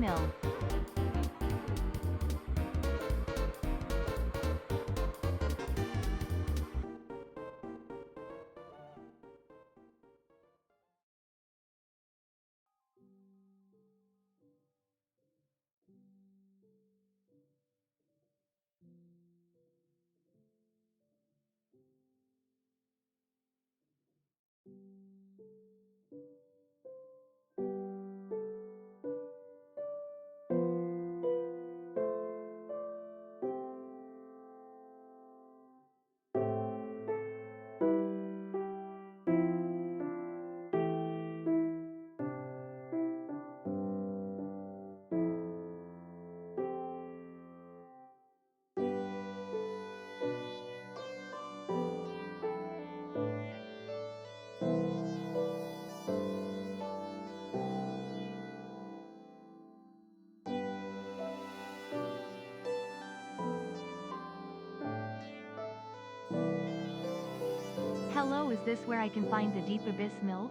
mill. Hello, is this where I can find the deep abyss mills?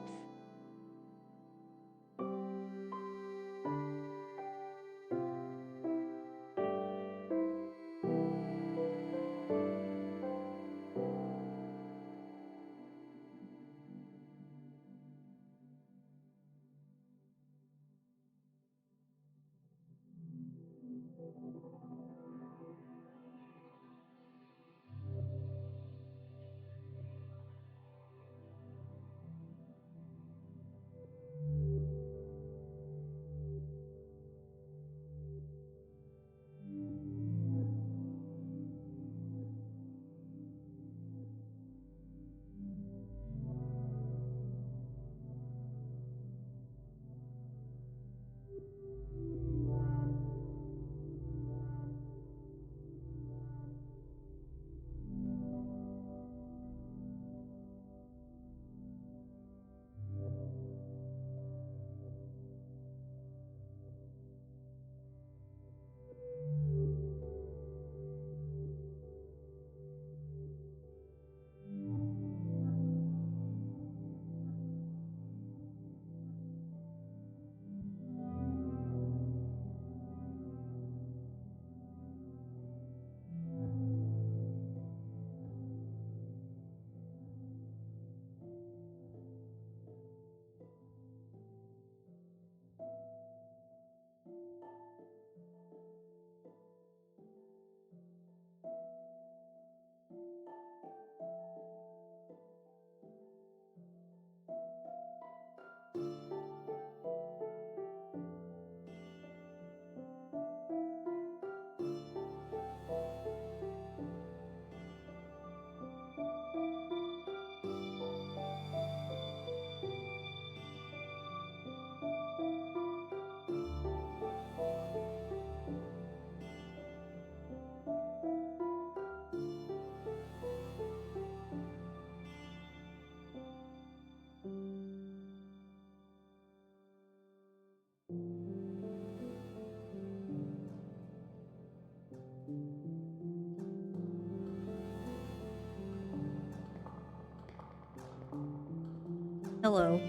Hello.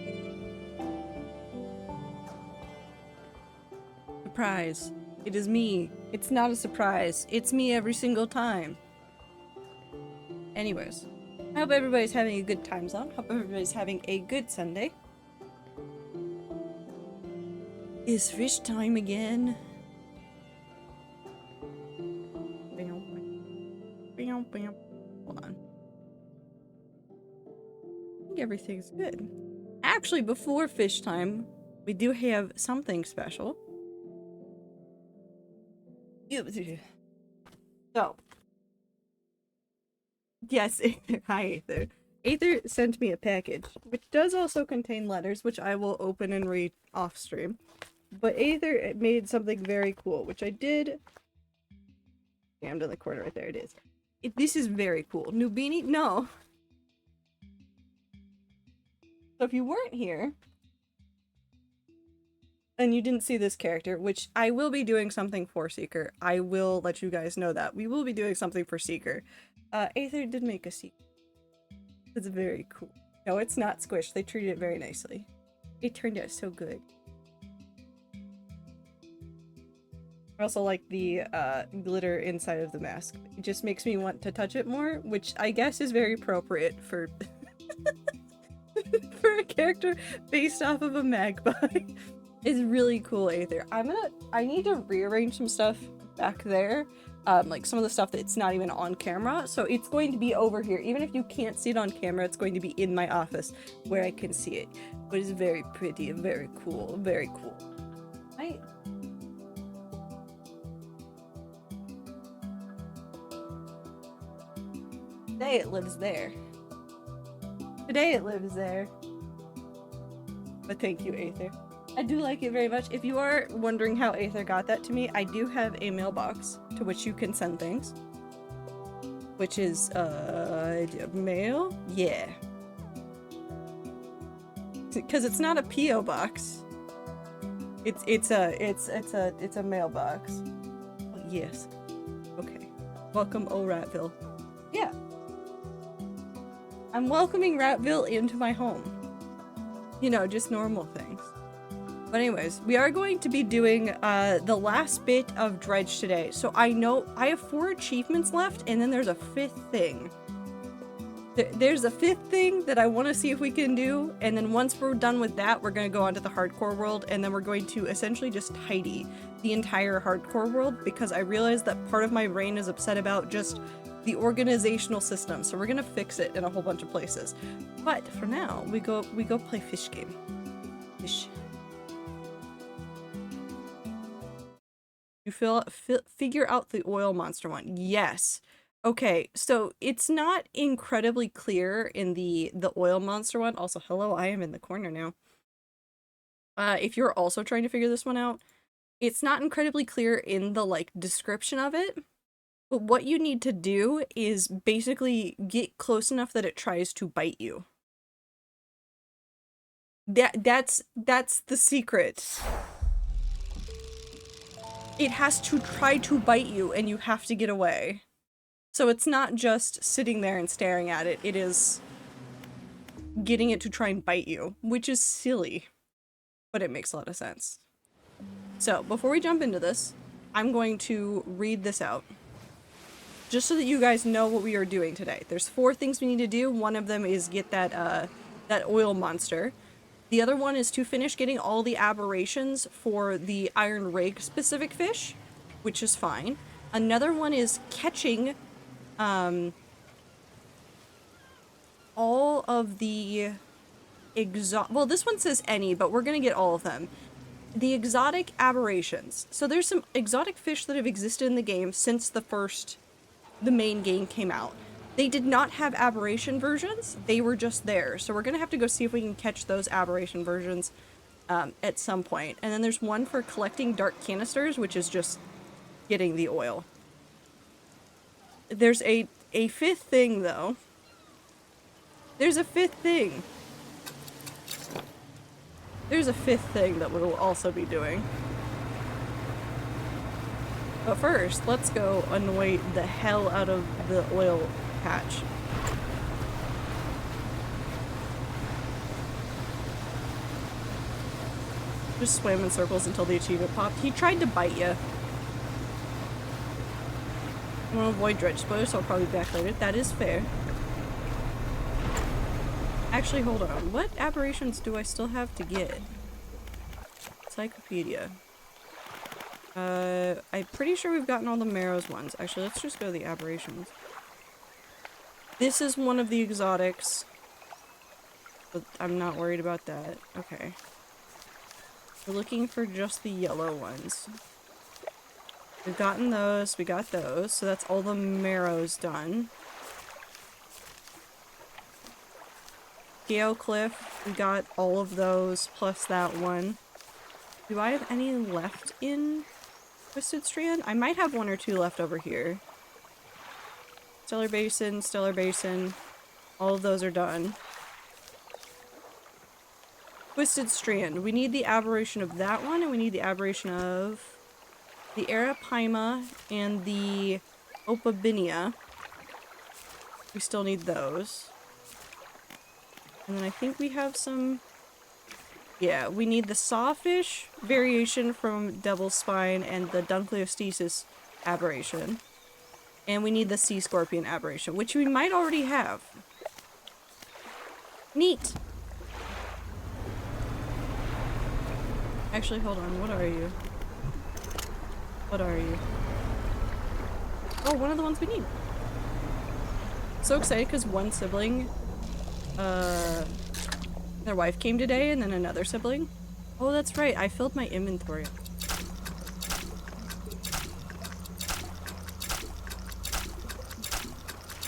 Surprise. It is me. It's not a surprise. It's me every single time. Anyways, I hope everybody's having a good time zone. Hope everybody's having a good Sunday. Is fish time again? Hold on. I think everything's good. Actually, before fish time, we do have something special. So, yes, Aether. Hi, Aether. Aether sent me a package, which does also contain letters, which I will open and read off stream. But Aether made something very cool, which I did. Jammed in the corner right there. It is. This is very cool. Nubini? No. So if you weren't here, and you didn't see this character, which I will be doing something for Seeker. I will let you guys know that. We will be doing something for Seeker. Aether did make a Seeker. It's very cool. No, it's not squished. They treated it very nicely. It turned out so good. I also like the glitter inside of the mask. It just makes me want to touch it more, which I guess is very appropriate for for a character based off of a magpie. It's really cool, Aether. I need to rearrange some stuff back there. Like some of the stuff that's not even on camera. So it's going to be over here. Even if you can't see it on camera, it's going to be in my office where I can see it. But it's very pretty and very cool. Very cool. Today it lives there. Today it lives there. But thank you, Aether. I do like it very much. If you are wondering how Aether got that to me, I do have a mailbox to which you can send things. Which is, mail? Yeah. Because it's not a P.O. box. It's a mailbox. Oh, yes. Okay. Welcome, O Ratville. Yeah. I'm welcoming Ratville into my home. You know, just normal things. But anyways, we are going to be doing the last bit of Dredge today. So I know I have 4 achievements left, and then there's a 5th thing. There's a 5th thing that I want to see if we can do, and then once we're done with that, we're going to go on to the hardcore world, and then we're going to essentially just tidy the entire hardcore world, because I realize that part of my brain is upset about just the organizational system, so we're going to fix it in a whole bunch of places. But for now, we go play fish game. Fish. You figure out the oil monster one. Yes. Okay, so it's not incredibly clear in the oil monster one. Also, hello, I am in the corner now. If you're also trying to figure this one out, it's not incredibly clear in the, like, description of it. But what you need to do is basically get close enough that it tries to bite you. That's the secret. It has to try to bite you, and you have to get away. So it's not just sitting there and staring at it, it is getting it to try and bite you, which is silly, but it makes a lot of sense. So before we jump into this, I'm going to read this out, just so that you guys know what we are doing today. There's 4 things we need to do. One of them is get that oil monster. The other one is to finish getting all the aberrations for the iron rig specific fish, which is fine. Another one is catching all of the well, this one says any, but we're gonna get all of them. The exotic aberrations. So there's some exotic fish that have existed in the game since the main game came out. They did not have aberration versions, they were just there. So we're gonna have to go see if we can catch those aberration versions at some point. And then there's one for collecting dark canisters, which is just getting the oil. There's a 5th thing, though. There's a 5th thing. There's a 5th thing that we'll also be doing. But first, let's go annoy the hell out of the oil patch. Just swam in circles until the achievement popped. He tried to bite you. I want to avoid Dredge spoilers, so I'll probably backlight it. That is fair. Actually, hold on. What aberrations do I still have to get? Encyclopedia. I'm pretty sure we've gotten all the Marrows ones. Actually, let's just go to the aberrations. This is one of the exotics. But I'm not worried about that. Okay. We're looking for just the yellow ones. We've gotten those, we got those, so that's all the Marrows done. Gale Cliff, we got all of those, plus that one. Do I have any left in Twisted Strand? I might have 1 or 2 left over here. Stellar Basin, all of those are done. Twisted Strand, we need the aberration of that one, and we need the aberration of the Arapaima and the Opabinia. We still need those. And then I think we have some Yeah, we need the sawfish variation from Devil's Spine and the Dunkleostesis aberration. And we need the sea scorpion aberration, which we might already have. Neat! Actually, hold on, what are you? What are you? Oh, one of the ones we need. So excited because one sibling, their wife came today and then another sibling. Oh, that's right, I filled my inventory up.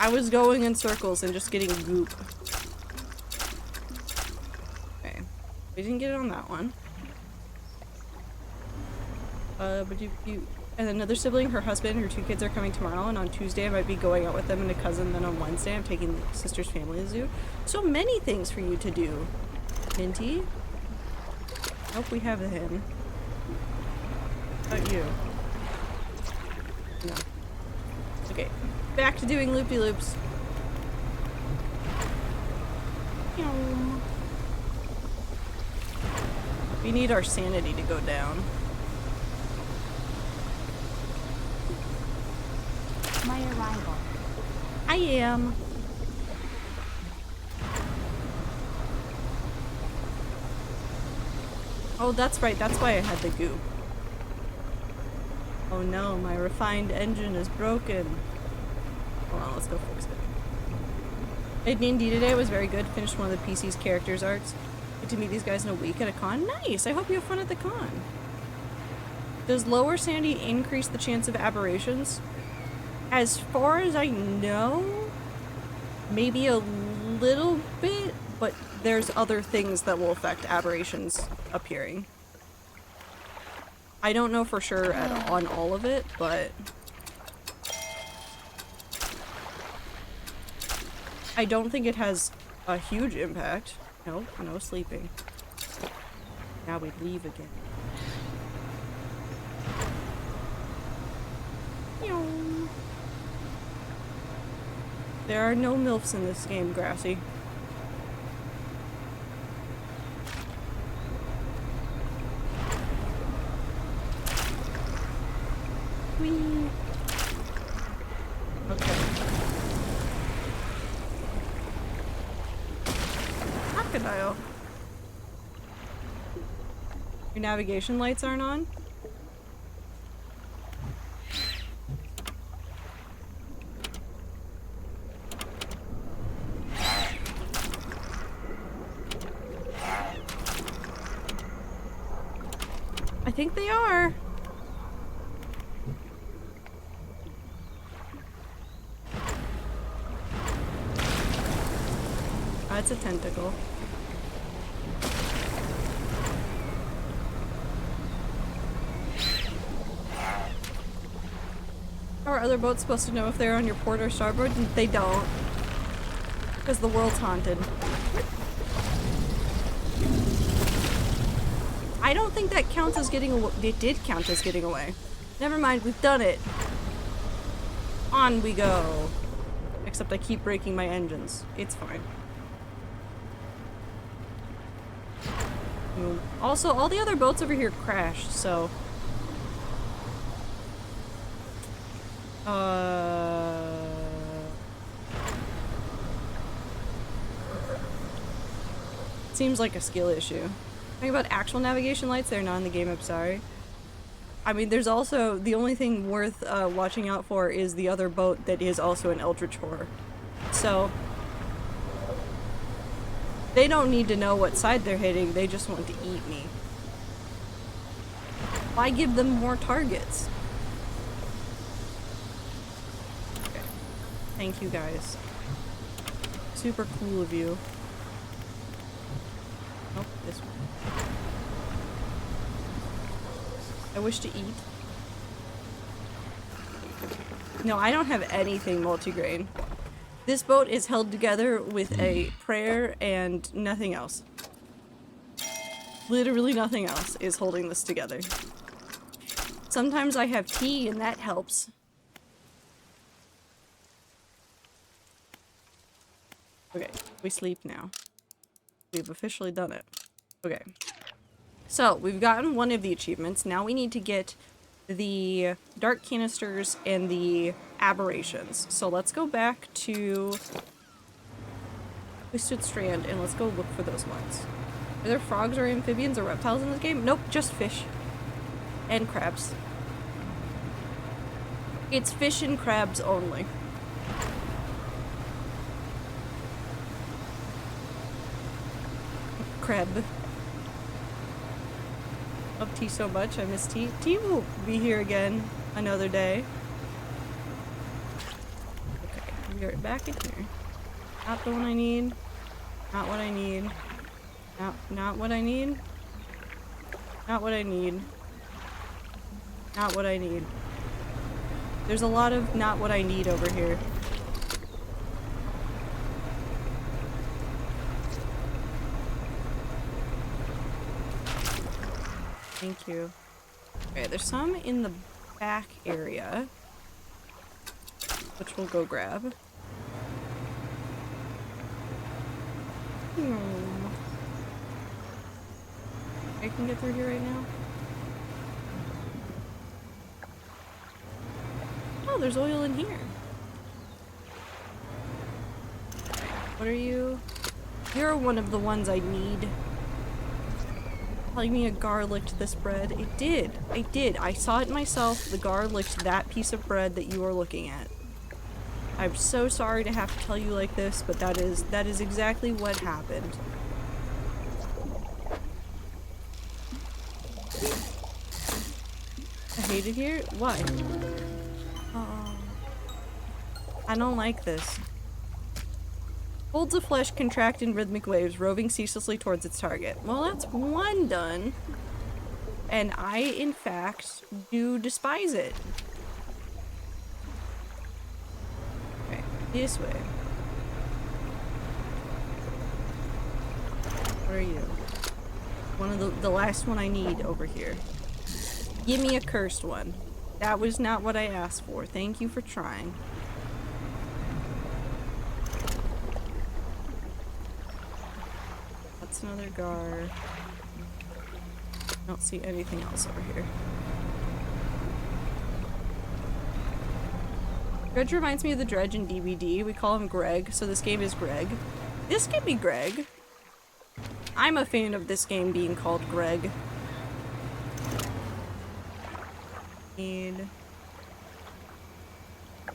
I was going in circles and just getting goop. Okay. We didn't get it on that one. But you and another sibling, her husband, her 2 kids are coming tomorrow, and on Tuesday I might be going out with them and a cousin, then on Wednesday I'm taking the sister's family to the zoo. So many things for you to do, Minty. Nope, we have him. How about you? No. Okay, back to doing loop-de-loops. We need our sanity to go down. My arrival. I am. Oh, that's right. That's why I had the goop. Oh no, my refined engine is broken. Hold on, let's go fix it. Played D&D today. It was very good. Finished one of the PC's characters arcs. Get to meet these guys in a week at a con. Nice! I hope you have fun at the con. Does lower sanity increase the chance of aberrations? As far as I know, maybe a little bit, but there's other things that will affect aberrations appearing. I don't know for sure on all of it, but I don't think it has a huge impact. Nope, no sleeping. Now we leave again. There are no MILFs in this game, Grassy. Whee! Okay. Crocodile. Your navigation lights aren't on? I think they are. That's a tentacle. How are other boats supposed to know if they're on your port or starboard? They don't. Because the world's haunted. I don't think that counts as getting away. It did count as getting away. Never mind, we've done it. On we go. Except I keep breaking my engines. It's fine. Also, all the other boats over here crashed, so... Seems like a skill issue. Talking about actual navigation lights, they're not in the game, I'm sorry. I mean, there's also, the only thing worth watching out for is the other boat that is also an eldritch horror. So, they don't need to know what side they're hitting, they just want to eat me. Why give them more targets? Okay. Thank you guys. Super cool of you. Nope, this one. I wish to eat. No, I don't have anything multigrain. This boat is held together with a prayer and nothing else. Literally nothing else is holding this together. Sometimes I have tea and that helps. Okay, we sleep now. We've officially done it. Okay. So, we've gotten one of the achievements. Now we need to get the dark canisters and the aberrations. So let's go back to Twisted Strand and let's go look for those ones. Are there frogs or amphibians or reptiles in this game? Nope, just fish. And crabs. It's fish and crabs only. Crab. Love tea so much, I miss tea. Tea will be here again another day. Okay, we are back in here. Not the one I need. Not what I need. Not what I need. Not what I need. Not what I need. There's a lot of not what I need over here. Thank you. Okay, there's some in the back area, which we'll go grab. I can get through here right now. Oh, there's oil in here. What are you? You're one of the ones I need. Telling me a gar licked this bread. It did. I did. I saw it myself. The gar licked that piece of bread that you are looking at. I'm so sorry to have to tell you like this, but that is exactly what happened. I hate it here? Why? Oh. I don't like this. Folds of flesh contract in rhythmic waves, roving ceaselessly towards its target. Well, that's one done. And I, in fact, do despise it. Okay, this way. What are you? One of the last one I need over here. Give me a cursed one. That was not what I asked for. Thank you for trying. That's another gar. Don't see anything else over here. Dredge reminds me of the Dredge in DVD. We call him Greg, so this game is Greg. This can be Greg. I'm a fan of this game being called Greg. Need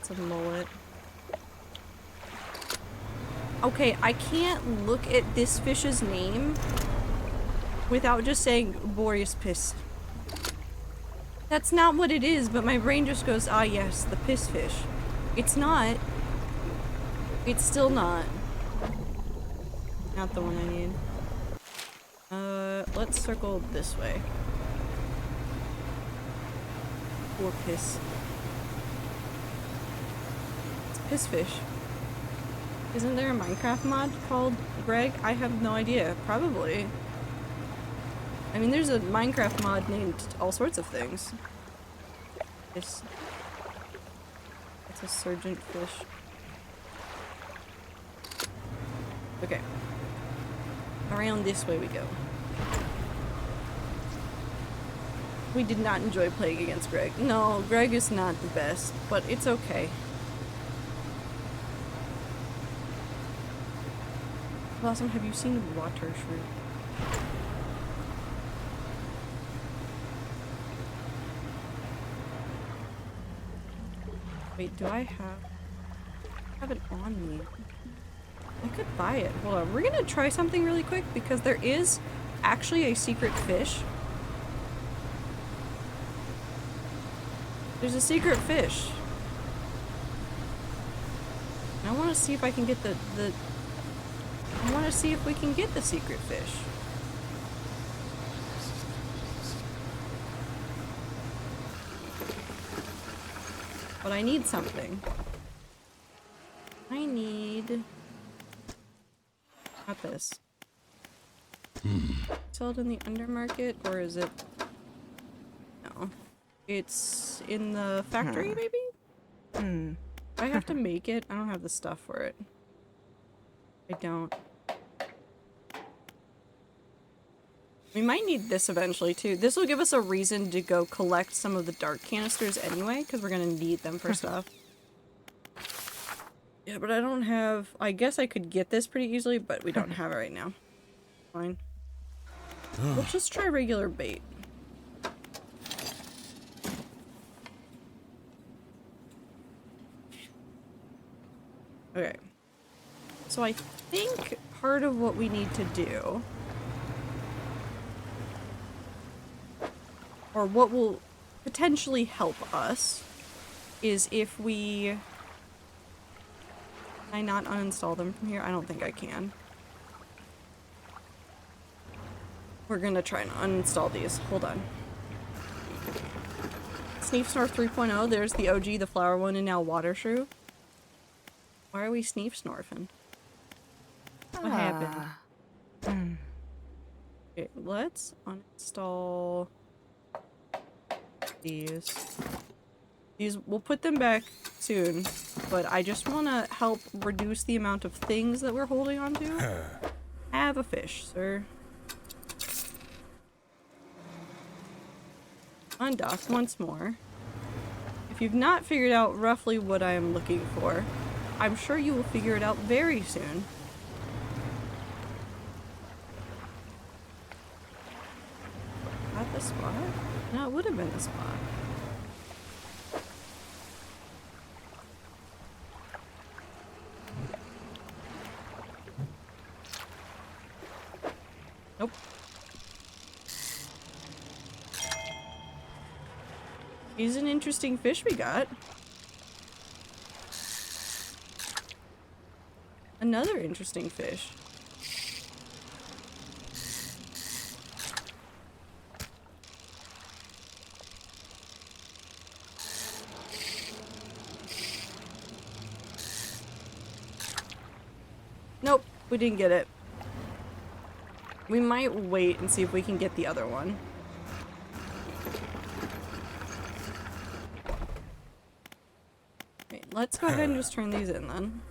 some mullet. Okay, I can't look at this fish's name without just saying Boreas piss. That's not what it is, but my brain just goes, ah yes, the piss fish. It's not. It's still not. Not the one I need. Let's circle this way. Or piss. It's piss fish. Isn't there a Minecraft mod called Greg? I have no idea. Probably. I mean, there's a Minecraft mod named all sorts of things. It's a surgent fish. Okay. Around this way we go. We did not enjoy playing against Greg. No, Greg is not the best, but it's okay. Blossom, have you seen a water shrew? Wait, do I have it on me? I could buy it. Hold on, we're gonna try something really quick because there is actually a secret fish. There's a secret fish. And I want to see if I can get I want to see if we can get the secret fish. But I need something. I need... Not this. Sell it in the undermarket, or is it... No. It's in the factory, maybe? Do I have to make it? I don't have the stuff for it. I don't. I We might need this eventually too. This will give us a reason to go collect some of the dark canisters anyway, because we're gonna need them for stuff. Yeah, but I don't have... I guess I could get this pretty easily, but we don't have it right now. Fine. We'll just try regular bait. Okay. So I think part of what we need to do, or what will potentially help us, is if we... Can I not uninstall them from here? I don't think I can. We're gonna try and uninstall these. Hold on. Sneef Snorf 3.0, there's the OG, the flower one, and now Water Shrew. Why are we Sneef Snorfing? What happened? Okay, let's uninstall these. These, we'll put them back soon, but I just want to help reduce the amount of things that we're holding on to. Have a fish, sir. Undock once more. If you've not figured out roughly what I am looking for, I'm sure you will figure it out very soon. At the spot? No, it would have been the spot. Nope. He's an interesting fish we got. Another interesting fish. Nope, we didn't get it. We might wait and see if we can get the other one. Okay, let's go ahead and just turn these in then.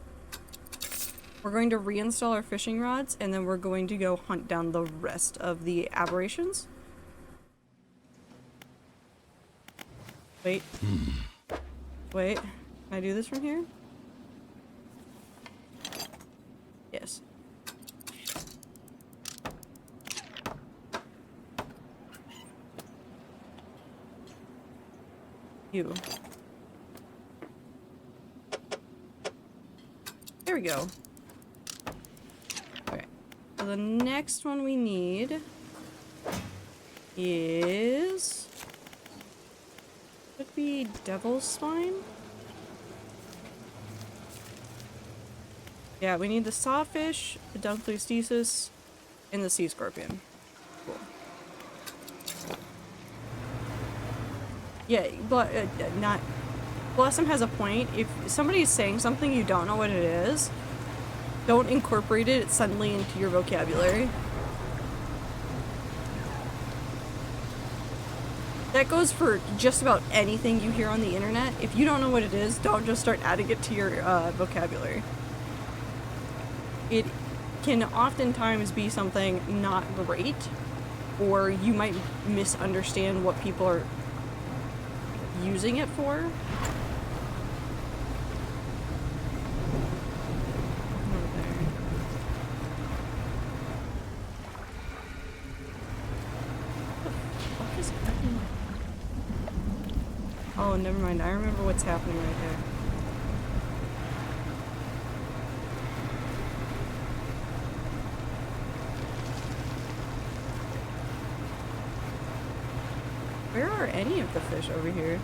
We're going to reinstall our fishing rods, and then we're going to go hunt down the rest of the aberrations. Wait. Wait. Can I do this from here? Yes. You. There we go. Okay. So the next one we need is... Could be Devil's Spine? Yeah, we need the Sawfish, the Dunkleostesis, and the Sea Scorpion. Cool. Yeah, but not... Blossom has a point. If somebody is saying something you don't know what it is, don't incorporate it suddenly into your vocabulary. That goes for just about anything you hear on the internet. If you don't know what it is, don't just start adding it to your vocabulary. It can oftentimes be something not great, or you might misunderstand what people are using it for. Oh, never mind. I remember what's happening right there. Where are any of the fish over here?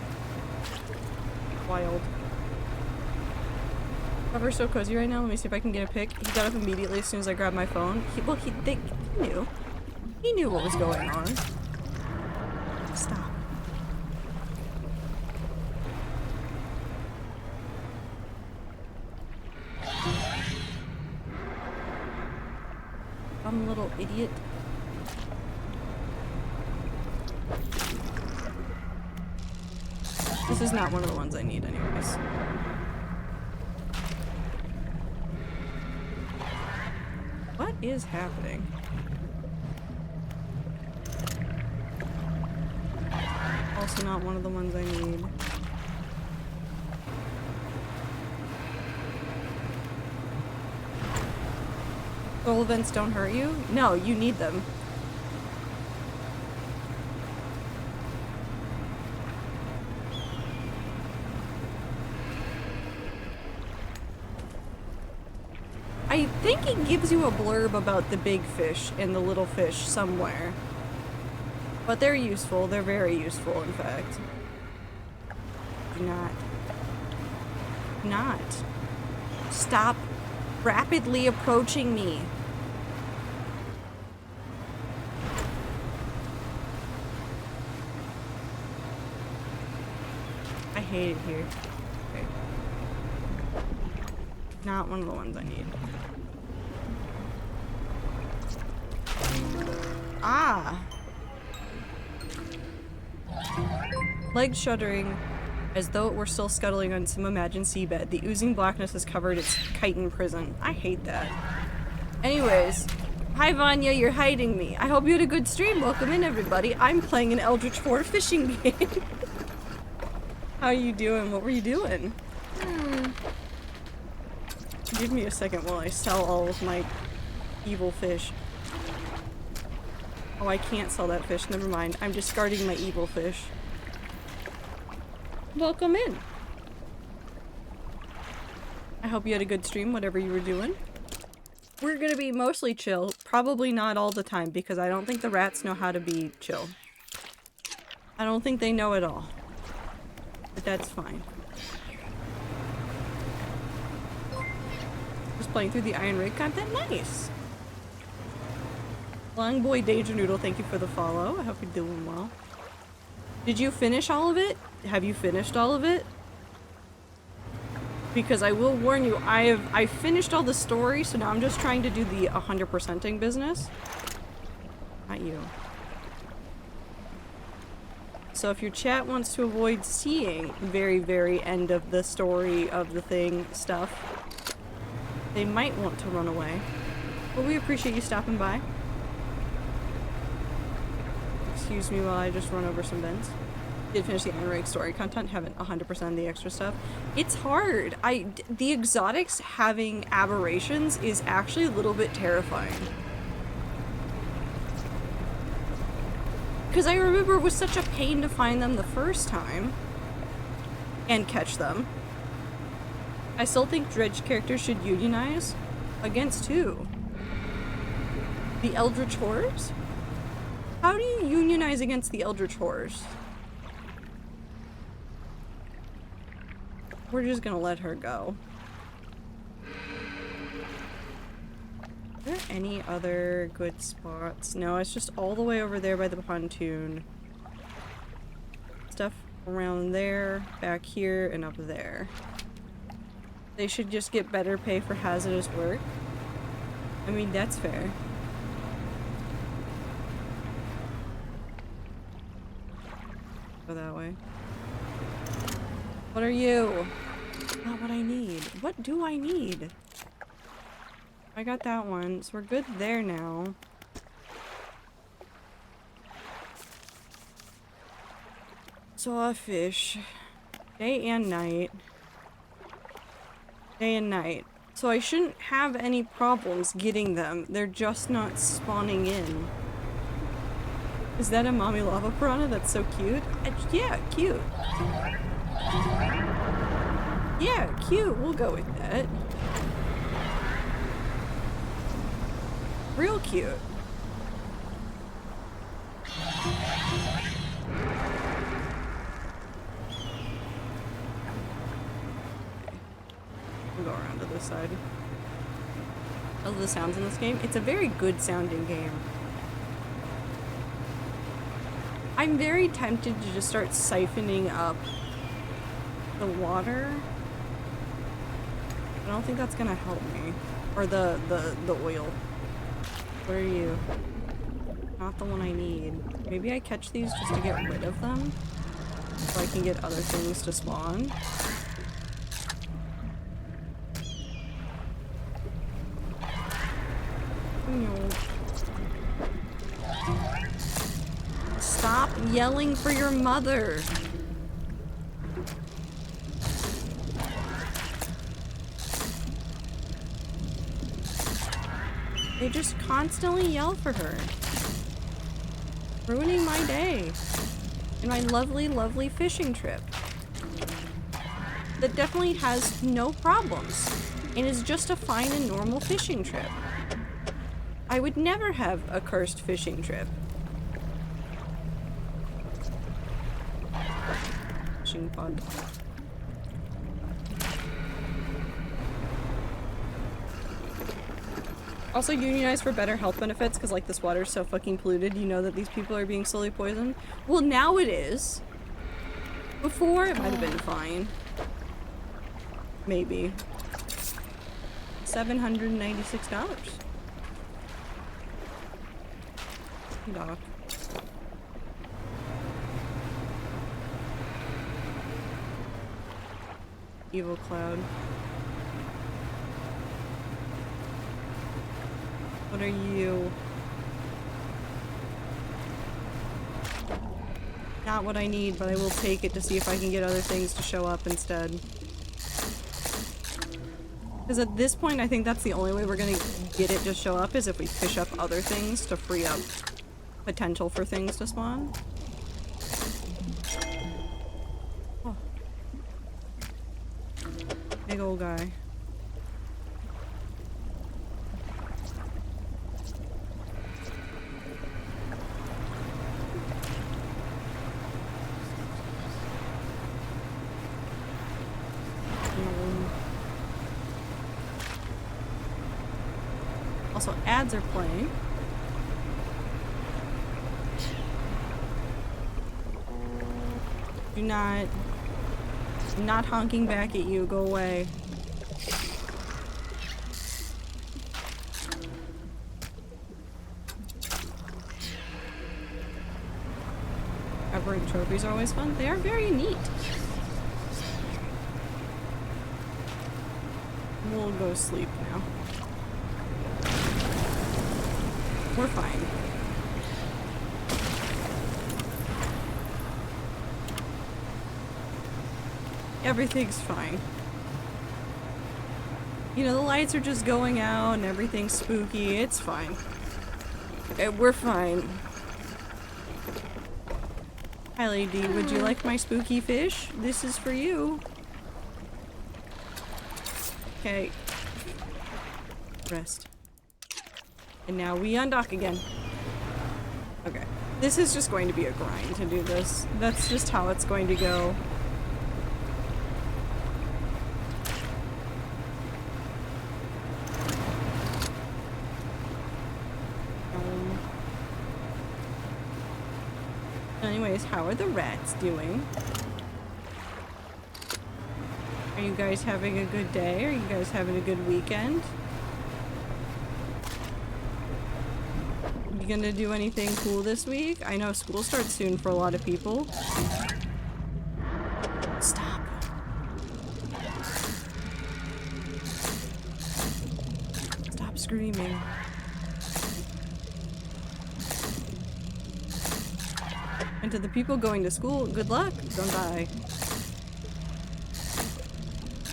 Wild. We're so cozy right now. Let me see if I can get a pic. He got up immediately as soon as I grabbed my phone. He knew. He knew what was going on. Stop. Dumb little idiot. This is not one of the ones I need anyways. What is happening? Also not one of the ones I need. Soul events don't hurt you? No, you need them. I think it gives you a blurb about the big fish and the little fish somewhere. But they're useful. They're very useful, in fact. Do not. Stop rapidly approaching me. I hate it here. Okay. Not one of the ones I need. Ah! Legs shuddering, as though it were still scuttling on some imagined seabed. The oozing blackness has covered its chitin prison. I hate that. Anyways, hi Vanya, you're hiding me. I hope you had a good stream. Welcome in, everybody. I'm playing an Eldritch 4 fishing game. How you doing? What were you doing? Give me a second while I sell all of my evil fish. Oh, I can't sell that fish. Never mind. I'm discarding my evil fish. Welcome in. I hope you had a good stream, whatever you were doing. We're gonna be mostly chill. Probably not all the time, because I don't think the rats know how to be chill. I don't think they know at all. But that's fine. Just playing through the Iron Rig content? Nice! Long Boy Danger Noodle, thank you for the follow. I hope you're doing well. Did you finish all of it? Have you finished all of it? Because I will warn you, I finished all the story, so now I'm just trying to do the 100%ing business. Not you. So if your chat wants to avoid seeing very, very end of the story of the thing stuff, they might want to run away. But we appreciate you stopping by. Excuse me while I just run over some bins. Did finish the Iron Rig story content, haven't 100% the extra stuff. It's hard. The exotics having aberrations is actually a little bit terrifying. Because I remember it was such a pain to find them the first time. And catch them. I still think Dredge characters should unionize. Against who? The Eldritch Horrors? How do you unionize against the Eldritch Horrors? We're just gonna let her go. Are there any other good spots? No, it's just all the way over there by the pontoon. Stuff around there, back here, and up there. They should just get better pay for hazardous work. I mean, that's fair. Go that way. What are you? Not what I need. What do I need? I got that one, so we're good there now. Sawfish. Day and night. Day and night. So I shouldn't have any problems getting them. They're just not spawning in. Is that a mommy lava piranha? That's so cute. Yeah, cute. Yeah, cute. We'll go with that. Real cute. We'll go around to this side. I love the sounds in this game. It's a very good sounding game. I'm very tempted to just start siphoning up the water. I don't think that's gonna help me. Or the oil. Where are you? Not the one I need. Maybe I catch these just to get rid of them? So I can get other things to spawn? No. Stop yelling for your mother. They just constantly yell for her. Ruining my day. And my lovely, lovely fishing trip. That definitely has no problems. And is just a fine and normal fishing trip. I would never have a cursed fishing trip. Fishing pod. Also unionize for better health benefits, because like this water's so fucking polluted, you know that these people are being slowly poisoned. Well, now it is. Before, it might have been fine. Maybe. $796. Doc. Evil Cloud. What are you? Not what I need, but I will take it to see if I can get other things to show up instead. Because at this point, I think that's the only way we're gonna get it to show up is if we fish up other things to free up potential for things to spawn. Oh. Big old guy. Also, ads are playing. Do not... I'm not honking back at you. Go away. Recovering trophies are always fun. They are very neat. We'll go sleep now. We're fine. Everything's fine. You know, the lights are just going out and everything's spooky. It's fine. We're fine. Hi, lady. Would you like my spooky fish? This is for you. Okay. Rest. And now we undock again. Okay. This is just going to be a grind to do this. That's just how it's going to go. Anyways, how are the rats doing? Are you guys having a good day? Are you guys having a good weekend? You gonna do anything cool this week? I know school starts soon for a lot of people. Stop. Stop screaming. And to the people going to school, good luck. Don't die.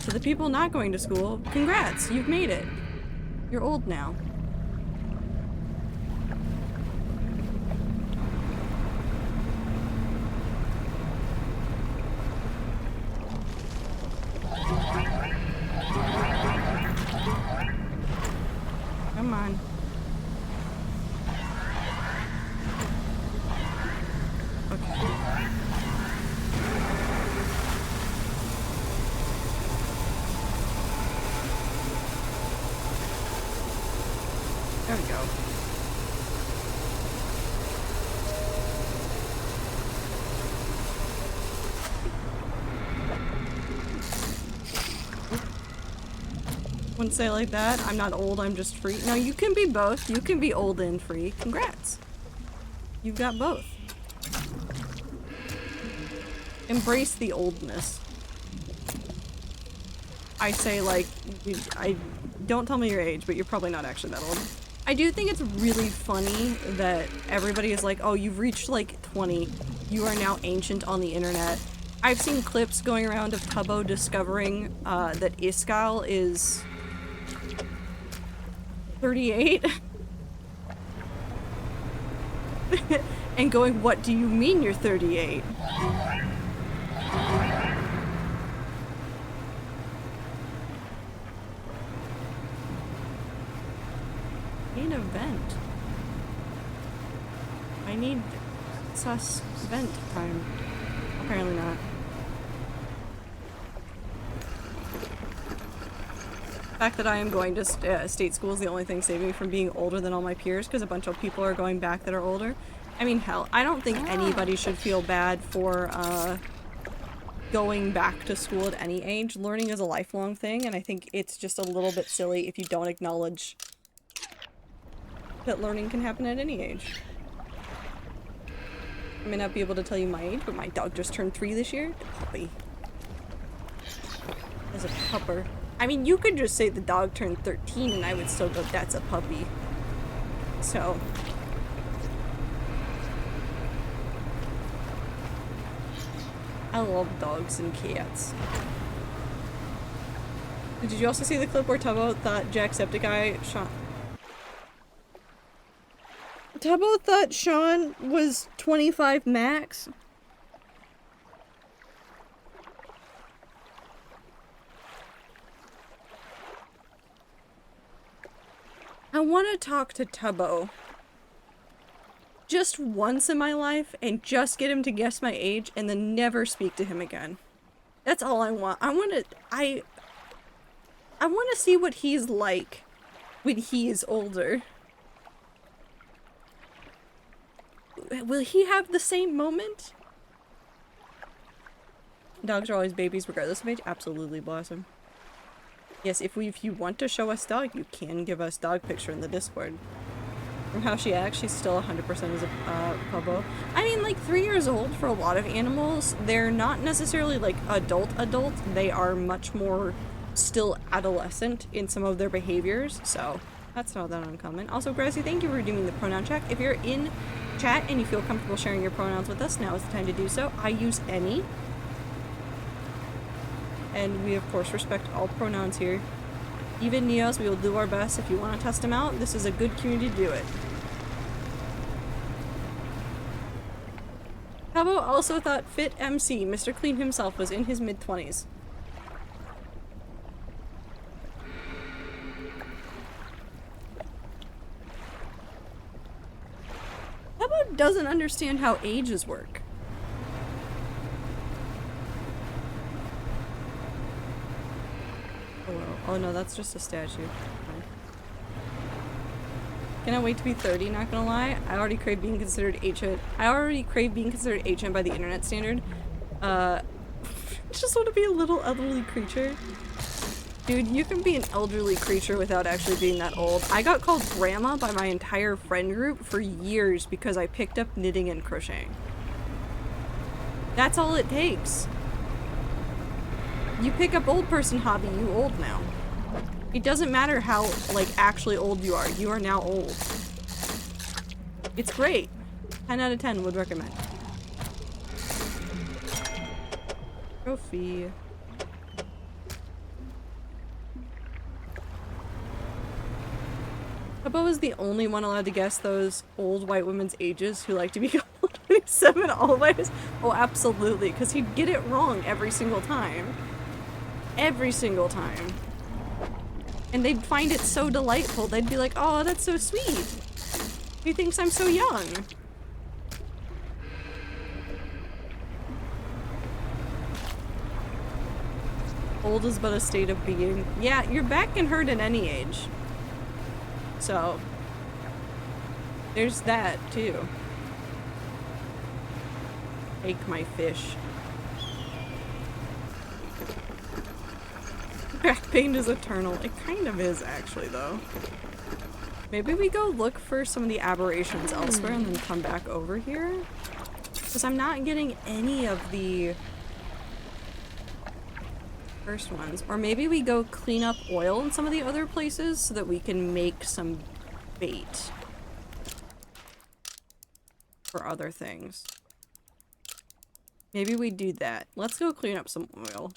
To the people not going to school, congrats. You've made it. You're old now. Come on. Okay. There we go. Wouldn't say it like that. I'm not old, I'm just free. No, you can be both. You can be old and free. Congrats. You've got both. Embrace the oldness. I say, like, I don't tell me your age, but you're probably not actually that old. I do think it's really funny that everybody is like, oh, you've reached like 20. You are now ancient on the internet. I've seen clips going around of Tubbo discovering that Iskal is 38 and going, what do you mean you're 38? Need a vent. I need sus vent time. Apparently not. The fact that I am going to state school is the only thing saving me from being older than all my peers, because a bunch of people are going back that are older. I mean, hell, I don't think anybody should feel bad for going back to school at any age. Learning is a lifelong thing, and I think it's just a little bit silly if you don't acknowledge that learning can happen at any age. I may not be able to tell you my age, but my dog just turned 3 this year. Puppy. As a pupper. I mean, you could just say the dog turned 13 and I would still go, that's a puppy. So. I love dogs and cats. Did you also see the clip where Tubbo thought Jacksepticeye Sean... Tubbo thought Sean was 25 max? I want to talk to Tubbo just once in my life and just get him to guess my age and then never speak to him again. That's all I want. I want to see what he's like when he is older. Will he have the same moment? Dogs are always babies regardless of age. Absolutely, Blossom. Yes, if you want to show us dog, you can give us dog picture in the Discord. From how she acts, she's still 100% as a puppo. I mean, like, 3 years old for a lot of animals, they're not necessarily, like, adult. They are much more still adolescent in some of their behaviors, so that's not that uncommon. Also, Gracie, thank you for redeeming the pronoun check. If you're in chat and you feel comfortable sharing your pronouns with us, now is the time to do so. I use any. And we, of course, respect all pronouns here. Even Neos, we will do our best. If you want to test them out, this is a good community to do it. Tubbo also thought Fit MC, Mr. Clean himself, was in his mid-20s. Tubbo doesn't understand how ages work. Oh no, that's just a statue. Fine. Cannot wait to be 30, not gonna lie. I already crave being considered ancient. I already crave being considered ancient by the internet standard. Just want to be a little elderly creature. Dude, you can be an elderly creature without actually being that old. I got called grandma by my entire friend group for years because I picked up knitting and crocheting. That's all it takes. You pick up old person hobby, you old now. It doesn't matter how, like, actually old you are now old. It's great. 10 out of 10 would recommend. Trophy. Tubbo is the only one allowed to guess those old white women's ages who like to be called 27 always. Oh, absolutely, because he'd get it wrong every single time. Every single time. And they'd find it so delightful. They'd be like, oh, that's so sweet. He thinks I'm so young. Old is but a state of being. Yeah, your back can hurt at any age. So, there's that, too. Take my fish. Back pain is eternal. It kind of is, actually, though. Maybe we go look for some of the aberrations elsewhere and then come back over here? Because I'm not getting any of the first ones. Or maybe we go clean up oil in some of the other places so that we can make some bait for other things. Maybe we do that. Let's go clean up some oil.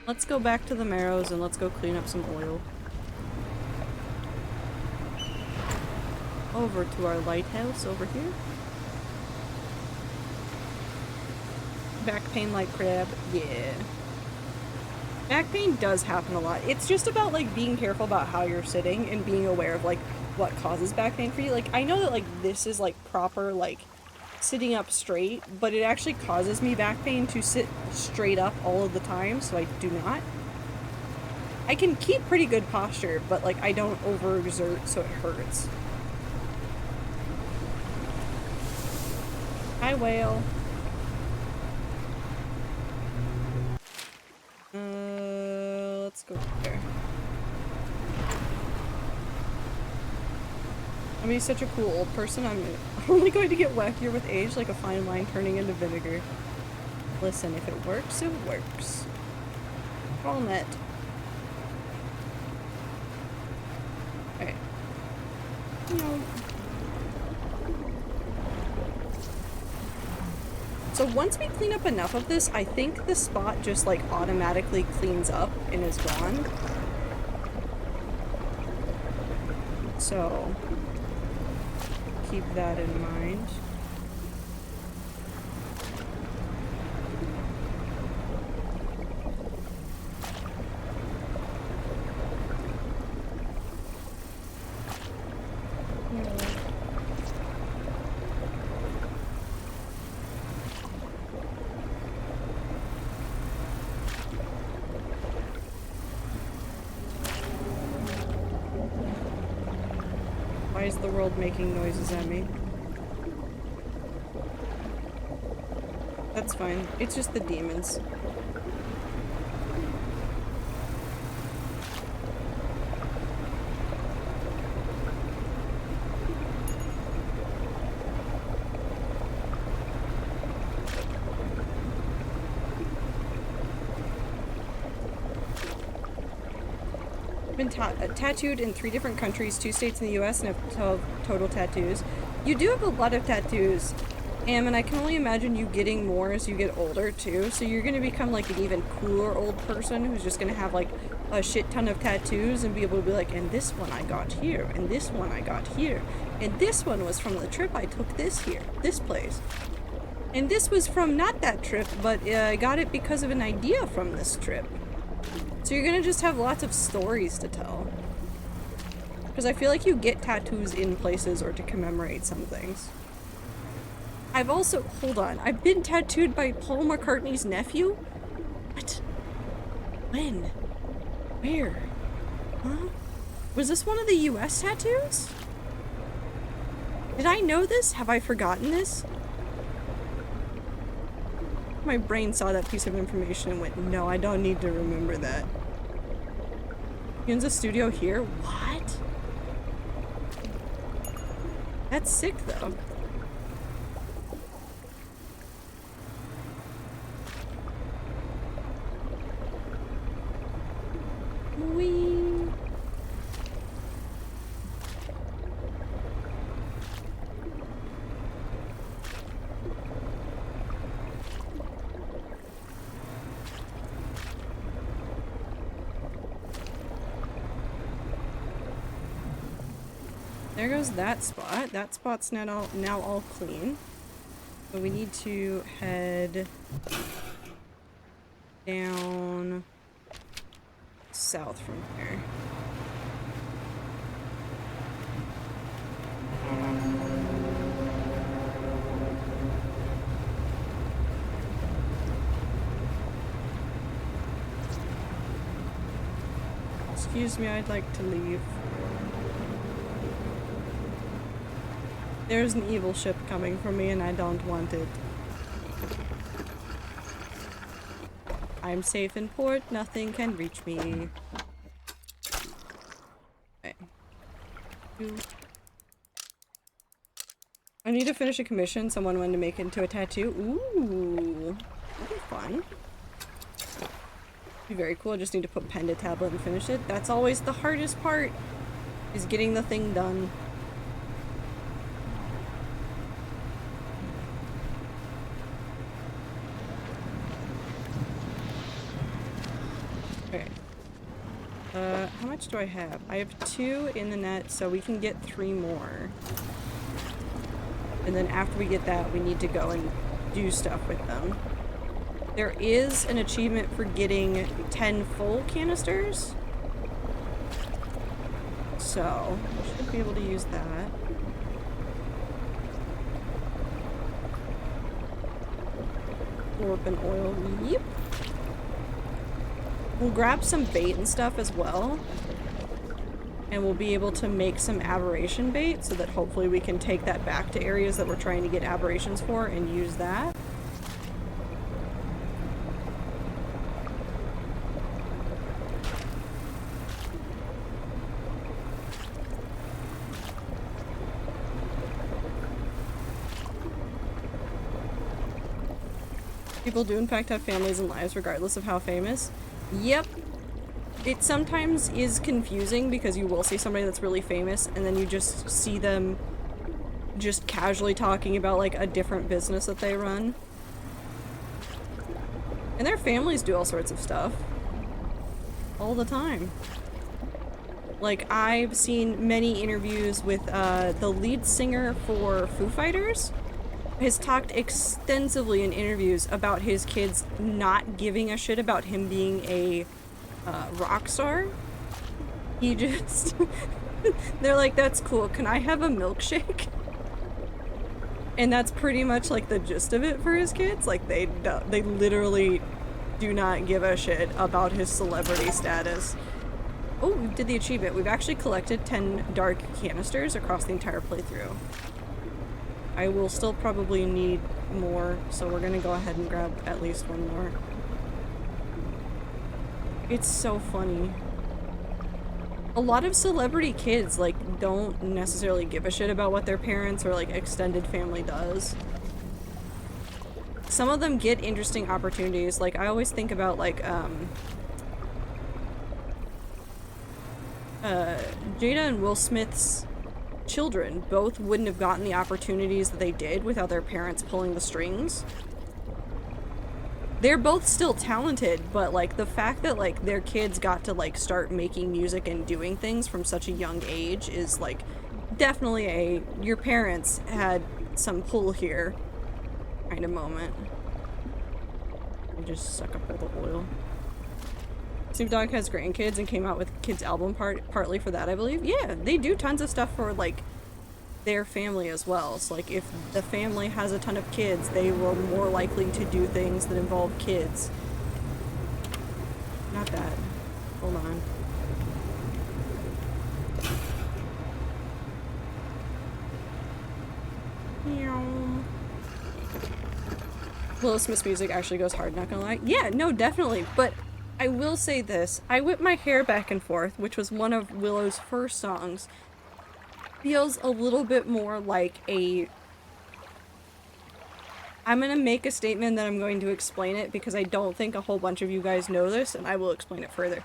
Let's go back to the Marrows and let's go clean up some oil. Over to our lighthouse over here. Back pain like crab. Yeah. Back pain does happen a lot. It's just about like being careful about how you're sitting and being aware of like what causes back pain for you. Like I know that like this is like proper like sitting up straight, but it actually causes me back pain to sit straight up all of the time, so I do not. I can keep pretty good posture, but like I don't overexert so it hurts. Hi, whale. Let's go there. I'm gonna be such a cool old person. I'm only going to get wackier with age, like a fine wine turning into vinegar. Listen, if it works, it works. All net. Okay. No. So once we clean up enough of this, I think the spot just like automatically cleans up and is gone. So keep that in mind. Why is the world making noises at me? That's fine. It's just the demons. Been tattooed in 3 different countries, 2 states in the US, and have 12 total tattoos. You do have a lot of tattoos, and I can only imagine you getting more as you get older too, so you're gonna become like an even cooler old person who's just gonna have like a shit ton of tattoos and be able to be like, and this one I got here, and this one I got here, and this one was from the trip I took this place. And this was from not that trip, but I got it because of an idea from this trip. So you're gonna just have lots of stories to tell. Because I feel like you get tattoos in places or to commemorate some things. I've also- hold on, I've been tattooed by Paul McCartney's nephew? What? When? Where? Huh? Was this one of the US tattoos? Did I know this? Have I forgotten this? My brain saw that piece of information and went, no, I don't need to remember that. He owns a studio here? What? That's sick, though. Whee! There goes that spot. That spot's now all clean. So we need to head down south from here. Excuse me, I'd like to leave. There's an evil ship coming for me and I don't want it. I'm safe in port, nothing can reach me. Okay. I need to finish a commission someone wanted to make into a tattoo. Ooh, that'd be fun. Be very cool. I just need to put pen to tablet and finish it. That's always the hardest part, is getting the thing done. Okay. How much do I have? I have 2 in the net, so we can get 3 more. And then after we get that, we need to go and do stuff with them. There is an achievement for getting 10 full canisters. So, we should be able to use that. Warp and oil. Yep. We'll grab some bait and stuff as well. And we'll be able to make some aberration bait so that hopefully we can take that back to areas that we're trying to get aberrations for and use that. People do in fact have families and lives regardless of how famous. Yep. It sometimes is confusing because you will see somebody that's really famous and then you just see them just casually talking about like a different business that they run. And their families do all sorts of stuff. All the time. Like, I've seen many interviews with the lead singer for Foo Fighters. Has talked extensively in interviews about his kids not giving a shit about him being a rock star. He just... They're like, that's cool, can I have a milkshake? And that's pretty much like the gist of it for his kids. Like, they literally do not give a shit about his celebrity status. Oh, we did the achievement. We've actually collected 10 dark canisters across the entire playthrough. I will still probably need more, so we're gonna go ahead and grab at least 1 more. It's so funny. A lot of celebrity kids, like, don't necessarily give a shit about what their parents or, like, extended family does. Some of them get interesting opportunities. Like, I always think about, like, Jada and Will Smith's children both wouldn't have gotten the opportunities that they did without their parents pulling the strings. They're both still talented, but like the fact that like their kids got to like start making music and doing things from such a young age is like definitely a your parents had some pull here kind of moment. I just suck up all the oil. Snoop Dogg has grandkids and came out with kids album partly for that, I believe. Yeah, they do tons of stuff for like their family as well. So like if the family has a ton of kids, they were more likely to do things that involve kids. Not that. Hold on. Will Smith's music actually goes hard, not gonna lie. Yeah, no, definitely. But I will say this. I Whip My Hair Back and Forth, which was one of Willow's first songs, feels a little bit more like a... I'm gonna make a statement that I'm going to explain it because I don't think a whole bunch of you guys know this, and I will explain it further.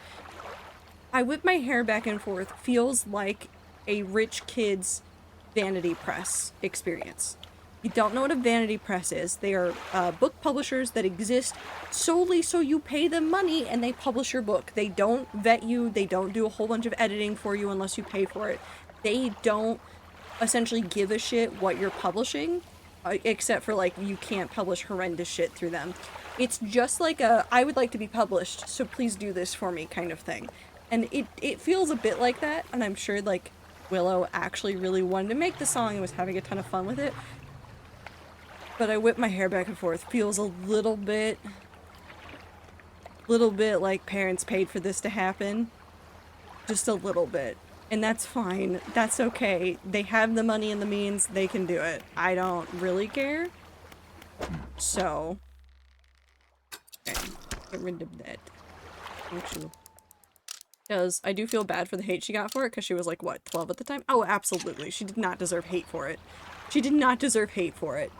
I Whip My Hair Back and Forth feels like a rich kid's vanity press experience. You don't know what a vanity press is. They are book publishers that exist solely so you pay them money and they publish your book. They don't vet you. They don't do a whole bunch of editing for you unless you pay for it. They don't essentially give a shit what you're publishing, except for like you can't publish horrendous shit through them. It's just like a I would like to be published, so please do this for me kind of thing. And it feels a bit like that, and I'm sure like Willow actually really wanted to make the song and was having a ton of fun with it. But I Whip My Hair Back and Forth feels a little bit like parents paid for this to happen. Just a little bit. And that's fine. That's okay. They have the money and the means. They can do it. I don't really care. So. Okay. Get rid of that. Actually. Because I do feel bad for the hate she got for it, because she was like, what, 12 at the time? Oh, absolutely. She did not deserve hate for it. She did not deserve hate for it.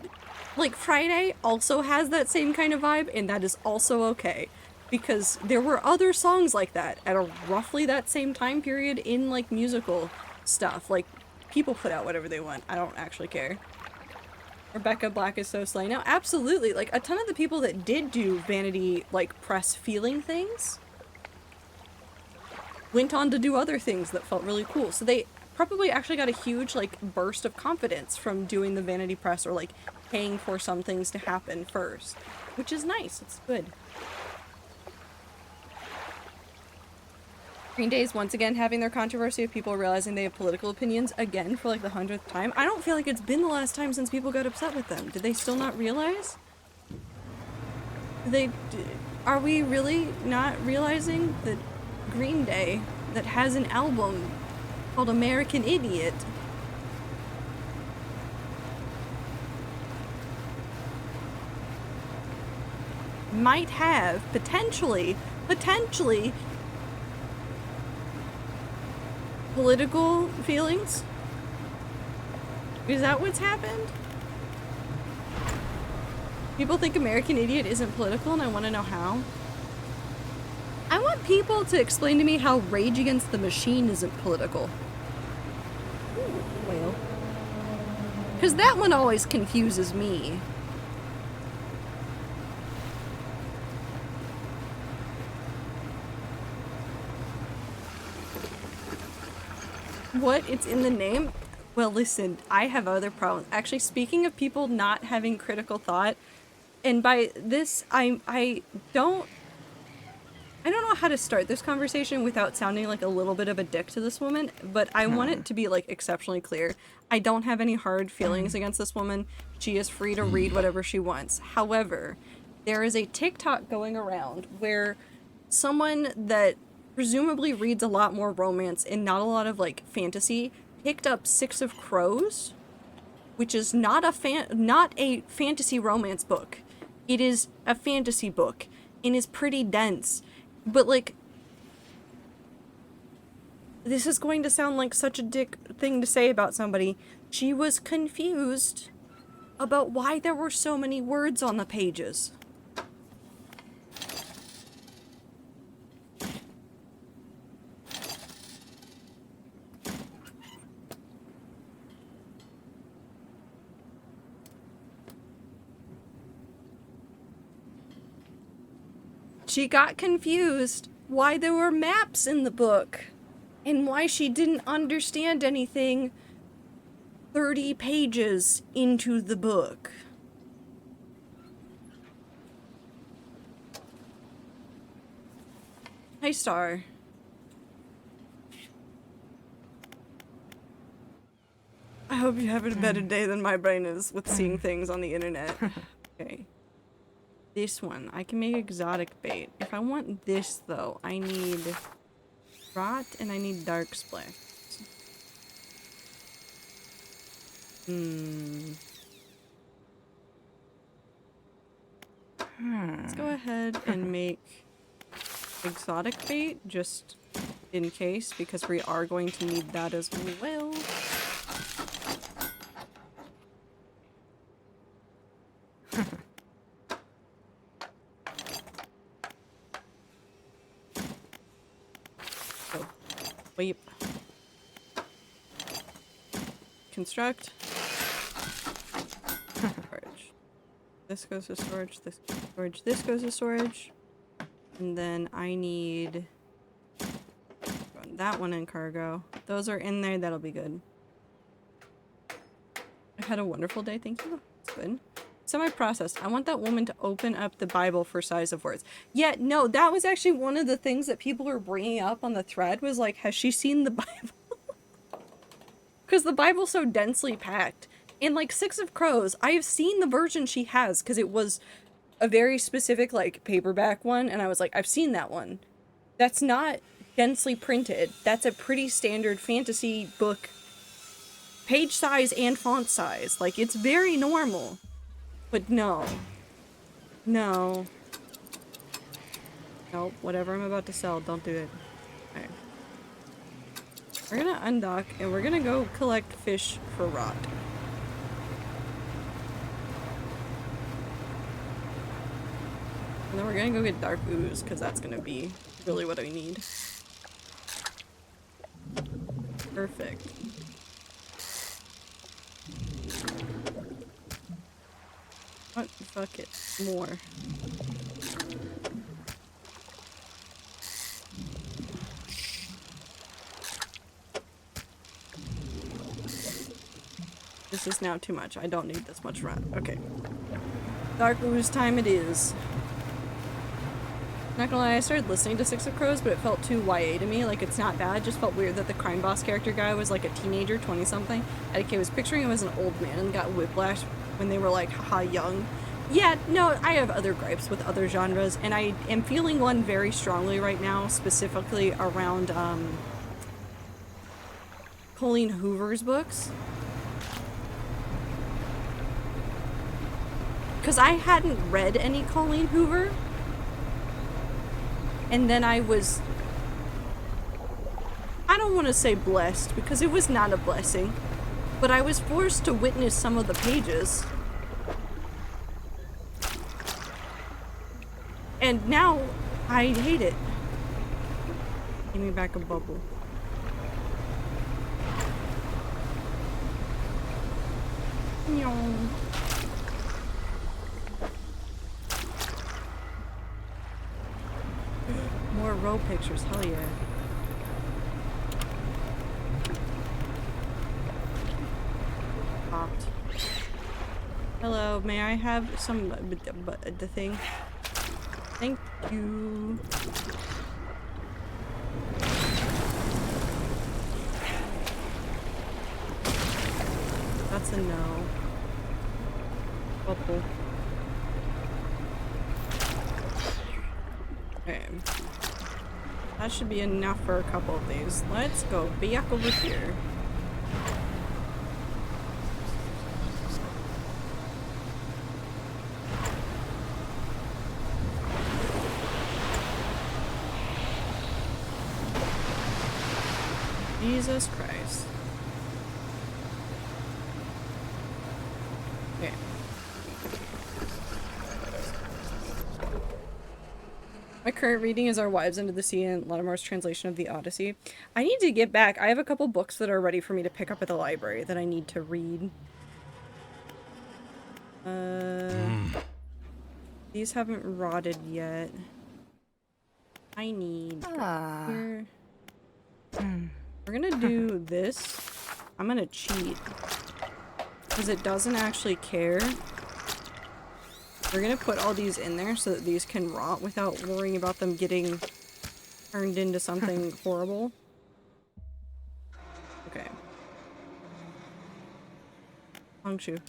Like, Friday also has that same kind of vibe, and that is also okay. Because there were other songs like that at a roughly that same time period in, like, musical stuff. Like, people put out whatever they want. I don't actually care. Rebecca Black is so slay. Now, absolutely. Like, a ton of the people that did do vanity, like, press feeling things went on to do other things that felt really cool. So they probably actually got a huge like burst of confidence from doing the vanity press or like paying for some things to happen first, which is nice. It's good. Green Day is once again having their controversy of people realizing they have political opinions again for like the 100th time. I don't feel like it's been the last time since people got upset with them. Did they still not realize? Are we really not realizing that Green Day, that has an album called American Idiot, might have potentially political feelings? Is that what's happened? People think American Idiot isn't political, and I want to know how. I want people to explain to me how Rage Against the Machine isn't political. Well, because that one always confuses me. What? It's in the name? Well, listen, I have other problems. Actually, speaking of people not having critical thought, and by this, I don't know how to start this conversation without sounding like a little bit of a dick to this woman, but I want it to be like exceptionally clear. I don't have any hard feelings against this woman. She is free to read whatever she wants. However, there is a TikTok going around where someone that presumably reads a lot more romance and not a lot of like fantasy picked up Six of Crows, which is not a fantasy romance book. It is a fantasy book and is pretty dense. But like, this is going to sound like such a dick thing to say about somebody. She was confused about why there were so many words on the pages. She got confused why there were maps in the book and why she didn't understand anything 30 pages into the book. Hi, Star. I hope you're having a better day than my brain is with seeing things on the internet. Okay. This one, I can make exotic bait. If I want this, though, I need rot and I need dark splash. Let's go ahead and make exotic bait, just in case, because we are going to need that as well. Wait. Construct. Storage. This goes to storage, this goes to storage, this goes to storage. And then I need run that one in cargo. Those are in there, that'll be good. I've had a wonderful day, thank you. It's good. Semi-processed. I want that woman to open up the Bible for size of words. Yeah, no, that was actually one of the things that people were bringing up on the thread was like, has she seen the Bible? Because the Bible's so densely packed. And like Six of Crows, I have seen the version she has because it was a very specific like paperback one. And I was like, I've seen that one. That's not densely printed. That's a pretty standard fantasy book page size and font size. Like, it's very normal. But no. No. Nope, whatever I'm about to sell, don't do it. Alright. We're gonna undock, and we're gonna go collect fish for rot. And then we're gonna go get dark ooze, because that's gonna be really what I need. Perfect. What? Fuck it. More. This is now too much. I don't need this much run. Okay. Dark Ooze time it is. Not gonna lie, I started listening to Six of Crows, but it felt too YA to me. Like, it's not bad. It just felt weird that the crime boss character guy was like a teenager, 20-something. I was picturing him as an old man and got whiplash when they were like, haha, young. Yeah, no, I have other gripes with other genres, and I am feeling one very strongly right now, specifically around, Colleen Hoover's books. Because I hadn't read any Colleen Hoover. And then I was... I don't want to say blessed, because it was not a blessing. But I was forced to witness some of the pages. And now, I hate it. Give me back a bubble. More row pictures, hell yeah. Popped. Hello, may I have some the thing? Thank you. That's a no. Bubble. Okay. That should be enough for a couple of these. Let's go back over here. Jesus Christ. Okay. My current reading is Our Wives Under the Sea and Latimore's translation of the Odyssey. I need to get back. I have a couple books that are ready for me to pick up at the library that I need to read. These haven't rotted yet. I need... Here. We're gonna do this. I'm gonna cheat. Because it doesn't actually care. We're gonna put all these in there so that these can rot without worrying about them getting turned into something horrible. Okay. Hongshu.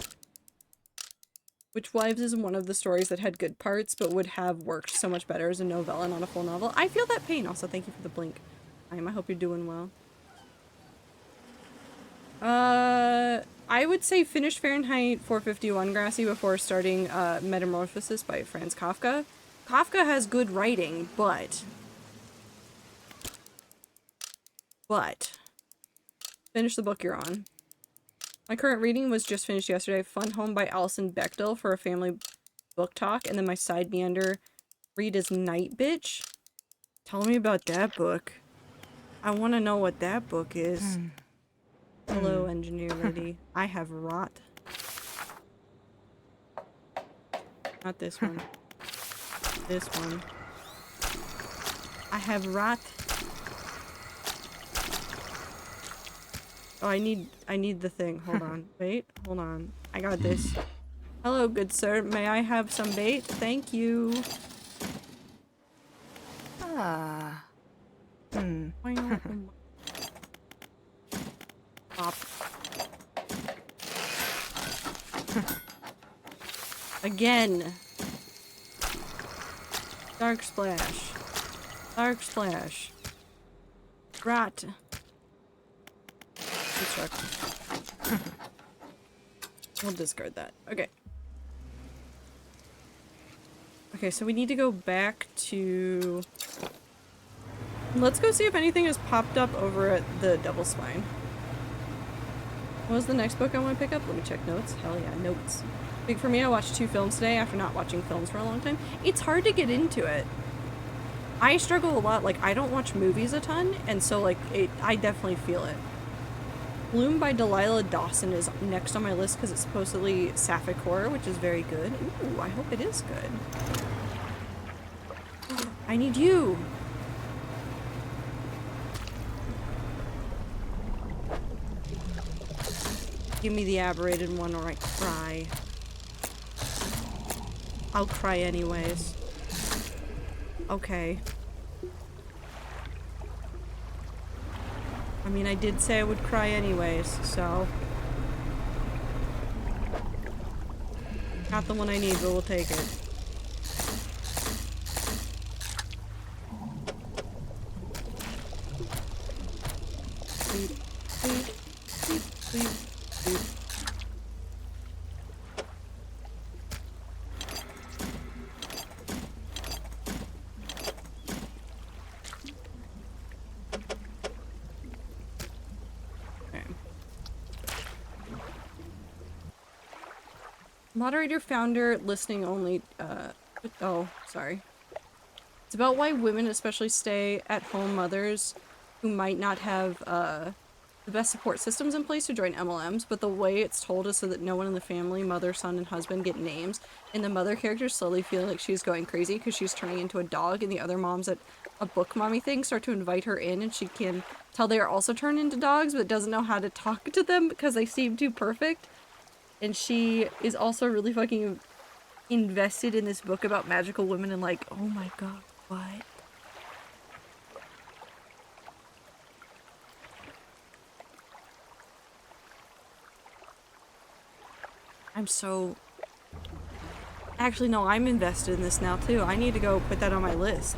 Which Wives is one of the stories that had good parts, but would have worked so much better as a novella, not a full novel. I feel that pain. Also, thank you for the blink. I hope you're doing well. I would say finish Fahrenheit 451, Grassy, before starting Metamorphosis by Franz Kafka. Kafka has good writing, but finish the book you're on. My current reading was just finished yesterday. Fun Home by Alison Bechdel for a family book talk, and then my side meander read is Night Bitch. Tell me about that book. I want to know what that book is. Hello, engineer lady. I have rot. Not this one. This one. I have rot. Oh, I need the thing. Hold on. Wait, hold on. I got this. Hello, good sir. May I have some bait? Thank you. Pop. Again. Dark splash. Dark splash. Rot. We'll discard that. Okay. Okay, so we need to go back to... Let's go see if anything has popped up over at the Double Spine. What was the next book I want to pick up? Let me check notes. Hell yeah, notes. Big for me, I watched 2 films today after not watching films for a long time. It's hard to get into it. I struggle a lot. Like, I don't watch movies a ton, and so, like, I definitely feel it. Bloom by Delilah Dawson is next on my list because it's supposedly sapphic horror, which is very good. Ooh, I hope it is good. I need you! Give me the aberrated one or I cry. I'll cry anyways. Okay. I mean, I did say I would cry anyways, so... Not the one I need, but we'll take it. Sleep, sleep, sleep, sleep, sleep. Moderator, founder, listening only, oh, sorry. It's about why women, especially stay-at-home mothers who might not have, the best support systems in place to join MLMs, but the way it's told is so that no one in the family, mother, son, and husband get names, and the mother character slowly feeling like she's going crazy because she's turning into a dog, and the other moms at a book mommy thing start to invite her in, and she can tell they are also turned into dogs, but doesn't know how to talk to them because they seem too perfect. And she is also really fucking invested in this book about magical women and like, oh my god, what? I'm so... Actually, no, I'm invested in this now too. I need to go put that on my list.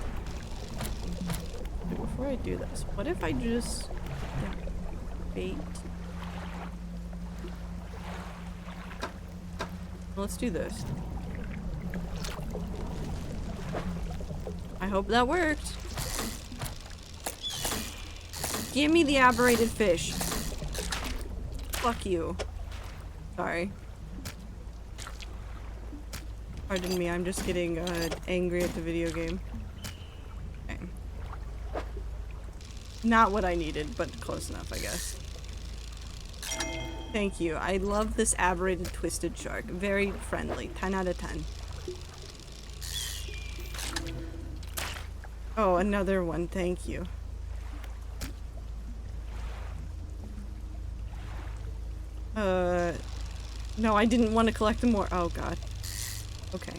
Wait, before I do this, what if I just... bait... Let's do this. I hope that worked. Give me the aberrated fish. Fuck you. Sorry. Pardon me, I'm just getting angry at the video game. Okay. Not what I needed, but close enough, I guess. Thank you. I love this aberrated twisted shark. Very friendly. 10 out of 10. Oh, another one. Thank you. No, I didn't want to collect them more. Oh, God. Okay.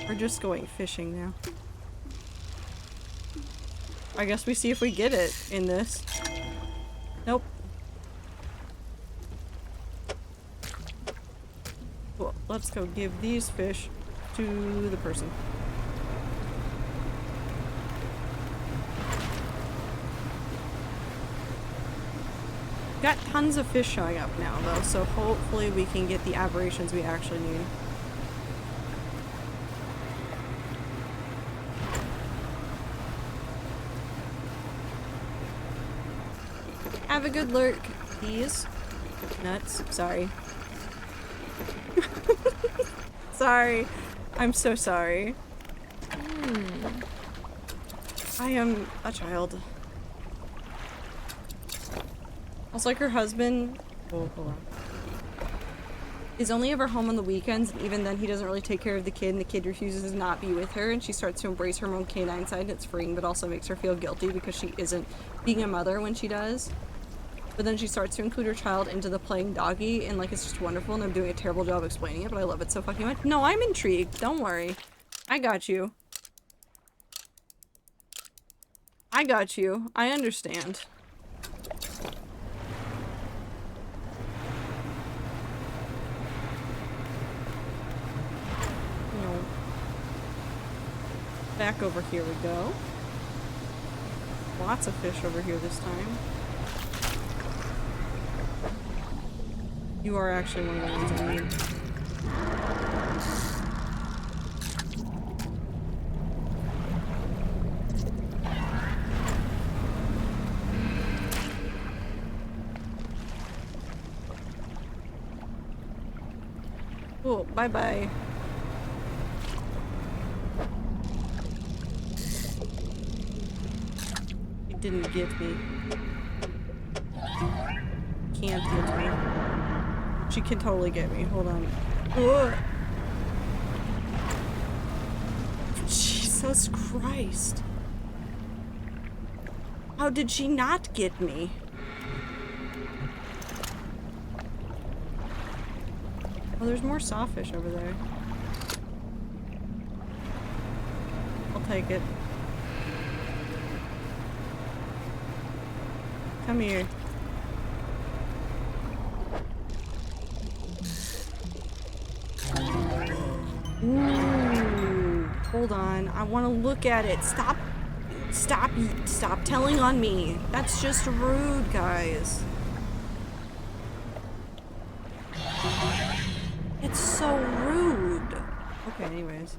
We're just going fishing now. I guess we see if we get it in this. Nope. Cool. Let's go give these fish to the person. Got tons of fish showing up now though, so hopefully we can get the aberrations we actually need. Have a good lurk, please. Nuts. Sorry. Sorry. I'm so sorry. I am a child. Also, like her husband, hold on, is only ever home on the weekends, and even then he doesn't really take care of the kid, and the kid refuses to not be with her, and she starts to embrace her own canine side, and it's freeing, but also makes her feel guilty because she isn't being a mother when she does. But then she starts to include her child into the playing doggy, and like it's just wonderful, and I'm doing a terrible job explaining it, but I love it so fucking much. No, I'm intrigued. Don't worry. I got you. I got you. I understand. No. Back over here we go. Lots of fish over here this time. You are actually one of the ones I need. Cool, bye-bye. He didn't get me. Can't get me. She can totally get me. Hold on. Ugh. Jesus Christ. How did she not get me? Oh, there's more sawfish over there. I'll take it. Come here. Ooh, hold on. I want to look at it. Stop telling on me. That's just rude, guys. It's so rude. Okay, anyways.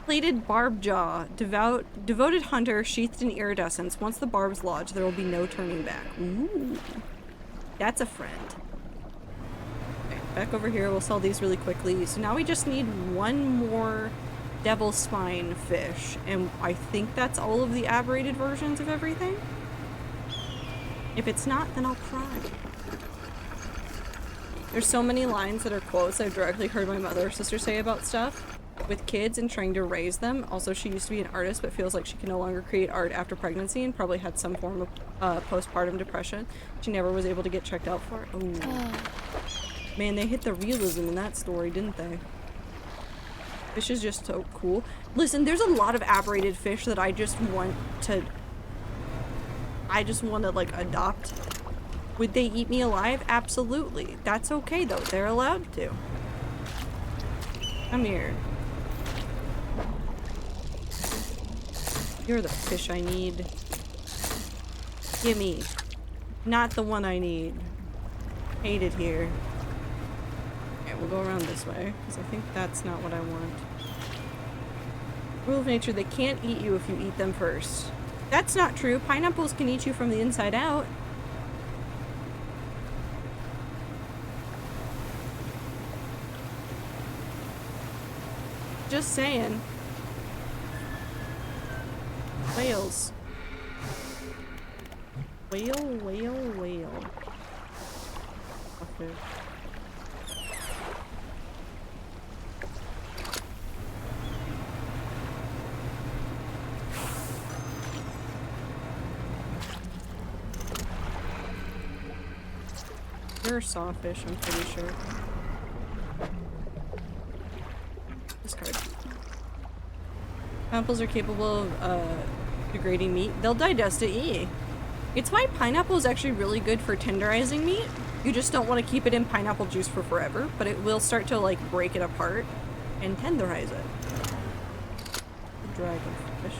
Plated barb jaw. Devoted hunter sheathed in iridescence. Once the barbs lodge, there will be no turning back. Ooh. That's a friend. Okay, back over here. We'll sell these really quickly. So now we just need one more devil spine fish. And I think that's all of the aberrated versions of everything. If it's not, then I'll cry. There's so many lines that are quotes I've directly heard my mother or sister say about stuff with kids and trying to raise them. Also, she used to be an artist but feels like she can no longer create art after pregnancy and probably had some form of postpartum depression she never was able to get checked out for. Oh. Man, they hit the realism in that story, didn't they? Fish is just so cool. Listen, there's a lot of aberrated fish that I just want to like adopt. Would they eat me alive? Absolutely. That's okay though. They're allowed to. Come here. You're the fish I need. Gimme. Not the one I need. Hate it here. Okay, we'll go around this way, because I think that's not what I want. Rule of nature, they can't eat you if you eat them first. That's not true. Pineapples can eat you from the inside out. Just saying. Whales. Whale, whale, whale. Okay. You're a sawfish, I'm pretty sure. Discard. Pineapples are capable of degrading meat. They'll digest it, It's why pineapple is actually really good for tenderizing meat. You just don't want to keep it in pineapple juice for forever, but it will start to like break it apart and tenderize it. Dragonfish.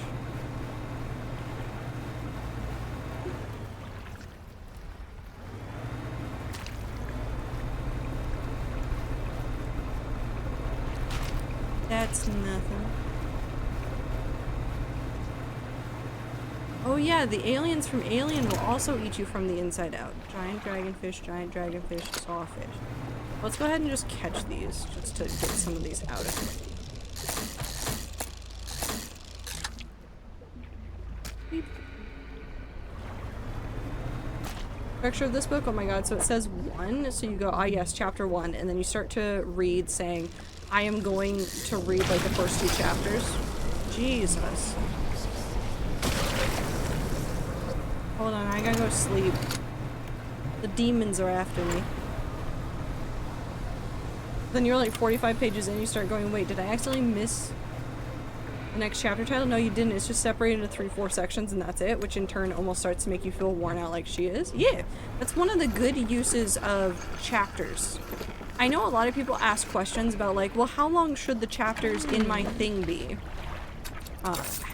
That's nothing. Oh yeah, the aliens from Alien will also eat you from the inside out. Giant dragonfish, sawfish. Let's go ahead and just catch these, just to get some of these out of here. Structure of this book, oh my god, so it says 1, so you go, ah yes, chapter 1, and then you start to read saying, I am going to read like the first 2 chapters. Jesus. Hold on, I gotta go sleep. The demons are after me. Then you're like 45 pages in, you start going, wait, did I accidentally miss the next chapter title? No, you didn't. It's just separated into 3-4 sections and that's it, which in turn almost starts to make you feel worn out like she is. Yeah, that's one of the good uses of chapters. I know a lot of people ask questions about like, well, how long should the chapters in my thing be?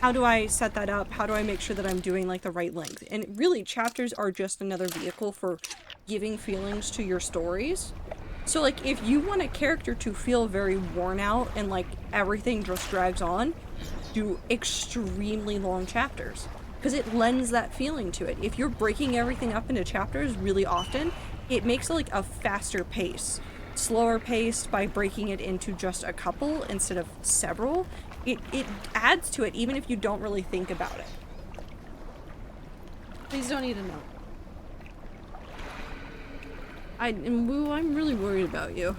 How do I set that up? How do I make sure that I'm doing like the right length? And really, chapters are just another vehicle for giving feelings to your stories. So like, if you want a character to feel very worn out and like everything just drags on, do extremely long chapters. Because it lends that feeling to it. If you're breaking everything up into chapters really often, it makes like a faster pace. Slower paced by breaking it into just a couple instead of several. It adds to it even if you don't really think about it. Please don't eat a note. Woo, I'm really worried about you.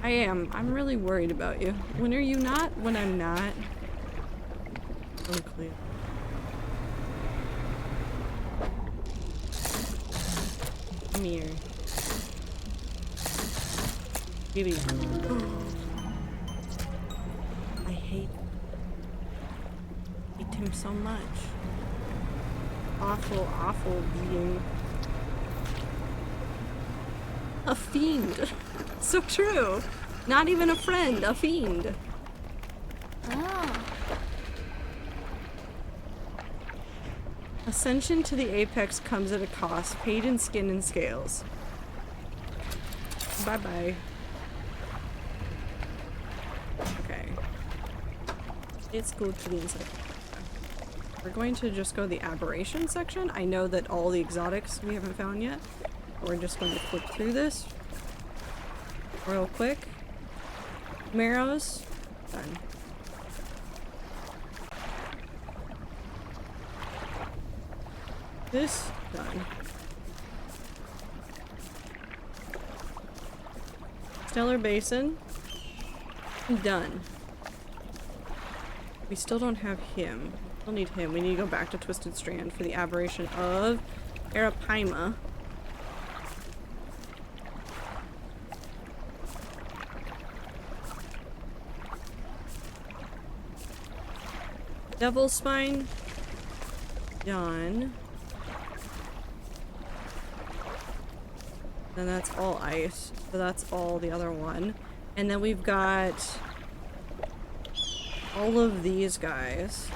I am. I'm really worried about you. When are you not? When I'm not. Unclear. Come here. Kitty. I hate him so much. Awful, awful being. A fiend. So true. Not even a friend, a fiend. Oh. Ascension to the apex comes at a cost, paid in skin and scales. Bye-bye. Okay. It's good to the inside. We're going to just go the aberration section. I know that all the exotics we haven't found yet. We're just going to flip through this real quick. Marrows. Done. This. Done. Stellar Basin. Done. We still don't have him. We still need him. We need to go back to Twisted Strand for the aberration of Arapaima. Devil's Spine. Done. And that's all ice. So that's all the other one. And then we've got all of these guys.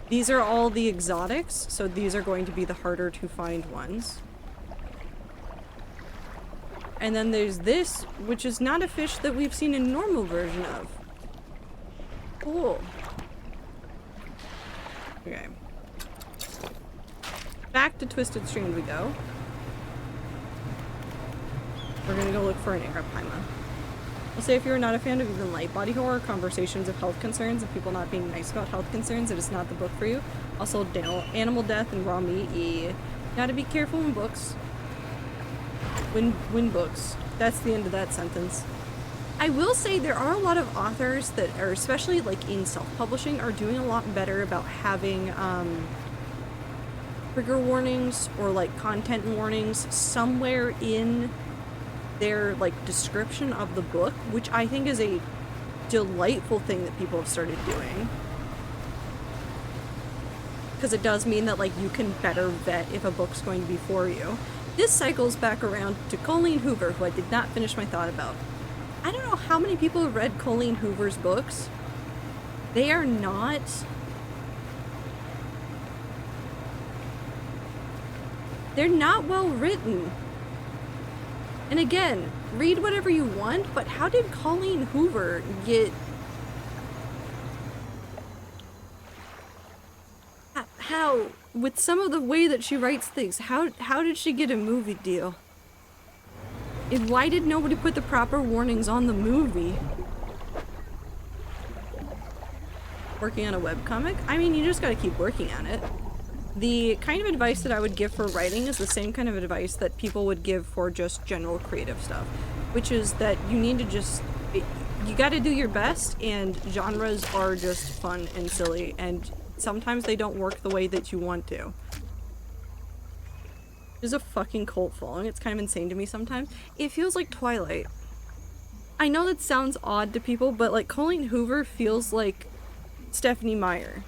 These are all the exotics, so these are going to be the harder to find ones. And then there's this, which is not a fish that we've seen a normal version of. Cool. Okay. Back to Twisted Strand we go. We're gonna go look for an Arapaima. I'll say if you're not a fan of even light body horror, conversations of health concerns, and people not being nice about health concerns, it is not the book for you. Also, animal death and raw meat, you gotta be careful in books. When books. That's the end of that sentence. I will say there are a lot of authors that are, especially like in self-publishing, are doing a lot better about having trigger warnings or like content warnings somewhere in their like description of the book, which I think is a delightful thing that people have started doing. Because it does mean that like you can better vet if a book's going to be for you. This cycles back around to Colleen Hoover, who I did not finish my thought about. I don't know how many people have read Colleen Hoover's books. They are not... They're not well written. And again, read whatever you want, but how did Colleen Hoover get... How, with some of the way that she writes things, how did she get a movie deal? And why did nobody put the proper warnings on the movie? Working on a webcomic? I mean, you just gotta keep working on it. The kind of advice that I would give for writing is the same kind of advice that people would give for just general creative stuff. Which is that you need to just... You gotta do your best, and genres are just fun and silly, and sometimes they don't work the way that you want to. There's a fucking cult following. It's kind of insane to me sometimes. It feels like Twilight. I know that sounds odd to people, but like Colleen Hoover feels like Stephenie Meyer.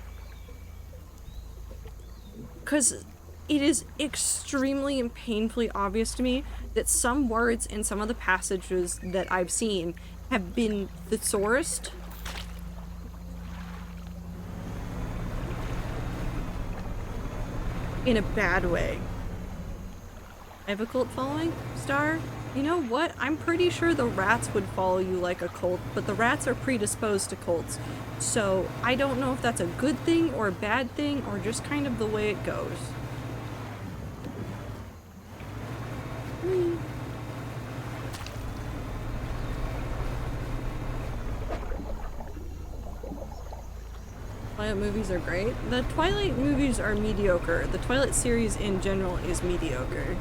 Because it is extremely and painfully obvious to me that some words in some of the passages that I've seen have been thesaurused. In a bad way. I have a cult following? Star? You know what? I'm pretty sure the rats would follow you like a cult, but the rats are predisposed to cults. So I don't know if that's a good thing or a bad thing or just kind of the way it goes. Twilight movies are great. The Twilight movies are mediocre. The Twilight series in general is mediocre.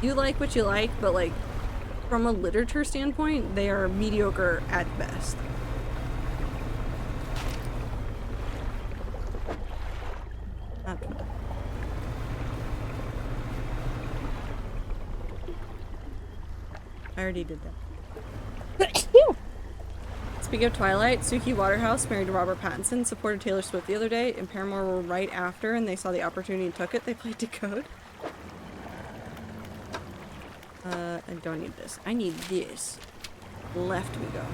You like what you like, but like from a literature standpoint, they are mediocre at best. already did that. Speaking of Twilight, Suki Waterhouse, married to Robert Pattinson, supported Taylor Swift the other day, and Paramore were right after, and they saw the opportunity and took it. They played Decode. I don't need this. I need this. Left we go.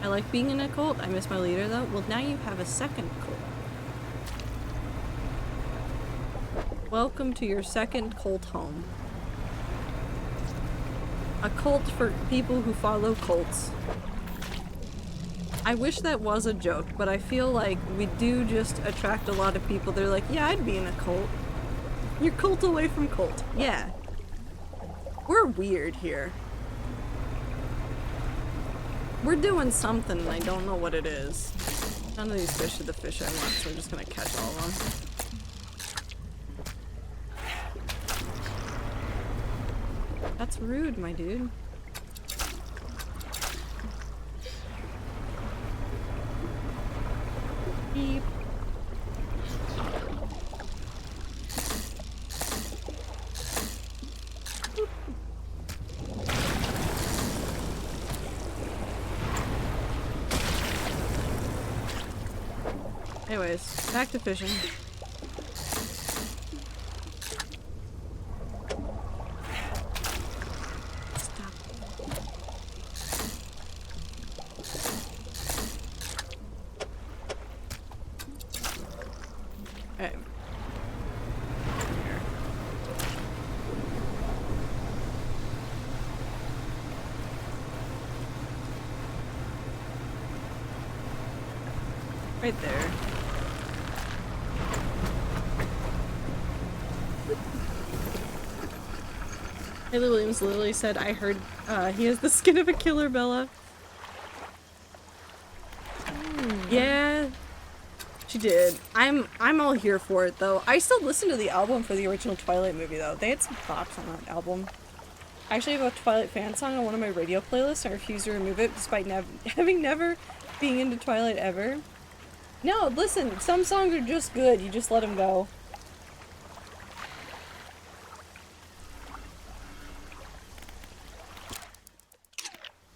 I like being in a cult. I miss my leader, though. Well, now you have a second cult. Welcome to your second cult home. A cult for people who follow cults. I wish that was a joke, but I feel like we do just attract a lot of people. They're like, yeah, I'd be in a cult. You're cult away from cult. Yeah. We're weird here. We're doing something and I don't know what it is. None of these fish are the fish I want, so I'm just gonna catch all of them. That's rude, my dude. Beep. Anyways, back to fishing. Stop. Okay. Here. Right there. Haley Williams literally said, I heard he has the skin of a killer, Bella. Yeah, she did. I'm all here for it, though. I still listen to the album for the original Twilight movie, though. They had some bops on that album. I actually have a Twilight fan song on one of my radio playlists. I refuse to remove it, despite having never being into Twilight ever. No, listen, some songs are just good. You just let them go.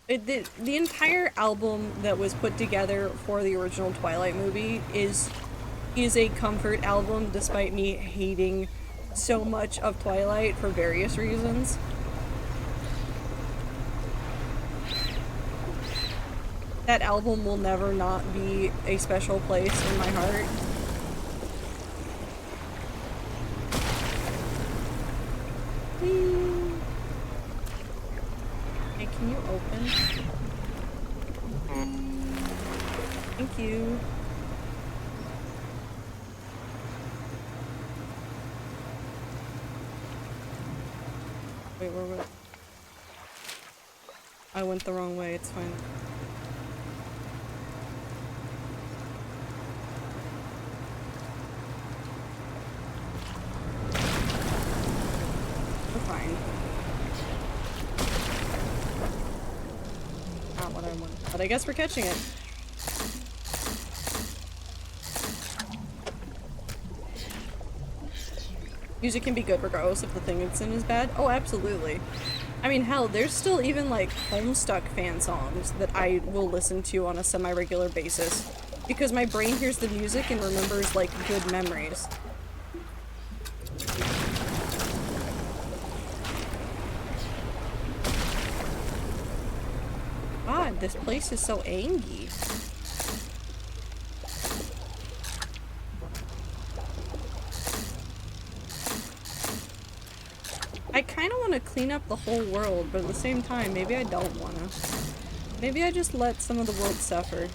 The entire album that was put together for the original Twilight movie is a comfort album, despite me hating so much of Twilight for various reasons. That album will never not be a special place in my heart. Whee! Hey, can you open? Thank you. Wait, where? I went the wrong way, it's fine. We're fine. Not what I want. But I guess we're catching it. Music can be good regardless if the thing it's in is bad. Oh, absolutely. I mean, hell, there's still even, like, Homestuck fan songs that I will listen to on a semi-regular basis. Because my brain hears the music and remembers, like, good memories. God, this place is so angy. I kind of want to clean up the whole world, but at the same time, maybe I don't want to. Maybe I just let some of the world suffer.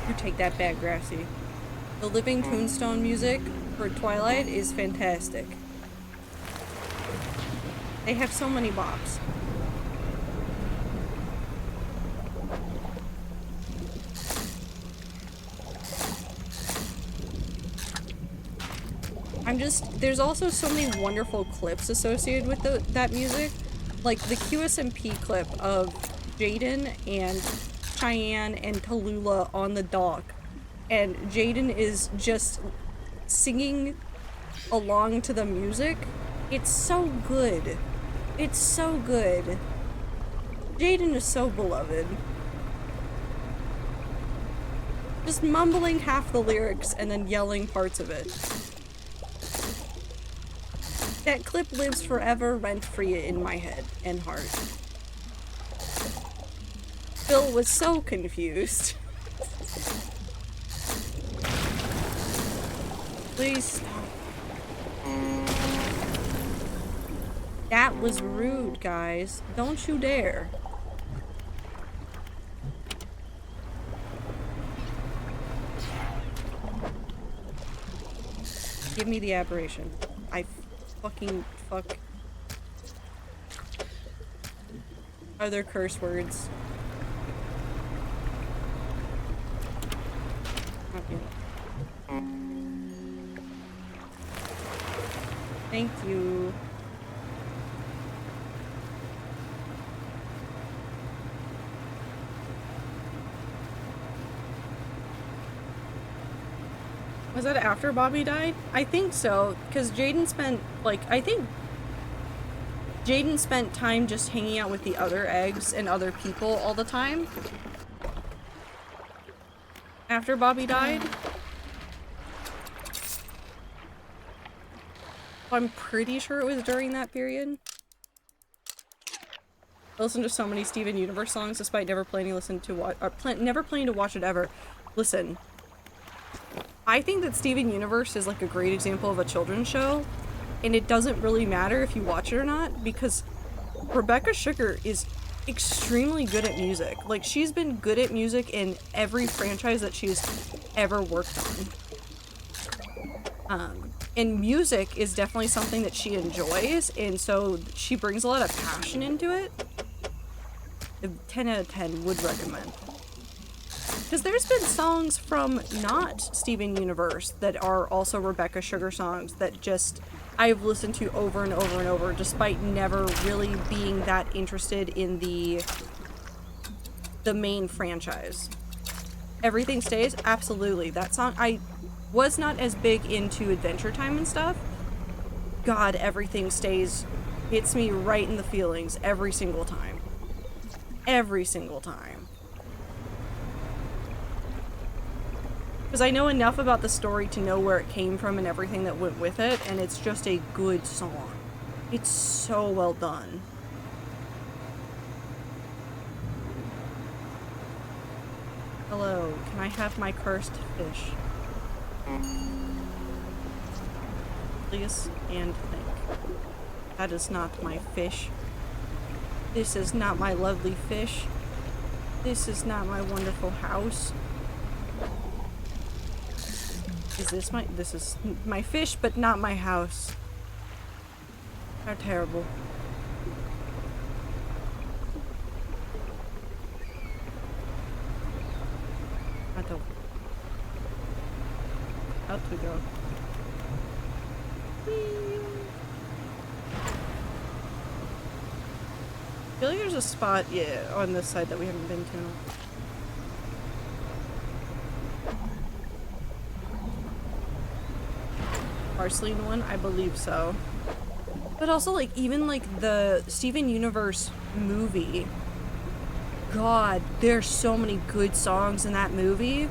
You take that back, Grassy. The Living Tombstone music for Twilight is fantastic. They have so many bops. There's also so many wonderful clips associated with that music. Like the QSMP clip of Jaden and Cheyenne and Tallulah on the dock, and Jaden is just singing along to the music. It's so good. It's so good. Jaden is so beloved. Just mumbling half the lyrics and then yelling parts of it. That clip lives forever rent-free in my head and heart. Phil was so confused. Please stop. That was rude, guys. Don't you dare. Give me the aberration. I fucking fuck. Are there curse words? Okay. Thank you. Was that after Bobby died? I think so, because Jaden spent, like, I think Jaden spent time just hanging out with the other eggs and other people all the time. After Bobby died. I'm pretty sure it was during that period. I listened to so many Steven Universe songs despite never planning to watch it ever. Listen. I think that Steven Universe is like a great example of a children's show, and it doesn't really matter if you watch it or not, because Rebecca Sugar is extremely good at music. Like, she's been good at music in every franchise that she's ever worked on. And music is definitely something that she enjoys, and so she brings a lot of passion into it. 10 out of 10 would recommend. Because there's been songs from not Steven Universe that are also Rebecca Sugar songs that just I've listened to over and over and over, despite never really being that interested in the main franchise. Everything Stays? Absolutely. That song, I was not as big into Adventure Time and stuff. God, Everything Stays hits me right in the feelings every single time. Every single time. Because I know enough about the story to know where it came from and everything that went with it, and it's just a good song. It's so well done. Hello, can I have my cursed fish? Please and thank. That is not my fish. This is not my lovely fish. This is not my wonderful house. This is my fish, but not my house. How terrible. Out we go. Whee! I feel like there's a spot, yeah, on this side that we haven't been to. Marceline one? I believe so. But also, like, even, like, the Steven Universe movie. God, there's so many good songs in that movie.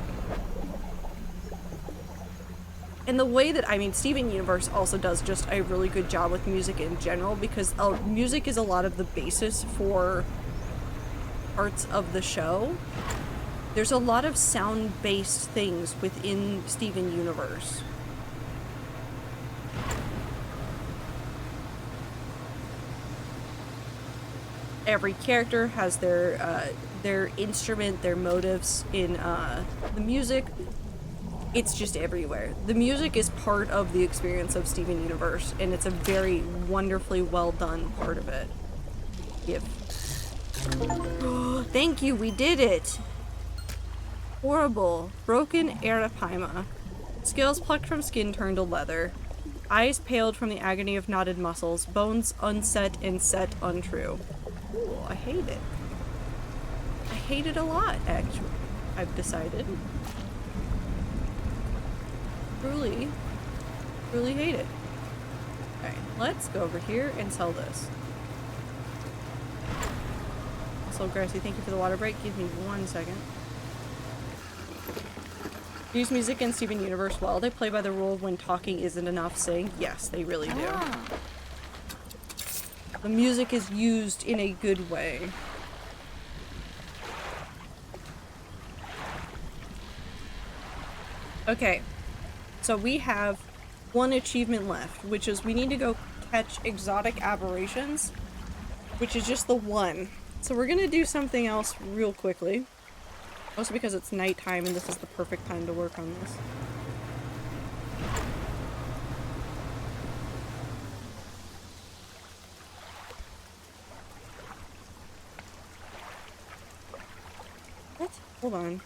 And the way that, I mean, Steven Universe also does just a really good job with music in general, because music is a lot of the basis for parts of the show. There's a lot of sound-based things within Steven Universe. Every character has their instrument, their motives in the music. It's just everywhere. The music is part of the experience of Steven Universe, and it's a very wonderfully well done part of it. Yep. Thank you, we did it! Horrible. Broken arapaima. Scales plucked from skin turned to leather. Eyes paled from the agony of knotted muscles. Bones unset and set untrue. Ooh, I hate it. I hate it a lot, actually. I've decided. Truly hate it. Alright, let's go over here and sell this. Also, Grassy, thank you for the water break. Give me 1 second. Use music in Steven Universe well. They play by the rule when talking isn't enough, sing. Yes, they really do. Ah. The music is used in a good way. Okay, so we have 1 achievement left, which is we need to go catch exotic aberrations, which is just the 1. So we're gonna do something else real quickly. Also because it's nighttime and this is the perfect time to work on this. What? Hold on.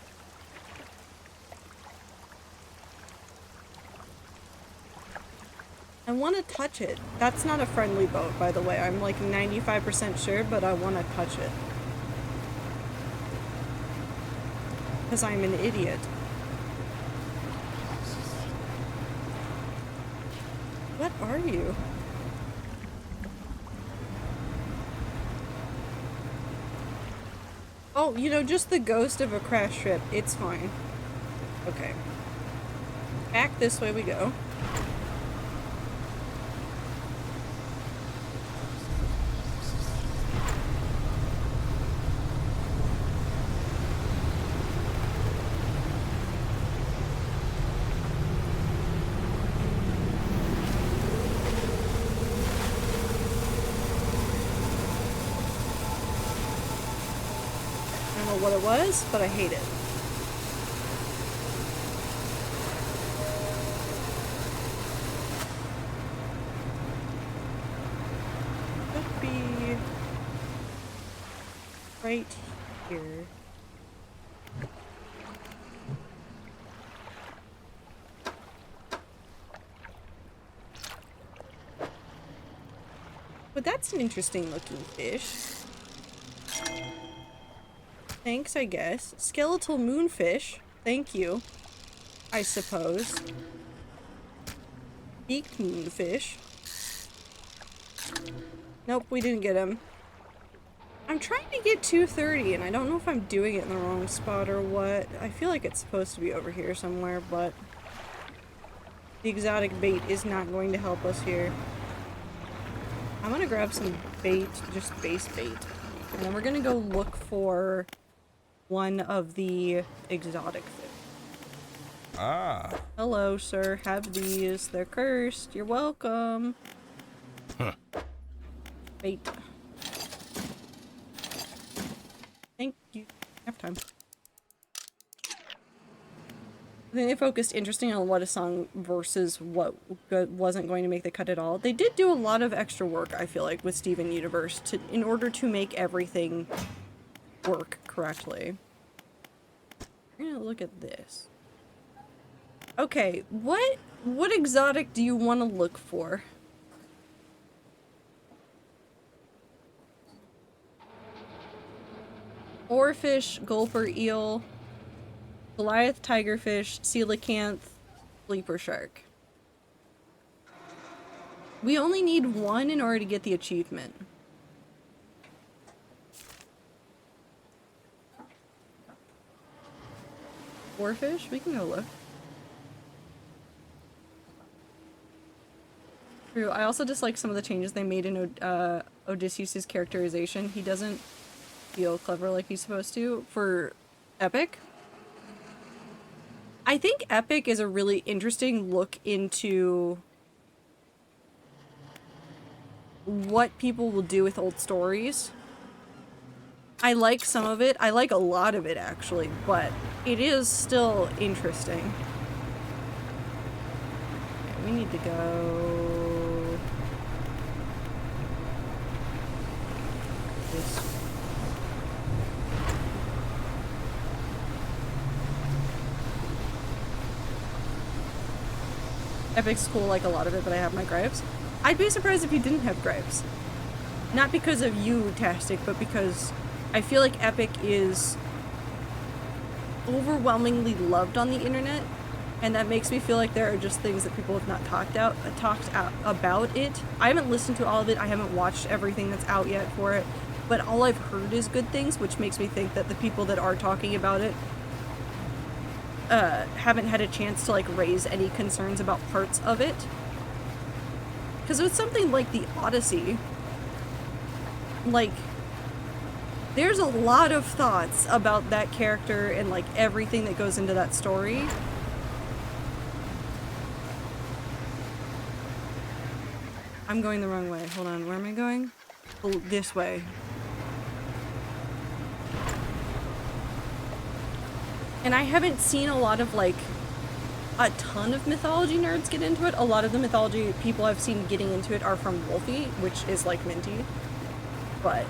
I want to touch it. That's not a friendly boat, by the way. I'm like 95% sure, but I want to touch it. Because I'm an idiot. What are you? Oh, you know, just the ghost of a crashed ship. It's fine. Okay. Back this way we go. What it was, but I hate it. Could be right here. But that's an interesting looking fish. Thanks, I guess. Skeletal moonfish. Thank you. I suppose. Beaked moonfish. Nope, we didn't get him. I'm trying to get 230 and I don't know if I'm doing it in the wrong spot or what. I feel like it's supposed to be over here somewhere, but the exotic bait is not going to help us here. I'm gonna grab some bait, just base bait. And then we're gonna go look for one of the exotic fish. Ah. Hello, sir. Have these. They're cursed. You're welcome. Huh. Bait. Thank you. Have time. I think they focused interesting on what a song versus what wasn't going to make the cut at all. They did do a lot of extra work, I feel like, with Steven Universe in order to make everything work correctly. We're gonna look at this. Okay, what exotic do you want to look for? Oarfish, gulper eel, Goliath tigerfish, coelacanth, sleeper shark. We only need 1 in order to get the achievement. Oarfish? We can go look. True. I also dislike some of the changes they made in Odysseus' characterization. He doesn't feel clever like he's supposed to. For Epic, I think Epic is a really interesting look into what people will do with old stories. I like some of it. I like a lot of it, actually, but it is still interesting. Okay, we need to go this way. Epic's cool like a lot of it, but I have my gripes. I'd be surprised if you didn't have gripes. Not because of you, Tastic, but because I feel like Epic is overwhelmingly loved on the internet, and that makes me feel like there are just things that people have not talked about it. I haven't listened to all of it. I haven't watched everything that's out yet for it, but all I've heard is good things, which makes me think that the people that are talking about it haven't had a chance to like raise any concerns about parts of it. Because with something like the Odyssey, like, there's a lot of thoughts about that character and like everything that goes into that story. I'm going the wrong way. Hold on, where am I going? Oh, this way. And I haven't seen a lot of like a ton of mythology nerds get into it. A lot of the mythology people I've seen getting into it are from Wolfie, which is like Minty. But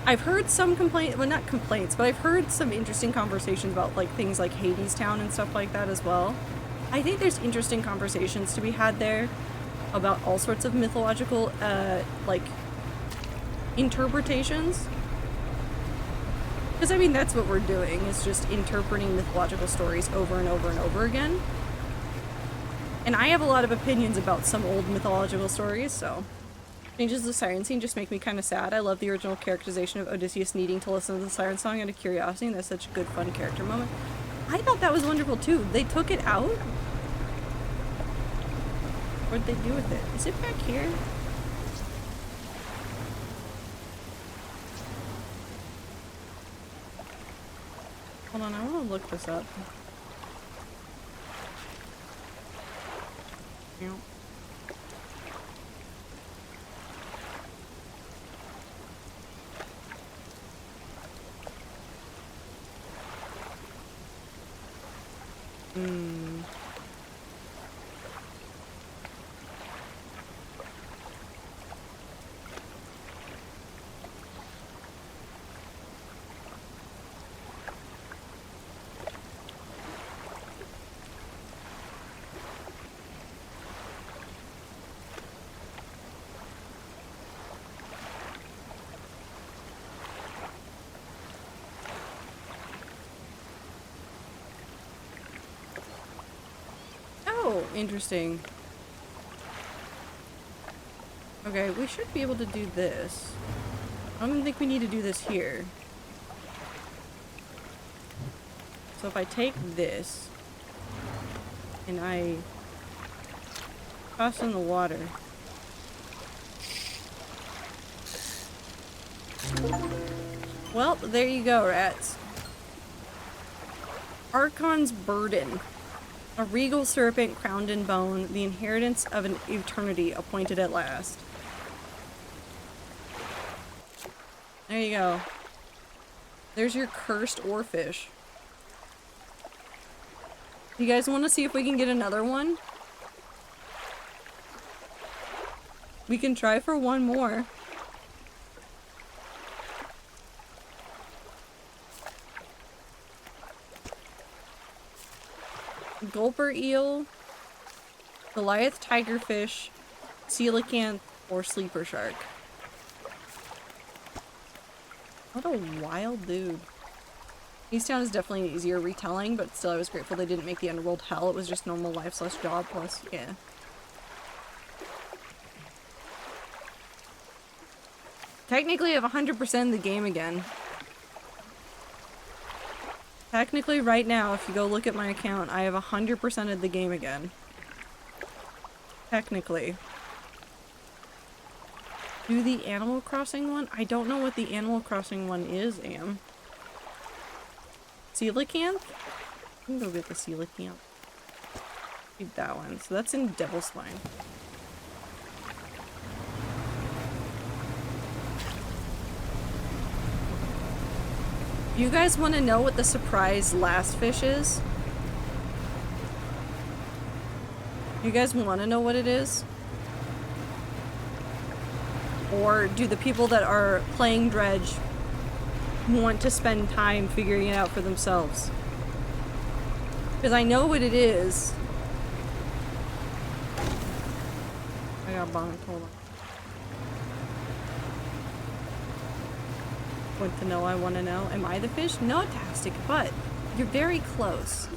I've heard some well, not complaints, but I've heard some interesting conversations about like things like Hades Town and stuff like that as well. I think there's interesting conversations to be had there about all sorts of mythological like interpretations. Because I mean, that's what we're doing, is just interpreting mythological stories over and over and over again. And I have a lot of opinions about some old mythological stories, so changes of the siren scene just make me kind of sad. I love the original characterization of Odysseus needing to listen to the siren song out of curiosity, and that's such a good, fun character moment. I thought that was wonderful too. They took it out? What'd they do with it? Is it back here? Hold on, I want to look this up. Yeah. Oh, interesting. Okay, we should be able to do this. I don't think we need to do this here. So if I take this and I toss in the water. Well, there you go, rats. Archon's Burden. A regal serpent crowned in bone, the inheritance of an eternity appointed at last. There you go. There's your cursed oarfish. You guys want to see if we can get another one? We can try for one more. Gulper eel, Goliath tigerfish, coelacanth, or sleeper shark. What a wild dude. Easttown is definitely an easier retelling, but still I was grateful they didn't make the underworld hell. It was just normal life/job plus, yeah. Technically I have 100% the game again. Technically, right now, if you go look at my account, I have 100% of the game again. Technically. Do the Animal Crossing one? I don't know what the Animal Crossing one is, Am. Coelacanth? I can go get the coelacanth. Keep that one. So that's in Devil's Spine. You guys want to know what the surprise last fish is? You guys want to know what it is? Or do the people that are playing Dredge want to spend time figuring it out for themselves? Because I know what it is. I got bonked. Hold on. Want to know, I want to know. Am I the fish? No, Tastic, but you're very close.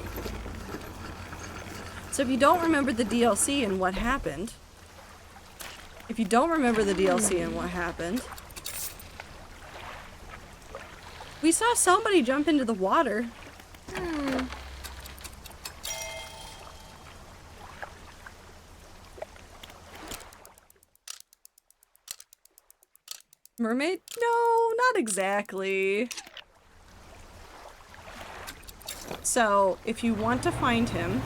So if you don't remember the DLC and what happened, we saw somebody jump into the water. Mermaid? No, not exactly. So, if you want to find him,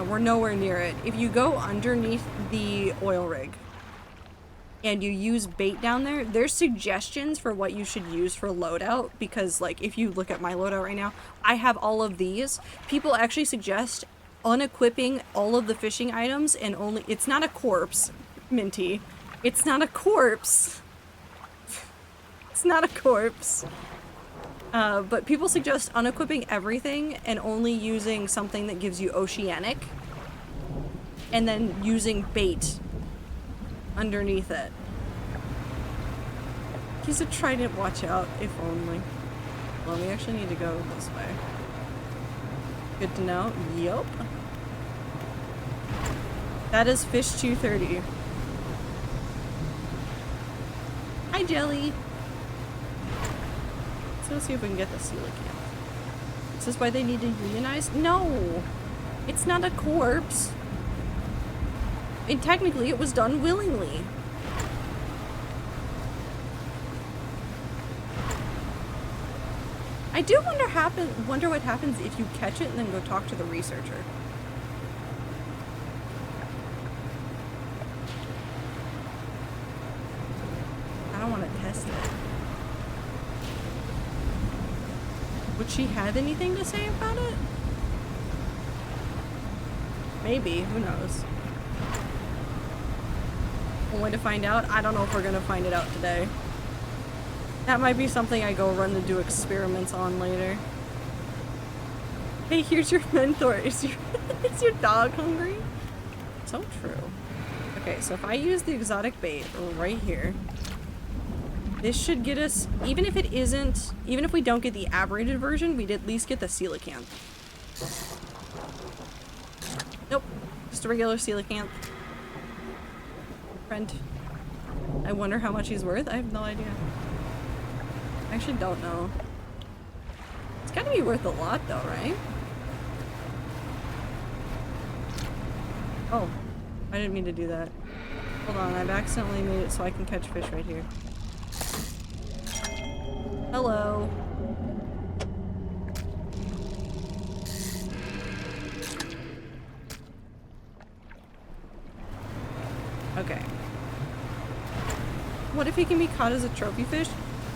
we're nowhere near it. If you go underneath the oil rig and you use bait down there, there's suggestions for what you should use for loadout, because like if you look at my loadout right now, I have all of these. People actually suggest unequipping all of the fishing items and only— it's not a corpse, Minty. It's not a corpse. It's not a corpse. But people suggest unequipping everything and only using something that gives you oceanic, and then using bait underneath it. He's a trident, watch out, if only. Well, we actually need to go this way. Good to know. Yup. That is fish 230. Hi, Jelly. So let's see if we can get the coelacanth. Is this why they need to unionize? No! It's not a corpse. And technically it was done willingly. I do wonder what happens if you catch it and then go talk to the researcher. I don't want to test it. Would she have anything to say about it? Maybe, who knows? Only to find out? I don't know if we're gonna find it out today. That might be something I go run to do experiments on later. Hey, here's your mentor. Is your dog hungry? So true. Okay, so if I use the exotic bait right here, this should get us, even if we don't get the aberrated version, we'd at least get the coelacanth. Nope, just a regular coelacanth. Friend. I wonder how much he's worth. I have no idea. I actually don't know. It's gotta be worth a lot though, right? Oh, I didn't mean to do that. Hold on, I've accidentally made it so I can catch fish right here. Hello. Okay. What if he can be caught as a trophy fish?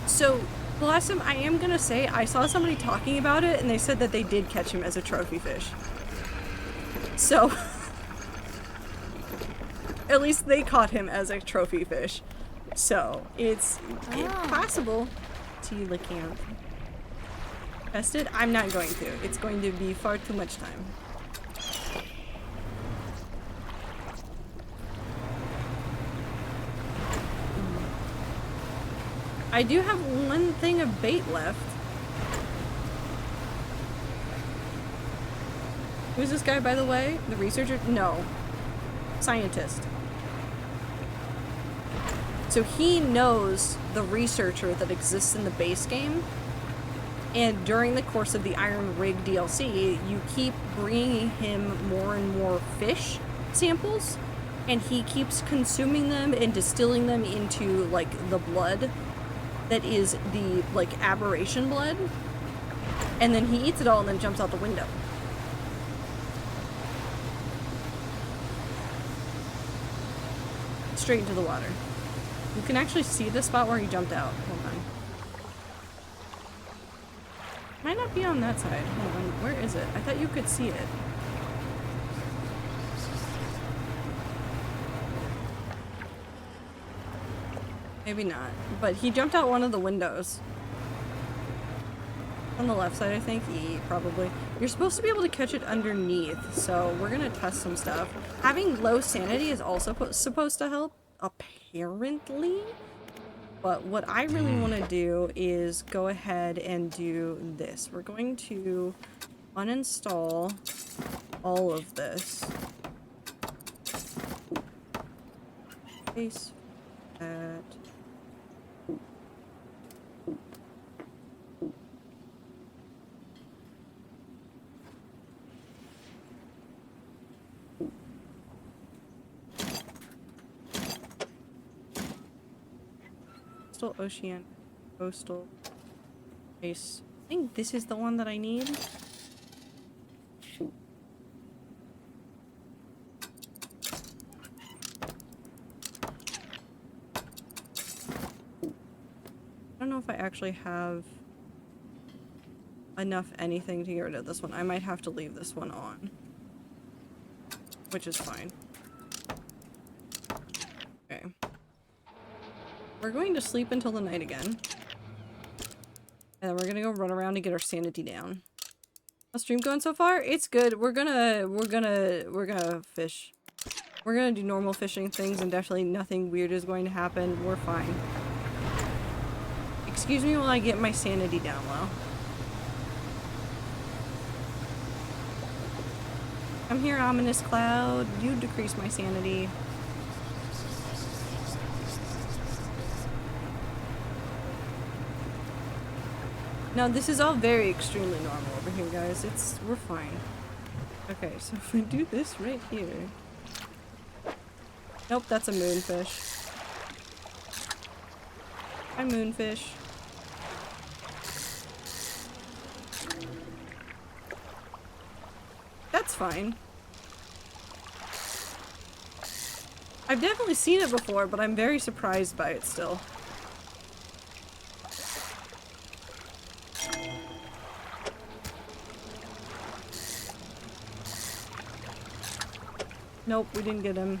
So, the last time, I am gonna say, I saw somebody talking about it and they said that they did catch him as a trophy fish. So, at least they caught him as a trophy fish. So, it's possible. Coelacanth. Test it? I'm not going to. It's going to be far too much time. I do have one thing of bait left. Who's this guy, by the way? The researcher? No. Scientist. So he knows the researcher that exists in the base game, and during the course of the Iron Rig DLC, you keep bringing him more and more fish samples, and he keeps consuming them and distilling them into, like, the blood that is the, like, aberration blood, and then he eats it all and then jumps out the window. Straight into the water. You can actually see the spot where he jumped out. Hold on. Might not be on that side. Hold on. Where is it? I thought you could see it. Maybe not. But he jumped out one of the windows. On the left side, I think. Probably. You're supposed to be able to catch it underneath, so we're gonna test some stuff. Having low sanity is also supposed to help. Apparently. But what I really want to do is go ahead and do this. We're going to uninstall all of this. Space that. Coastal Ocean, coastal space. I think this is the one that I need. I don't know if I actually have enough anything to get rid of this one. I might have to leave this one on, which is fine. Okay. We're going to sleep until the night again. And then we're gonna go run around and get our sanity down. How's stream going so far? It's good. We're gonna fish. We're gonna do normal fishing things and definitely nothing weird is going to happen. We're fine. Excuse me while I get my sanity down low. Come here, ominous cloud. You decrease my sanity. No, this is all very extremely normal over here, guys. We're fine. Okay, so if we do this right here. Nope, that's a moonfish. Hi, moonfish. That's fine. I've definitely seen it before, but I'm very surprised by it still. Nope, we didn't get him.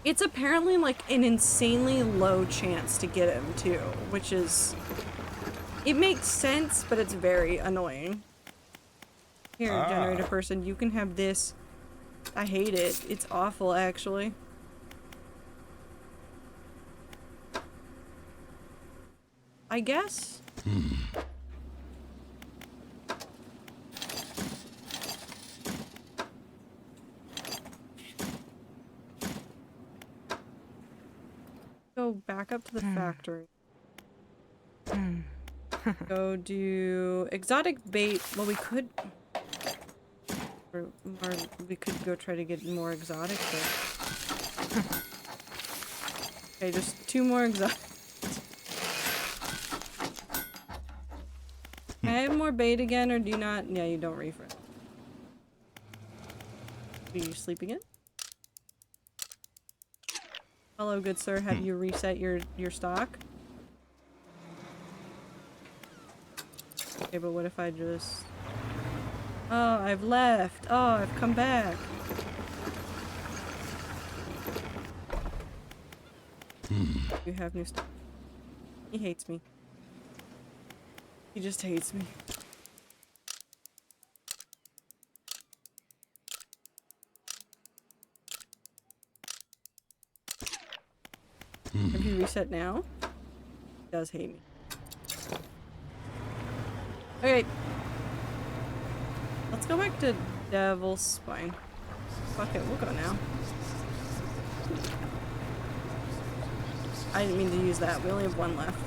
It's apparently like an insanely low chance to get him too, which is... It makes sense, but it's very annoying. Here, generator person, you can have this. I hate it. It's awful, actually. I guess? Go back up to the factory. Go do exotic bait. Well, we could... Or we could go try to get more exotic, but... Okay, just 2 more exotic. Can I have more bait again, or do you not? Yeah, you don't refresh. Are you sleeping in? Hello, good sir. Have you reset your stock? Okay, but what if I just... Oh, I've left. Oh, I've come back. You have new stuff. He hates me. He just hates me. Have you reset now? He does hate me. Okay. Let's go back to Devil's Spine. Fuck it, we'll go now. I didn't mean to use that. We only have 1 left.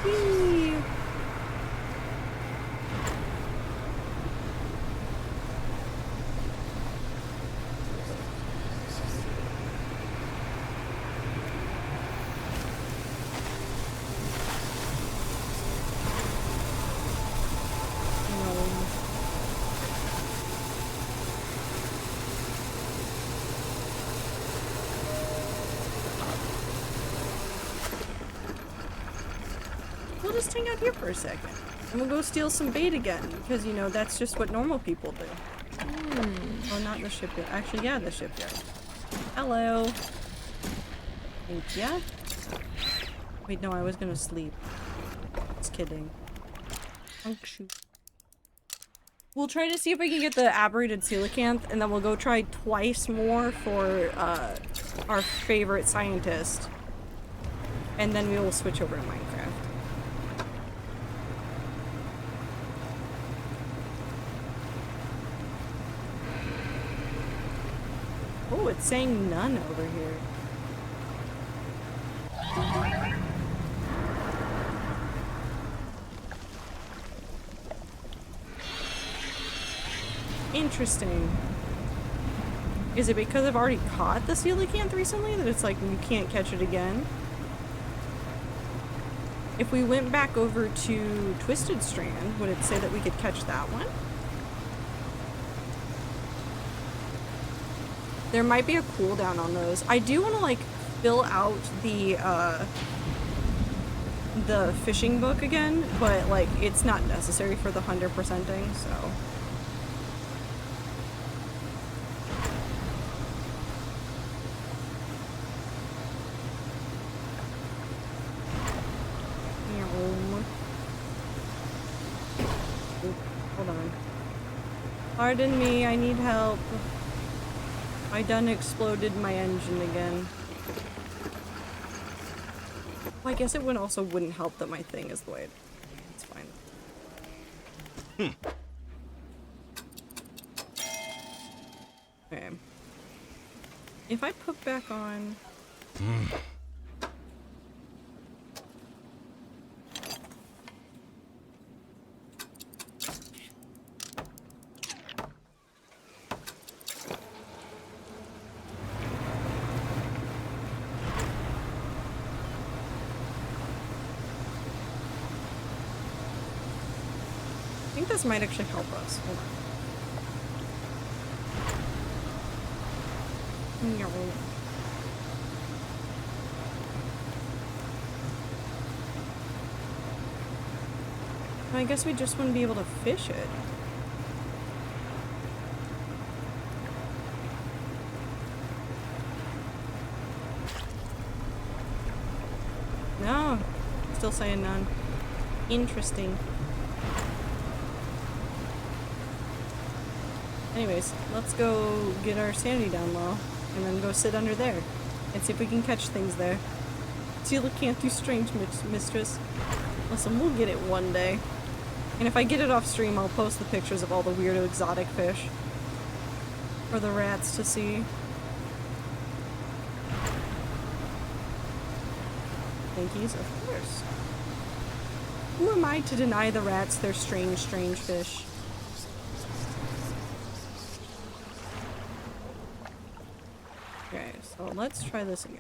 Whee! We'll just hang out here for a second. And we'll go steal some bait again, because, you know, that's just what normal people do. Oh, not the shipyard. Actually, yeah, the shipyard. Hello. Thank ya. Wait, no, I was gonna sleep. Just kidding. Trunk shoot. We'll try to see if we can get the aberrated coelacanth, and then we'll go try twice more for our favorite scientist. And then we will switch over to Minecraft. Oh, it's saying none over here. Interesting. Is it because I've already caught the coelacanth recently that it's like you can't catch it again? If we went back over to Twisted Strand, would it say that we could catch that one? There might be a cooldown on those. I do want to like fill out the fishing book again, but like it's not necessary for the 100%ing, so. Hold on. Pardon me, I need help. I done exploded my engine again. Well, I guess it wouldn't help that my thing is the way it's fine. Okay. If I put back on... I think this might actually help us. Hold on. No. I guess we just wouldn't be able to fish it. No. Still saying none. Interesting. Anyways, let's go get our sanity down low, and then go sit under there, and see if we can catch things there. Coelacanth, you strange mistress. Listen, we'll get it one day. And if I get it off stream, I'll post the pictures of all the weirdo exotic fish. For the rats to see. Thankies, of course. Who am I to deny the rats their strange, strange fish? Okay, so let's try this again.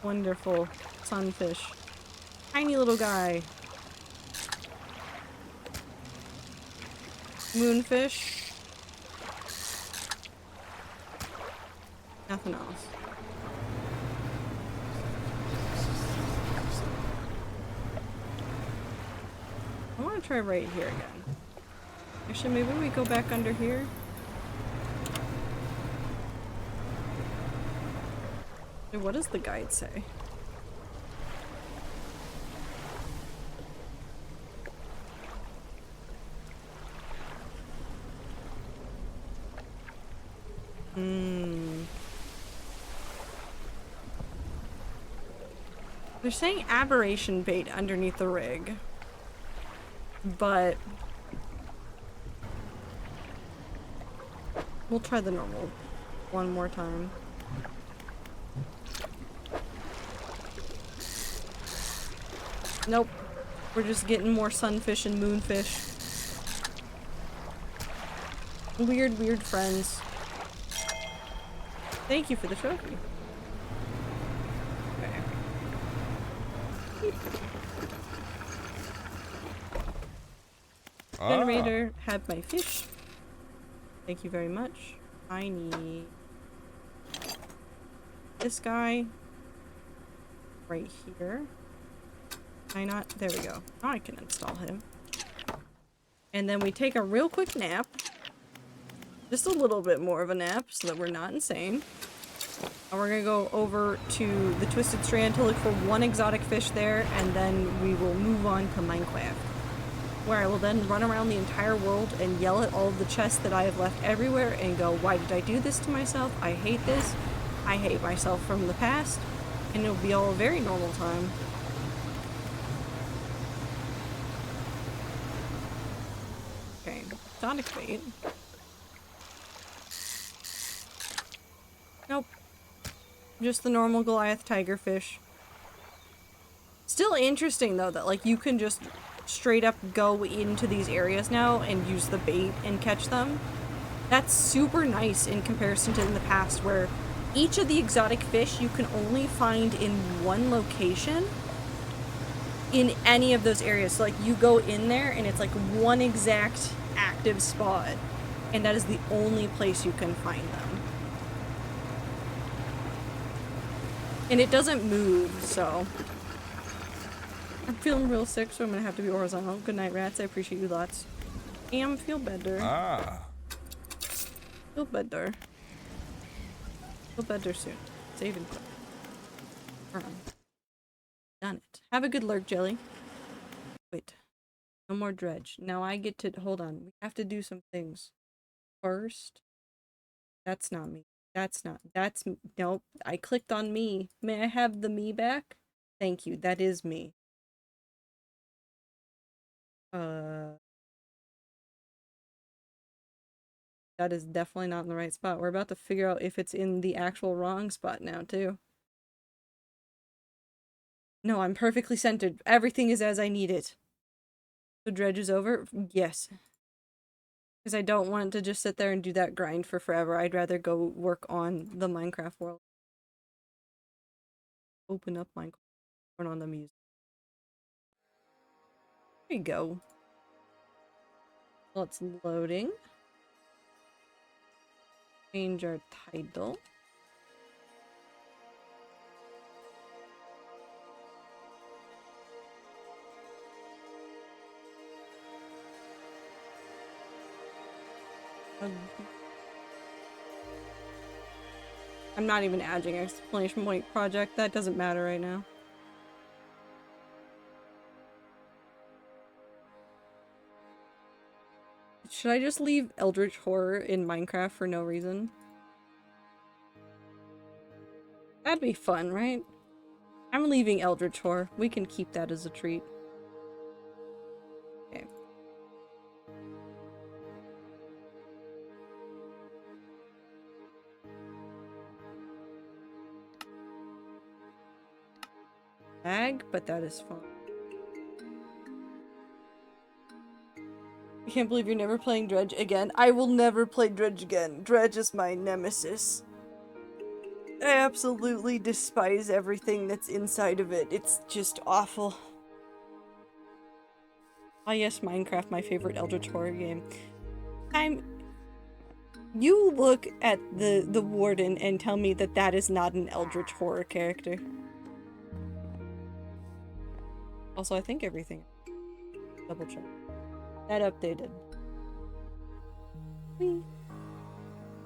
Wonderful sunfish. Tiny little guy. Moonfish. Nothing else. I want to try right here again. Actually, maybe we go back under here. Wait, what does the guide say? They're saying aberration bait underneath the rig. But we'll try the normal one more time. Nope. We're just getting more sunfish and moonfish. Weird, weird friends. Thank you for the trophy. Okay. Generator, have my fish. Thank you very much. I need this guy right here. Can I not? There we go. Now I can install him. And then we take a real quick nap. Just a little bit more of a nap so that we're not insane. And we're gonna go over to the Twisted Strand to look for one exotic fish there, and then we will move on to Minecraft, where I will then run around the entire world and yell at all of the chests that I have left everywhere and go, why did I do this to myself? I hate this. I hate myself from the past. And it'll be all a very normal time. Okay, exotic bait. Nope. Just the normal Goliath tigerfish. Still interesting though that like you can just straight up go into these areas now and use the bait and catch them. That's super nice in comparison to in the past where each of the exotic fish you can only find in one location in any of those areas. So like you go in there and it's like one exact active spot and that is the only place you can find them. And it doesn't move, so. I'm feeling real sick, so I'm gonna have to be horizontal. Good night, rats. I appreciate you lots. Feel better. Feel better. Feel better soon. Save and quit. Done it. Have a good lurk, Jelly. Wait. No more dredge. Now I get to- hold on. We have to do some things. First. That's not me. That's- nope. I clicked on me. May I have the me back? Thank you. That is me. That is definitely not in the right spot. We're about to figure out if it's in the actual wrong spot now, too. No, I'm perfectly centered. Everything is as I need it. The dredge is over? Yes. Because I don't want to just sit there and do that grind for forever. I'd rather go work on the Minecraft world. Open up Minecraft. Turn on the music. There you go. Well, it's loading. Change our title. I'm not even adding exclamation point project. That doesn't matter right now. Should I just leave Eldritch Horror in Minecraft for no reason? That'd be fun, right? I'm leaving Eldritch Horror. We can keep that as a treat. Okay. Lag, but that is fun. I can't believe you're never playing Dredge again. I will never play Dredge again. Dredge is my nemesis. I absolutely despise everything that's inside of it. It's just awful. Ah, yes, Minecraft, my favorite Eldritch Horror game. You look at the warden and tell me that that is not an Eldritch Horror character. Also, I think everything. Double check. That updated. Whee.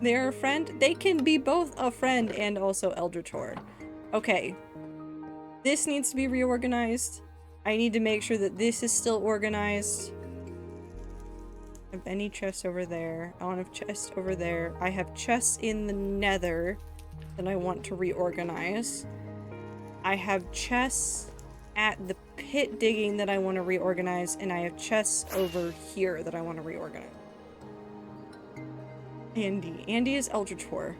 They're a friend? They can be both a friend and also Eldritch Horror. Okay. This needs to be reorganized. I need to make sure that this is still organized. I have any chests over there. I want to have chests over there. I have chests in the nether that I want to reorganize. I have chests at the pit digging that I want to reorganize, and I have chests over here that I want to reorganize. Andy. Andy is Eldritch Horror.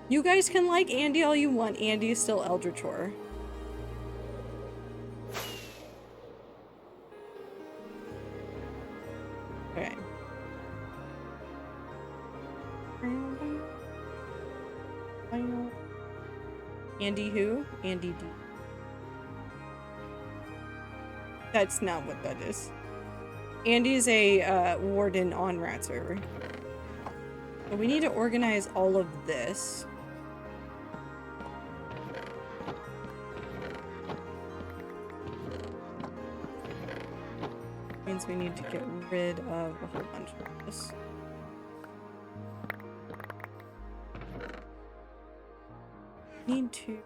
You guys can like Andy all you want. Andy is still Eldritch Horror. Okay. Andy who? Andy D. That's not what that is. Andy's a warden on Rat server. But we need to organize all of this. Means we need to get rid of a whole bunch of this. need to...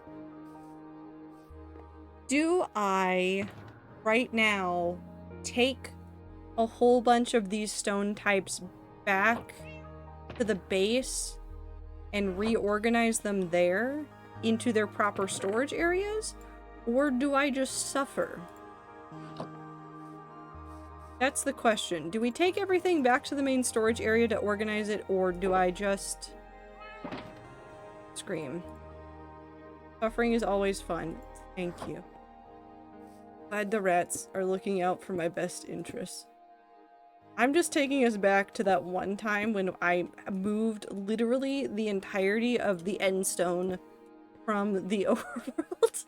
Do I, right now, take a whole bunch of these stone types back to the base and reorganize them there into their proper storage areas? Or do I just suffer? That's the question. Do we take everything back to the main storage area to organize it, or do I just scream? Suffering is always fun. Thank you. Glad the rats are looking out for my best interests. I'm just taking us back to that one time when I moved literally the entirety of the end stone from the overworld.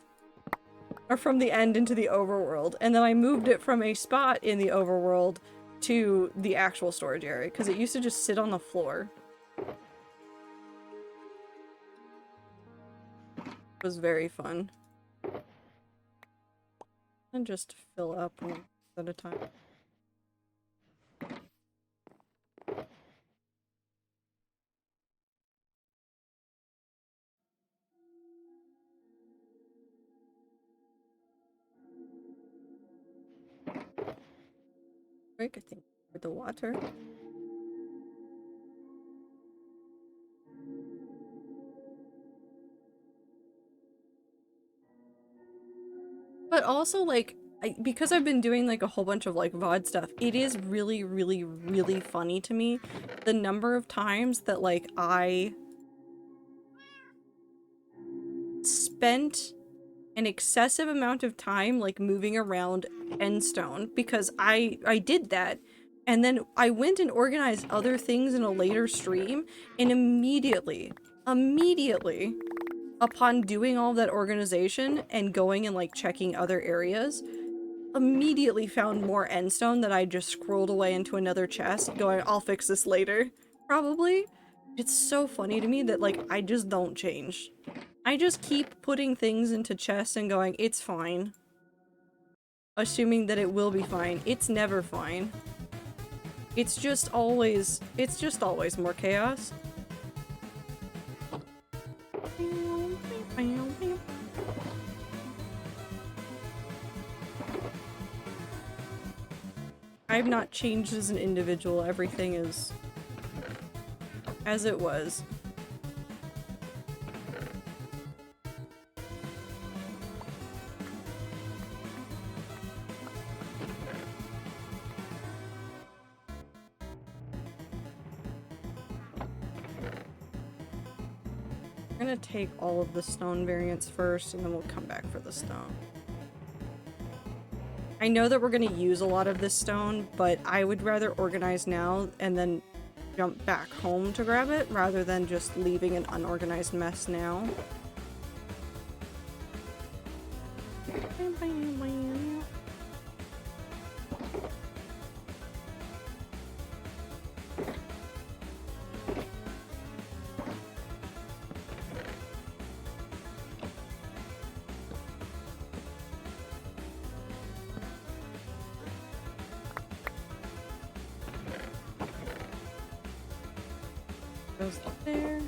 Or from the end into the overworld. And then I moved it from a spot in the overworld to the actual storage area, because it used to just sit on the floor. It was very fun. And just fill up one at a time. Break, I think, for the water. But also, like, because I've been doing, like, a whole bunch of, like, VOD stuff, it is really, really, really funny to me the number of times that, like, I spent an excessive amount of time, like, moving around Endstone, because I did that, and then I went and organized other things in a later stream, and immediately, upon doing all that organization and going and, like, checking other areas, immediately found more endstone that I just scrolled away into another chest, going, I'll fix this later, probably. It's so funny to me that, like, I just don't change. I just keep putting things into chests and going, it's fine. Assuming that it will be fine. It's never fine. It's just always more chaos. I've not changed as an individual. Everything is as it was. I'm gonna take all of the stone variants first, and then we'll come back for the stone. I know that we're gonna use a lot of this stone, but I would rather organize now and then jump back home to grab it, rather than just leaving an unorganized mess now. Goes there.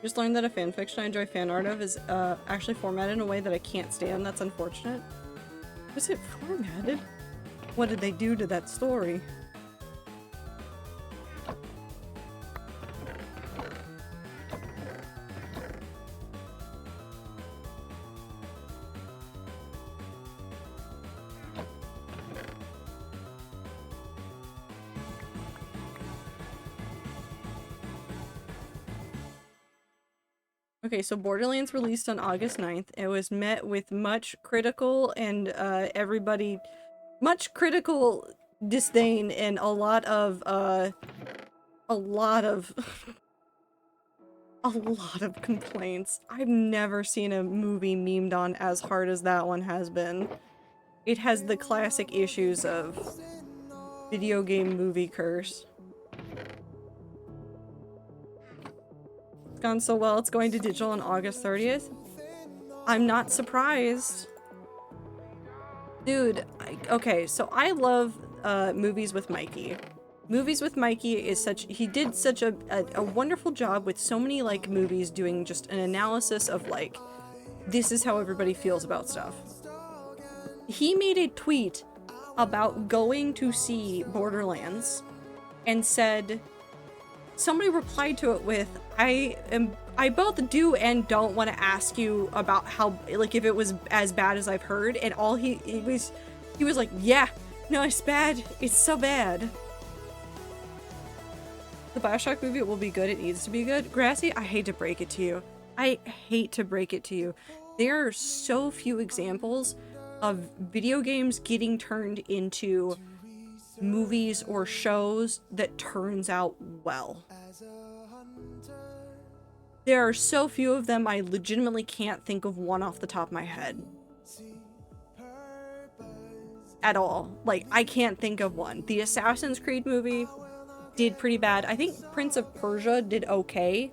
Just learned that a fanfiction I enjoy fan art of is actually formatted in a way that I can't stand. That's unfortunate. Was it formatted? What did they do to that story? Okay, so Borderlands released on August 9th. It was met with much critical and much critical disdain and a lot of a lot of a lot of complaints. I've never seen a movie memed on as hard as that one has been. It has the classic issues of video game movie curse. It's gone so well, it's going to digital on August 30th. I'm not surprised. Dude, okay, so I love movies with Mikey. Movies with Mikey is he did such a wonderful job with so many, like, movies doing just an analysis of, like, this is how everybody feels about stuff. He made a tweet about going to see Borderlands and said, somebody replied to it with, I both do and don't want to ask you about how, like, if it was as bad as I've heard, and all he was like, yeah, no, it's bad, it's so bad. The Bioshock movie will be good, it needs to be good. Grassy, I hate to break it to you. I hate to break it to you. There are so few examples of video games getting turned into movies or shows that turns out well. There are so few of them, I legitimately can't think of one off the top of my head. At all. Like, I can't think of one. The Assassin's Creed movie did pretty bad. I think Prince of Persia did okay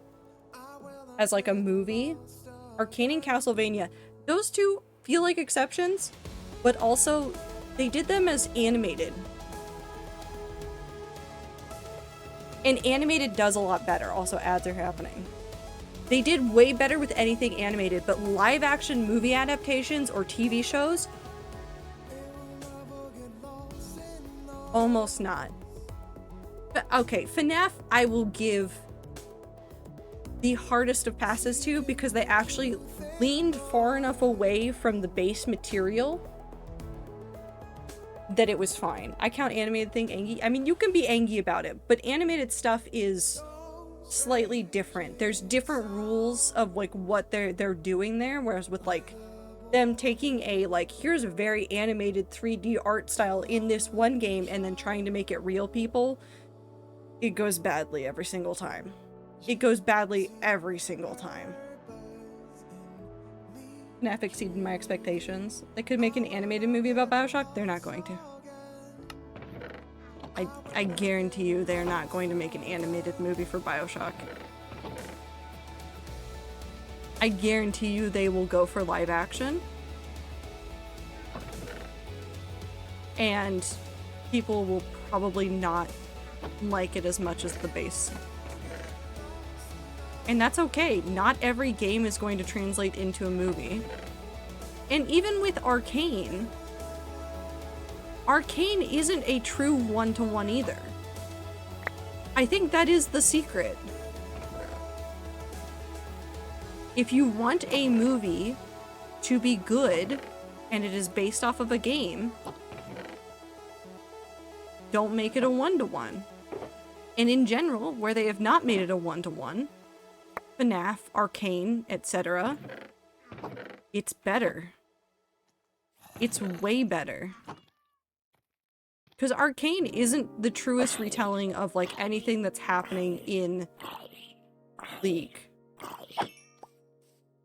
as, like, a movie. Arcane and Castlevania, those two feel like exceptions, but also they did them as animated. And animated does a lot better. Also, ads are happening. They did way better with anything animated, but live action movie adaptations or TV shows, almost not. But, okay, FNAF I will give the hardest of passes to because they actually leaned far enough away from the base material that it was fine. I count animated thing angry. I mean, you can be angry about it, but animated stuff is slightly different. There's different rules of, like, what they're doing there, whereas with, like, them taking a, like, here's a very animated 3D art style in this one game and then trying to make it real people, it goes badly every single time. It goes badly every single time. FNAF exceeded my expectations. They could make an animated movie about Bioshock. They're not going to. I guarantee you they're not going to make an animated movie for Bioshock. I guarantee you they will go for live action. And people will probably not like it as much as the base. And that's okay. Not every game is going to translate into a movie. And even with Arcane, Arcane isn't a true one-to-one either. I think that is the secret. If you want a movie to be good, and it is based off of a game, don't make it a one-to-one. And in general, where they have not made it a one-to-one, FNAF, Arcane, etc., it's better. It's way better. Because Arcane isn't the truest retelling of, like, anything that's happening in League.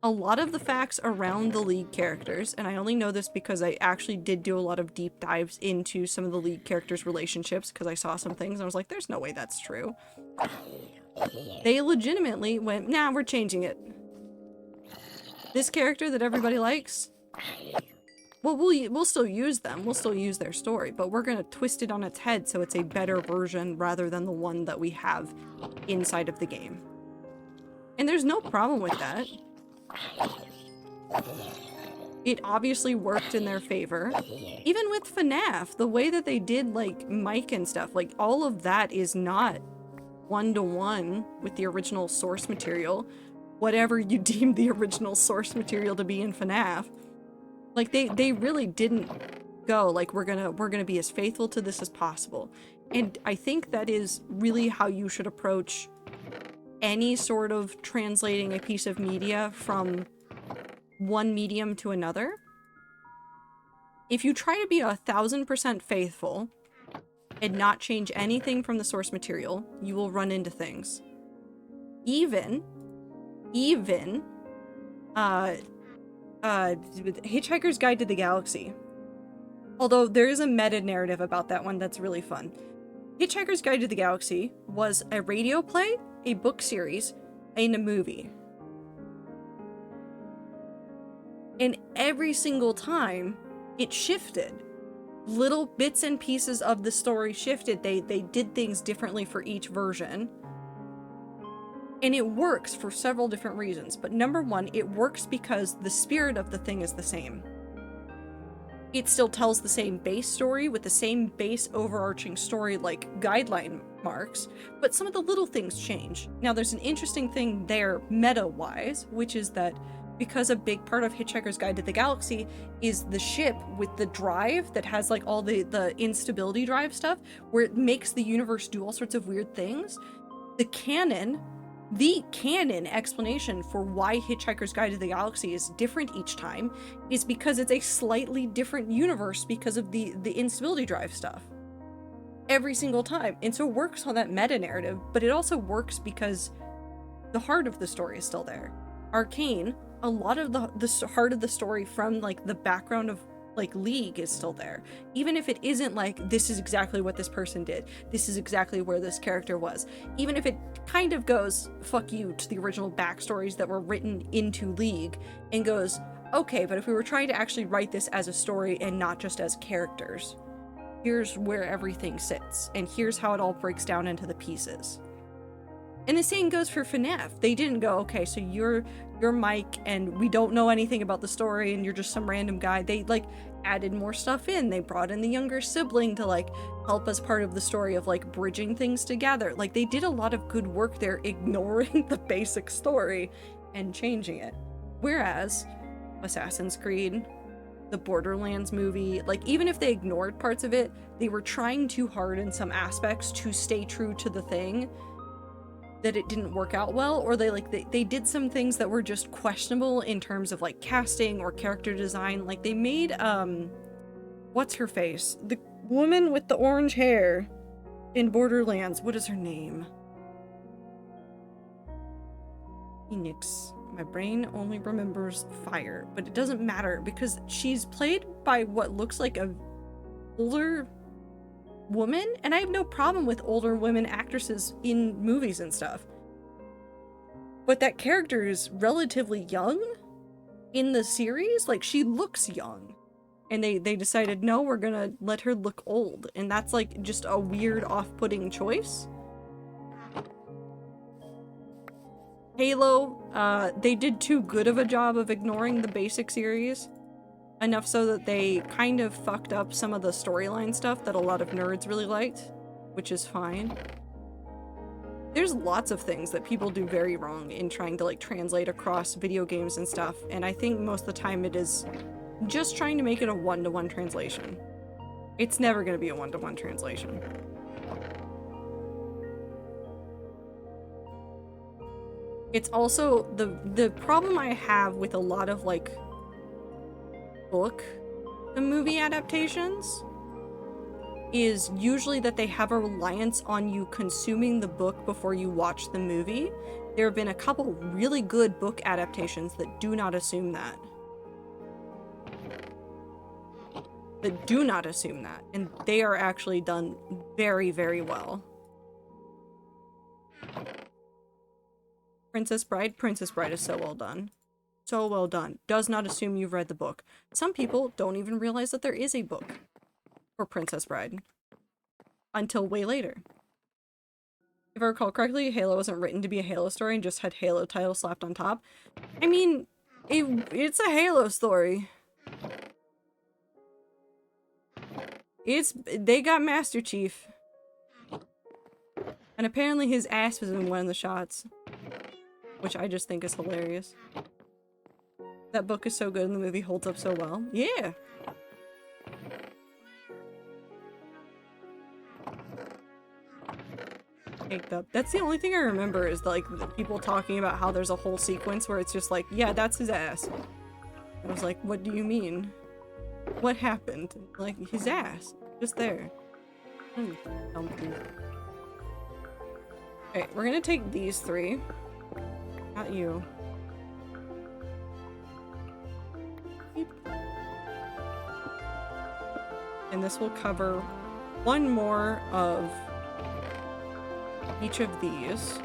A lot of the facts around the League characters, and I only know this because I actually did do a lot of deep dives into some of the League characters' relationships, because I saw some things and I was like, there's no way that's true. They legitimately went, nah, we're changing it. This character that everybody likes, well, we'll still use them. We'll still use their story, but we're gonna twist it on its head so it's a better version rather than the one that we have inside of the game. And there's no problem with that. It obviously worked in their favor. Even with FNAF, the way that they did, like, Mike and stuff, like, all of that is not one-to-one with the original source material, whatever you deem the original source material to be in FNAF. Like, they really didn't go, like, we're gonna be as faithful to this as possible. And I think that is really how you should approach any sort of translating a piece of media from one medium to another, if you try to be 1000% faithful and not change anything from the source material, you will run into things. Even Hitchhiker's Guide to the Galaxy. Although there is a meta-narrative about that one that's really fun. Hitchhiker's Guide to the Galaxy was a radio play, a book series, and a movie. And every single time, it shifted. Little bits and pieces of the story shifted. They did things differently for each version. And it works for several different reasons. But number one, it works because the spirit of the thing is the same. It still tells the same base story with the same base overarching story like guideline marks, but some of the little things change. Now there's an interesting thing there meta-wise, which is that because a big part of Hitchhiker's Guide to the Galaxy is the ship with the drive that has like all the instability drive stuff, where it makes the universe do all sorts of weird things, the canon explanation for why Hitchhiker's Guide to the Galaxy is different each time is because it's a slightly different universe because of the instability drive stuff. Every single time. And so it works on that meta-narrative, but it also works because the heart of the story is still there. Arcane, a lot of the heart of the story from like the background of like League is still there. Even if it isn't like, this is exactly what this person did, this is exactly where this character was. Even if it kind of goes, fuck you to the original backstories that were written into League, and goes, okay, but if we were trying to actually write this as a story and not just as characters, here's where everything sits, and here's how it all breaks down into the pieces. And the same goes for FNAF. They didn't go, okay, so you're Mike and we don't know anything about the story and you're just some random guy. They like added more stuff in. They brought in the younger sibling to like help as part of the story of like bridging things together. Like they did a lot of good work there, ignoring the basic story and changing it. Whereas Assassin's Creed, the Borderlands movie, like even if they ignored parts of it, they were trying too hard in some aspects to stay true to the thing, that it didn't work out well, or they did some things that were just questionable in terms of like casting or character design. Like they made what's her face, the woman with the orange hair in Borderlands, what is her name? Phoenix. My brain only remembers Fire, but it doesn't matter because she's played by what looks like a older woman, and I have no problem with older women actresses in movies and stuff, but that character is relatively young in the series. Like she looks young, and they decided, no, we're gonna let her look old, and that's like just a weird off-putting choice. Halo, they did too good of a job of ignoring the basic series. Enough so that they kind of fucked up some of the storyline stuff that a lot of nerds really liked, which is fine. There's lots of things that people do very wrong in trying to like translate across video games and stuff, and I think most of the time it is just trying to make it a one-to-one translation. It's never going to be a one-to-one translation. It's also the problem I have with a lot of like the movie adaptations is usually that they have a reliance on you consuming the book before you watch the movie. There have been a couple really good book adaptations that do not assume that. And they are actually done very, very well. Princess Bride is so well done. So well done. Does not assume you've read the book. Some people don't even realize that there is a book for Princess Bride until way later. If I recall correctly, Halo wasn't written to be a Halo story and just had Halo title slapped on top. I mean, it's a Halo story. They got Master Chief. And apparently his ass was in one of the shots, which I just think is hilarious. That book is so good and the movie holds up so well. Yeah. caked up. That's the only thing I remember is like the people talking about how there's a whole sequence where it's just like, yeah, that's his ass. I was like, what do you mean? What happened? Like, his ass. Just there. Okay, we're gonna take these 3. Not you. And this will cover one more of each of these.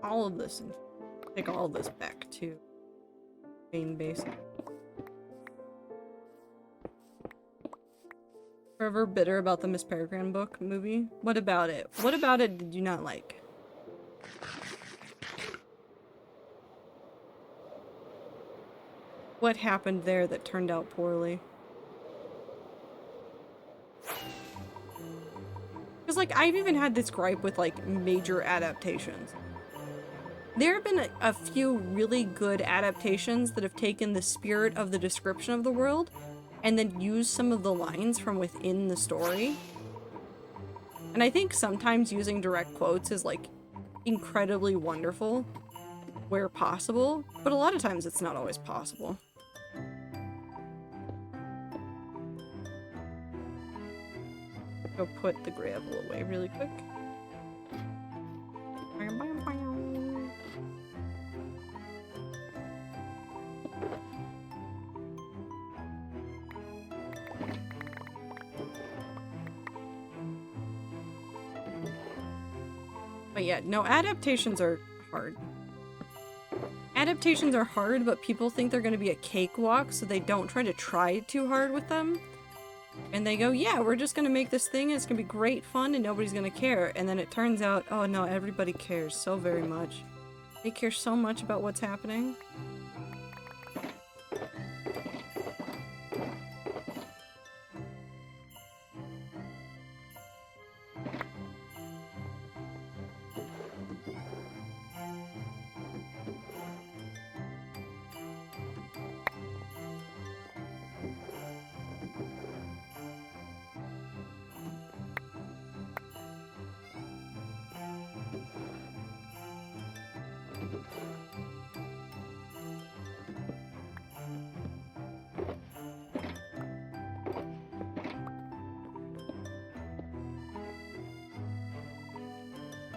All of this and take all of this back to main base. Forever bitter about the Miss Peregrine book movie? What about it? What about it did you not like? What happened there that turned out poorly? Because, like, I've even had this gripe with, like, major adaptations. There have been a few really good adaptations that have taken the spirit of the description of the world and then used some of the lines from within the story. And I think sometimes using direct quotes is, like, incredibly wonderful where possible, but a lot of times it's not always possible. Go put the gravel away really quick. But yeah, no, adaptations are hard. Adaptations are hard, but people think they're going to be a cakewalk, so they don't try to try too hard with them. And they go, yeah, we're just going to make this thing, and it's going to be great fun, and nobody's going to care. And then it turns out, oh no, everybody cares so very much. They care so much about what's happening.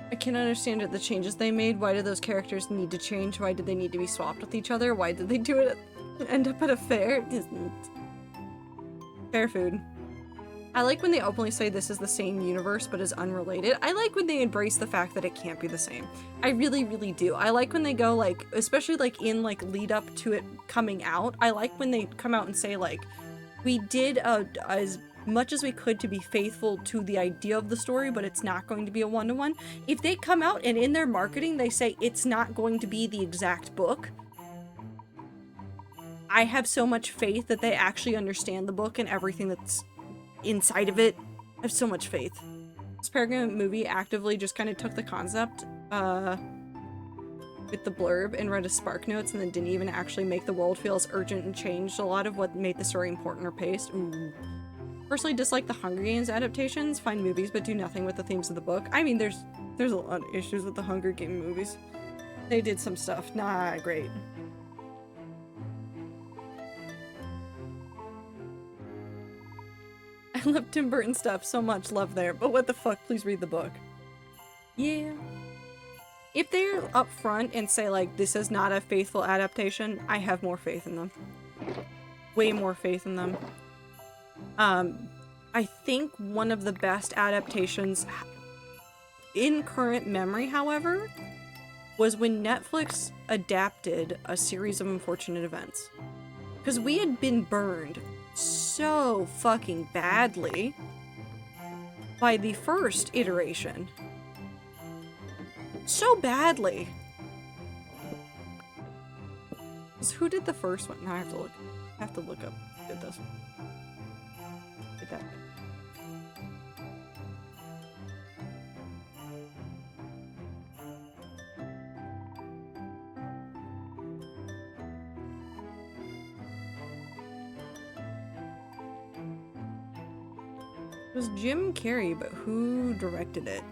I can't understand the changes they made. Why did those characters need to change? Why did they need to be swapped with each other? Why did they do it end up at a fair? Fair food. I like when they openly say this is the same universe but is unrelated. I like when they embrace the fact that it can't be the same. I really, really do. I like when they go, like, especially like in like lead up to it coming out, I like when they come out and say like, we did as much as we could to be faithful to the idea of the story, but it's not going to be a one-to-one. If they come out and in their marketing they say it's not going to be the exact book, I have so much faith that they actually understand the book and everything that's inside of it. I have so much faith. This Peregrine movie actively just kind of took the concept with the blurb and read a spark notes and then didn't even actually make the world feel as urgent and changed a lot of what made the story important or paced. Ooh. Personally dislike the Hunger Games adaptations, find movies but do nothing with the themes of the book. I mean, there's a lot of issues with the Hunger Game movies. They did some stuff not great. I love Tim Burton stuff so much, love there, but what the fuck, please read the book. Yeah. If they're up front and say like, this is not a faithful adaptation, I have more faith in them. Way more faith in them. I think one of the best adaptations in current memory, however, was when Netflix adapted A Series of Unfortunate Events. Because we had been burned so fucking badly by the first iteration. So badly. 'Cause who did the first one? Now I have to look. Up who did this one. Did that. It was Jim Carrey, but who directed it?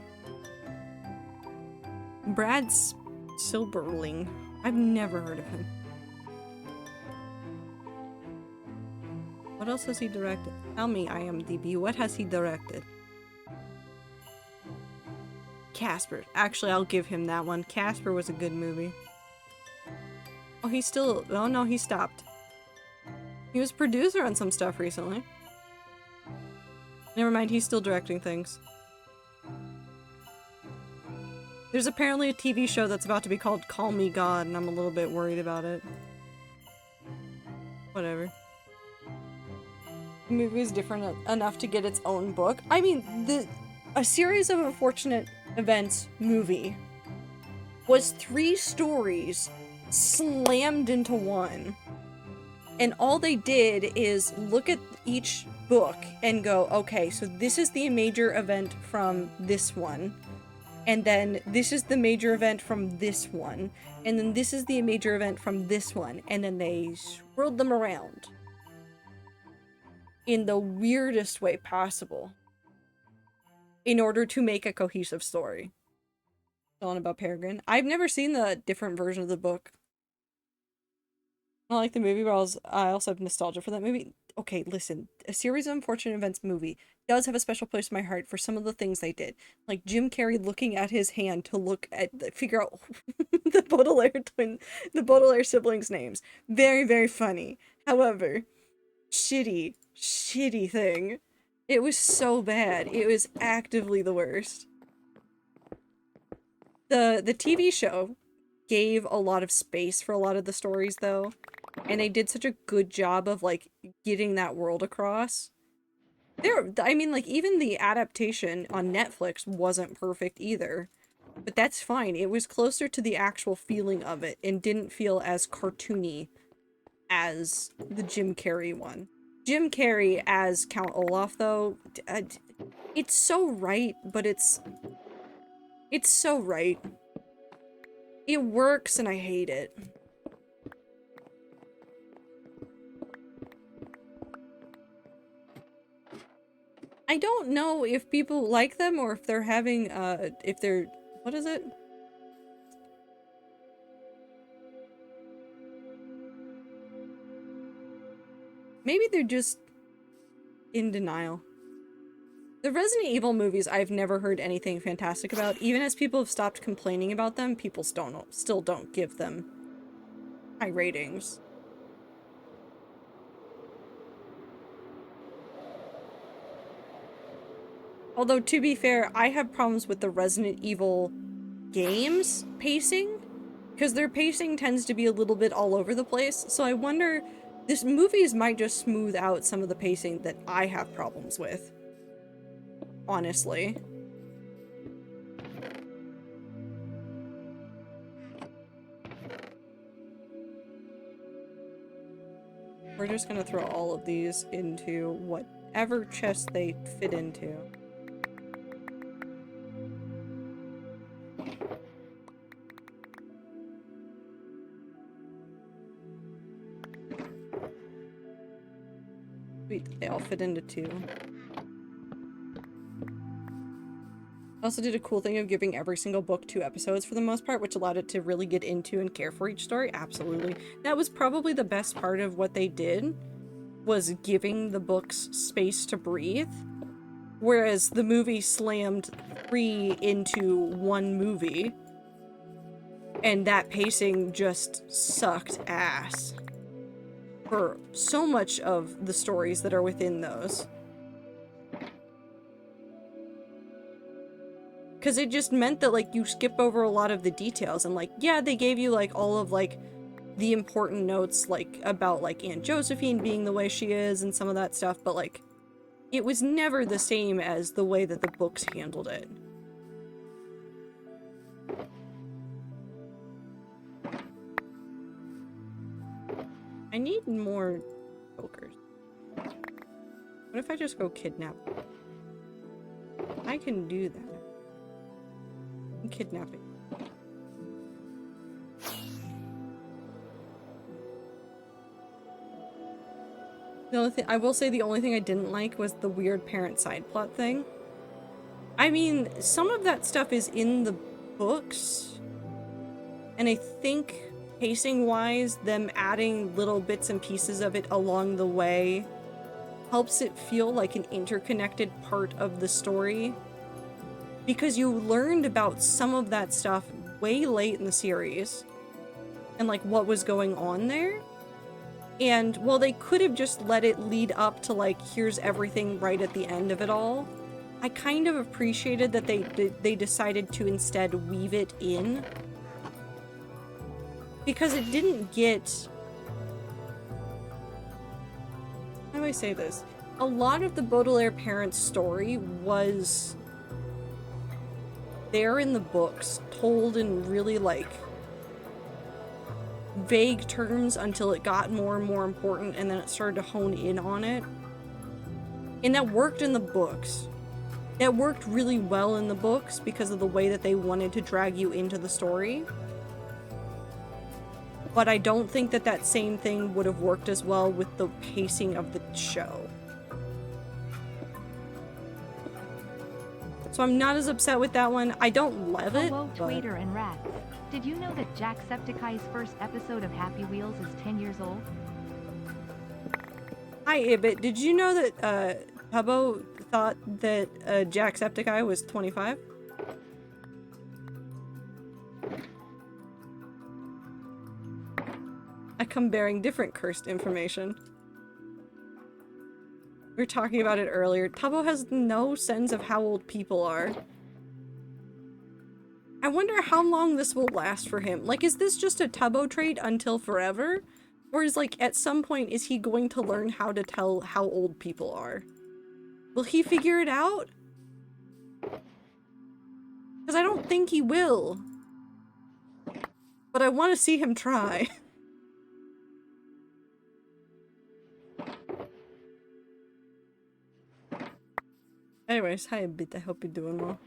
Brad Silberling. I've never heard of him. What else has he directed? Tell me, IMDb, what has he directed? Casper. Actually, I'll give him that one. Casper was a good movie. Oh, he's still... Oh, no, he stopped. He was producer on some stuff recently. Never mind, he's still directing things. There's apparently a TV show that's about to be called Call Me God, and I'm a little bit worried about it. Whatever. The movie is different enough to get its own book. I mean, A Series of Unfortunate Events movie was 3 stories slammed into one. And all they did is look at each book and go, okay, so this is the major event from this one. And then this is the major event from this one. And then this is the major event from this one. And then they swirled them around in the weirdest way possible in order to make a cohesive story. On about Peregrine. I've never seen the different version of the book. I like the movie, but I also have nostalgia for that movie. Okay, listen. A Series of Unfortunate Events movie does have a special place in my heart for some of the things they did. Like Jim Carrey looking at his hand to figure out the Baudelaire siblings' names. Very, very funny. However, shitty thing. It was so bad. It was actively the worst. The TV show gave a lot of space for a lot of the stories, though. And they did such a good job of, like, getting that world across. I mean, like, even the adaptation on Netflix wasn't perfect either. But that's fine. It was closer to the actual feeling of it and didn't feel as cartoony as the Jim Carrey one. Jim Carrey as Count Olaf, though, it's so right, but it's so right. It works and I hate it. I don't know if people like them or if they're having, what is it? Maybe they're just in denial. The Resident Evil movies, I've never heard anything fantastic about. Even as people have stopped complaining about them, people still don't give them high ratings. Although, to be fair, I have problems with the Resident Evil games pacing, because their pacing tends to be a little bit all over the place, so I wonder, this movies might just smooth out some of the pacing that I have problems with. Honestly. We're just gonna throw all of these into whatever chest they fit into. Sweet, they all fit into 2. I also did a cool thing of giving every single book 2 episodes for the most part, which allowed it to really get into and care for each story. Absolutely. That was probably the best part of what they did, was giving the books space to breathe. Whereas the movie slammed 3 into 1 movie. And that pacing just sucked ass for so much of the stories that are within those. Because it just meant that, like, you skip over a lot of the details, and, like, yeah, they gave you, like, all of, like, the important notes, like, about, like, Aunt Josephine being the way she is and some of that stuff, but, like, it was never the same as the way that the books handled it. I need more jokers. What if I just go kidnap? I can do that. I'm kidnapping. The only thing I will say, the only thing I didn't like was the weird parent side plot thing. I mean, some of that stuff is in the books, and I think pacing-wise, them adding little bits and pieces of it along the way helps it feel like an interconnected part of the story. Because you learned about some of that stuff way late in the series, and like what was going on there. And while they could have just let it lead up to like, here's everything right at the end of it all, I kind of appreciated that they decided to instead weave it in. Because it didn't get... How do I say this? A lot of the Baudelaire parents' story was there in the books, told in really like vague terms until it got more and more important, and then it started to hone in on it. And that worked in the books. It worked really well in the books because of the way that they wanted to drag you into the story. But I don't think that that same thing would have worked as well with the pacing of the show. So I'm not as upset with that one. I don't love it, Hello, but... Twader and Rat. Did you know that Jacksepticeye's first episode of Happy Wheels is 10 years old? Hi, Ibit. Did you know that, Tubbo thought that, Jacksepticeye was 25? I come bearing different cursed information. We were talking about it earlier. Tubbo has no sense of how old people are. I wonder how long this will last for him. Like, is this just a Tubbo trait until forever? Or is, like, at some point, is he going to learn how to tell how old people are? Will he figure it out? Because I don't think he will. But I want to see him try. Anyways, hi Bit, I hope you're doing well.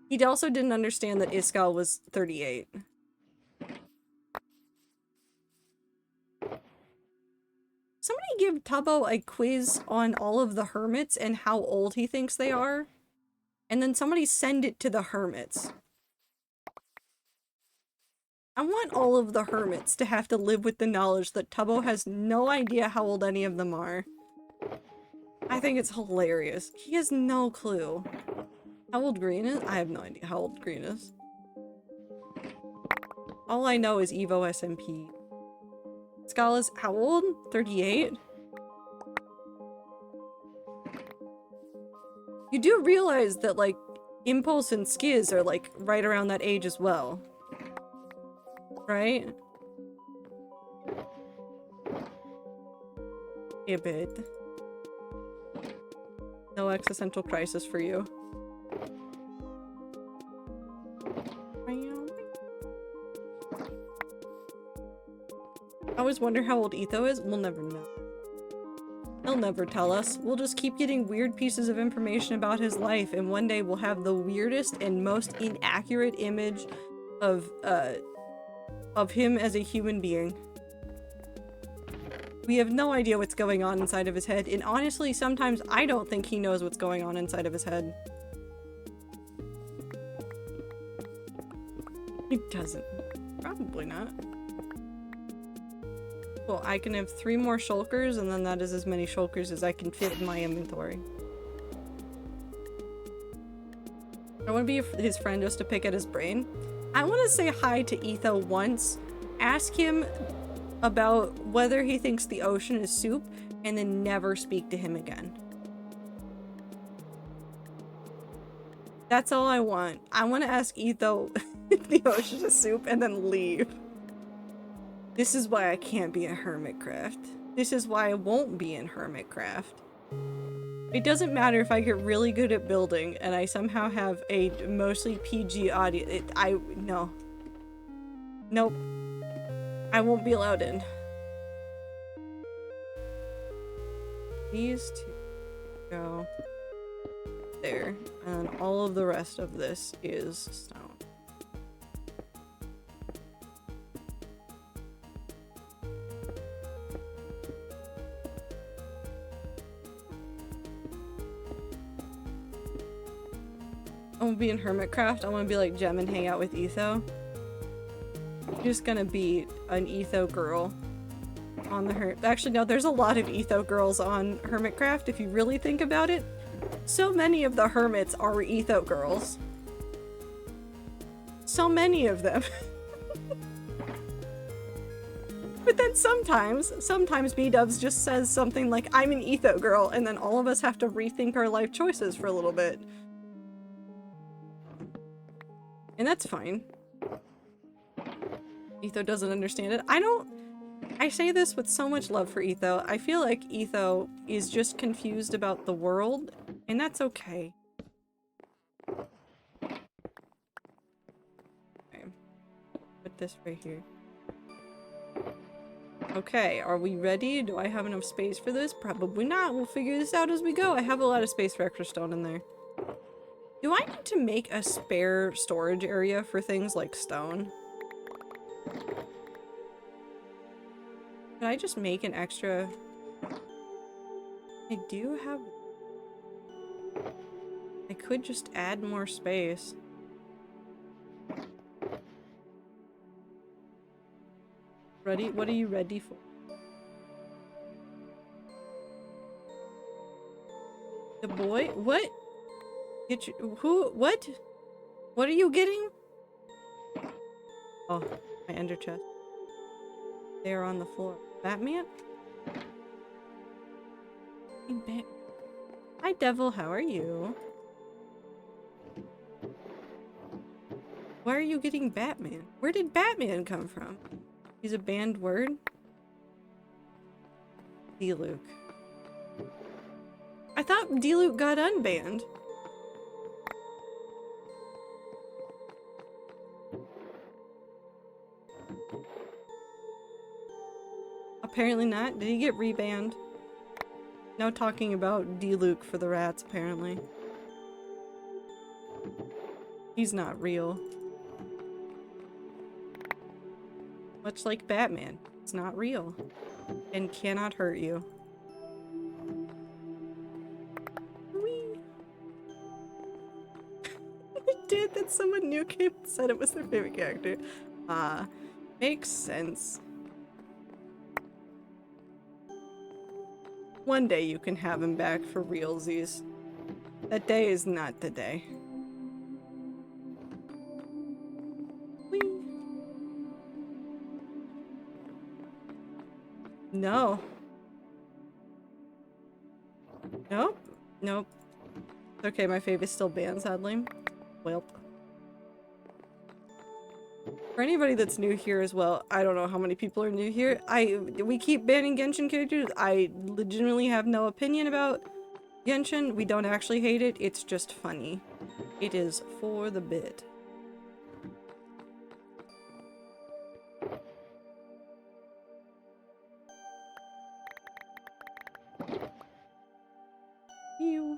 He also didn't understand that Iskal was 38. Somebody give Tubbo a quiz on all of the hermits and how old he thinks they are. And then somebody send it to the hermits. I want all of the hermits to have to live with the knowledge that Tubbo has no idea how old any of them are. I think it's hilarious. He has no clue. How old Green is? I have no idea how old Green is. All I know is Evo SMP. Scala's how old? 38? You do realize that, like, Impulse and Skiz are, like, right around that age as well. Right? A bit. No existential crisis for you. I always wonder how old Etho is. We'll never know. He'll never tell us. We'll just keep getting weird pieces of information about his life, and one day we'll have the weirdest and most inaccurate image of him as a human being. We have no idea what's going on inside of his head, and honestly, sometimes I don't think he knows what's going on inside of his head. He doesn't. Probably not. Well, I can have 3 more shulkers, and then that is as many shulkers as I can fit in my inventory. I want to be his friend just to pick at his brain. I want to say hi to Etho once, ask him about whether he thinks the ocean is soup, and then never speak to him again. That's all I want. I want to ask Etho if the ocean is soup and then leave. This is why I can't be a Hermitcraft. This is why I won't be in Hermitcraft. It doesn't matter if I get really good at building and I somehow have a mostly PG audience. No. Nope. I won't be allowed in. These two go there, and all of the rest of this is stone. I want to be in Hermitcraft. I want to be like Gem and hang out with Etho. I'm just gonna be an Etho girl on the Actually, no, there's a lot of Etho girls on Hermitcraft if you really think about it. So many of the hermits are Etho girls. So many of them. But then sometimes B-Dubs just says something like, I'm an Etho girl, and then all of us have to rethink our life choices for a little bit. And that's fine. Etho doesn't understand it. I say this with so much love for Etho. I feel like Etho is just confused about the world, and that's okay. Okay. Put this right here. Okay, are we ready? Do I have enough space for this? Probably not. We'll figure this out as we go. I have a lot of space for extra stone in there. Do I need to make a spare storage area for things like stone? Can I just make an extra? I do have... I could just add more space. Ready? What are you ready for? The boy? What? Get you, who? What? What are you getting? Oh, my ender chest. They are on the floor. Batman? Hey, hi, Devil. How are you? Why are you getting Batman? Where did Batman come from? He's a banned word? D-Luke. I thought D-Luke got unbanned. Apparently not. Did he get rebanned? No talking about D-Luke for the rats, apparently. He's not real. Much like Batman. It's not real. And cannot hurt you. Whee! I did that someone new came and said it was their favorite character. Makes sense. One day you can have him back for realsies. That day is not the day. Whee! No. Nope. Nope. Okay, my fave is still banned, sadly. Welp. For anybody that's new here as well, I don't know how many people are new here. We keep banning Genshin characters. I legitimately have no opinion about Genshin. We don't actually hate it. It's just funny. It is for the bit. Ew.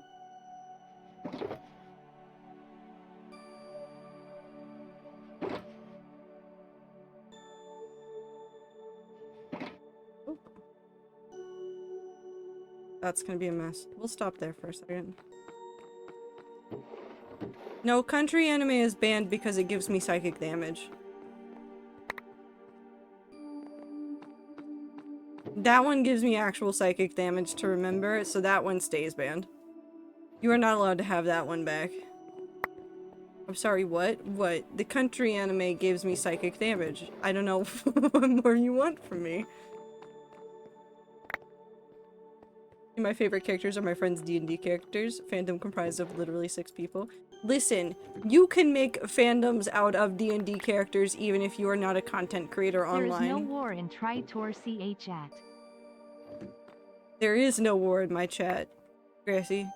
Oh. That's gonna be a mess. We'll stop there for a second. No, country anime is banned because it gives me psychic damage. That one gives me actual psychic damage to remember, so that one stays banned. You are not allowed to have that one back. I'm sorry, what? What? The country anime gives me psychic damage. I don't know what more you want from me. My favorite characters are my friends' D&D characters. Fandom comprised of literally 6 people. Listen, you can make fandoms out of D&D characters even if you are not a content creator online. There is no war in Tritor CA chat. There is no war in my chat, Gracie.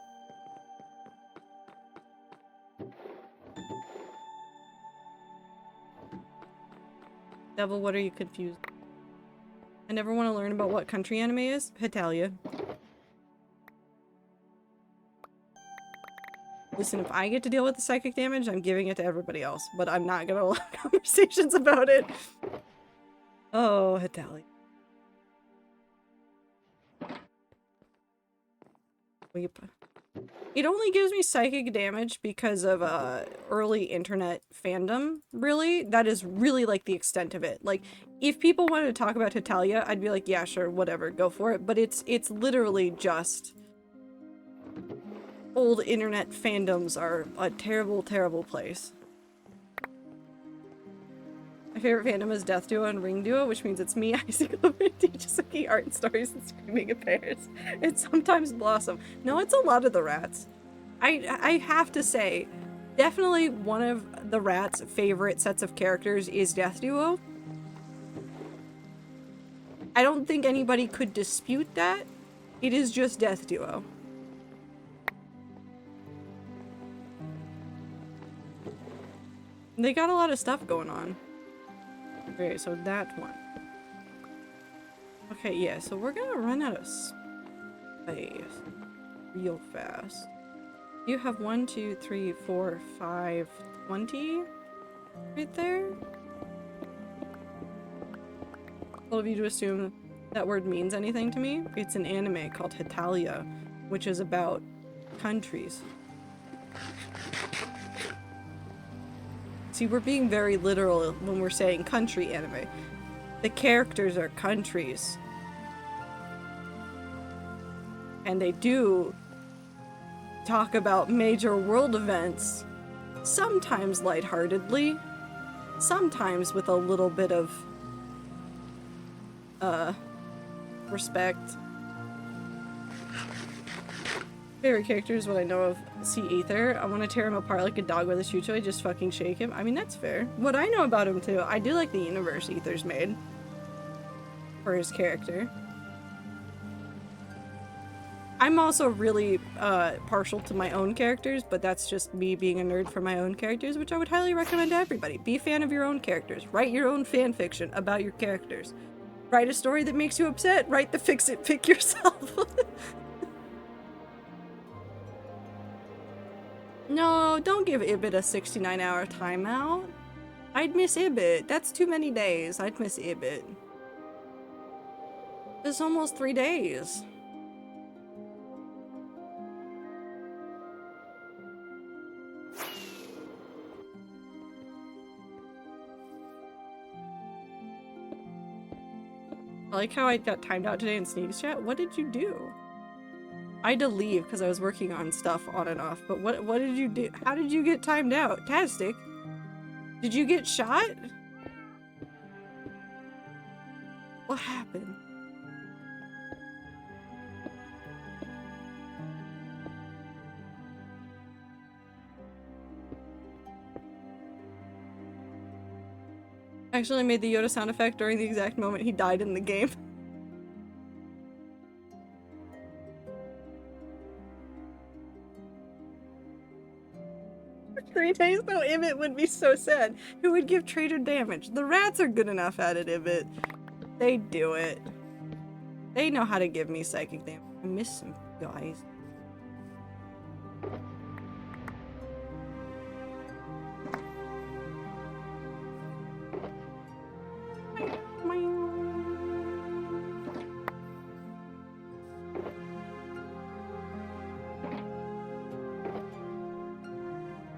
Devil, what are you confused? I never want to learn about what country anime is. Hitalia. Listen, if I get to deal with the psychic damage, I'm giving it to everybody else, but I'm not gonna allow conversations about it. Oh, Hitalia. Weep. It only gives me psychic damage because of early internet fandom, really. That is really like the extent of it. Like, if people wanted to talk about Hitalia, I'd be like, yeah, sure, whatever, go for it. But it's literally just old internet fandoms are a terrible, terrible place. My favorite fandom is Death Duo and Ring Duo, which means it's me, Isaac Lover, teaches Suki art and stories and screaming at bears. And sometimes Blossom. No, it's a lot of the rats. I have to say, definitely one of the rats' favorite sets of characters is Death Duo. I don't think anybody could dispute that. It is just Death Duo. They got a lot of stuff going on. Okay, so that one. Okay, yeah, so we're gonna run out of space real fast. You have 1, 2, 3, 4, 5, 20 right there. All of you to assume that word means anything to me. It's an anime called Hitalia, which is about countries. See, we're being very literal when we're saying country anime. The characters are countries. And they do talk about major world events, sometimes lightheartedly, sometimes with a little bit of respect. Favorite characters, what I know of Sea Ether. I want to tear him apart like a dog with a chew toy, just fucking shake him. I mean, that's fair. What I know about him too, I do like the universe Ether's made for his character. I'm also really partial to my own characters, but that's just me being a nerd for my own characters, which I would highly recommend to everybody. Be a fan of your own characters. Write your own fan fiction about your characters. Write a story that makes you upset. Write the fix it fic yourself. No, don't give Ibit a 69-hour timeout. I'd miss Ibit. That's too many days. I'd miss Ibit. It's almost 3 days. I like how I got timed out today in Sneaks Chat. What did you do? I had to leave because I was working on stuff on and off, but what did you do? How did you get timed out? Tastic? Did you get shot? What happened? I actually made the Yoda sound effect during the exact moment he died in the game. 3 days? No, Ibit would be so sad. Who would give traitor damage? The rats are good enough at it, Ibit. They do it. They know how to give me psychic damage. I miss some guys.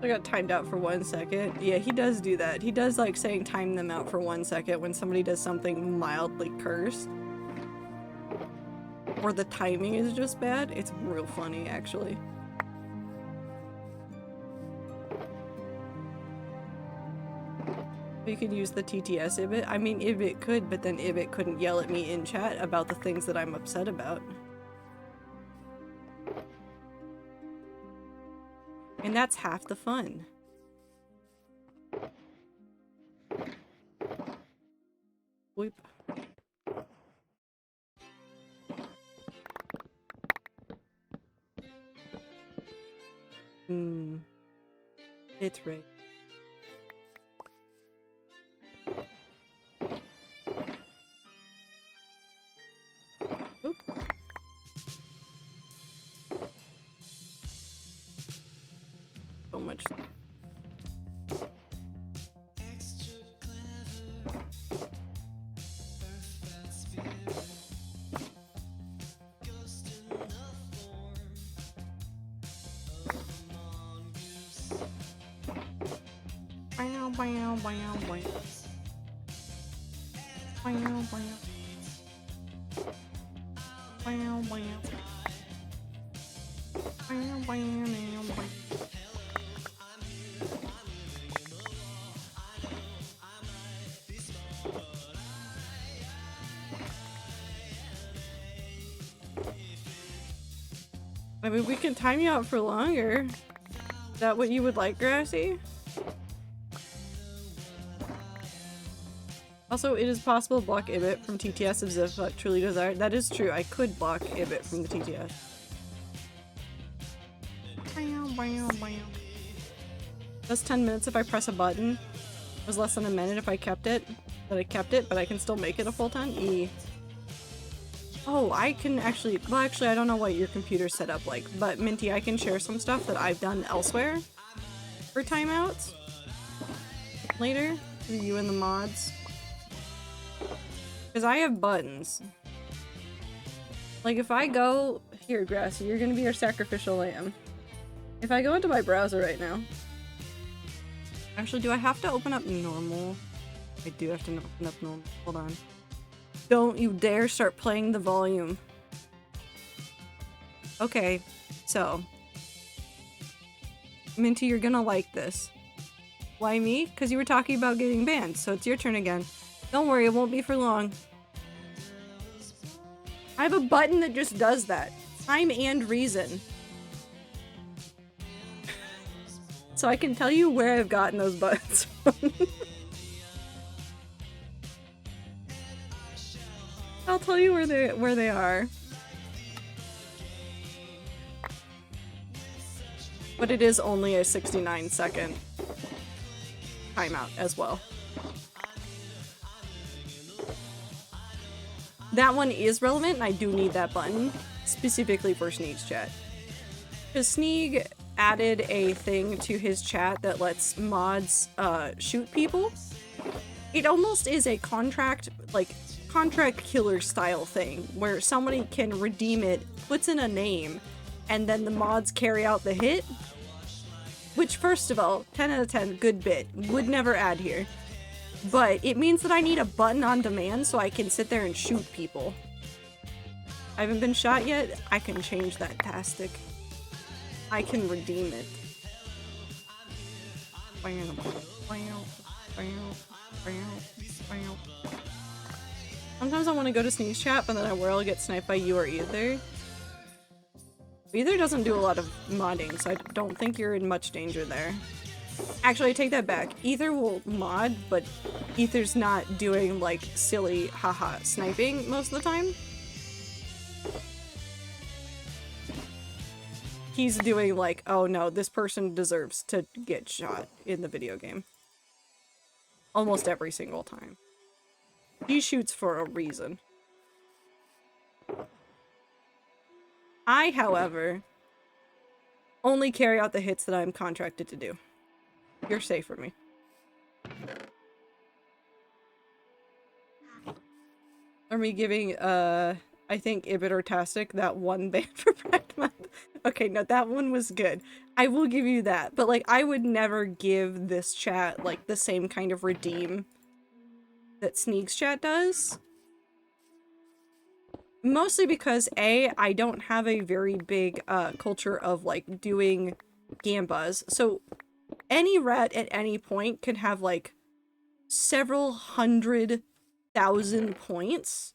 I got timed out for 1 second. Yeah, he does do that. He does like saying time them out for 1 second when somebody does something mildly cursed. Or the timing is just bad. It's real funny, actually. You could use the TTS Ibit. I mean, Ibit could, but then Ibit couldn't yell at me in chat about the things that I'm upset about. And that's half the fun. Whoop. It's right. Oop. much. I mean, we can time you out for longer. Is that what you would like, Grassy? Also, it is possible to block Ibit from TTS if Ziff truly desired. That is true. I could block Ibit from the TTS. That's 10 minutes if I press a button. It was less than a minute if I kept it. But I kept it, but I can still make it a full 10? E. Oh, I can actually- well, actually, I don't know what your computer's set up like, but Minty, I can share some stuff that I've done elsewhere for timeouts later to you and the mods. Because I have buttons. Like, if I go- here, Grassy, you're gonna be our sacrificial lamb. If I go into my browser right now- actually, do I have to open up normal? I do have to open up normal. Hold on. Don't you dare start playing the volume. Okay, so. Minty, you're gonna like this. Why me? Because you were talking about getting banned, so it's your turn again. Don't worry, it won't be for long. I have a button that just does that. Time and reason. So I can tell you where I've gotten those buttons from. I'll tell you where they are. But it is only a 69-second timeout as well. That one is relevant, and I do need that button, specifically for Sneeg's chat. Because Sneeg added a thing to his chat that lets mods shoot people. It almost is a contract killer style thing, where somebody can redeem it, puts in a name, and then the mods carry out the hit. Which, first of all, 10 out of 10, good bit. Would never add here. But it means that I need a button on demand so I can sit there and shoot people. I haven't been shot yet. I can change that tastic. I can redeem it. Sometimes I want to go to Sneeze Chat, but then I worry I'll get sniped by you or Ether. Ether doesn't do a lot of modding, so I don't think you're in much danger there. Actually, I take that back. Ether will mod, but Ether's not doing, like, silly haha sniping most of the time. He's doing, like, oh no, this person deserves to get shot in the video game. Almost every single time. He shoots for a reason. I, however, only carry out the hits that I'm contracted to do. You're safe for me. Are we giving, I think Ibit or Tastic that one ban for Pride Month? Okay, no, that one was good. I will give you that. But, like, I would never give this chat, like, the same kind of redeem that Sneeg's chat does. Mostly because, A, I don't have a very big, culture of, like, doing gambas. So, any rat at any point can have, like, several 100,000 points.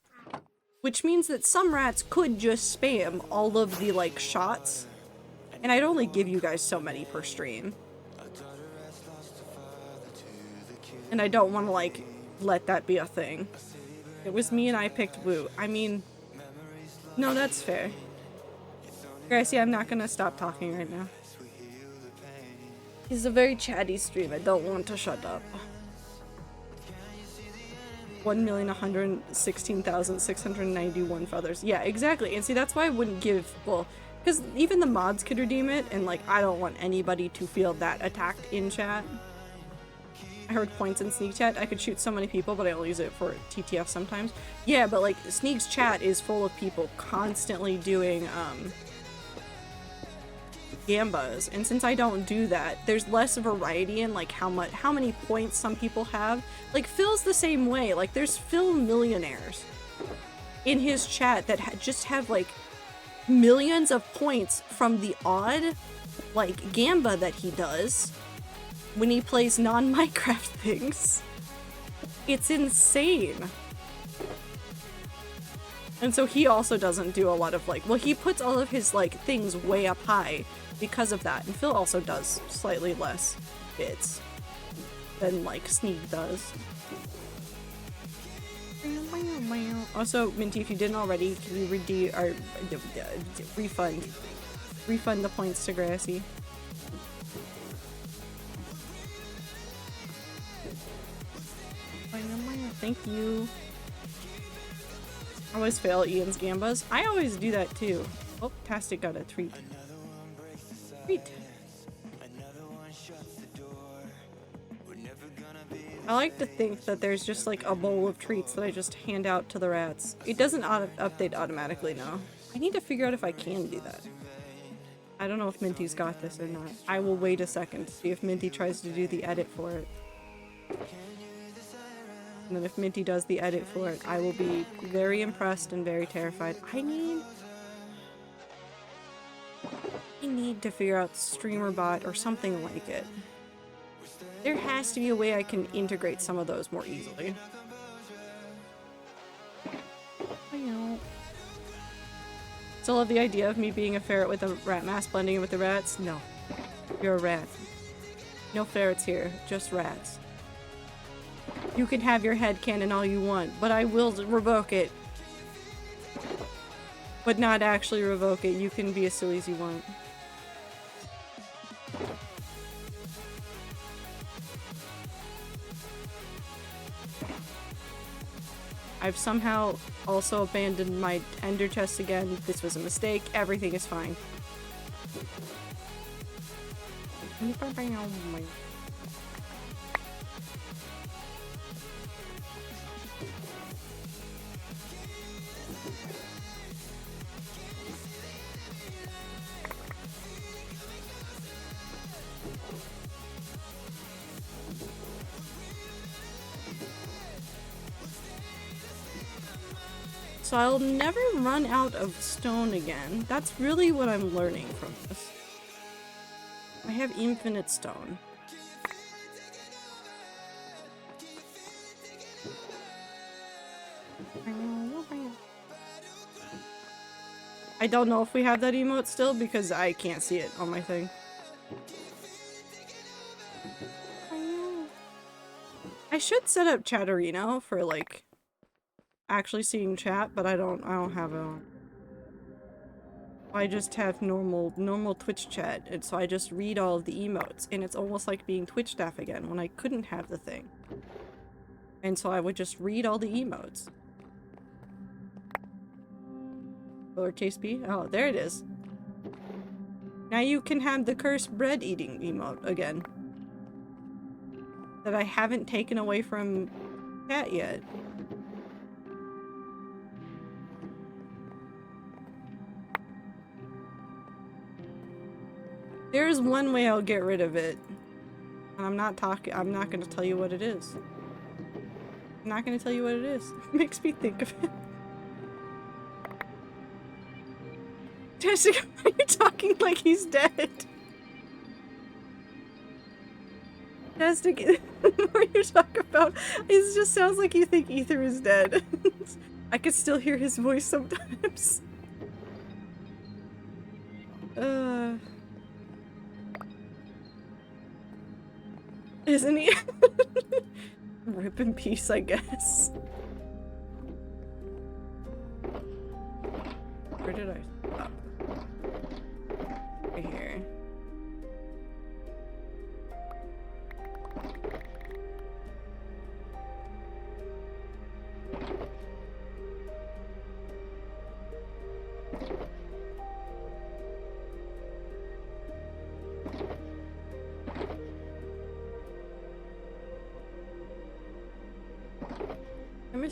Which means that some rats could just spam all of the, like, shots. And I'd only give you guys so many per stream. And I don't want to, like, let that be a thing. It was me and I picked Woo. I mean, no, that's fair. Gracie, I'm not gonna stop talking right now. It's a very chatty stream. I don't want to shut up. 1,116,691 feathers. Yeah, exactly. And see, that's why I wouldn't give, well, Because even the mods could redeem it, and like, I don't want anybody to feel that attacked in chat. I heard points in Sneak chat. I could shoot so many people, but I only use it for TTF sometimes. Yeah, but like, Sneak's chat is full of people constantly doing, gambas, and since I don't do that, there's less variety in like how many points some people have. Like Phil's the same way. Like there's Phil millionaires in his chat that just have like millions of points from the odd like gamba that he does when he plays non-Minecraft things. It's insane. And so he also doesn't do a lot of like, well, he puts all of his like things way up high because of that, and Phil also does slightly less bits than like Sneak does. Also, Minty, if you didn't already, can you redeem or refund the points to Grassy? Thank you. I always fail Ian's gambas. I always do that too. Oh, Tastic got a treat. I like to think that there's just like a bowl of treats that I just hand out to the rats. It doesn't update automatically now. I need to figure out if I can do that. I don't know if Minty's got this or not. I will wait a second to see if Minty tries to do the edit for it. And then if Minty does the edit for it, I will be very impressed and very terrified. I need to figure out StreamerBot or something like it. There has to be a way I can integrate some of those more easily. Still love the idea of me being a ferret with a rat mask blending in with the rats? No. You're a rat. No ferrets here, just rats. You can have your headcanon all you want, but I will revoke it. But not actually revoke it. You can be as silly as you want. I've somehow also abandoned my ender chest again. This was a mistake. Everything is fine. So I'll never run out of stone again. That's really what I'm learning from this. I have infinite stone. I don't know if we have that emote still because I can't see it on my thing. I should set up Chatterino for like actually seeing chat, but I don't have it on. I just have normal Twitch chat, and so I just read all of the emotes, and it's almost like being Twitch staff again when I couldn't have the thing. And so I would just read all the emotes. Lowercase b? Oh, there it is. Now you can have the cursed bread eating emote again. That I haven't taken away from chat yet. There's one way I'll get rid of it. And I'm not gonna tell you what it is. I'm not gonna tell you what it is. It makes me think of it. Jessica, are you talking like he's dead? Jessica, what you talk about? It just sounds like you think Ether is dead. I can still hear his voice sometimes. Isn't he? Rip in peace, I guess. Where did I stop? Right here.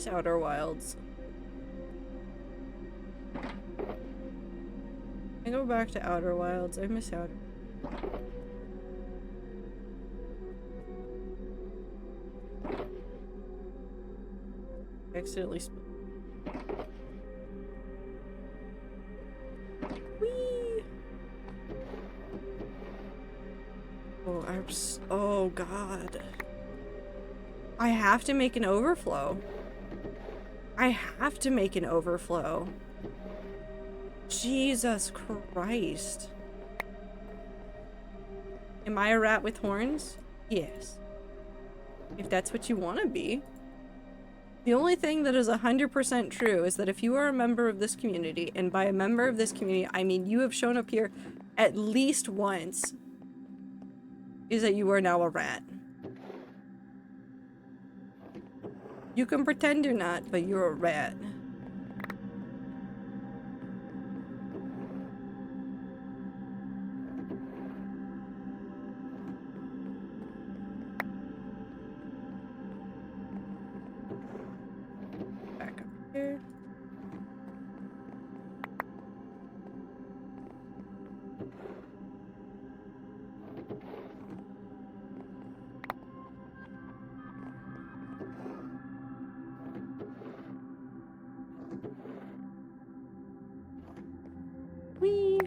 miss Outer Wilds. I go back to Outer Wilds. I miss Outer. Accidentally spilled. Whee! Oh, oh god. I have to make an overflow. I have to make an overflow. Jesus Christ. Am I a rat with horns? Yes. If that's what you want to be. The only thing that is 100% true is that if you are a member of this community, and by a member of this community, I mean you have shown up here at least once, is that you are now a rat. You can pretend you're not, but you're a rat. Back up here. Whee!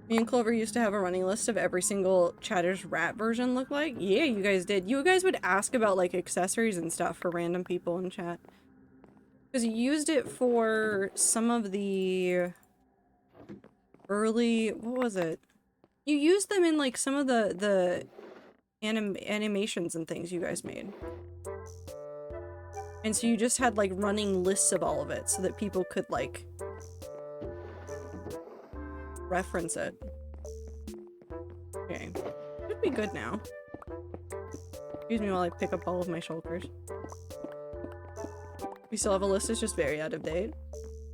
Me and Clover used to have a running list of every single Chatter's rat version looked like. Yeah, you guys did. You guys would ask about like accessories and stuff for random people in chat. Because you used it for some of the early, what was it? You used them in like some of the animations and things you guys made. And so you just had like running lists of all of it so that people could like reference it. Okay. Should be good now. Excuse me while I pick up all of my shulkers. We still have a list, it's just very out of date.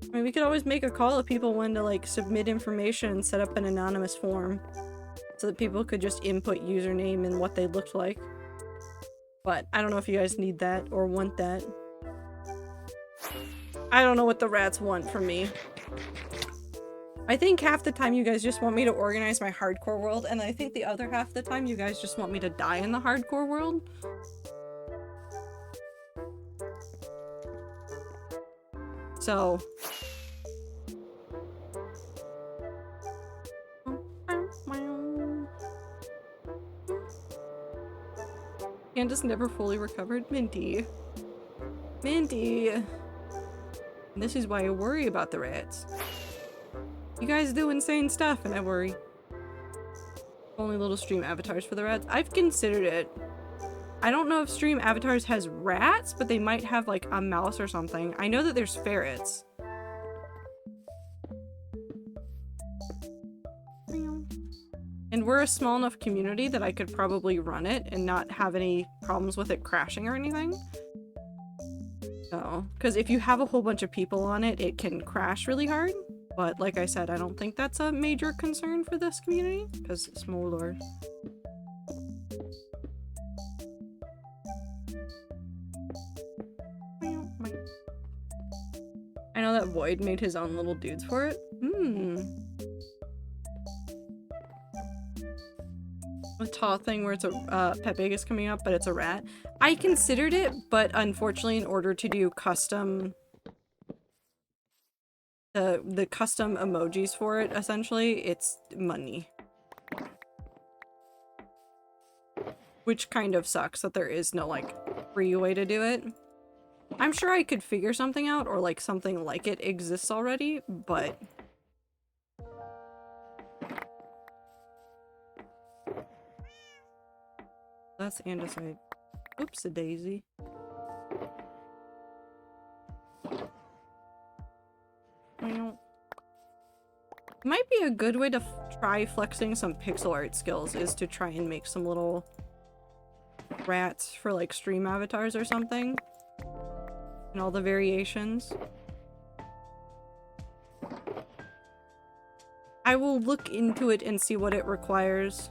I mean, we could always make a call if people wanted to like submit information and set up an anonymous form so that people could just input username and what they looked like. But I don't know if you guys need that or want that. I don't know what the rats want from me. I think half the time you guys just want me to organize my hardcore world, and I think the other half the time you guys just want me to die in the hardcore world. So... Candace never fully recovered. Minty. Minty. And this is why I worry about the rats. You guys do insane stuff and I worry. Only little stream avatars for the rats. I've considered it. I don't know if stream avatars has rats, but they might have like a mouse or something. I know that there's ferrets. And we're a small enough community that I could probably run it and not have any problems with it crashing or anything. So, because if you have a whole bunch of people on it, it can crash really hard. But like I said, I don't think that's a major concern for this community, because it's smaller. I know that Void made his own little dudes for it. A tall thing where it's a Pepe is coming up, but it's a rat. I considered it, but unfortunately in order to do custom... the custom emojis for it, essentially, it's money. Which kind of sucks that there is no, like, free way to do it. I'm sure I could figure something out, or, like, something like it exists already, but... That's andesite. Oops-a-daisy. Might be a good way to try flexing some pixel art skills is to try and make some little rats for like stream avatars or something. And and all the variations. I will look into it and see what it requires.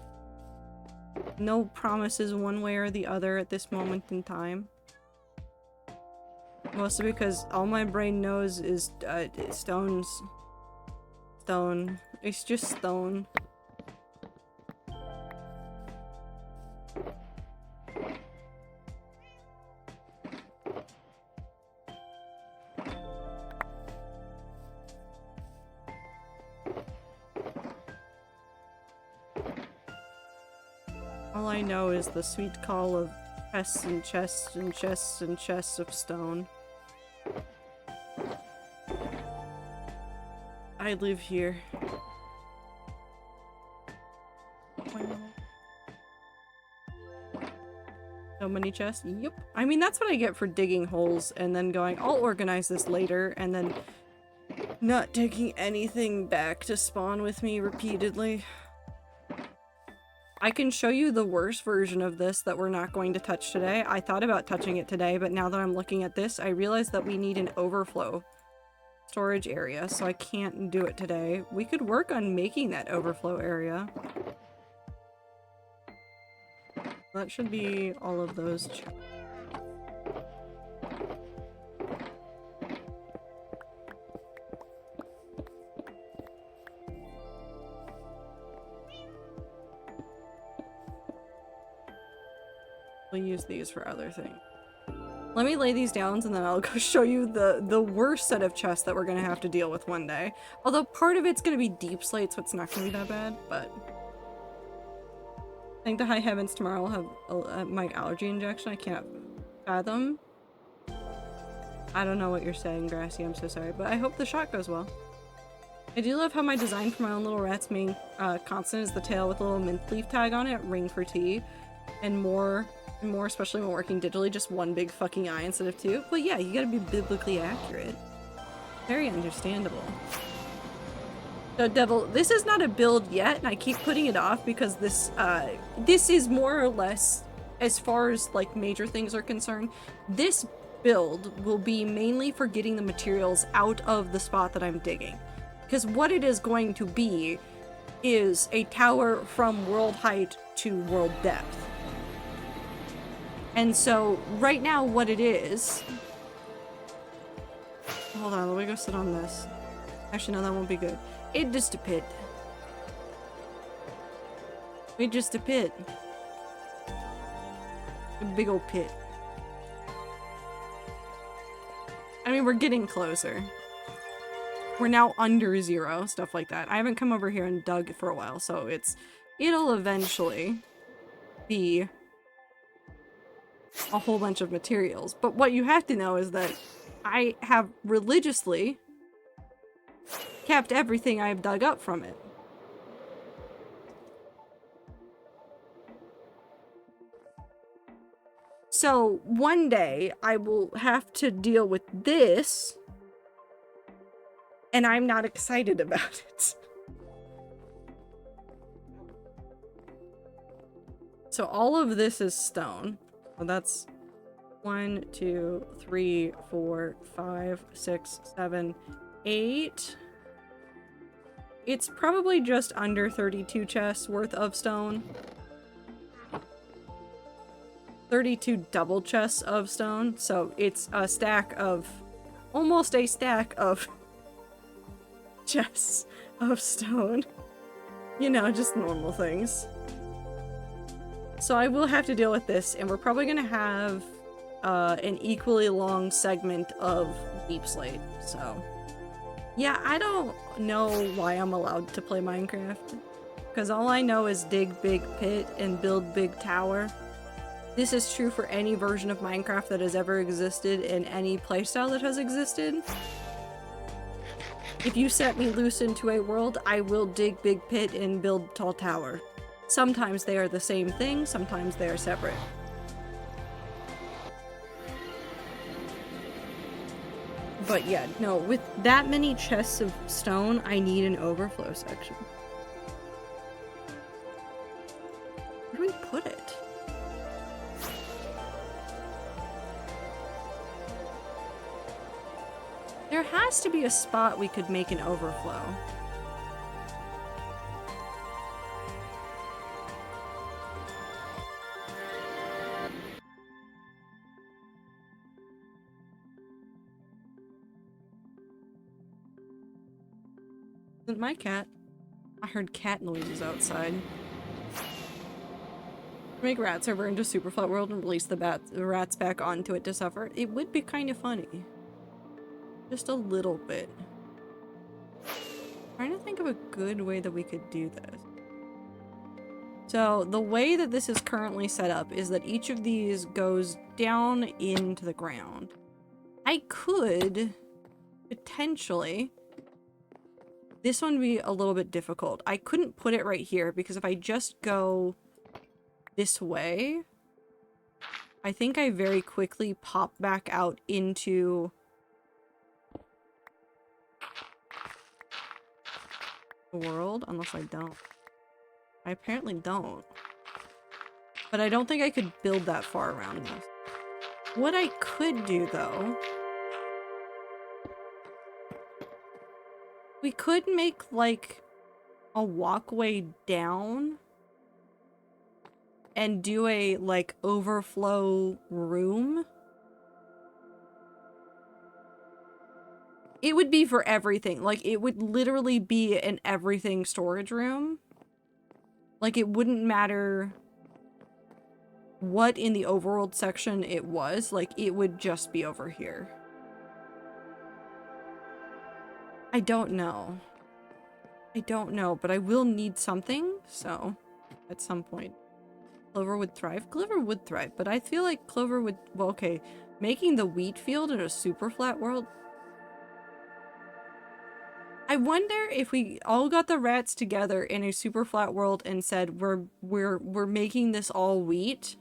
No promises one way or the other at this moment in time. Mostly because all my brain knows is stones. Stone. It's just stone. All I know is the sweet call of chests and chests and chests and chests of stone. I live here. So many chests? Yep. I mean, that's what I get for digging holes and then going, I'll organize this later, and then not taking anything back to spawn with me repeatedly. I can show you the worst version of this that we're not going to touch today. I thought about touching it today, but now that I'm looking at this, I realize that we need an overflow storage area, so I can't do it today. We could work on making that overflow area. That should be all of those. We'll use these for other things. Let me lay these down and then I'll go show you the worst set of chests that we're gonna have to deal with one day. Although part of it's gonna be deep slate, so it's not gonna be that bad, but... I think the high heavens tomorrow will have my allergy injection. I can't fathom. I don't know what you're saying, Grassy. I'm so sorry, but I hope the shot goes well. I do love how my design for my own little rat's main constant is the tail with a little mint leaf tag on it, ring for tea, and more, especially when working digitally, just one big fucking eye instead of two. But yeah, you gotta be biblically accurate. Very understandable. So Devil, this is not a build yet, and I keep putting it off because this is more or less, as far as like major things are concerned, this build will be mainly for getting the materials out of the spot that I'm digging. Because what it is going to be is a tower from world height to world depth. And so right now what it is... Hold on, let me go sit on this. Actually, no, that won't be good. It's just a pit. It's just a pit. A big old pit. I mean, we're getting closer. We're now under 0, stuff like that. I haven't come over here and dug for a while, so it'll eventually be a whole bunch of materials. But what you have to know is that I have religiously kept everything I've dug up from it. So one day I will have to deal with this, and I'm not excited about it. So all of this is stone. Well, that's 1, 2, 3, 4, 5, 6, 7, 8. It's probably just under 32 chests worth of stone. 32 double chests of stone, so it's a stack of... almost a stack of chests of stone. You know, just normal things. So I will have to deal with this, and we're probably gonna have an equally long segment of deep slate, so... Yeah, I don't know why I'm allowed to play Minecraft, because all I know is dig big pit and build big tower. This is true for any version of Minecraft that has ever existed in any playstyle that has existed. If you set me loose into a world, I will dig big pit and build tall tower. Sometimes they are the same thing, sometimes they are separate. But yeah, no, with that many chests of stone, I need an overflow section. Where do we put it? There has to be a spot we could make an overflow. Isn't my cat? I heard cat noises outside. Make rat server into Super Flat World and release the rats back onto it to suffer. It would be kind of funny. Just a little bit. Trying to think of a good way that we could do this. So the way that this is currently set up is that each of these goes down into the ground. I could potentially... This one would be a little bit difficult. I couldn't put it right here because if I just go this way, I think I very quickly pop back out into the world, unless I don't. I apparently don't. But I don't think I could build that far around this. What I could do, though... We could make, like, a walkway down and do a, like, overflow room. It would be for everything. Like, it would literally be an everything storage room. Like, it wouldn't matter what in the overworld section it was. Like, it would just be over here. I don't know. I don't know, but I will need something, so at some point. Clover would thrive? Clover would thrive, but I feel like Clover would... Well, okay. Making the wheat field in a super flat world? I wonder if we all got the rats together in a super flat world and said, we're making this all wheat.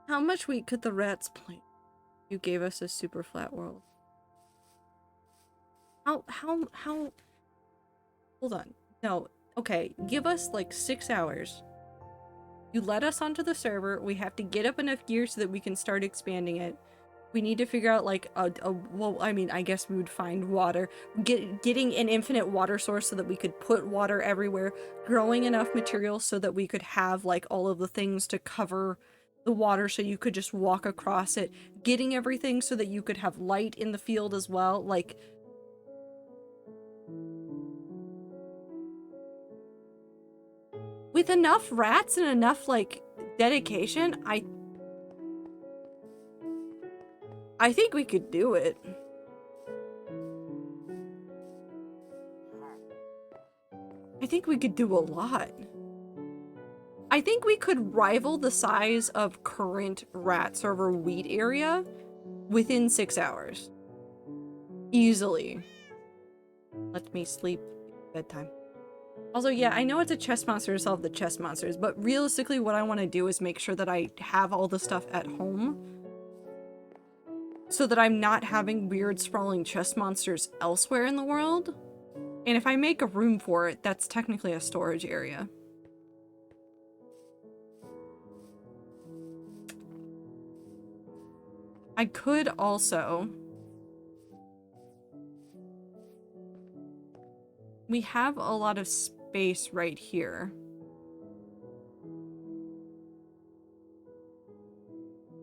How much wheat could the rats plant? You gave us a super flat world. How hold on. No, okay, give us like 6 hours. You let us onto the server, we have to get up enough gear so that we can start expanding it. We need to figure out like well, I mean, I guess we would find water. Getting an infinite water source so that we could put water everywhere. Growing enough materials so that we could have like all of the things to cover the water so you could just walk across it. Getting everything so that you could have light in the field as well. Like, with enough rats and enough like dedication, I think we could do it. I think we could do a lot. I think we could rival the size of current rat server wheat area within 6 hours. Easily. Let me sleep. Bedtime. Also, yeah, I know it's a chest monster to solve the chest monsters, but realistically what I want to do is make sure that I have all the stuff at home so that I'm not having weird sprawling chest monsters elsewhere in the world. And if I make a room for it, that's technically a storage area. I could also... We have a lot of space right here.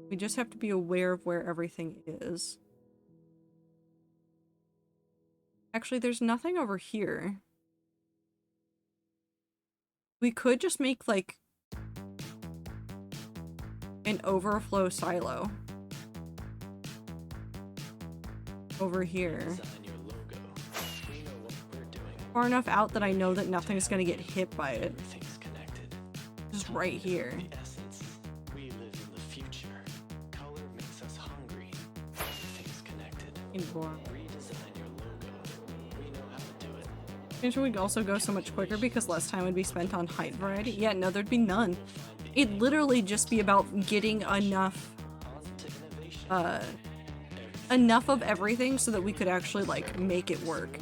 We just have to be aware of where everything is. Actually, there's nothing over here. We could just make, like, an overflow silo. Over here. Far enough out that I know that nothing's gonna get hit by it. Just right here. I'm sure we'd also go so much quicker because less time would be spent on height variety. Yeah, no, there'd be none. It'd literally just be about getting enough enough of everything so that we could actually, like, make it work.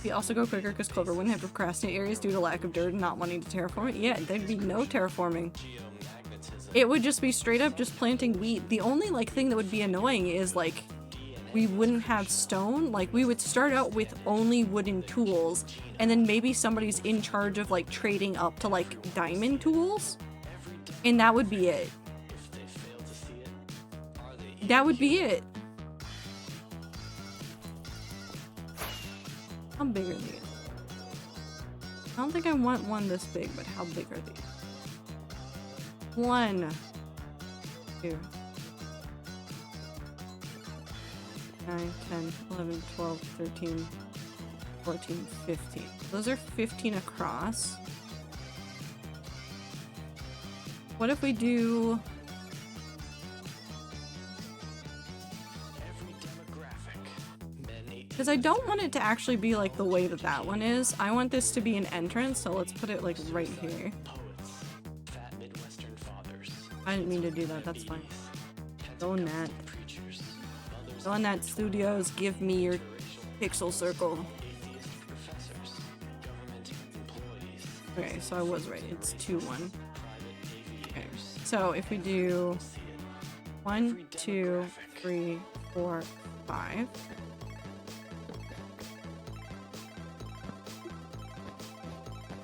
We also go quicker because Clover wouldn't have to procrastinate areas due to lack of dirt and not wanting to terraform it. Yeah, there'd be no terraforming. It would just be straight up just planting wheat. The only, like, thing that would be annoying is, like, we wouldn't have stone. Like, we would start out with only wooden tools, and then maybe somebody's in charge of, like, trading up to, like, diamond tools, and that would be it. That would be it. How big are these? I don't think I want one this big, but how big are these? 1, 2, 9, 10, 11, 12, 13, 14, 15. Those are 15 across. What if we do... Because I don't want it to actually be like the way that that one is. I want this to be an entrance, so let's put it like right here. I didn't mean to do that, that's fine. Donut. Donut Studios, give me your pixel circle. Okay, so I was right, it's 2, 1. Okay, so if we do 1, 2, 3, 4, 5.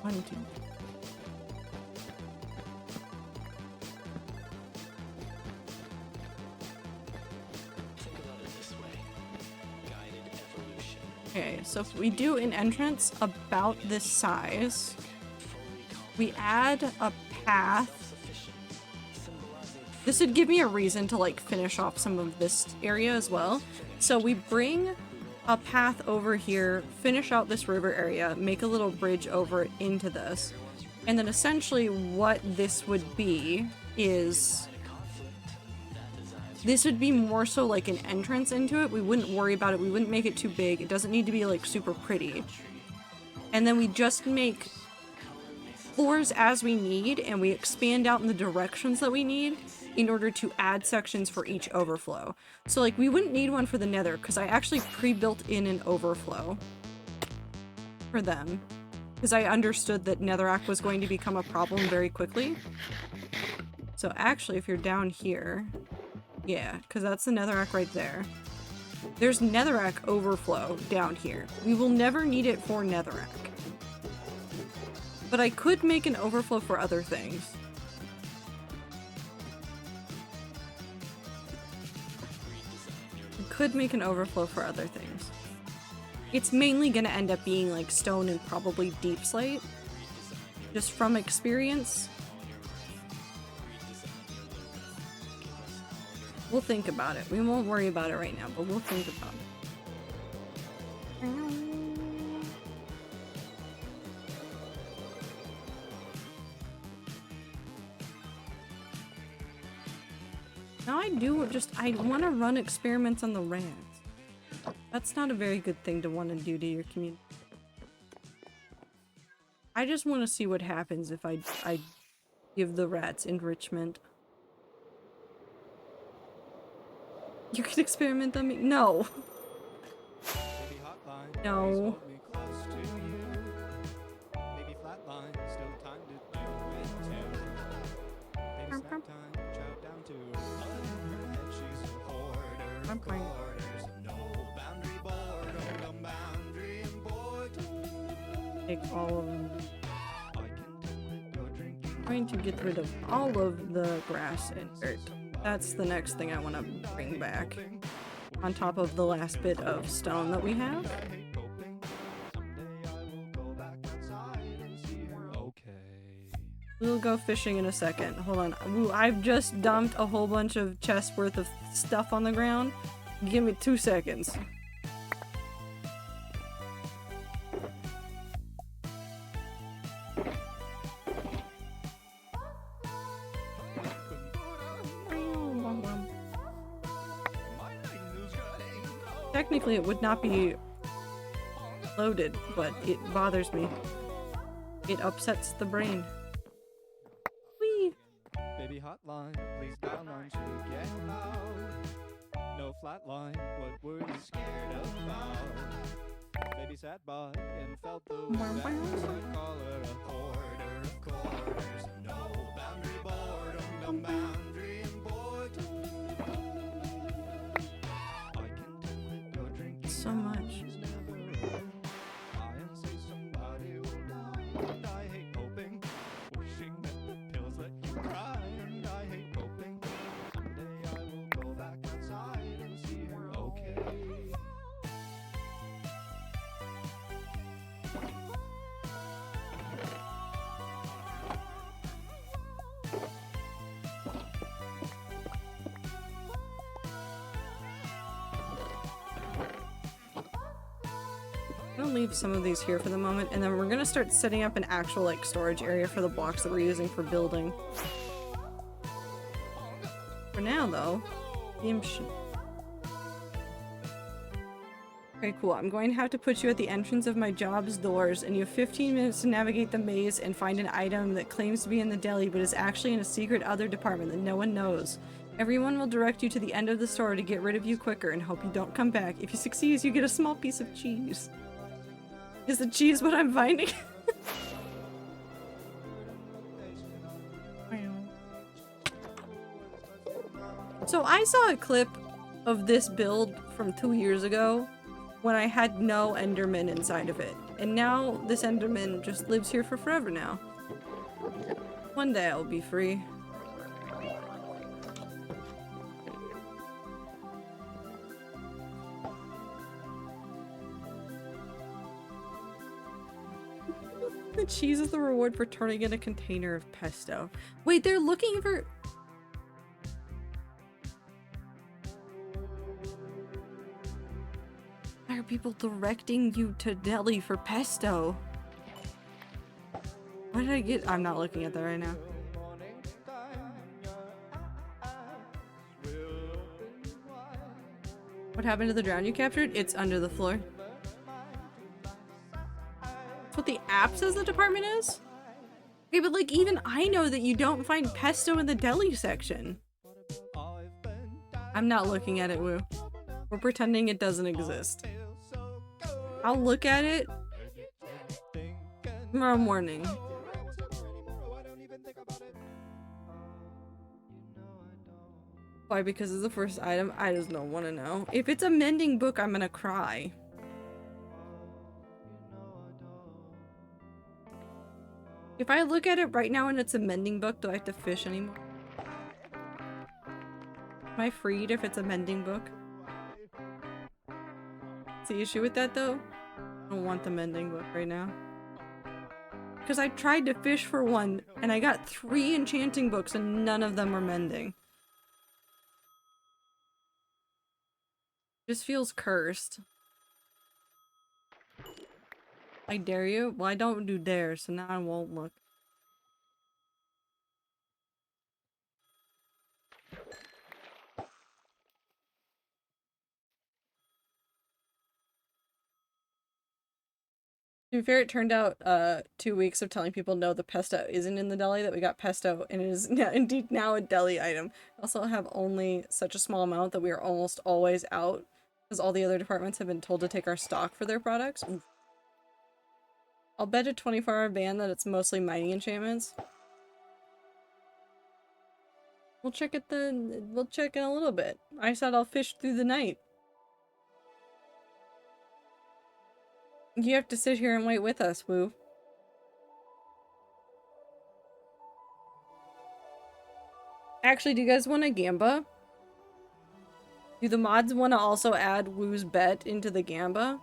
One, two. Okay, so if we do an entrance about this size, we add a path. This would give me a reason to like finish off some of this area as well. So we bring a path over here, finish out this river area, make a little bridge over it into this. And then essentially what this would be is... This would be more so like an entrance into it. We wouldn't worry about it. We wouldn't make it too big. It doesn't need to be like super pretty. And then we just make floors as we need, and we expand out in the directions that we need in order to add sections for each overflow. So like we wouldn't need one for the nether because I actually pre-built in an overflow for them because I understood that netherrack was going to become a problem very quickly. So actually if you're down here, yeah, because that's the netherrack right there. There's netherrack overflow down here. We will never need it for netherrack. But I could make an overflow for other things. Could make an overflow for other things. It's mainly gonna end up being like stone and probably deep slate. Just from experience. We'll think about it. We won't worry about it right now, but we'll think about it. Now I want to run experiments on the rats. That's not a very good thing to want to do to your community. I just want to see what happens if I give the rats enrichment. You can experiment on me? No. No. I'm fine. Take all of them. I'm going to get rid of all of the grass and dirt. That's the next thing I want to bring back. On top of the last bit of stone that we have. We'll go fishing in a second. Hold on. Ooh, I've just dumped a whole bunch of chests worth of stuff on the ground. Give me 2 seconds. Technically, it would not be loaded, but it bothers me. It upsets the brain. Whee! Baby hotline, please dial 9 to get out. no flat line. What were you scared about? Baby sat by and felt the wind. I call her a hoarder of quarters. No boundary boredom, no boundary important. I can tell that you're drinking So much. is never over. I and say somebody will die, and I hate hoping, wishing that the pills let you cry, and I hate hoping someday I will go back outside and see her okay. I'm gonna leave some of these here for the moment, and then we're gonna start setting up an actual like storage area for the blocks that we're using for building. For now, though, okay, cool. I'm going to have to put you at the entrance of my job's doors, and you have 15 minutes to navigate the maze and find an item that claims to be in the deli but is actually in a secret other department that no one knows. Everyone will direct you to the end of the store to get rid of you quicker and hope you don't come back. If you succeed, you get a small piece of cheese. Is the cheese what I'm finding? So I saw a clip of this build from 2 years ago when I had no Enderman inside of it. And now this Enderman just lives here for forever now. One day I'll be free. The cheese is the reward for turning in a container of pesto. Wait, they're looking for... Why are people directing you to deli for pesto? Why did I get... I'm not looking at that right now. What happened to the drown you captured? It's under the floor. That's what the app says the department is? Okay, but like even I know that you don't find pesto in the deli section. I'm not looking at it, Woo. We're pretending it doesn't exist. I'll look at it tomorrow morning. Why? Because it's the first item? I just don't want to know. If it's a mending book, I'm gonna cry. If I look at it right now and it's a mending book, do I have to fish anymore? Am I freed if it's a mending book? What's the issue with that though? I don't want the mending book right now. Because I tried to fish for one and I got 3 enchanting books and none of them were mending. Just feels cursed. I dare you? Well, I don't do dare, so now I won't look. To be fair, it turned out 2 weeks of telling people no, the pesto isn't in the deli, that we got pesto, and it is indeed now a deli item. I also have only such a small amount that we are almost always out, because all the other departments have been told to take our stock for their products. Oof. I'll bet a 24-hour ban that it's mostly mining enchantments. We'll check in a little bit. I said I'll fish through the night. You have to sit here and wait with us, Woo. Actually, do you guys want a gamba? Do the mods want to also add Woo's bet into the gamba?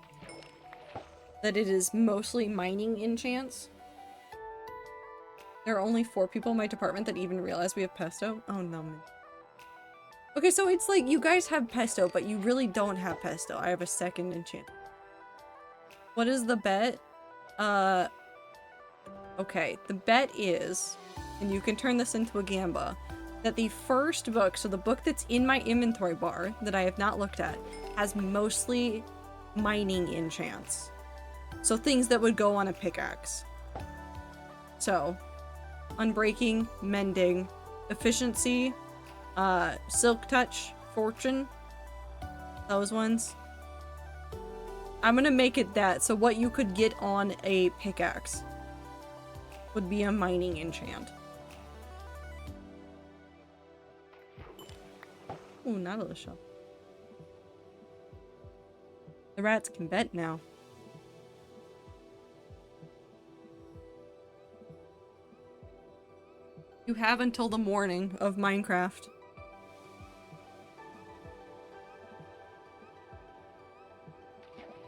That it is mostly mining enchants? There are only 4 people in my department that even realize we have pesto? Oh no, man. Okay, so it's like you guys have pesto, but you really don't have pesto. I have a second enchant. What is the bet? Okay, the bet is, and you can turn this into a gamba, that the first book, so the book that's in my inventory bar that I have not looked at, has mostly mining enchants. So things that would go on a pickaxe. So, unbreaking, mending, efficiency, silk touch, fortune, Those ones. I'm gonna make it that, so what you could get on a pickaxe would be a mining enchant. Ooh, Nautilus shell. The rats can bet now. You have until the morning of Minecraft.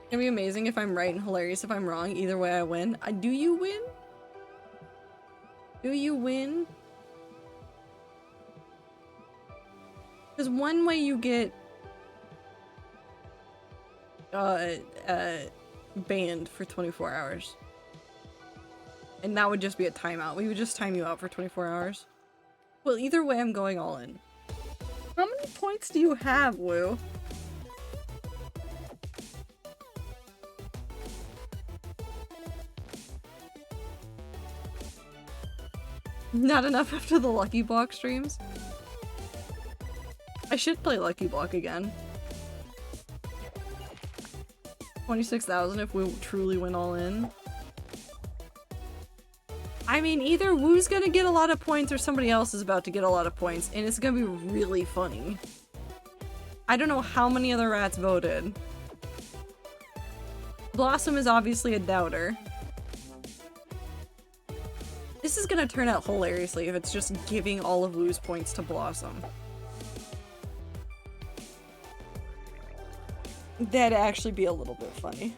It'd be amazing if I'm right and hilarious if I'm wrong. Either way I win. Do you win? Do you win? Because one way you get banned for 24 hours. And that would just be a timeout. We would just time you out for 24 hours. Well, either way I'm going all in. How many points do you have, Woo? Not enough after the Lucky Block streams? I should play Lucky Block again. 26,000 if we truly went all in. I mean, either Woo's gonna get a lot of points or somebody else is about to get a lot of points, and it's gonna be really funny. I don't know how many other rats voted. Blossom is obviously a doubter. This is gonna turn out hilariously if it's just giving all of Woo's points to Blossom. That'd actually be a little bit funny.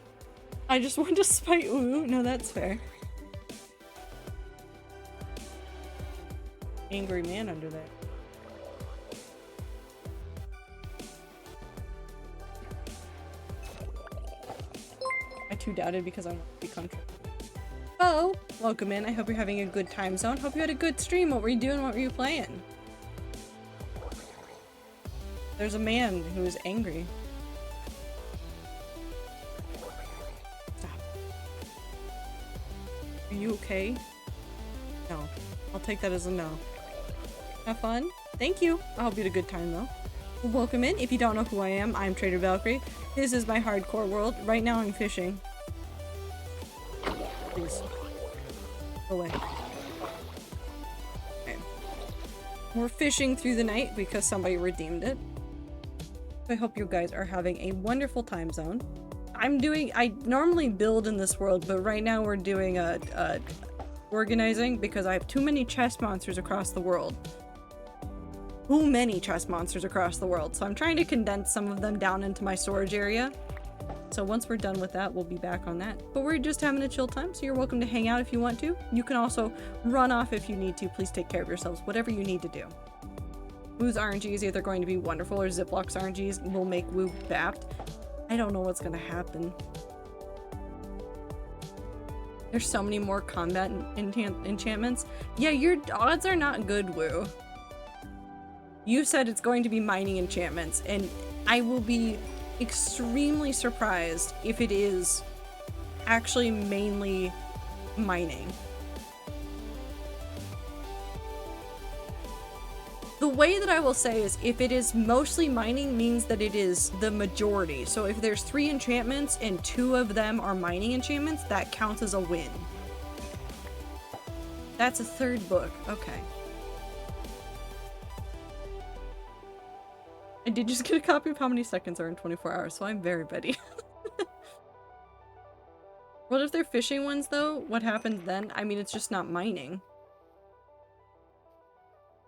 I just wanted to spite Woo. No, that's fair. Angry man under there. I too doubted because I want to be country. Oh, welcome in. I hope you're having a good time zone. Hope you had a good stream. What were you doing? What were you playing? There's a man who is angry. Stop. Are you okay? No. I'll take that as a no. Have fun? Thank you. I hope you had a good time though. Welcome in. If you don't know who I am, I'm Trader Valkyrie. This is my hardcore world. Right now I'm fishing. Please. Go away. Okay. We're fishing through the night because somebody redeemed it. I hope you guys are having a wonderful time zone. I normally build in this world, but right now we're doing organizing because I have too many chest monsters across the world. Too many chest monsters across the world. So I'm trying to condense some of them down into my storage area. So once we're done with that, we'll be back on that. But we're just having a chill time, so you're welcome to hang out if you want to. You can also run off if you need to. Please take care of yourselves, whatever you need to do. Woo's RNG is either going to be wonderful or Ziplock's RNGs will make Woo bapped. I don't know what's gonna happen. There's so many more combat enchantments. Yeah, your odds are not good, Woo. You said it's going to be mining enchantments, and I will be extremely surprised if it is actually mainly mining. The way that I will say is if it is mostly mining means that it is the majority. So if there's 3 enchantments and 2 of them are mining enchantments, that counts as a win. That's a 3rd book. Okay. I did just get a copy of how many seconds are in 24 hours, so I'm very ready. What if they're fishing ones though? What happens then? I mean, it's just not mining.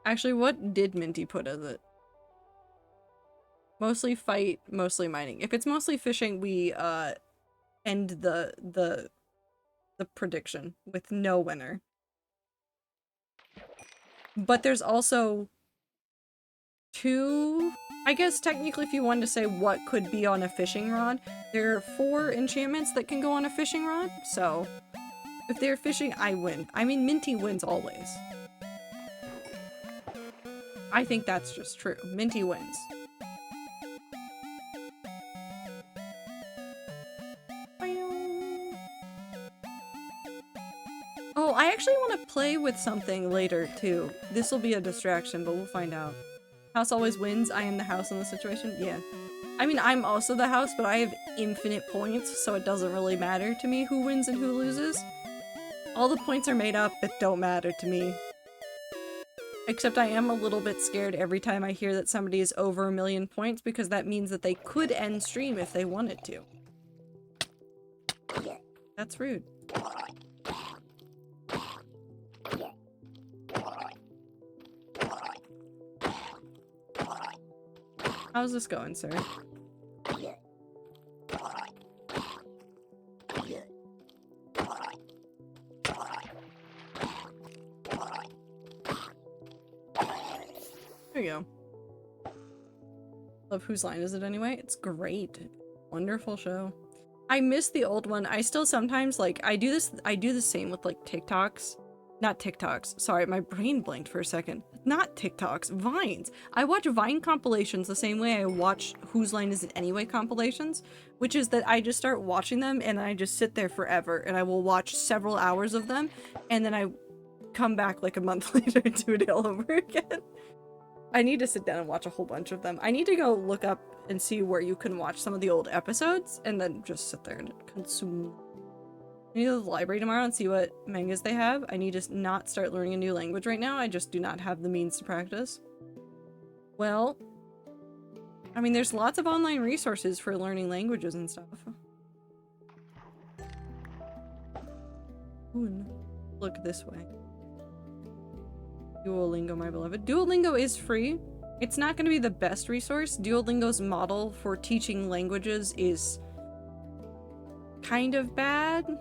Actually, what did Minty put as it? Mostly fight, mostly mining. If it's mostly fishing, we end the prediction with no winner. But there's also 2, I guess technically if you wanted to say what could be on a fishing rod, there are 4 enchantments that can go on a fishing rod, so if they're fishing, I win. I mean, Minty wins always. I think that's just true. Minty wins. Oh, I actually want to play with something later, too. This will be a distraction, but we'll find out. House always wins. I am the house in this situation. Yeah. I mean, I'm also the house, but I have infinite points, so it doesn't really matter to me who wins and who loses. All the points are made up that don't matter to me. Except I am a little bit scared every time I hear that somebody is over 1,000,000 points, because that means that they could end stream if they wanted to. That's rude. How's this going, sir? There you go. Love Whose Line Is It Anyway? It's great. Wonderful show. I miss the old one. I still sometimes, like, I do the same with, like, TikToks. Not TikToks. Sorry, my brain blanked for a second. Not TikToks. Vines. I watch Vine compilations the same way I watch Whose Line Is It Anyway compilations, which is that I just start watching them and I just sit there forever and I will watch several hours of them and then I come back like a month later and do it all over again. I need to sit down and watch a whole bunch of them. I need to go look up and see where you can watch some of the old episodes and then just sit there and consume. I need to go to the library tomorrow and see what mangas they have. I need to not start learning a new language right now. I just do not have the means to practice. Well, I mean, there's lots of online resources for learning languages and stuff. Ooh, look this way. Duolingo, my beloved. Duolingo is free. It's not going to be the best resource. Duolingo's model for teaching languages is kind of bad.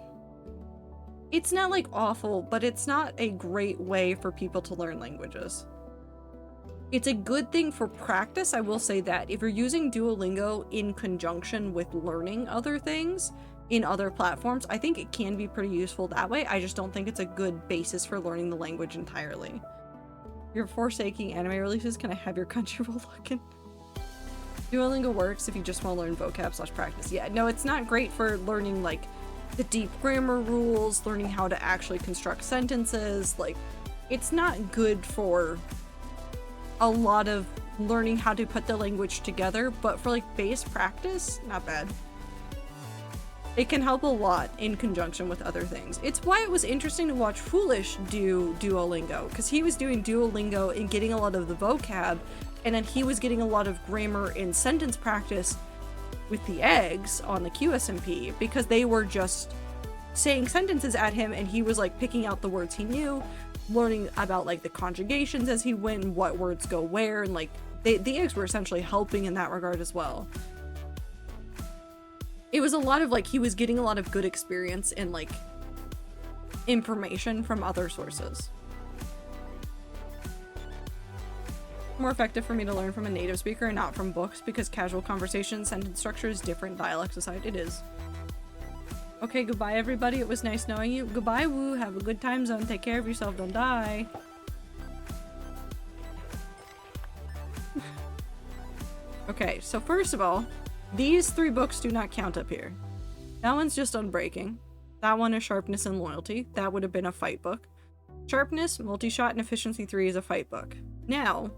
It's not like awful, but it's not a great way for people to learn languages. It's a good thing for practice, I will say that. If you're using Duolingo in conjunction with learning other things in other platforms, I think it can be pretty useful that way. I just don't think it's a good basis for learning the language entirely. You're forsaking anime releases, can I have your Crunchyroll login? Duolingo works if you just want to learn vocab/practice. Yeah, no, it's not great for learning, like, the deep grammar rules, learning how to actually construct sentences. Like, it's not good for a lot of learning how to put the language together, but for, like, base practice, not bad. It can help a lot in conjunction with other things. It's why it was interesting to watch Foolish do Duolingo, because he was doing Duolingo and getting a lot of the vocab, and then he was getting a lot of grammar and sentence practice with the eggs on the QSMP, because they were just saying sentences at him and he was like picking out the words he knew, learning about like the conjugations as he went and what words go where, and like the eggs were essentially helping in that regard as well. It was a lot of like, he was getting a lot of good experience and like information from other sources. More effective for me to learn from a native speaker and not from books, because casual conversation, sentence structure is different, dialects aside, it is. Okay, goodbye everybody, it was nice knowing you. Goodbye, Woo, have a good time zone, take care of yourself, don't die. Okay, so first of all, these 3 books do not count up here. That one's just Unbreaking. That one is Sharpness and Loyalty. That would have been a fight book. Sharpness, Multi-Shot, and Efficiency 3 is a fight book. Now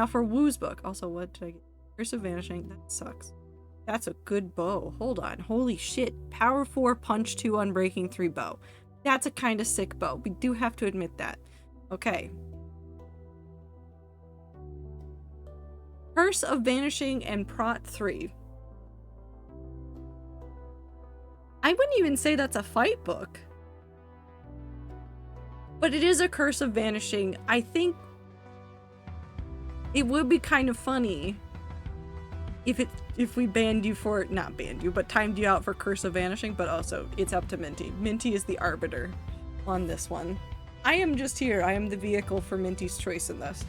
for Woo's book. Also, what did I get? Curse of Vanishing. That sucks. That's a good bow. Hold on. Holy shit. Power 4, Punch 2, Unbreaking 3 bow. That's a kind of sick bow. We do have to admit that. Okay. Curse of Vanishing and Prot 3. I wouldn't even say that's a fight book. But it is a Curse of Vanishing. I think it would be kind of funny if we banned you for, not banned you, but timed you out for Curse of Vanishing, but also it's up to Minty. Minty is the arbiter on this one. I am just here. I am the vehicle for Minty's choice in this.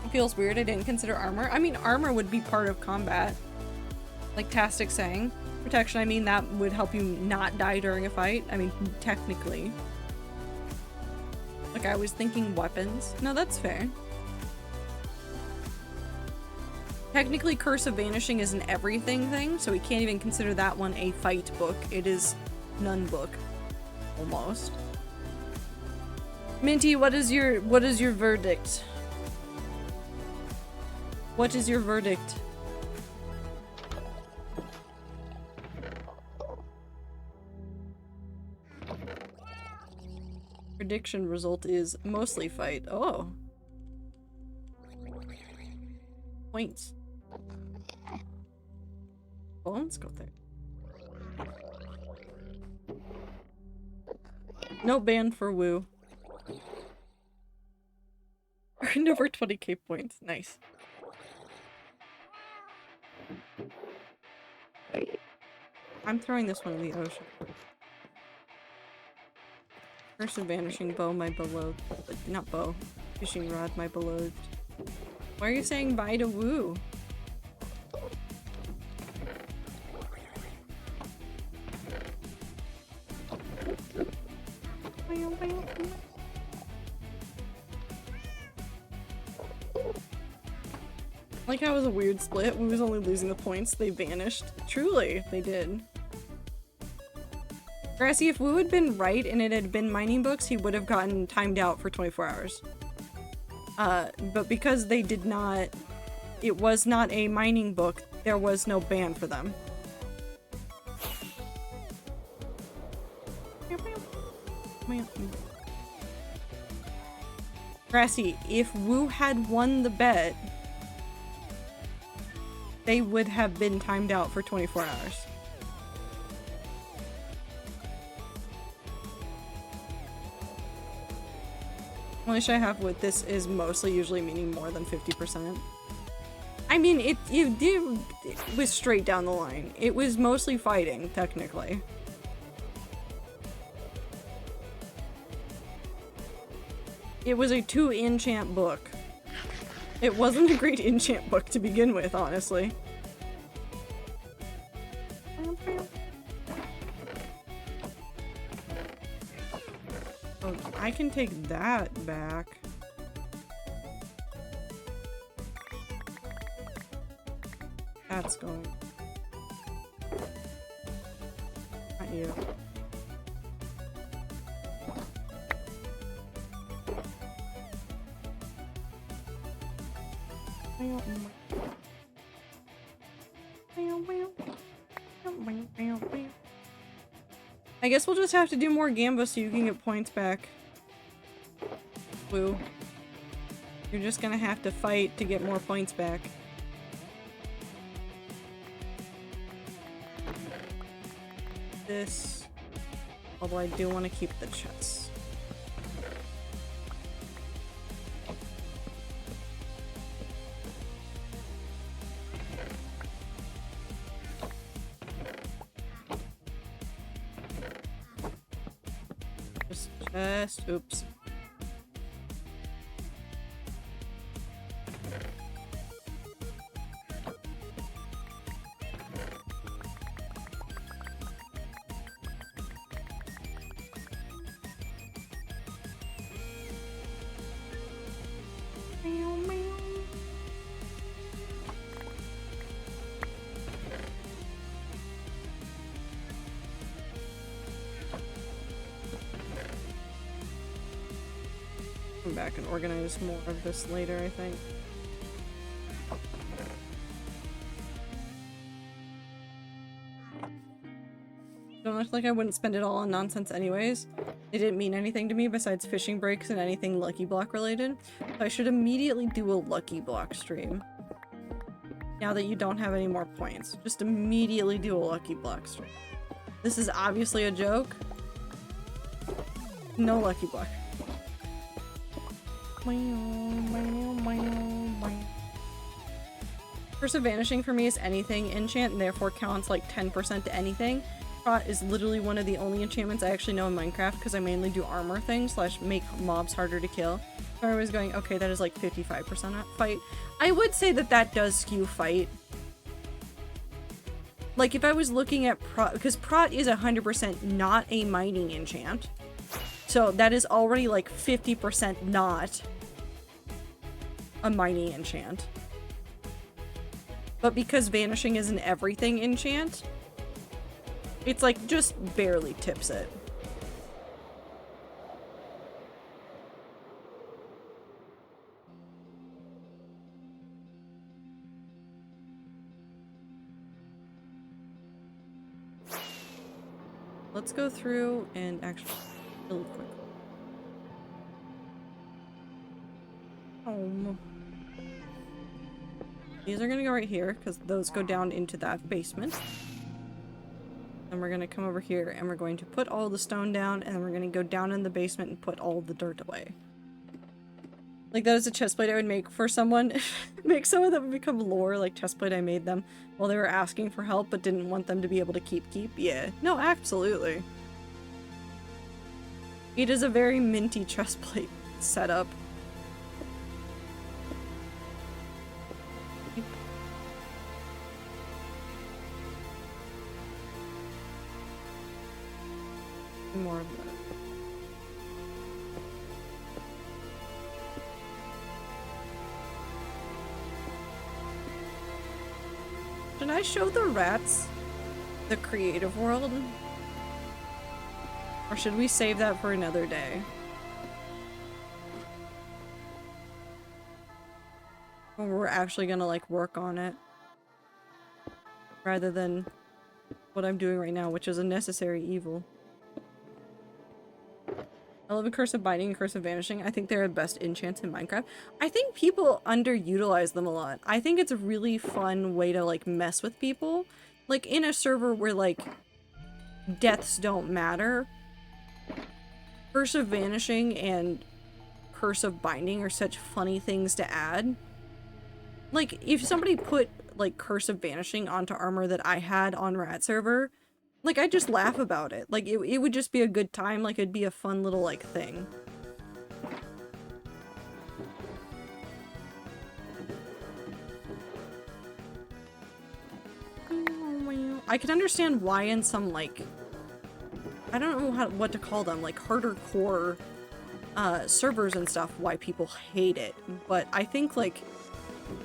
It feels weird I didn't consider armor. I mean, armor would be part of combat. Like Tastic saying. Protection, I mean, that would help you not die during a fight. I mean, technically. Like, I was thinking weapons. No, that's fair. Technically, Curse of Vanishing is an everything thing, so we can't even consider that one a fight book. It is nun book. Almost. Minty, what is your verdict? What is your verdict? Prediction result is mostly fight. Oh. Points. Well, let's go there. No ban for Woo. Earned over 20k points. Nice. I'm throwing this one in the ocean. First vanishing bow, my beloved. Not bow. Fishing rod, my beloved. Why are you saying bye to Woo? Like how it was a weird split. We was only losing the points. They vanished. Truly, they did. Grassy, if Wu had been right and it had been mining books, he would have gotten timed out for 24 hours. But because they did not, it was not a mining book, there was no ban for them. Grassy, if Wu had won the bet, they would have been timed out for 24 hours. Only issue I have with this is mostly usually meaning more than 50%. I mean, it was straight down the line. It was mostly fighting, technically. It was a 2 enchant book. It wasn't a great enchant book to begin with, honestly. Oh, I can take that back. That's going. Not you. I guess we'll just have to do more Gamba so you can get points back. Woo. You're just gonna have to fight to get more points back. This. Although I do want to keep the chests. Oops. Back and organize more of this later, I think. Don't look like I wouldn't spend it all on nonsense anyways. It didn't mean anything to me besides fishing breaks and anything Lucky Block related. So I should immediately do a Lucky Block stream. Now that you don't have any more points. Just immediately do a Lucky Block stream. This is obviously a joke. No Lucky Block. Curse of Vanishing for me is anything enchant and therefore counts like 10% to anything. Trot is literally one of the only enchantments I actually know in Minecraft because I mainly do armor things / make mobs harder to kill. So I was going, okay, that is like 55% fight. I would say that that does skew fight. Like if I was looking at Prot, because Prot is 100% not a mining enchant. So that is already like 50% not a mining enchant. But because Vanishing is an everything enchant, It's like just barely tips it. Let's go through and actually really quick. These are gonna go right here because those go down into that basement. And we're gonna come over here and we're going to put all the stone down and then we're gonna go down in the basement and put all the dirt away. Like that is a chestplate I would make for someone. Make someone that would become lore, like chestplate I made them while they were asking for help but didn't want them to be able to keep. Yeah. No, absolutely. It is a very minty chestplate setup. More of that. Should I show the rats the creative world? Or should we save that for another day? Or we're actually gonna like work on it. Rather than what I'm doing right now, which is a necessary evil. I love a Curse of Binding and Curse of Vanishing. I think they're the best enchants in Minecraft. I think people underutilize them a lot. I think it's a really fun way to like mess with people. Like in a server where like deaths don't matter. Curse of Vanishing and Curse of Binding are such funny things to add. Like if somebody put like Curse of Vanishing onto armor that I had on Rat server, like, I just laugh about it. Like, it would just be a good time. Like, it'd be a fun little, like, thing. I can understand why in some, like... I don't know what to call them. Like, harder core servers and stuff, why people hate it. But I think, like,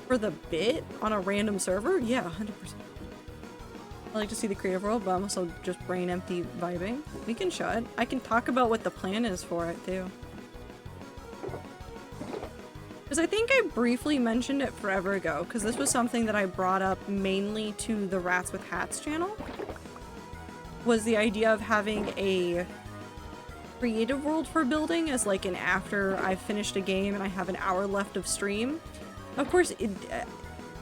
for the bit on a random server, yeah, 100%. I like to see the creative world, but I'm also just brain empty vibing. We can show it. I can talk about what the plan is for it, too. Because I think I briefly mentioned it forever ago, because this was something that I brought up mainly to the Rats with Hats channel. Was the idea of having a creative world for building as like an after I've finished a game and I have an hour left of stream. Of course,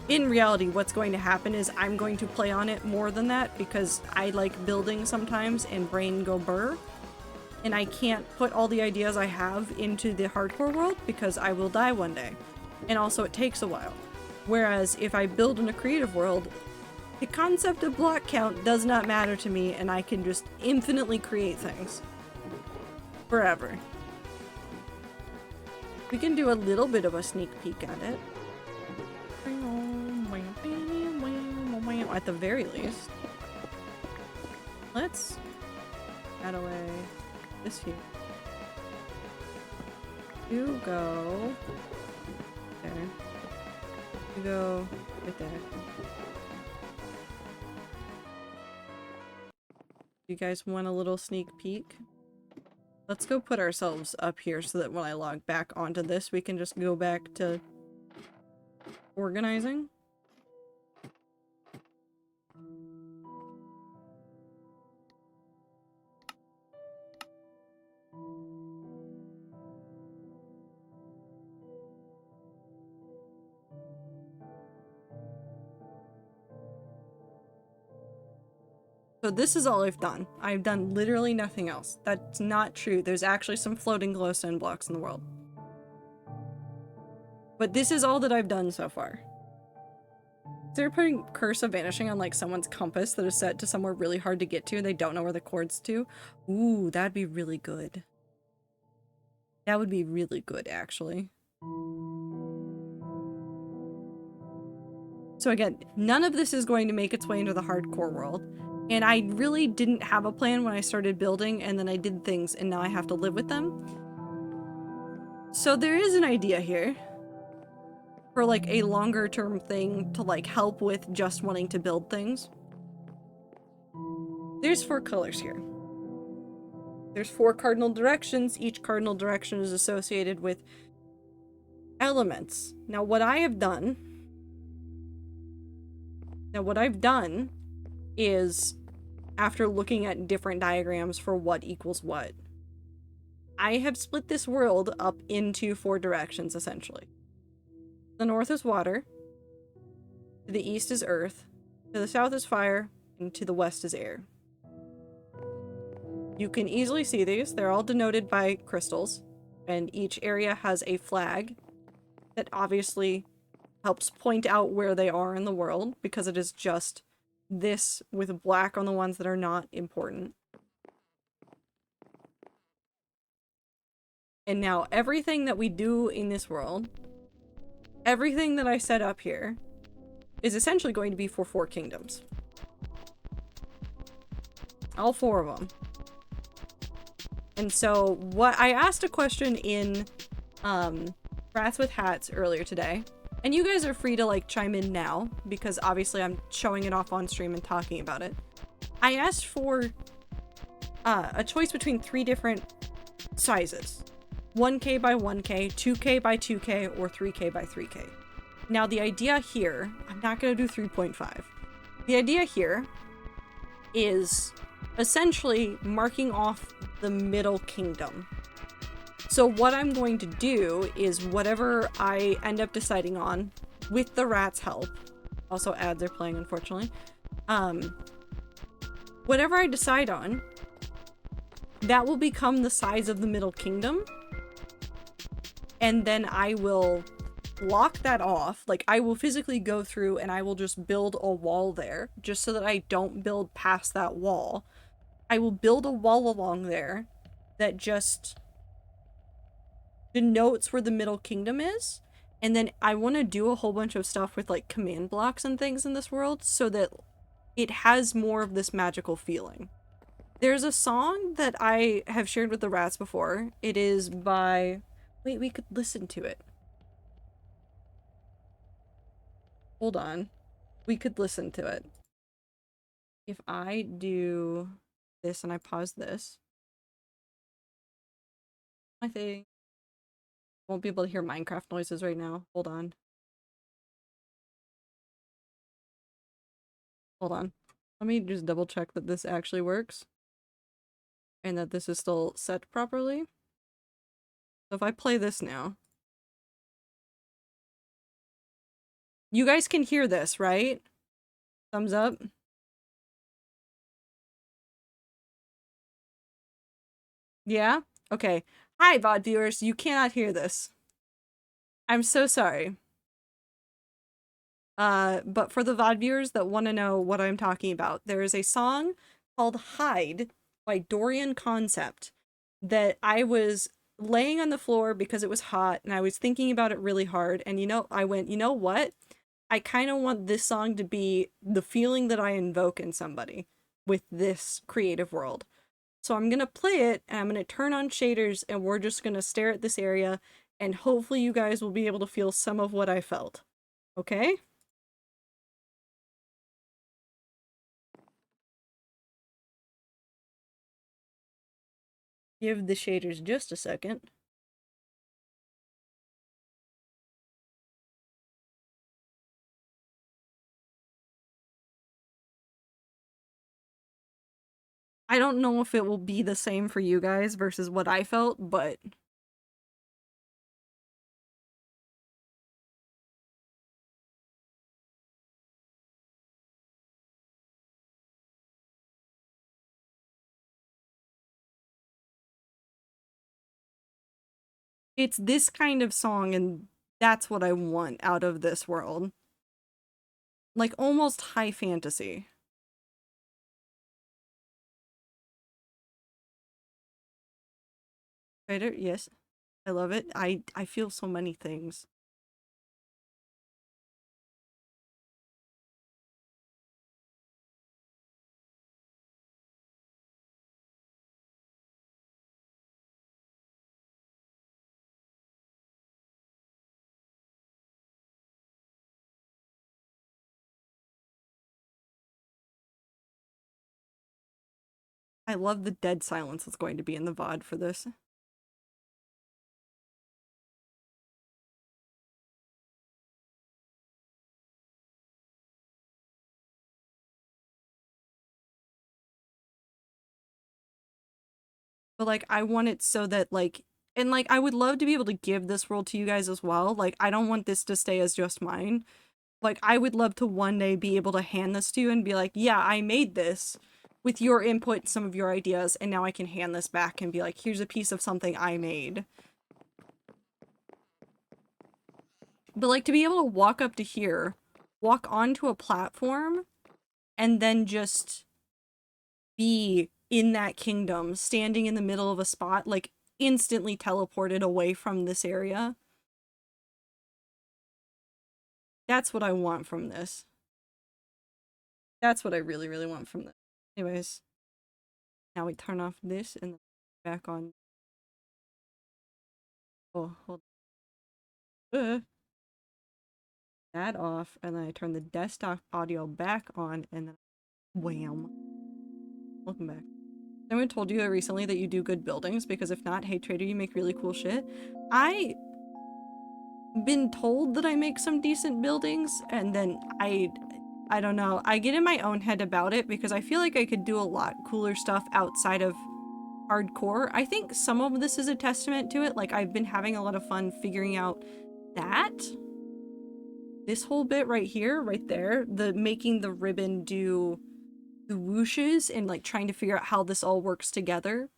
in reality, what's going to happen is I'm going to play on it more than that because I like building sometimes and brain go burr. And I can't put all the ideas I have into the hardcore world because I will die one day. And also it takes a while. Whereas if I build in a creative world, the concept of block count does not matter to me and I can just infinitely create things. Forever. We can do a little bit of a sneak peek at it. At the very least. Let's add away this here. You go there. You go right there. You guys want a little sneak peek? Let's go put ourselves up here so that when I log back onto this, we can just go back to organizing. So this is all I've done. I've done literally nothing else. That's not true. There's actually some floating glowstone blocks in the world. But this is all that I've done so far. So they're putting Curse of Vanishing on like someone's compass that is set to somewhere really hard to get to and they don't know where the coord's to. Ooh, that'd be really good. That would be really good, actually. So again, none of this is going to make its way into the hardcore world. And I really didn't have a plan when I started building, and then I did things, and now I have to live with them. So there is an idea here for like a longer term thing to like help with just wanting to build things. there's 4 colors here. There's 4 cardinal directions. Each cardinal direction is associated with elements. Now what I've done is, after looking at different diagrams for what equals what, I have split this world up into 4 directions, essentially. The north is water, to the east is earth, to the south is fire, and to the west is air. You can easily see these. They're all denoted by crystals, and each area has a flag that obviously helps point out where they are in the world, because it is just this with black on the ones that are not important. And now everything that we do in this world, everything that I set up here, is essentially going to be for 4 kingdoms. All 4 of them. And so what I asked a question in Rats with Hats earlier today, and you guys are free to like chime in now because obviously I'm showing it off on stream and talking about it. I asked for a choice between 3 different sizes. 1K by 1K, 2K by 2K, or 3K by 3K. Now the idea here, I'm not going to do 3.5. The idea here is essentially marking off the middle kingdom. So what I'm going to do is whatever I end up deciding on, with the rats' help, also ads are playing unfortunately, whatever I decide on, that will become the size of the middle kingdom, and then I will block that off. Like, I will physically go through and I will just build a wall there, just so that I don't build past that wall. I will build a wall along there that just denotes where the middle kingdom is, and then I want to do a whole bunch of stuff with like command blocks and things in this world so that it has more of this magical feeling. There's a song that I have shared with the rats before. It is by... Wait, we could listen to it. Hold on. We could listen to it. If I do this and I pause this, I think won't be able to hear Minecraft noises right now. Hold on. Hold on. Let me just double check that this actually works. And that this is still set properly. So if I play this now. You guys can hear this, right? Thumbs up. Yeah? Okay. Hi, VOD viewers. You cannot hear this. I'm so sorry. But for the VOD viewers that want to know what I'm talking about, there is a song called Hide by Dorian Concept that I was laying on the floor because it was hot and I was thinking about it really hard, and I went, you know what? I kind of want this song to be the feeling that I invoke in somebody with this creative world. So I'm gonna play it, and I'm gonna turn on shaders, and we're just gonna stare at this area, and hopefully you guys will be able to feel some of what I felt. Okay? Give the shaders just a second. I don't know if it will be the same for you guys versus what I felt, but... It's this kind of song, and that's what I want out of this world. Like, almost high fantasy. Right? Yes. I love it. I feel so many things. I love the dead silence that's going to be in the VOD for this. But like I want it so that like, and like I would love to be able to give this world to you guys as well. Like I don't want this to stay as just mine. Like I would love to one day be able to hand this to you and be like, yeah, I made this with your input, some of your ideas, and now I can hand this back and be like, here's a piece of something I made. But like to be able to walk up to here, walk onto a platform, and then just be in that kingdom, standing in the middle of a spot, like instantly teleported away from this area. That's what I want from this. That's what I really, really want from this. Anyways, now we turn off this and back on. Oh, hold on. That off, and then I turn the desktop audio back on, and then wham. Welcome back. Someone told you recently that you do good buildings, because if not, hey Trader, you make really cool shit. I been told that I make some decent buildings, and then I don't know, I get in my own head about it because I feel like I could do a lot cooler stuff outside of hardcore. I think some of this is a testament to it. Like I've been having a lot of fun figuring out that this whole bit right here, right there, the making the ribbon do the whooshes and like trying to figure out how this all works together.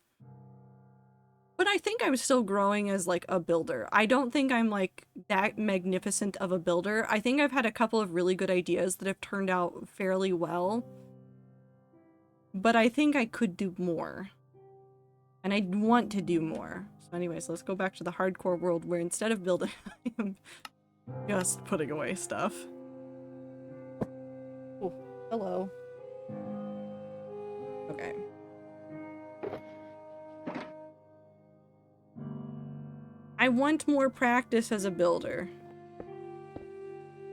But I think I'm still growing as like a builder. I don't think I'm like that magnificent of a builder. I think I've had a couple of really good ideas that have turned out fairly well. But I think I could do more. And I want to do more. So anyways, let's go back to the hardcore world where instead of building, I am just putting away stuff. Oh, hello. Okay. I want more practice as a builder.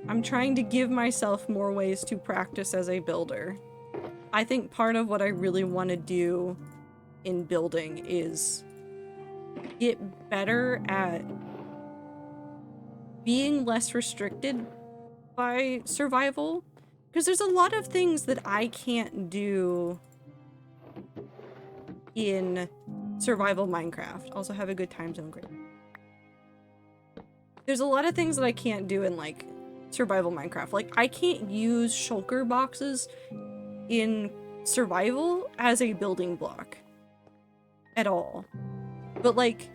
I'm trying to give myself more ways to practice as a builder. I think part of what I really want to do in building is get better at being less restricted by survival. Because there's a lot of things that I can't do in survival Minecraft. Also have a good time zone, great. There's a lot of things that I can't do in like survival Minecraft. Like I can't use shulker boxes in survival as a building block at all. But like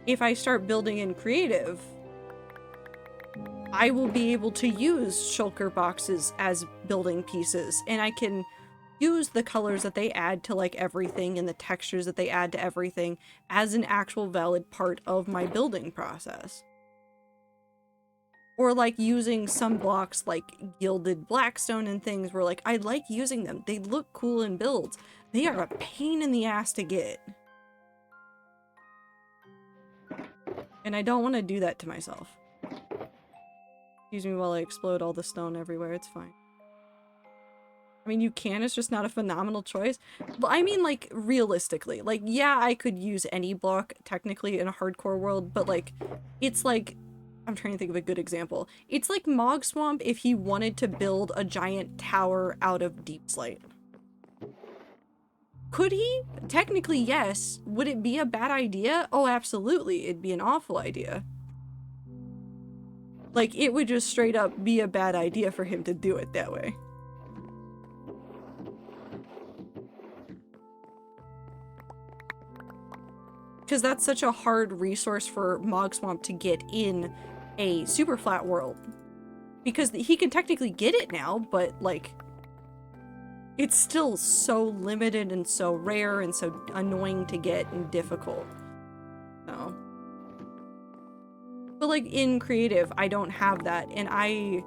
if I start building in creative, I will be able to use shulker boxes as building pieces, and I can use the colors that they add to like everything and the textures that they add to everything as an actual valid part of my building process. Or like using some blocks like gilded blackstone and things where like I like using them. They look cool in builds. They are a pain in the ass to get. And I don't want to do that to myself. Excuse me while I explode all the stone everywhere, it's fine. I mean, you can, it's just not a phenomenal choice. But I mean, like, realistically. Like, yeah, I could use any block, technically, in a hardcore world, but, like, it's like... I'm trying to think of a good example. It's like Mog Swamp if he wanted to build a giant tower out of deep slate. Could he? Technically, yes. Would it be a bad idea? Oh, absolutely. It'd be an awful idea. Like, it would just straight up be a bad idea for him to do it that way. Because that's such a hard resource for Mog Swamp to get in a super flat world. Because he can technically get it now, but, like, it's still so limited and so rare and so annoying to get and difficult. So. But, like, in creative, I don't have that. And I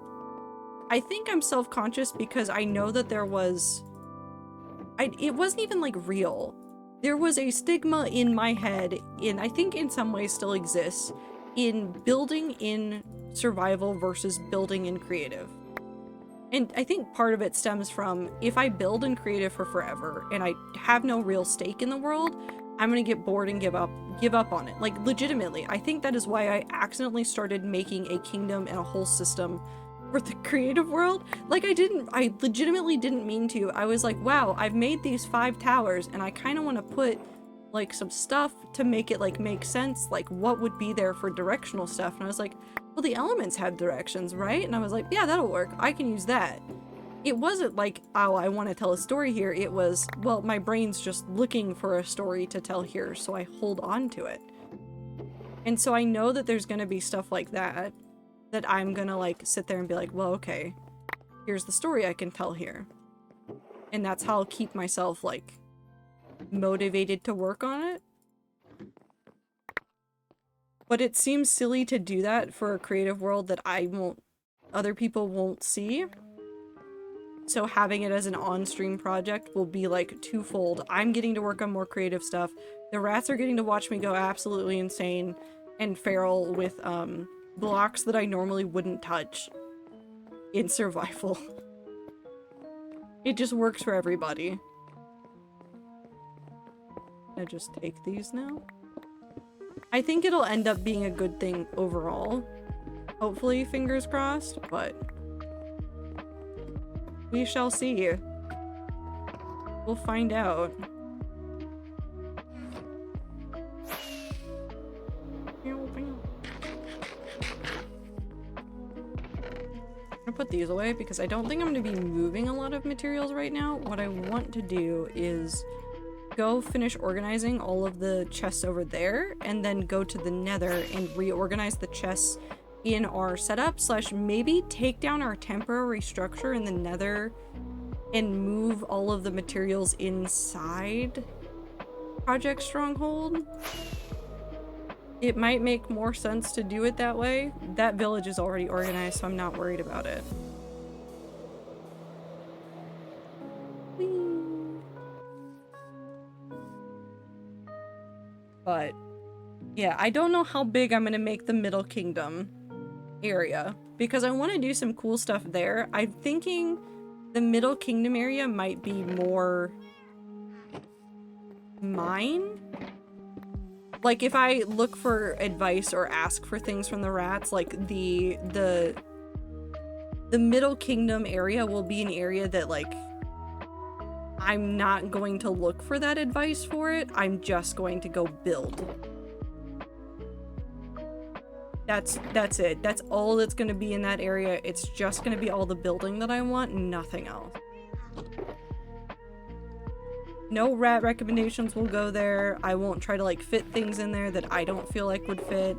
think I'm self-conscious because I know that there was... it wasn't even, like, real. There was a stigma in my head, I think in some ways still exists, in building in survival versus building in creative. And I think part of it stems from, if I build in creative for forever and I have no real stake in the world, I'm gonna get bored and give up on it. Like, legitimately, I think that is why I accidentally started making a kingdom and a whole system for the creative world. Like, I legitimately didn't mean to. I was like, wow, I've made these 5 towers and I kind of want to put like some stuff to make it like make sense, like what would be there for directional stuff. And I was like, well, the elements have directions, right? And I was like, yeah, that'll work. I can use that. It wasn't like, oh, I want to tell a story here. It was, well, my brain's just looking for a story to tell here, so I hold on to it. And so I know that there's gonna be stuff like that I'm gonna like sit there and be like, well, okay, here's the story I can tell here. And that's how I'll keep myself like motivated to work on it. But it seems silly to do that for a creative world that other people won't see. So having it as an on-stream project will be like twofold. I'm getting to work on more creative stuff. The rats are getting to watch me go absolutely insane and feral with blocks that I normally wouldn't touch in survival. It just works for everybody. I just take these now. I think it'll end up being a good thing overall. Hopefully, fingers crossed, but we shall see. We'll find out. I'm gonna put these away because I don't think I'm gonna be moving a lot of materials right now. What I want to do is go finish organizing all of the chests over there and then go to the nether and reorganize the chests in our setup, slash maybe take down our temporary structure in the nether and move all of the materials inside Project Stronghold. It might make more sense to do it that way. That village is already organized, so I'm not worried about it. But yeah, I don't know how big I'm gonna make the Middle Kingdom area because I want to do some cool stuff there. I'm thinking the Middle Kingdom area might be more mine. Like if I look for advice or ask for things from the rats, like the Middle Kingdom area will be an area that like I'm not going to look for that advice for it. I'm just going to go build. That's it. That's all that's going to be in that area. It's just going to be all the building that I want, nothing else. No rat recommendations will go there. I won't try to like fit things in there that I don't feel like would fit.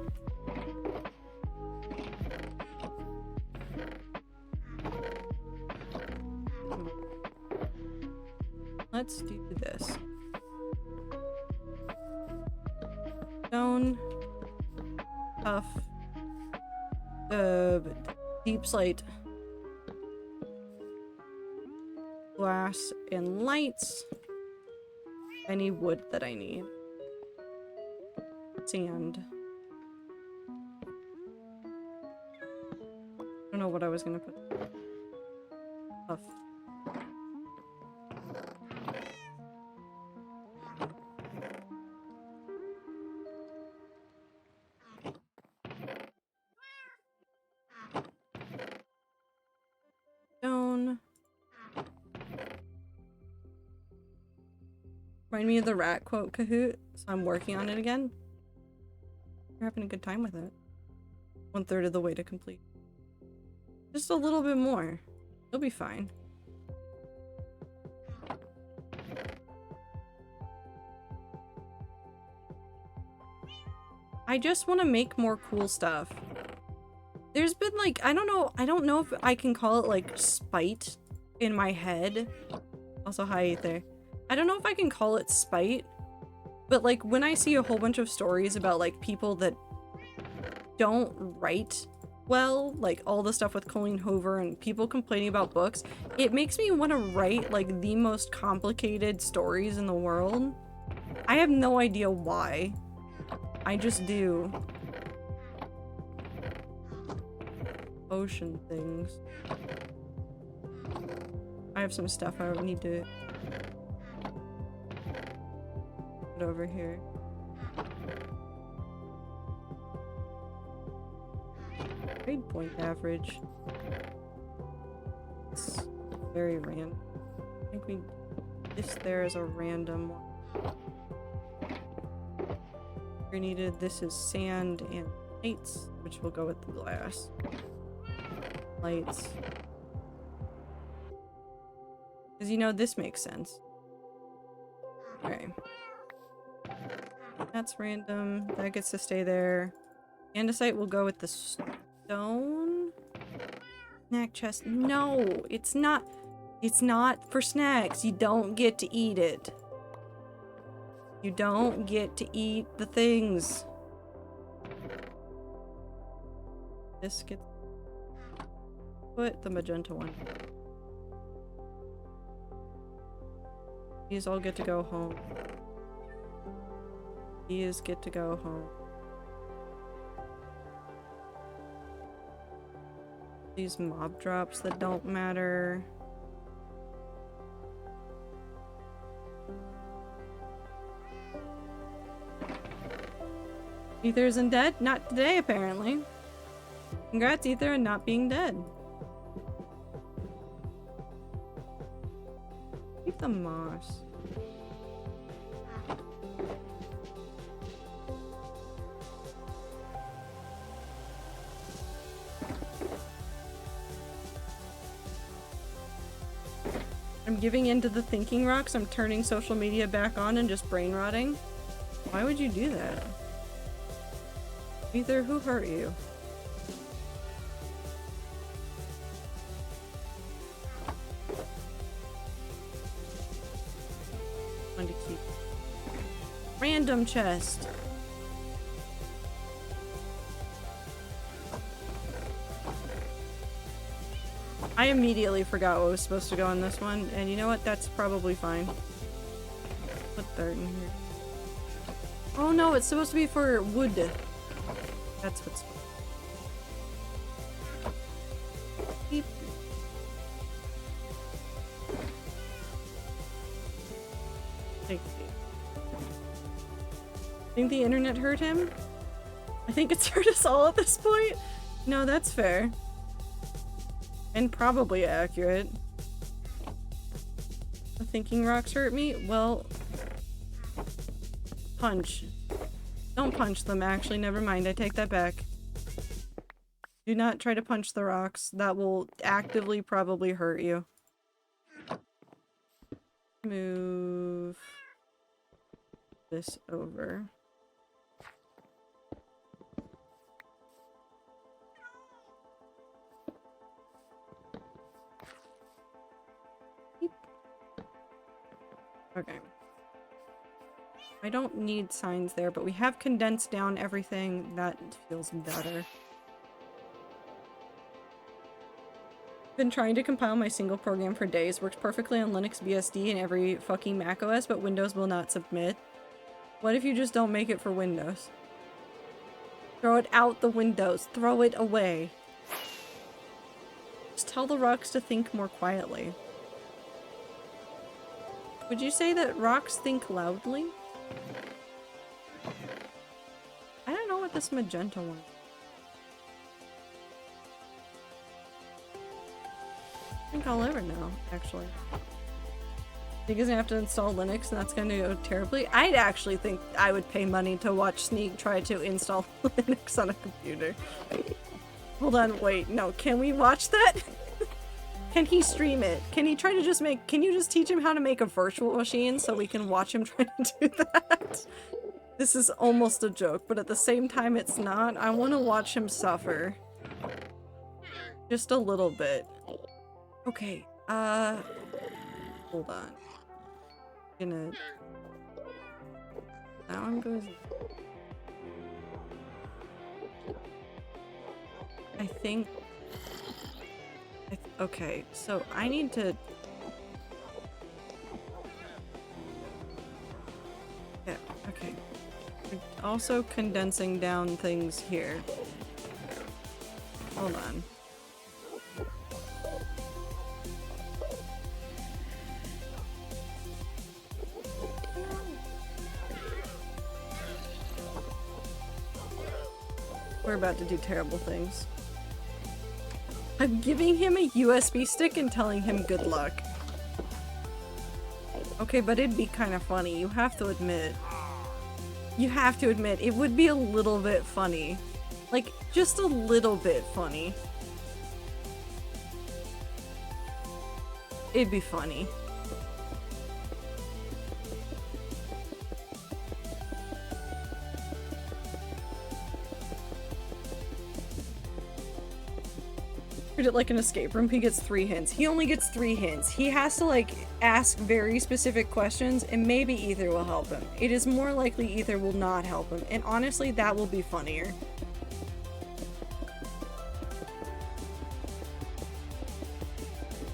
Let's do this. Stone. Tough. Deep slate. Glass and lights. Any wood that I need. Sand. I don't know what I was gonna put. Tough. Stone. Remind me of the rat quote, Kahoot. So I'm working on it again. You're having a good time with it. 1/3 of the way to complete. Just a little bit more. You'll be fine. I just want to make more cool stuff. There's been like, I don't know if I can call it like spite in my head. Also, hi Ether. I don't know if I can call it spite, but like when I see a whole bunch of stories about like people that don't write well, like all the stuff with Colleen Hoover and people complaining about books, it makes me want to write like the most complicated stories in the world. I have no idea why. I just do. Ocean things. I have some stuff I need to put over here. Grade point average. It's very random. I think this there is a random one. We needed this is sand and lights, which will go with the glass. Lights. Because you know this makes sense. Okay. That's random. That gets to stay there. Andesite will go with the stone. Snack chest. No, it's not. It's not for snacks. You don't get to eat it. You don't get to eat the things. This gets put the magenta one. These all get to go home. These get to go home. These mob drops that don't matter. Ether isn't dead? Not today, apparently. Congrats, Ether, on not being dead. Keep the moss. I'm giving in to the thinking rocks. I'm turning social media back on and just brain rotting. Why would you do that? Ether, who hurt you? Trying to keep random chest. I immediately forgot what was supposed to go in this one, and you know what? That's probably fine. Put dirt in here. Oh no, it's supposed to be for wood. That's what's beep. Think the internet hurt him? I think it's hurt us all at this point. No, that's fair. And probably accurate. The thinking rocks hurt me? Well, punch. Don't punch them, actually. Never mind. I take that back. Do not try to punch the rocks. That will actively probably hurt you. Move this over. Okay. I don't need signs there, but we have condensed down everything. That feels better. Been trying to compile my single program for days. Works perfectly on Linux BSD and every fucking macOS, but Windows will not submit. What if you just don't make it for Windows? Throw it out the windows. Throw it away. Just tell the rocks to think more quietly. Would you say that rocks think loudly? I don't know what this magenta one is. I think I'll ever know, actually. He doesn't have to install Linux and that's gonna go terribly. I'd actually think I would pay money to watch Sneak try to install Linux on a computer. Hold on, wait, no, can we watch that? Can he stream it? Can he try to just make- can you just teach him how to make a virtual machine so we can watch him try to do that? This is almost a joke, but at the same time it's not. I want to watch him suffer. Just a little bit. Okay, hold on. Gonna... That one goes... I think... Okay, so I need to... Yeah, okay. Also condensing down things here. Hold on. We're about to do terrible things. I'm giving him a USB stick and telling him good luck. Okay, but it'd be kind of funny. You have to admit. You have to admit, it would be a little bit funny. Like, just a little bit funny. It'd be funny. Treat it like an escape room. He gets 3 hints. He only gets 3 hints. He has to, like, ask very specific questions, and maybe Ether will help him. It is more likely Ether will not help him, and honestly, that will be funnier.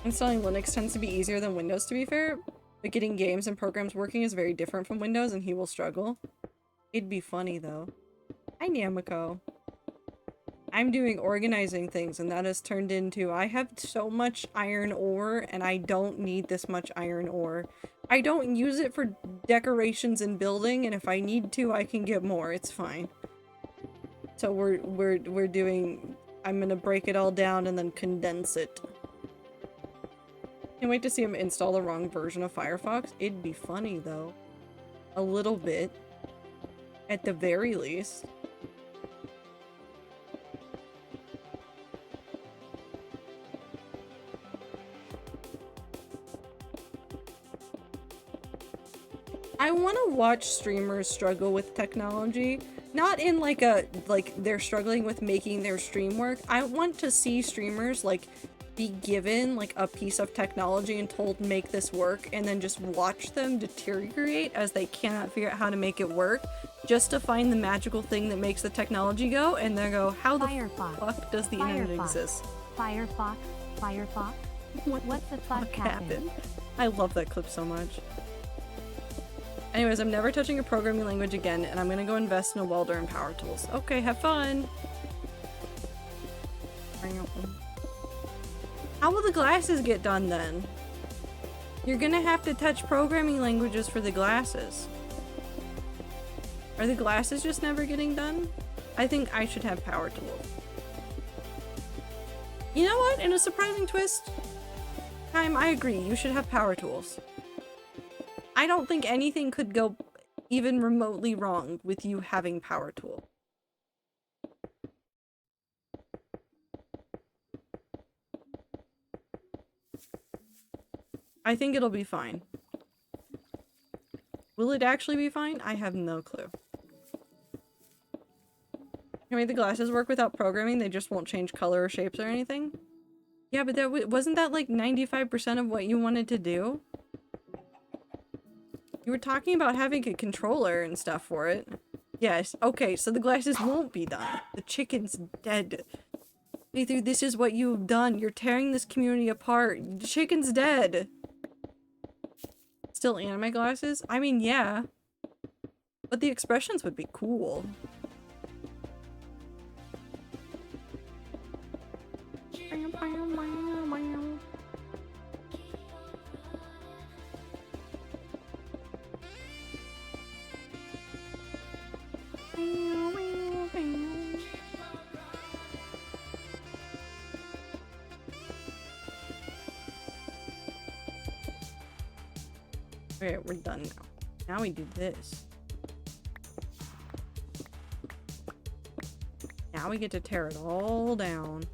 Installing Linux tends to be easier than Windows, to be fair, but getting games and programs working is very different from Windows, and he will struggle. It'd be funny, though. Hi, Namiko. I'm doing organizing things, and that has turned into, I have so much iron ore, and I don't need this much iron ore. I don't use it for decorations and building, and if I need to, I can get more. It's fine. So we're doing, I'm gonna break it all down and then condense it. Can't wait to see him install the wrong version of Firefox. It'd be funny, though. A little bit. At the very least. I want to watch streamers struggle with technology, not in like they're struggling with making their stream work. I want to see streamers like be given like a piece of technology and told make this work, and then just watch them deteriorate as they cannot figure out how to make it work, just to find the magical thing that makes the technology go, and then go, how the fuck does the internet exist? Firefox? What the fuck happened? I love that clip so much. Anyways, I'm never touching a programming language again, and I'm gonna go invest in a welder and power tools. Okay, have fun! How will the glasses get done then? You're gonna have to touch programming languages for the glasses. Are the glasses just never getting done? I think I should have power tools. You know what? In a surprising twist, I agree. You should have power tools. I don't think anything could go even remotely wrong with you having power tool. I think it'll be fine. Will it actually be fine? I have no clue. I mean, the glasses work without programming, they just won't change color or shapes or anything? Yeah, but that wasn't that like 95% of what you wanted to do? You were talking about having a controller and stuff for it. Yes, okay, so the glasses won't be done. The chicken's dead. Either this is what you've done. You're tearing this community apart. The chicken's dead. Still anime glasses? I mean, yeah. But the expressions would be cool. Okay, we're done now. Now we do this. Now we get to tear it all down.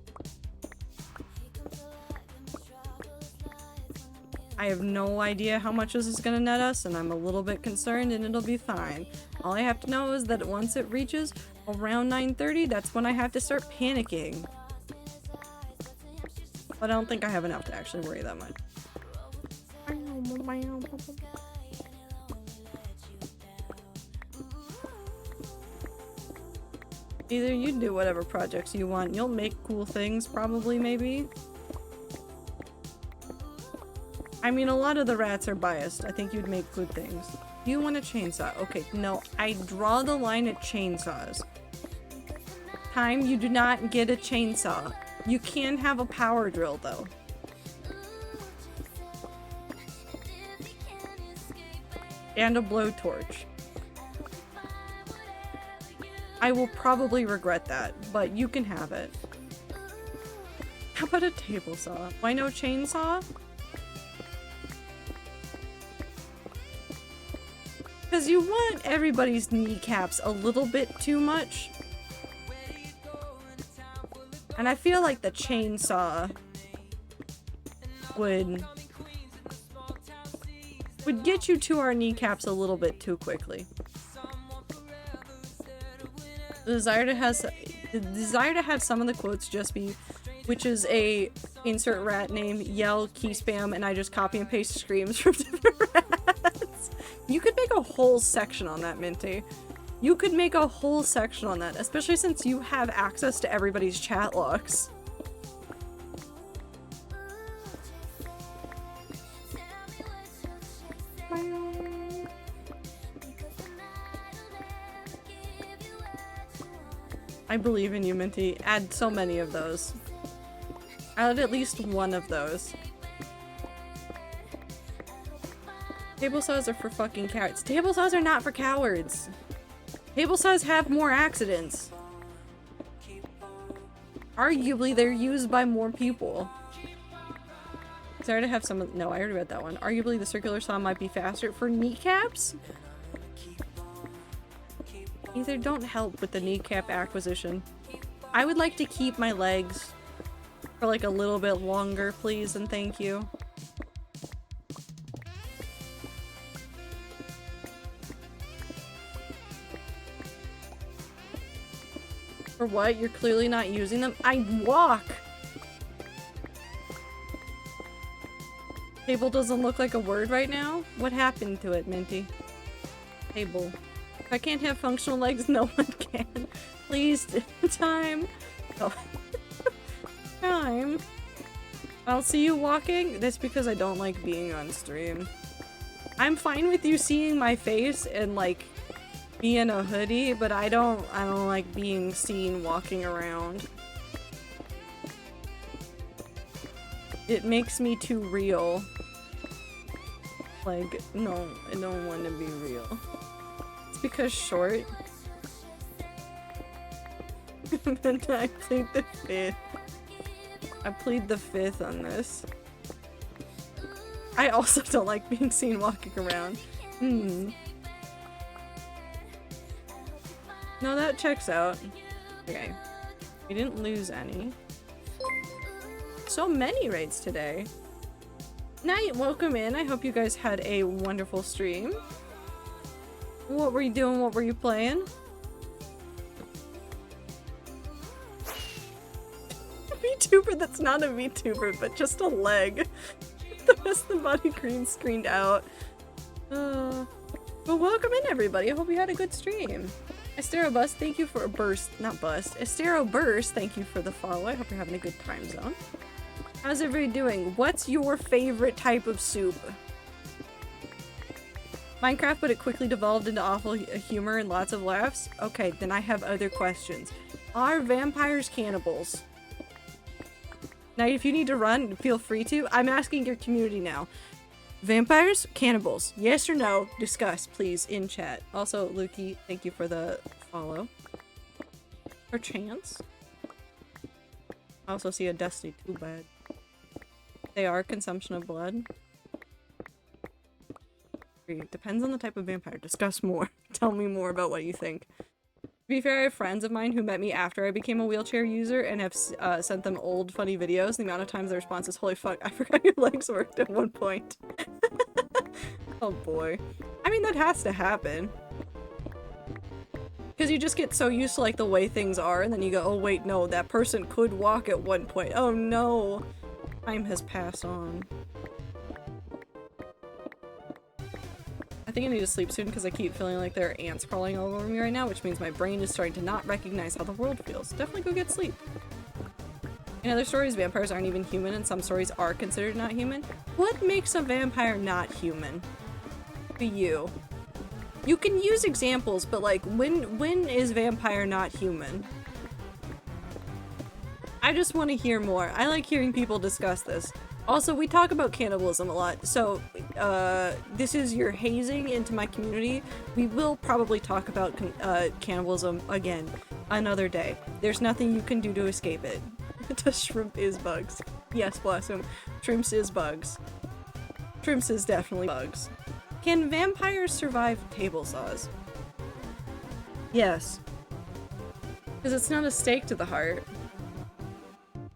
I have no idea how much this is gonna net us, and I'm a little bit concerned, and it'll be fine. All I have to know is that once it reaches around 9:30, that's when I have to start panicking. But I don't think I have enough to actually worry that much. Either you do whatever projects you want. You'll make cool things, probably, maybe. I mean, a lot of the rats are biased. I think you'd make good things. You want a chainsaw? Okay, no. I draw the line at chainsaws. Time, you do not get a chainsaw. You can have a power drill, though. And a blowtorch. I will probably regret that, but you can have it. How about a table saw? Why no chainsaw? Because you want everybody's kneecaps a little bit too much. And I feel like the chainsaw would get you to our kneecaps a little bit too quickly. The desire to have some of the quotes just be, which is a insert rat name, yell, key spam, and I just copy and paste screams from different rats. You could make a whole section on that, Minty. You could make a whole section on that, especially since you have access to everybody's chat logs. I believe in you, Minty. Add so many of those. Add at least one of those. Table saws are for fucking cowards. Table saws are not for cowards. Table saws have more accidents. Arguably, they're used by more people. Sorry to have some. No, I already read that one. Arguably, the circular saw might be faster for kneecaps. Either don't help with the kneecap acquisition. I would like to keep my legs for like a little bit longer, please, and thank you. For what? You're clearly not using them? I walk! Table doesn't look like a word right now? What happened to it, Minty? Table. If I can't have functional legs, no one can. Please, time. Oh. Time. I'll see you walking. That's because I don't like being on stream. I'm fine with you seeing my face and like be in a hoodie, but I don't like being seen walking around. It makes me too real. Like, no, I don't want to be real. It's because short. But I plead the fifth. I plead the fifth on this. I also don't like being seen walking around. No, that checks out. Okay. We didn't lose any. So many raids today. Night, welcome in. I hope you guys had a wonderful stream. What were you doing? What were you playing? VTuber that's not a VTuber, but just a leg. The rest of the body screened out. But welcome in, everybody. I hope you had a good stream. Estero Bust, thank you for a burst. Not bust. Estero Burst, thank you for the follow. I hope you're having a good time zone. How's everybody doing? What's your favorite type of soup? Minecraft, but it quickly devolved into awful humor and lots of laughs? Okay, then I have other questions. Are vampires cannibals? Now, if you need to run, feel free to. I'm asking your community now. Vampires? Cannibals? Yes or no? Discuss, please, in chat. Also, Lukey, thank you for the follow. Or chance. I also see a Dusty, too bad. They are consumption of blood. Depends on the type of vampire. Discuss more. Tell me more about what you think. To be fair, I have friends of mine who met me after I became a wheelchair user and have sent them old funny videos. The amount of times the response is, holy fuck, I forgot your legs worked at one point. Oh boy. I mean, that has to happen. Because you just get so used to like the way things are and then you go, oh wait, no, that person could walk at one point. Oh no. Time has passed on. I think I need to sleep soon because I keep feeling like there are ants crawling all over me right now, which means my brain is starting to not recognize how the world feels. Definitely go get sleep. In other stories, vampires aren't even human, and some stories are considered not human. What makes a vampire not human? For you. You can use examples, but like, when is vampire not human? I just want to hear more. I like hearing people discuss this. Also, we talk about cannibalism a lot, so this is your hazing into my community. We will probably talk about cannibalism again another day. There's nothing you can do to escape it. The shrimp is bugs. Yes, Blossom. Shrimps is bugs. Shrimps is definitely bugs. Can vampires survive table saws? Yes. Because it's not a stake to the heart.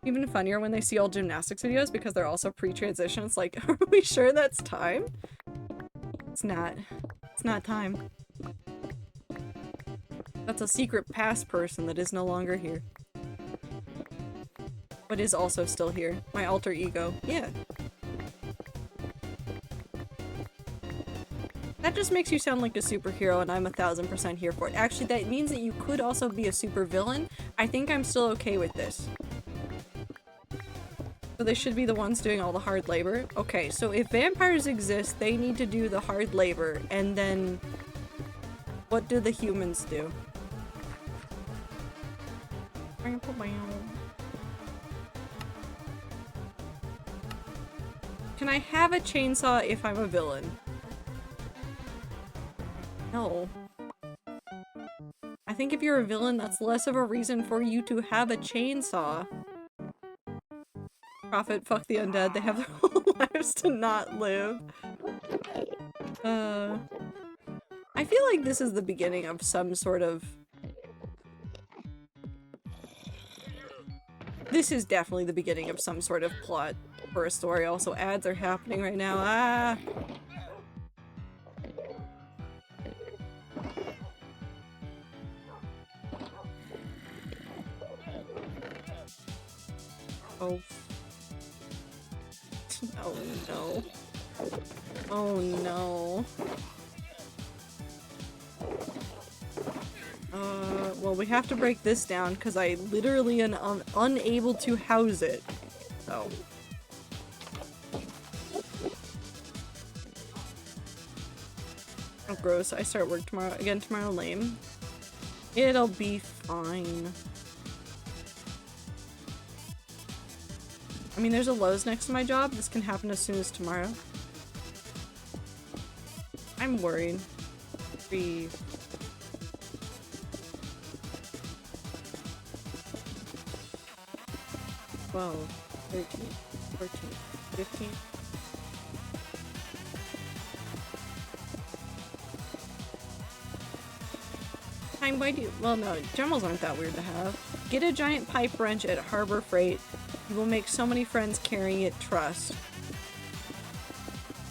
Even funnier when they see all gymnastics videos because they're also pre-transition. It's like, are we sure that's time? It's not. It's not time. That's a secret past person that is no longer here. But is also still here. My alter ego. Yeah. That just makes you sound like a superhero and I'm 1000% here for it. Actually, that means that you could also be a super villain. I think I'm still okay with this. So they should be the ones doing all the hard labor? Okay, so if vampires exist, they need to do the hard labor, and then what do the humans do? Can I have a chainsaw if I'm a villain? No. I think if you're a villain, that's less of a reason for you to have a chainsaw. Prophet, fuck the undead, they have their whole lives to not live. I feel like this is the beginning of some sort of... This is definitely the beginning of some sort of plot for a story. Also, ads are happening right now. Ah! Oh. Oh no. Oh no. Well, we have to break this down because I literally am unable to house it. So. Oh, gross. I start work tomorrow. Again tomorrow, lame. It'll be fine. I mean, there's a Lowe's next to my job. This can happen as soon as tomorrow. I'm worried. 3. 12, 13, 14, 15. Time, why do you- well, no, Gemmels aren't that weird to have. Get a giant pipe wrench at Harbor Freight. You will make so many friends carrying it. Trust.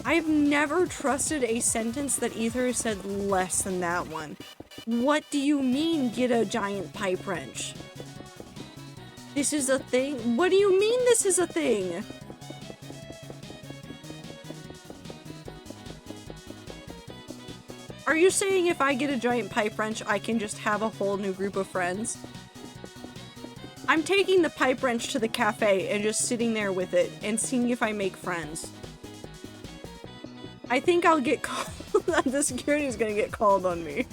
I've never trusted a sentence that either said less than that one. What do you mean, get a giant pipe wrench? This is a thing? What do you mean this is a thing? Are you saying if I get a giant pipe wrench, I can just have a whole new group of friends? I'm taking the pipe wrench to the cafe and just sitting there with it and seeing if I make friends. I think I'll get called. The security is gonna get called on me.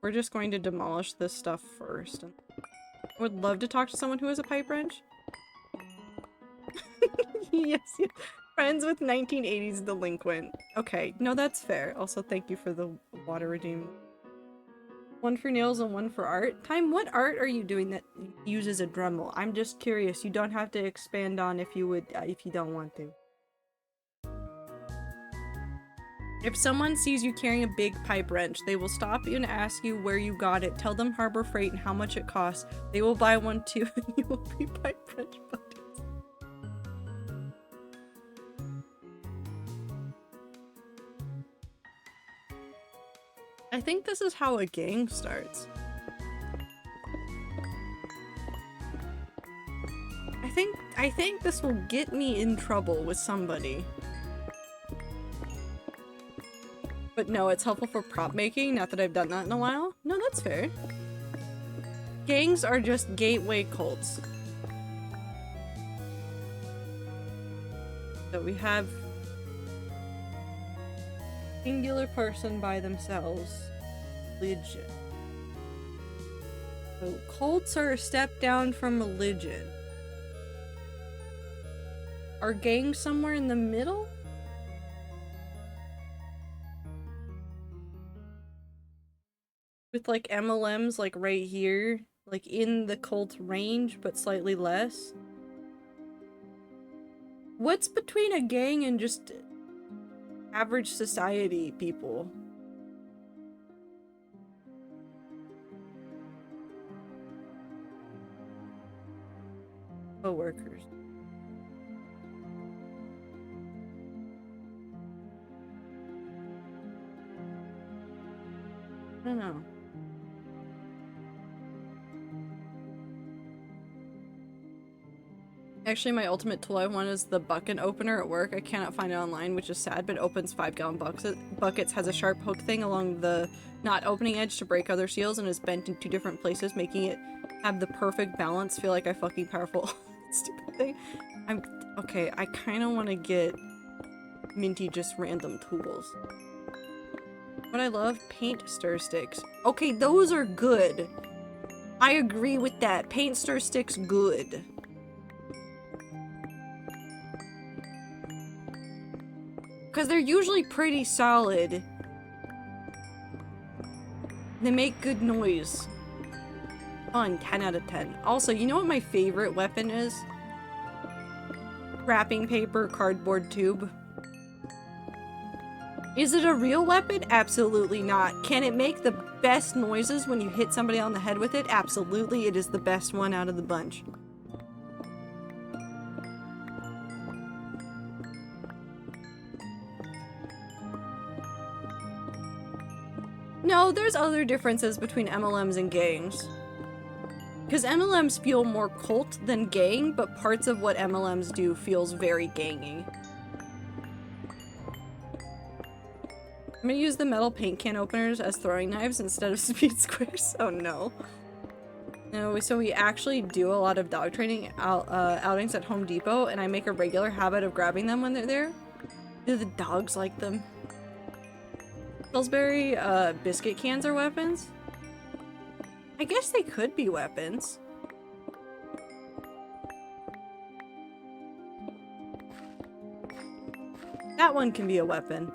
We're just going to demolish this stuff first. I would love to talk to someone who has a pipe wrench. Yes, yes. Friends with 1980s delinquent. Okay, no, that's fair. Also, thank you for the water redeem. One for nails and one for art. Time, what art are you doing that uses a Dremel? I'm just curious. You don't have to expand on if you would, if you don't want to. If someone sees you carrying a big pipe wrench, they will stop you and ask you where you got it. Tell them Harbor Freight and how much it costs. They will buy one too, and you will be pipe wrench buddies. I think this is how a gang starts. I think this will get me in trouble with somebody. But no, it's helpful for prop making, not that I've done that in a while. No, that's fair. Gangs are just gateway cults. So we have singular person by themselves. Religion. So cults are a step down from religion. Are gangs somewhere in the middle? With like MLMs like right here, like in the cult range, but slightly less. What's between a gang and just average society people? Co-workers. I don't know. Actually, my ultimate tool I want is the bucket opener at work. I cannot find it online, which is sad, but it opens 5-gallon buckets, has a sharp hook thing along the not opening edge to break other seals, and is bent in 2 different places, making it have the perfect balance. Feel like I fucking powerful. Stupid thing. Okay, I kind of want to get Minty just random tools. What I love? Paint stir sticks. Okay, those are good. I agree with that. Paint stir sticks, good. Because they're usually pretty solid. They make good noise. Fun, 10 out of 10. Also, you know what my favorite weapon is? Wrapping paper, cardboard tube. Is it a real weapon? Absolutely not. Can it make the best noises when you hit somebody on the head with it? Absolutely, it is the best one out of the bunch. No, there's other differences between MLMs and gangs. Because MLMs feel more cult than gang, but parts of what MLMs do feels very gangy. I'm gonna use the metal paint can openers as throwing knives instead of speed squares. Oh no. No, so we actually do a lot of dog training outings at Home Depot, and I make a regular habit of grabbing them when they're there. Do the dogs like them? Pillsbury biscuit cans are weapons? I guess they could be weapons. That one can be a weapon.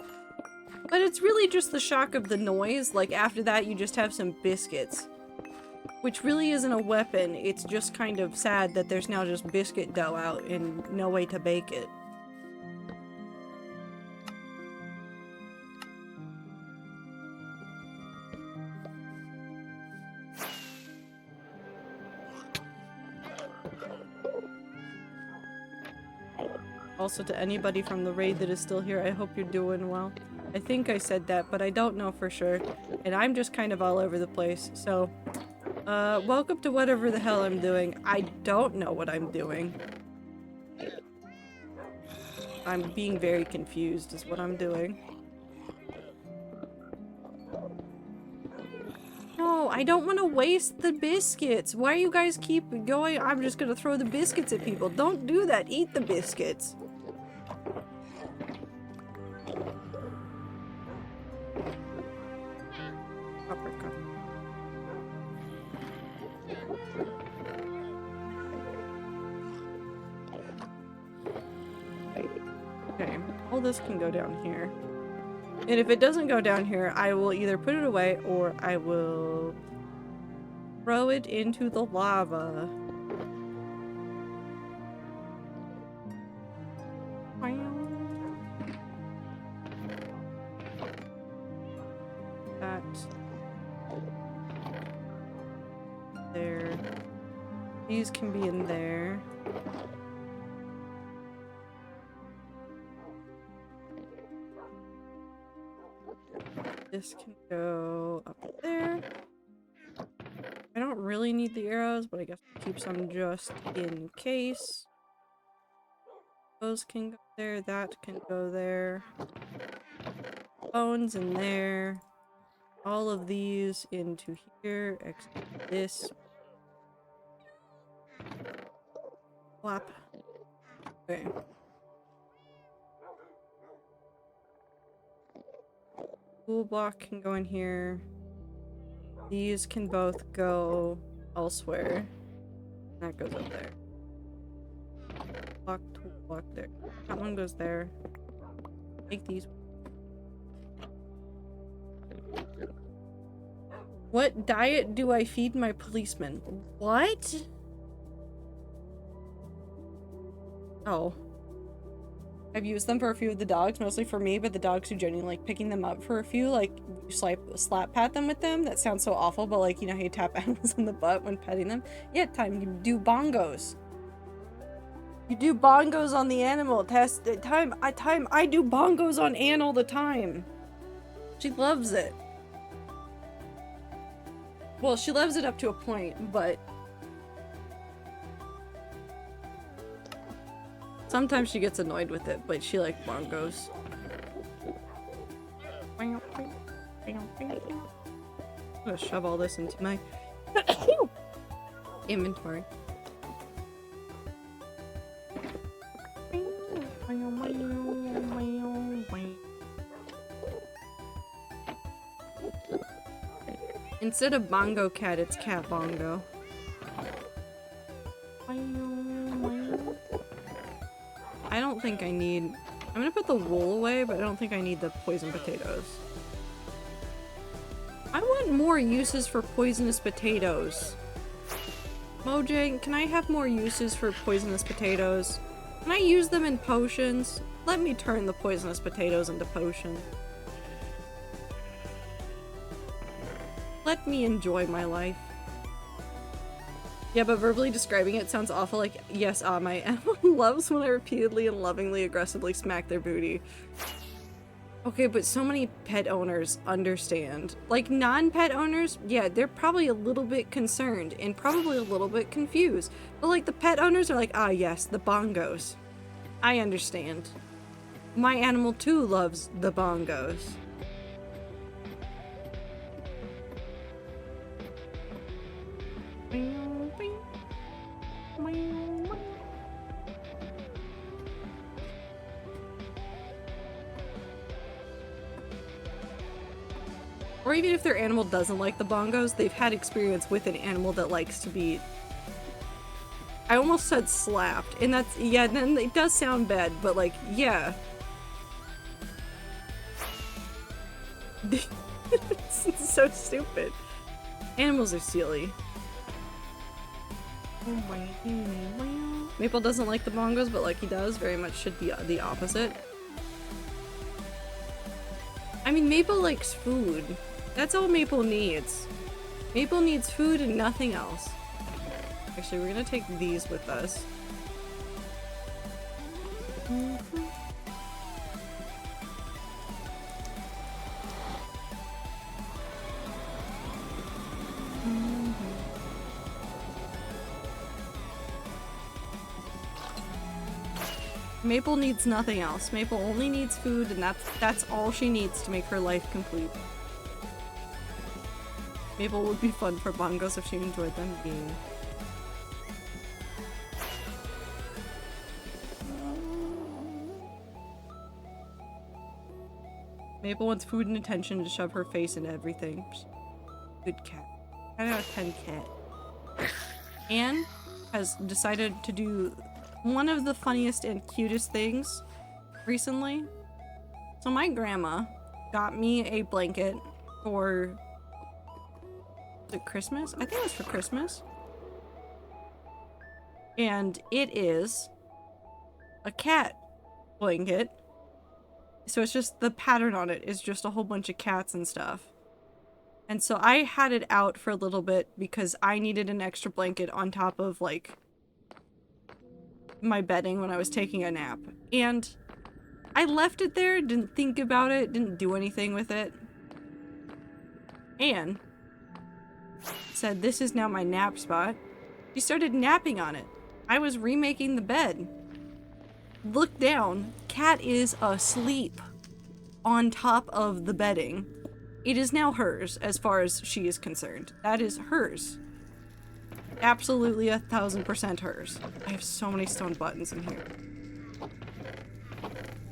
But it's really just the shock of the noise. Like, after that, you just have some biscuits. Which really isn't a weapon. It's just kind of sad that there's now just biscuit dough out and no way to bake it. Also, to anybody from the raid that is still here, I hope you're doing well. I think I said that, but I don't know for sure. And I'm just kind of all over the place, so... welcome to whatever the hell I'm doing. I don't know what I'm doing. I'm being very confused is what I'm doing. No, I don't want to waste the biscuits. Why you guys keep going? I'm just gonna throw the biscuits at people. Don't do that. Eat the biscuits. Okay, all this can go down here. And if it doesn't go down here, I will either put it away or I will throw it into the lava. That. There. These can be in there. This can go up there. I don't really need the arrows, but I guess I'll keep some just in case. Those can go there, that can go there. Bones in there. All of these into here, except this. Flap. Okay. Tool block can go in here. These can both go elsewhere. That goes up there. Block, tool block there. That one goes there. Take these. What diet do I feed my policeman? What? Oh. I've used them for a few of the dogs, mostly for me, but the dogs who genuinely like picking them up for a few, like, you slap pat them with them. That sounds so awful, but like, you know how you tap animals on the butt when petting them? Yeah, time you do bongos. You do bongos on the animal. I do bongos on Anne all the time. She loves it. Well, she loves it up to a point, but sometimes she gets annoyed with it, but she likes bongos. I'm gonna shove all this into my inventory. Instead of bongo cat, it's cat bongo. I don't think I need... I'm gonna put the wool away, but I don't think I need the poison potatoes. I want more uses for poisonous potatoes. Mojang, can I have more uses for poisonous potatoes? Can I use them in potions? Let me turn the poisonous potatoes into potions. Let me enjoy my life. Yeah, but verbally describing it sounds awful, like, yes, my animal loves when I repeatedly and lovingly aggressively smack their booty. Okay, but so many pet owners understand. Like, non-pet owners, yeah, they're probably a little bit concerned and probably a little bit confused. But like, the pet owners are like, ah yes, the bongos. I understand. My animal too loves the bongos. Or even if their animal doesn't like the bongos, they've had experience with an animal that likes to be... I almost said slapped, and that's... yeah, then it does sound bad, but like, yeah. It's so stupid. Animals are silly. Maple doesn't like the bongos, but like he does, very much should be the opposite. I mean, Maple likes food. That's all Maple needs. Maple needs food and nothing else. Actually, we're gonna take these with us. Maple needs nothing else. Maple only needs food, and that's all she needs to make her life complete. Maple would be fun for bongos if she enjoyed them. Yeah. Maple wants food and attention to shove her face into everything. Good cat. 10 out of 10 cat. Anne has decided to do one of the funniest and cutest things recently. So my grandma got me a blanket for... was it Christmas? I think it was for Christmas. And it is a cat blanket. So it's just, the pattern on it is just a whole bunch of cats and stuff. And so I had it out for a little bit because I needed an extra blanket on top of, like, my bedding when I was taking a nap. And I left it there, didn't think about it, didn't do anything with it. Anne said, "This is now my nap spot." She started napping on it. I was remaking the bed. Look down. Cat is asleep on top of the bedding. It is now hers, as far as she is concerned. That is hers. Absolutely 1000% hers. I have so many stone buttons in here.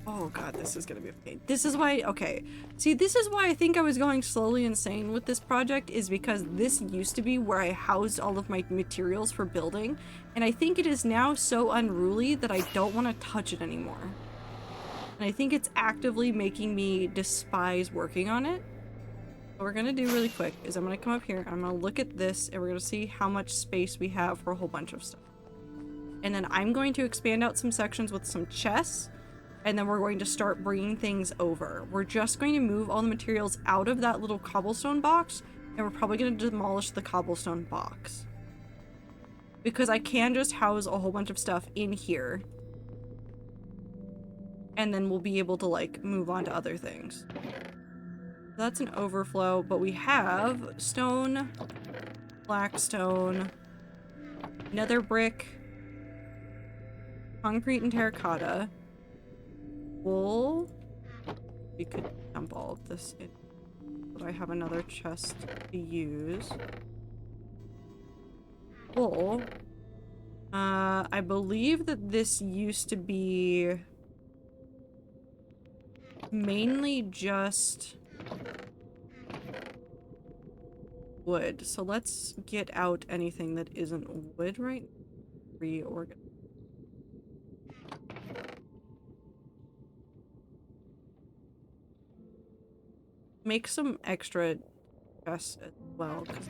Oh god, this is gonna be a pain. This is why, okay. See, this is why I think I was going slowly insane with this project, is because this used to be where I housed all of my materials for building, and I think it is now so unruly that I don't want to touch it anymore. And I think it's actively making me despise working on it. What we're gonna do really quick is I'm gonna come up here, I'm gonna look at this, and we're gonna see how much space we have for a whole bunch of stuff. And then I'm going to expand out some sections with some chests, and then we're going to start bringing things over. We're just going to move all the materials out of that little cobblestone box, and we're probably going to demolish the cobblestone box. Because I can just house a whole bunch of stuff in here. And then we'll be able to, like, move on to other things. That's an overflow, but we have stone, blackstone, nether brick, concrete and terracotta, wool. We could dump all of this in, but I have another chest to use. Wool. I believe that this used to be mainly just wood. So let's get out anything that isn't wood right now. Reorganize. Make some extra chests as well, 'cause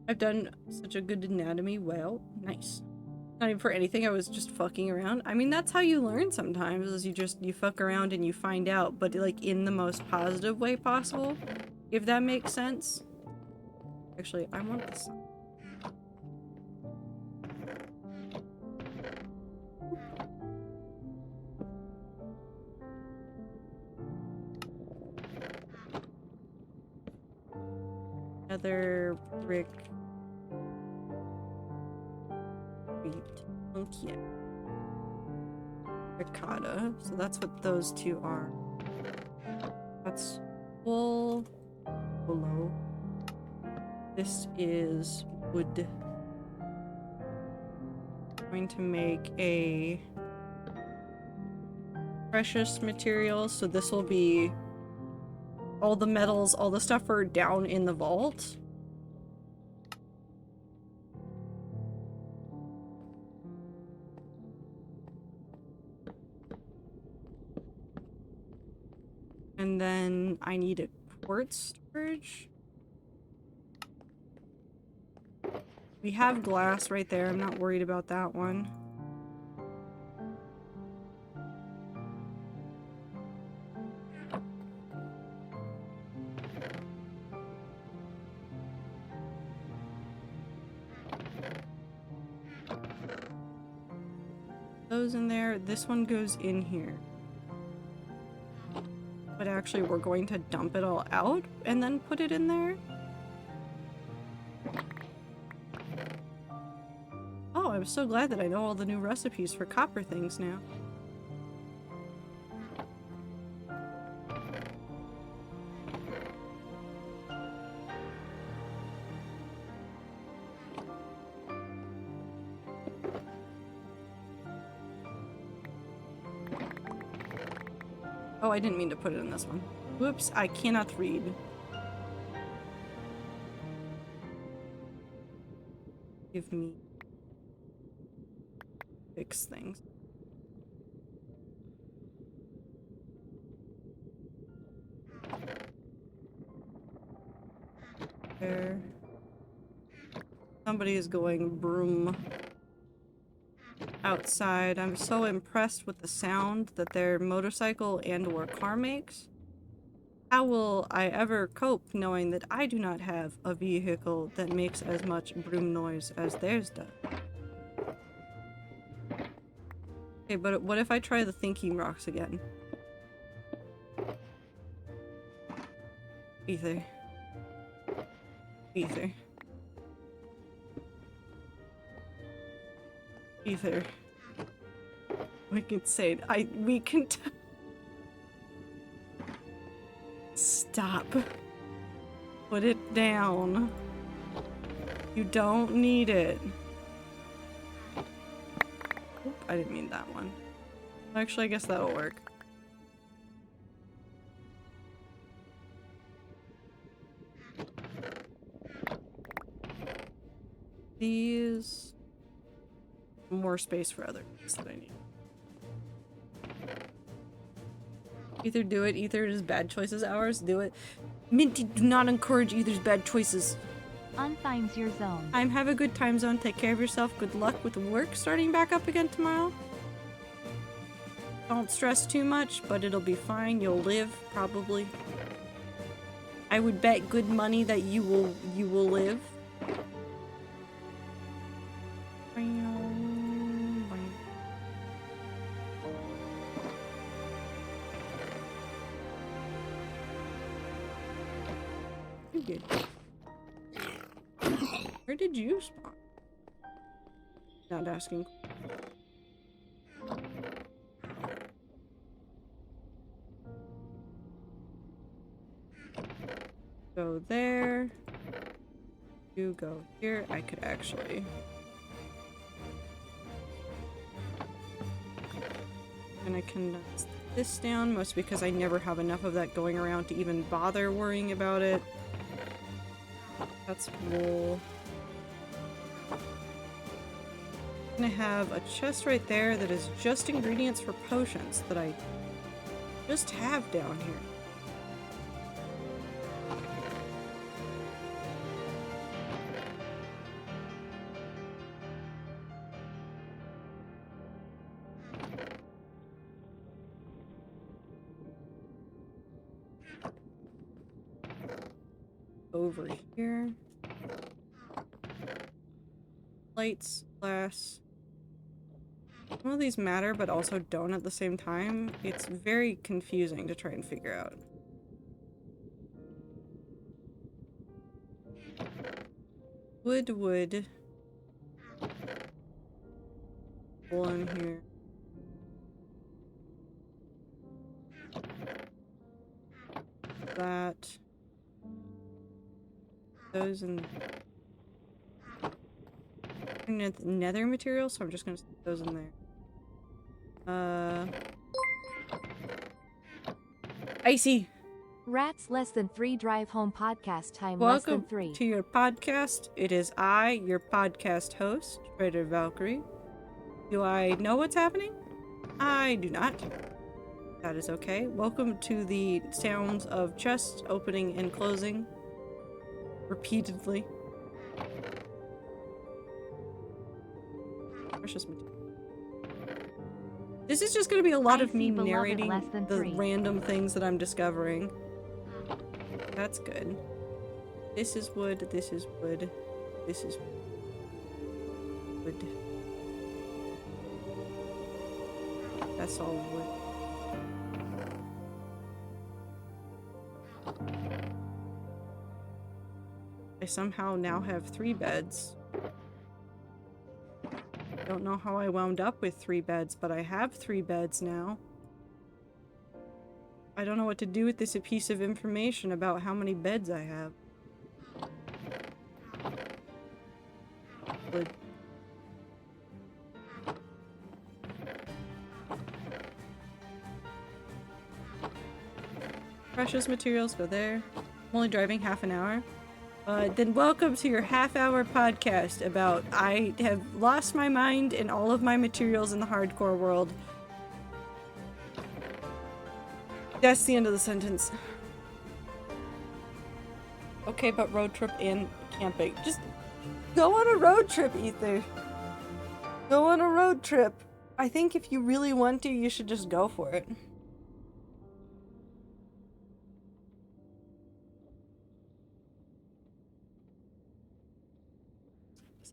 I've done such a good anatomy. Well, nice. Not even for anything, I was just fucking around. I mean, that's how you learn sometimes, is you fuck around and you find out, but like in the most positive way possible, if that makes sense. Actually, I want this. Another brick. Okay. Ricotta. So that's what those two are. That's wool. Willow. This is wood. I'm going to make a precious material. So this will be all the metals, all the stuff are down in the vault. And then I need a quartz storage. We have glass right there. I'm not worried about that one. Those in there. This one goes in here. But actually, we're going to dump it all out and then put it in there. Oh, I'm so glad that I know all the new recipes for copper things now. Oh, I didn't mean to put it in this one. Whoops, I cannot read. Give me... fix things. There. Somebody is going broom outside. I'm so impressed with the sound that their motorcycle and or car makes. How will I ever cope knowing that I do not have a vehicle that makes as much broom noise as theirs does? Okay, but what if I try the thinking rocks again? Ether. Ether. Ether. We can say it. We can Stop. Put it down. You don't need it. Oop, I didn't mean that one. Actually, I guess that'll work. These... more space for other things that I need. Either do it, Ether is bad choices hours, do it. Minty, do not encourage Ether's bad choices. Unfinds your zone. Have a good time zone, take care of yourself, good luck with work starting back up again tomorrow. Don't stress too much, but it'll be fine, you'll live, probably. I would bet good money that you will live. Good. Where did you spawn? Not asking. Go there. You go here. I could actually. And I can knock this down, mostly because I never have enough of that going around to even bother worrying about it. That's cool. I'm gonna have a chest right there that is just ingredients for potions that I just have down here. Over here. Lights, glass. Some of these matter, but also don't at the same time. It's very confusing to try and figure out. Wood. Hole in here. That. Those and nether material, so I'm just gonna stick those in there. Icy. Rats less than 3 drive home podcast time less than Welcome 3. to your podcast. It is I, your podcast host, Trader Valkyrie. Do I know what's happening? I do not. That is okay. Welcome to the sounds of chests opening and closing. Repeatedly. Precious material. This is just going to be a lot of me narrating the random things that I'm discovering. That's good. This is wood, this is wood, this is wood. That's all wood. I somehow now have 3 beds. I don't know how I wound up with 3 beds, but I have 3 beds now. I don't know what to do with this piece of information about how many beds I have. Wood. Precious materials go there. I'm only driving half an hour. Then welcome to your half-hour podcast about I have lost my mind in all of my materials in the hardcore world. That's the end of the sentence. Okay, but road trip and camping. Just go on a road trip, Ether. Go on a road trip. I think if you really want to, you should just go for it.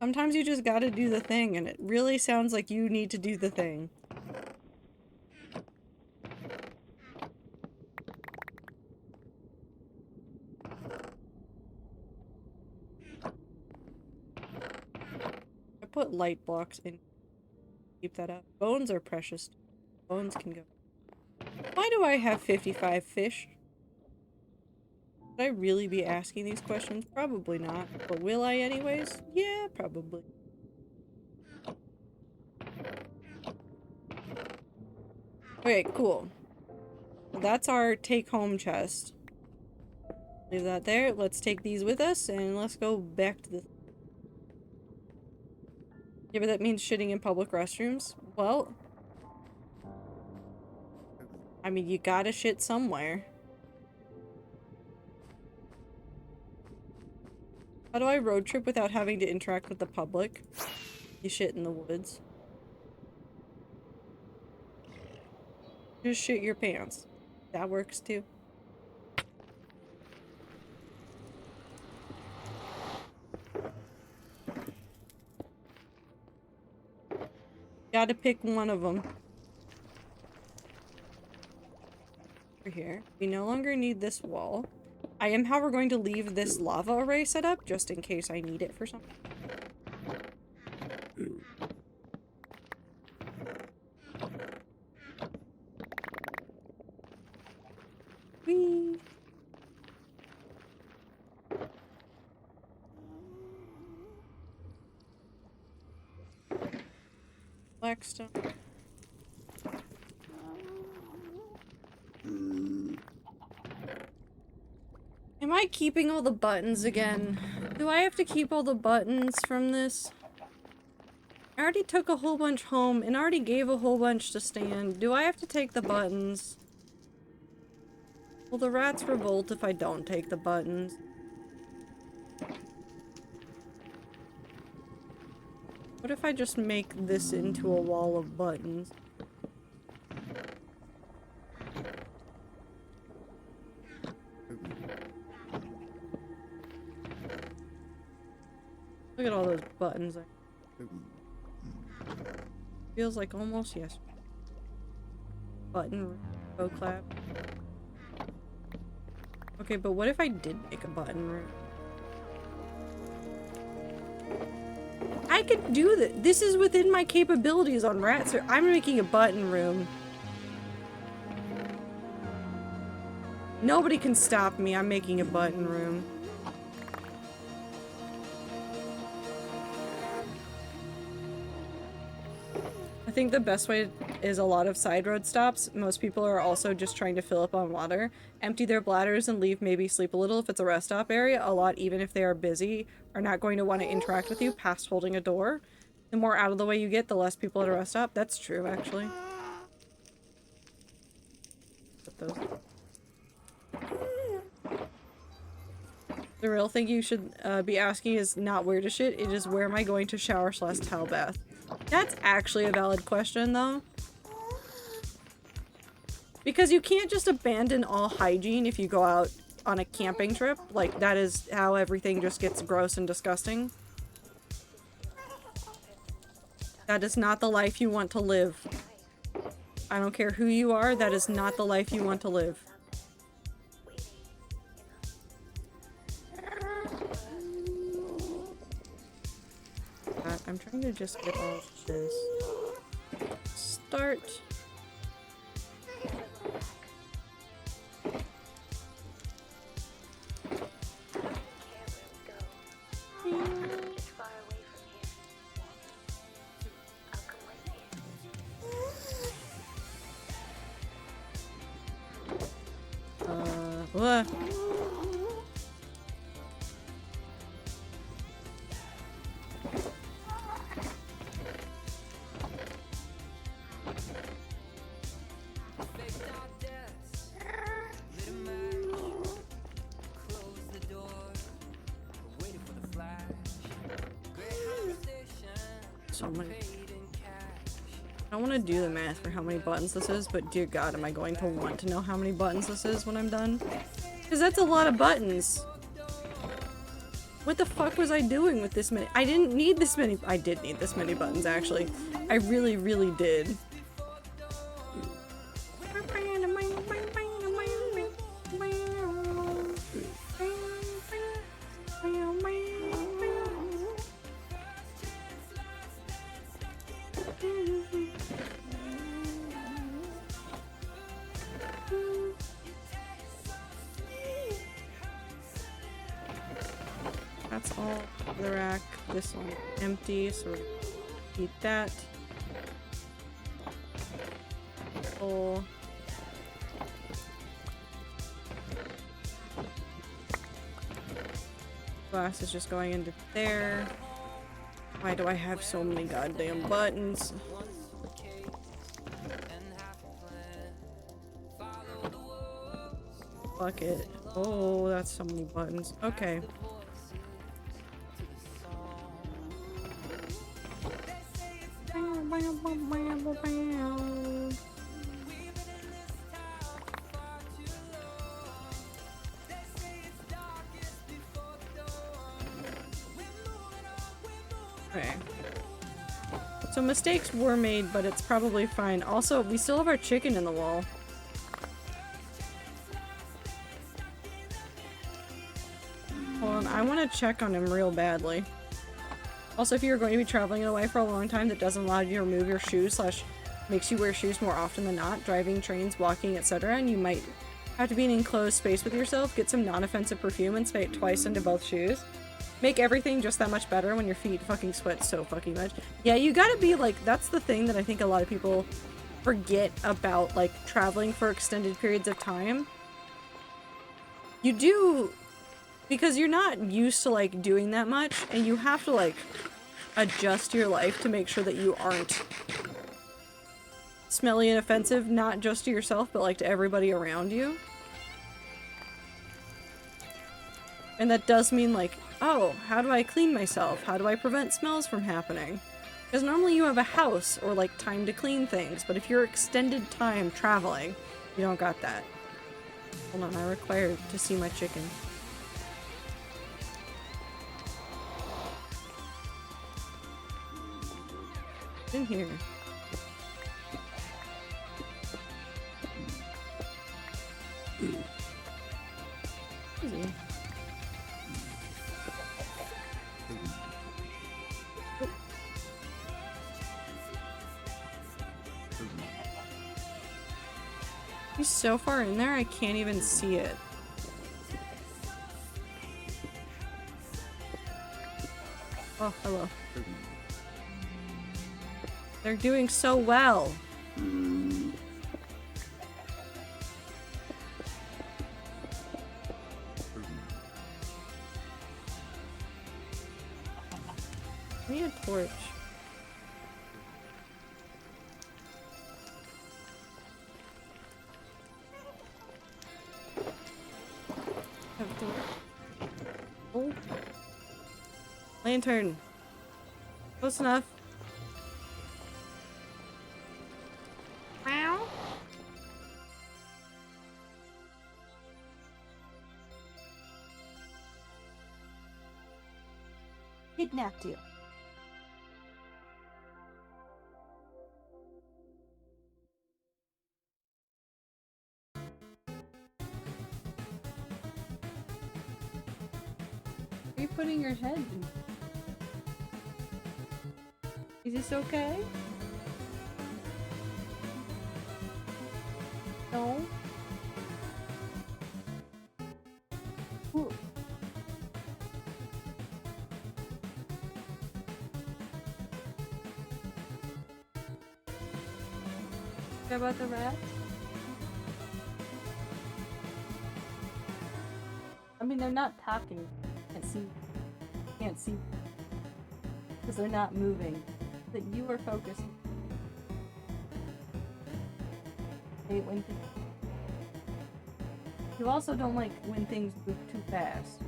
Sometimes you just gotta do the thing, and it really sounds like you need to do the thing. I put light blocks in. Keep that up. Bones are precious. Bones can go. Why do I have 55 fish? Should I really be asking these questions? Probably not. But will I anyways? Yeah, probably. Okay, cool. That's our take-home chest. Leave that there. Let's take these with us and let's go back to the... Yeah, but that means shitting in public restrooms. Well... I mean, you gotta shit somewhere. How do I road trip without having to interact with the public? You shit in the woods. Just shit your pants. That works too. Gotta pick one of them. Over here. We no longer need this wall. I am, however, going to leave this lava array set up just in case I need it for something. Whee! Blackstone. Am I keeping all the buttons again? Do I have to keep all the buttons from this? I already took a whole bunch home and already gave a whole bunch to Stan. Do I have to take the buttons? Will the rats revolt if I don't take the buttons? What if I just make this into a wall of buttons? Look at all those buttons. Feels like almost yes. Button room, clap. Okay, but what if I did make a button room? I could do this. This is within my capabilities on rats. I'm making a button room. Nobody can stop me. I'm making a button room. I think the best way is a lot of side road stops. Most people are also just trying to fill up on water, empty their bladders and leave, maybe sleep a little if it's a rest stop area. A lot, even if they are busy, are not going to want to interact with you past holding a door. The more out of the way you get, the less people at a rest stop. That's true, actually. Put those. The real thing you should be asking is not where to shit, it is where am I going to shower / towel bath. That's actually a valid question, though. Because you can't just abandon all hygiene if you go out on a camping trip. Like, that is how everything just gets gross and disgusting. That is not the life you want to live. I don't care who you are, that is not the life you want to live. I'm trying to just get all of this. Start. What? So many. I don't want to do the math for how many buttons this is, but dear God, am I going to want to know how many buttons this is when I'm done? Because that's a lot of buttons. What the fuck was I doing with this many? I didn't need this many. I did need this many buttons, actually. I really, really did. That's all the rack. This one empty, so we're eat that. Full. Glass is just going into there. Why do I have so many goddamn buttons? Bucket. Oh, that's so many buttons. Okay. Okay. So mistakes were made, but it's probably fine. Also, we still have our chicken in the wall. Hold on, I want to check on him real badly. Also, if you're going to be traveling away for a long time that doesn't allow you to remove your shoes / makes you wear shoes more often than not, driving, trains, walking, etc., and you might have to be in an enclosed space with yourself, get some non-offensive perfume and spray it twice into both shoes. Make everything just that much better when your feet fucking sweat so fucking much. Yeah, you gotta be like, that's the thing that I think a lot of people forget about, like, traveling for extended periods of time. You do, because you're not used to, like, doing that much, and you have to, like, adjust your life to make sure that you aren't smelly and offensive, not just to yourself, but, like, to everybody around you. And that does mean, like, oh, how do I clean myself? How do I prevent smells from happening? Because normally you have a house or, like, time to clean things, but if you're extended time traveling, you don't got that. Hold on, I require to see my chicken. In here. Easy. He's so far in there, I can't even see it. Oh, hello. They're doing so well. I need a torch. Oh. Lantern. Close enough. Meow. Kidnapped you. Are you putting your head in? Is this okay? No? Ooh. What about the rats? I mean, they're not talking. Can't see. Because they're not moving. That you are focused. Hate when things. You also don't like when things move too fast.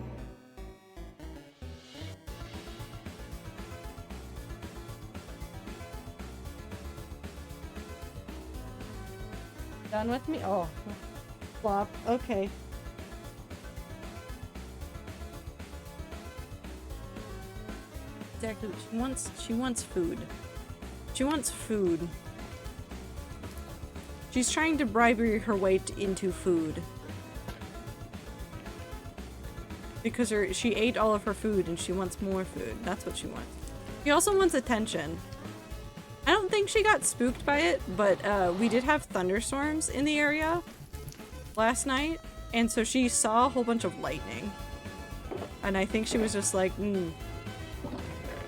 Done with me? Oh. Flop. Okay. Exactly. She wants food. She wants food. She's trying to bribe her way into food. Because she ate all of her food and she wants more food. That's what she wants. She also wants attention. I don't think she got spooked by it, but we did have thunderstorms in the area last night. And so she saw a whole bunch of lightning. And I think she was just like,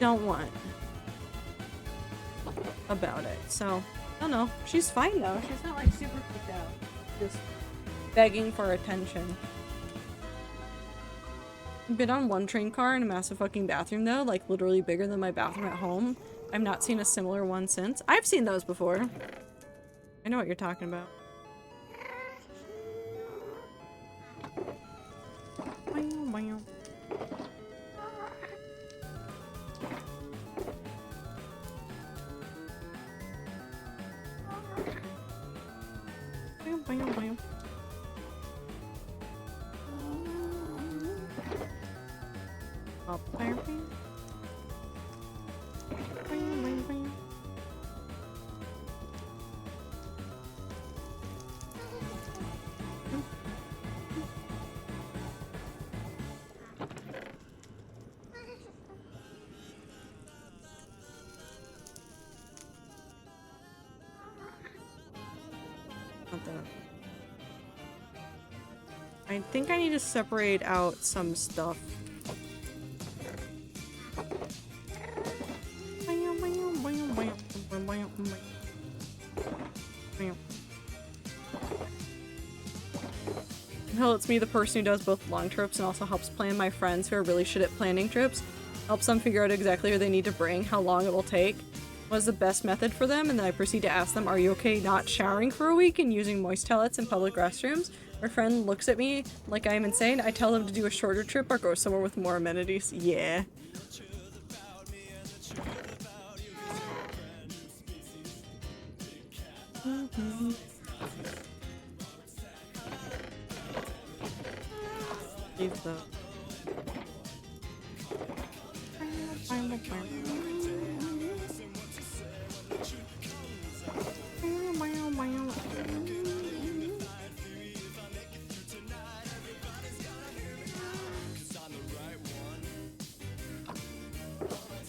don't want about it. So, I don't know. She's fine though. She's not like super freaked out. Just begging for attention. Been on one train car in a massive fucking bathroom though, like literally bigger than my bathroom at home. I've not seen a similar one since. I've seen those before. I know what you're talking about. I think I need to separate out some stuff. Hell, it's me, the person who does both long trips and also helps plan my friends who are really shit at planning trips. Helps them figure out exactly where they need to bring, how long it will take, what is the best method for them, and then I proceed to ask them, are you okay not showering for a week and using moist toilets in public restrooms? My friend looks at me like I am insane. I tell them to do a shorter trip or go somewhere with more amenities. Yeah.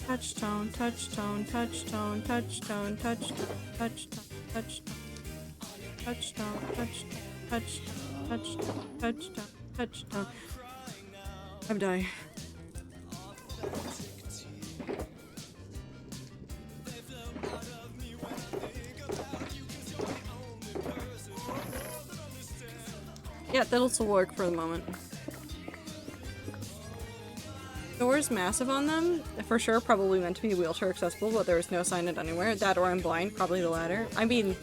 Touchtone, touchtone, touchtone, touchtone, touchtone, touchtone, touchtone, touchtone, touchtone, touchtone, touchtone, touchtone. I'm dying. Yeah, that'll still work for the moment. Doors massive on them, for sure, probably meant to be wheelchair accessible, but there was no sign it anywhere. That or I'm blind, probably the latter. I mean,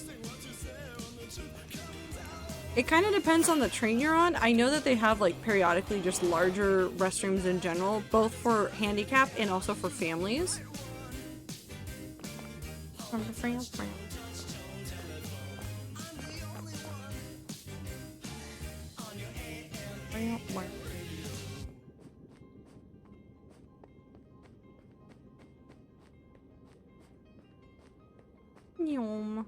it kind of depends on the train you're on. I know that they have like periodically just larger restrooms in general, both for handicapped and also for families. Yum.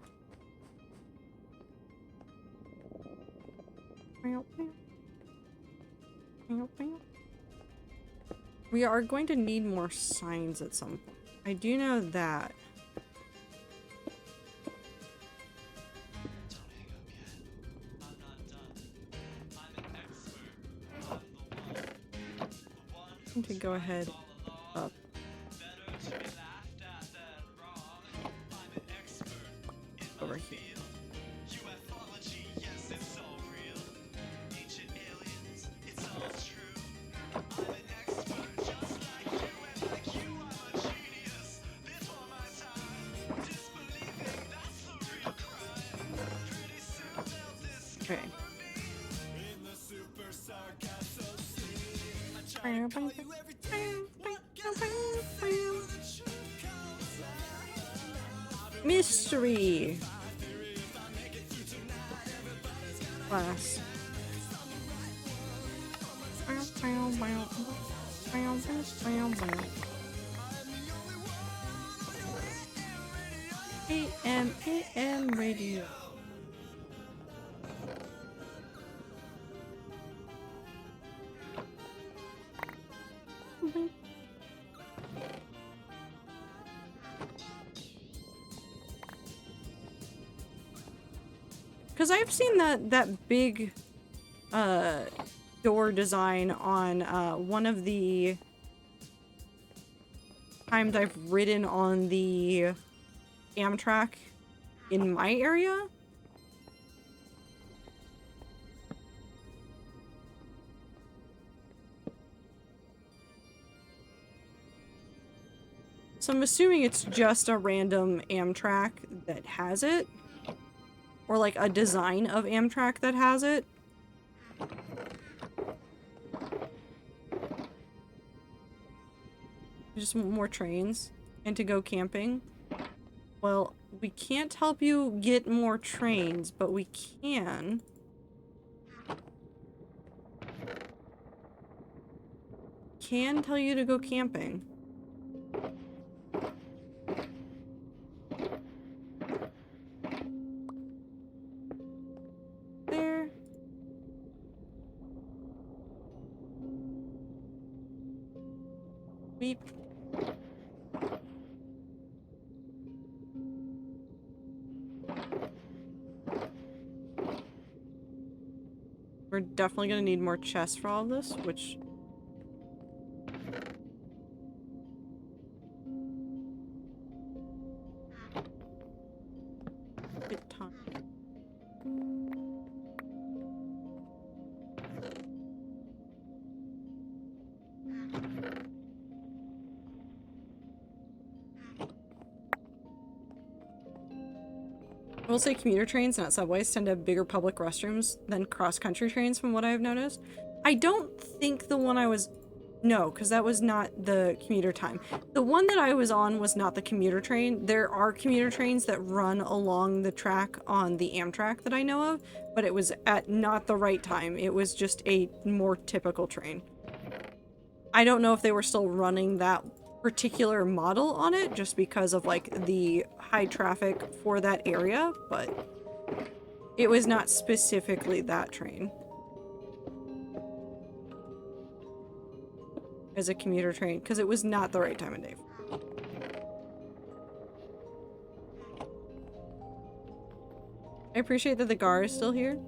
We are going to need more signs at some point. I do know that. I'm going to go ahead up. Over here. Okay. Mystery class. AM radio. Because I've seen that big door design on one of the times I've ridden on the Amtrak in my area. So I'm assuming it's just a random Amtrak that has it. Or like a design of Amtrak that has it. Just want more trains and to go camping. Well, we can't help you get more trains, but we can tell you to go camping. There. Beep. We're definitely gonna need more chests for all of this, which... Bit time. I will say commuter trains, not subways, tend to have bigger public restrooms than cross-country trains from what I've noticed. I don't think the one I was... No, because that was not the commuter time. The one that I was on was not the commuter train. There are commuter trains that run along the track on the Amtrak that I know of, but it was at not the right time. It was just a more typical train. I don't know if they were still running that particular model on it just because of like the high traffic for that area, but it was not specifically that train as a commuter train because it was not the right time of day. I appreciate that the Gar is still here.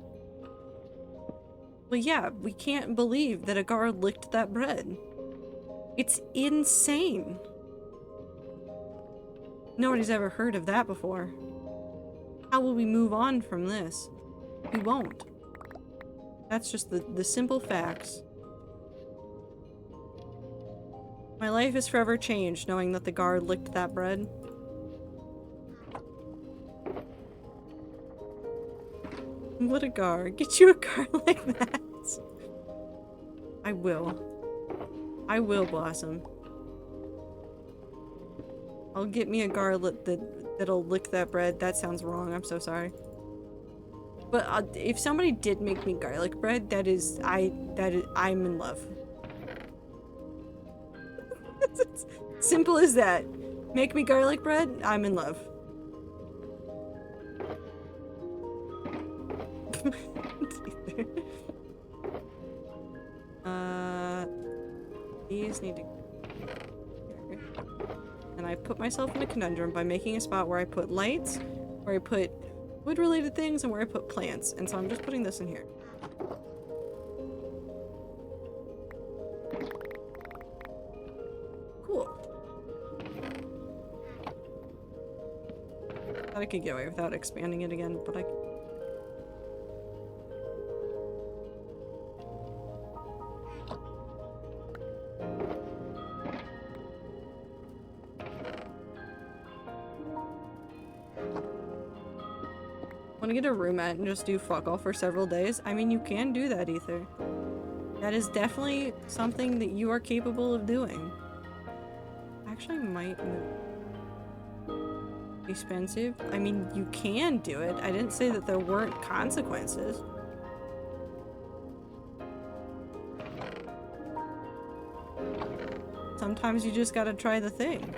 Well, yeah, we can't believe that a Gar licked that bread. It's insane. Nobody's ever heard of that before. How will we move on from this? We won't. That's just the simple facts. My life is forever changed knowing that the guard licked that bread. What a guard. Get you a guard like that. I will. I will, Blossom. I'll get me a garlic that'll lick that bread. That sounds wrong. I'm so sorry. But if somebody did make me garlic bread, I'm in love. It's simple as that. Make me garlic bread, I'm in love. These need to... And I put myself in a conundrum by making a spot where I put lights, where I put wood-related things, and where I put plants. And so I'm just putting this in here. Cool. Thought I could get away without expanding it again, but I... Want to get a roommate and just do fuck all for several days? I mean, you can do that, Ether. That is definitely something that you are capable of doing. Actually, might be expensive. I mean, you can do it. I didn't say that there weren't consequences. Sometimes you just gotta try the thing.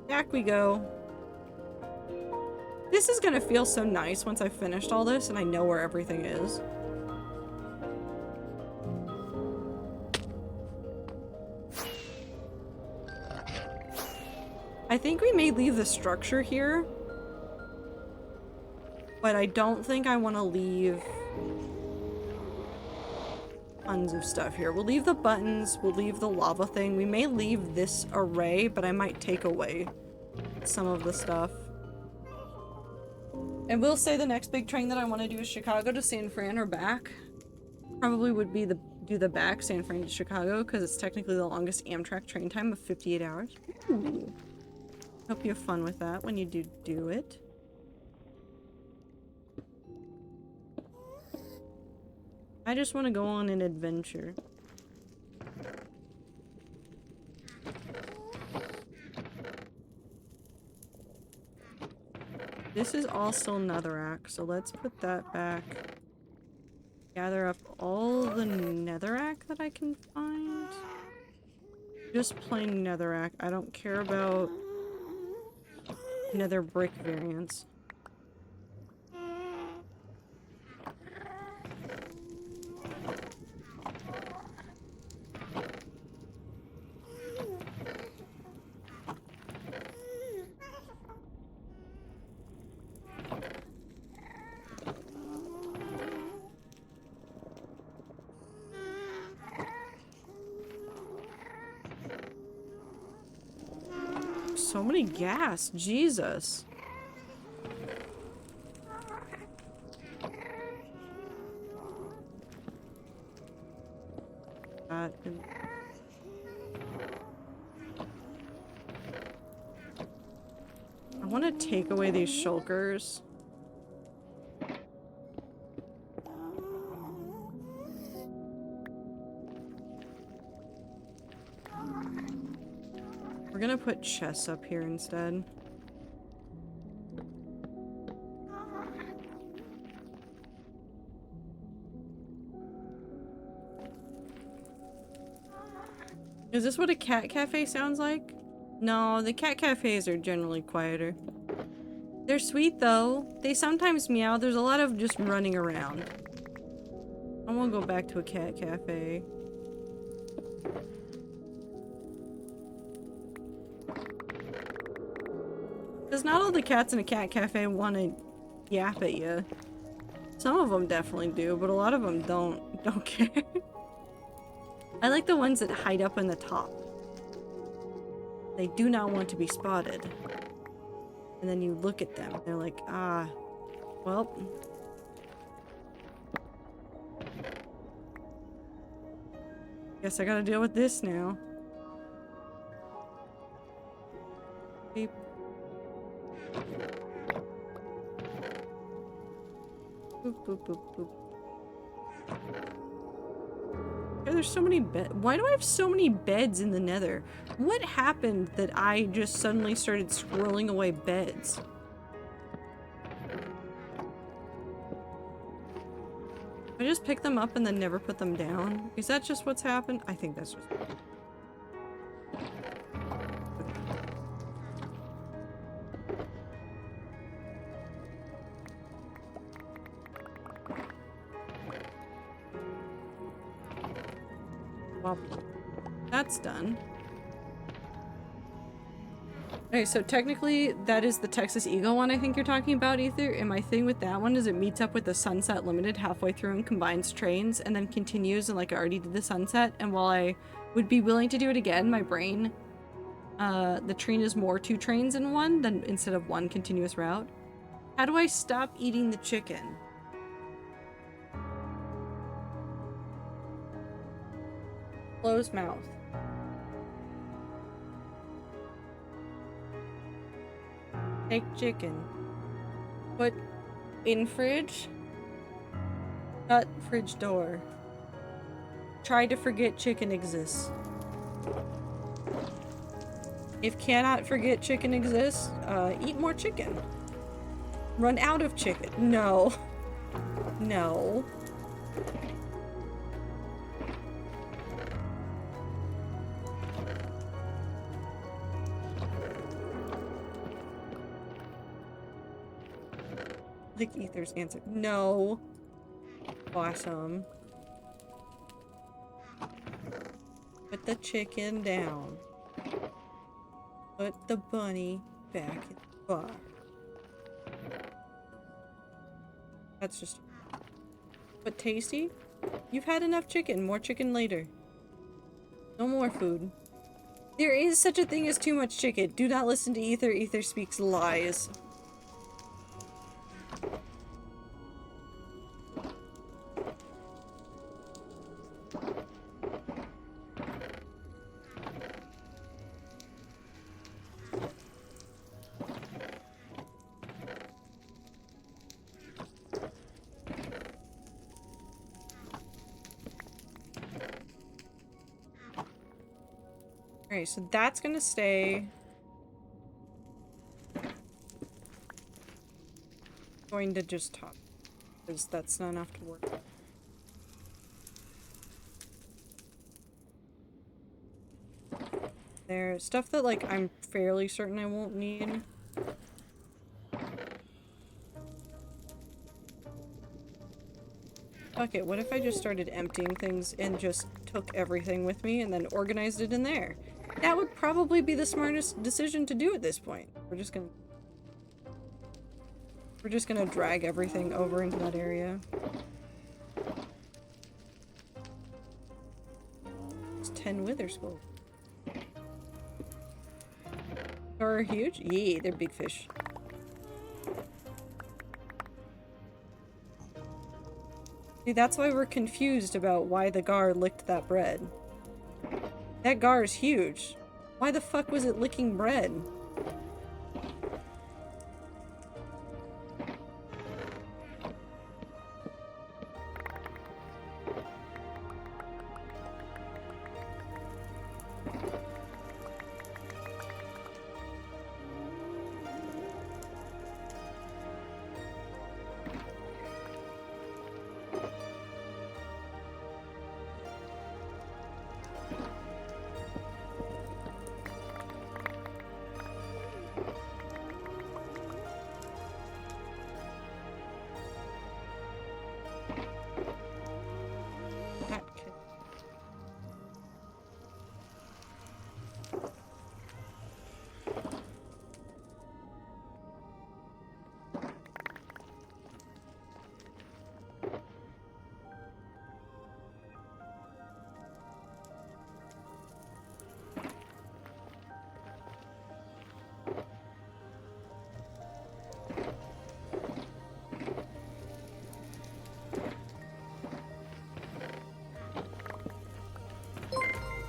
Back we go. This is gonna feel so nice once I've finished all this and I know where everything is. I think we may leave the structure here. But I don't think I want to leave tons of stuff here. We'll leave the buttons, we'll leave the lava thing. We may leave this array, but I might take away some of the stuff. And we'll say the next big train that I want to do is Chicago to San Fran or back. Probably would be do the back San Fran to Chicago because it's technically the longest Amtrak train time of 58 hours. Ooh. Hope you have fun with that when you do it. I just want to go on an adventure. This is all still netherrack, so let's put that back. Gather up all the netherrack that I can find. Just plain netherrack. I don't care about nether brick variants. So many gas, Jesus. I want to take away these shulkers. We're gonna put chests up here instead. Is this what a cat cafe sounds like? No, the cat cafes are generally quieter. They're sweet though. They sometimes meow. There's a lot of just running around. I won't go back to a cat cafe. Because not all the cats in a cat cafe want to yap at you. Some of them definitely do, but a lot of them don't care. I like the ones that hide up in the top. They do not want to be spotted. And then you look at them, they're like, ah, well. Guess I gotta deal with this now. Beep. Boop, boop, boop, boop. Yeah, there's so many beds. Why do I have so many beds in the nether? What happened that I just suddenly started squirreling away beds? I just pick them up and then never put them down? Is that just what's happened? I think that's just... Well, that's done. Okay, so technically that is the Texas Eagle one I think you're talking about, Ether. And my thing with that one is it meets up with the Sunset Limited halfway through and combines trains and then continues, and like I already did the Sunset, and while I would be willing to do it again, my brain, the train is more 2 trains in one than instead of 1 continuous route. How do I stop eating the chicken? Close mouth. Take chicken. Put in fridge. Shut fridge door. Try to forget chicken exists. If cannot forget chicken exists, eat more chicken. Run out of chicken. No. No. Like Ether's answer. No. Awesome. Put the chicken down. Put the bunny back in the bar. That's just... But tasty? You've had enough chicken. More chicken later. No more food. There is such a thing as too much chicken. Do not listen to Ether. Ether speaks lies. Alright, so that's gonna stay. Going to just top, because that's not enough to work. There's stuff that, like, I'm fairly certain I won't need. Fuck it, what if I just started emptying things and just took everything with me and then organized it in there? That would probably be the smartest decision to do at this point. We're just gonna drag everything over into that area. It's 10 wither skulls. Are huge? Yeah, they're big fish. See, that's why we're confused about why the gar licked that bread. That gar is huge. Why the fuck was it licking bread?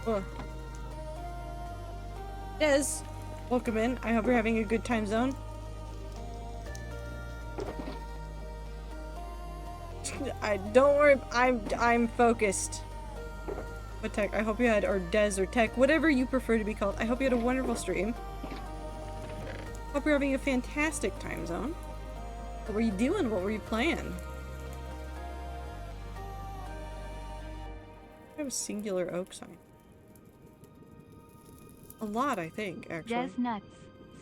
Ugh. Des, welcome in. I hope you're having a good time zone. Don't worry, I'm focused. But Tech, I hope you had, or Des or Tech, whatever you prefer to be called, I hope you had a wonderful stream. Hope you're having a fantastic time zone. What were you doing? What were you playing? I have a singular oak sign. A lot, I think, actually. Des nuts.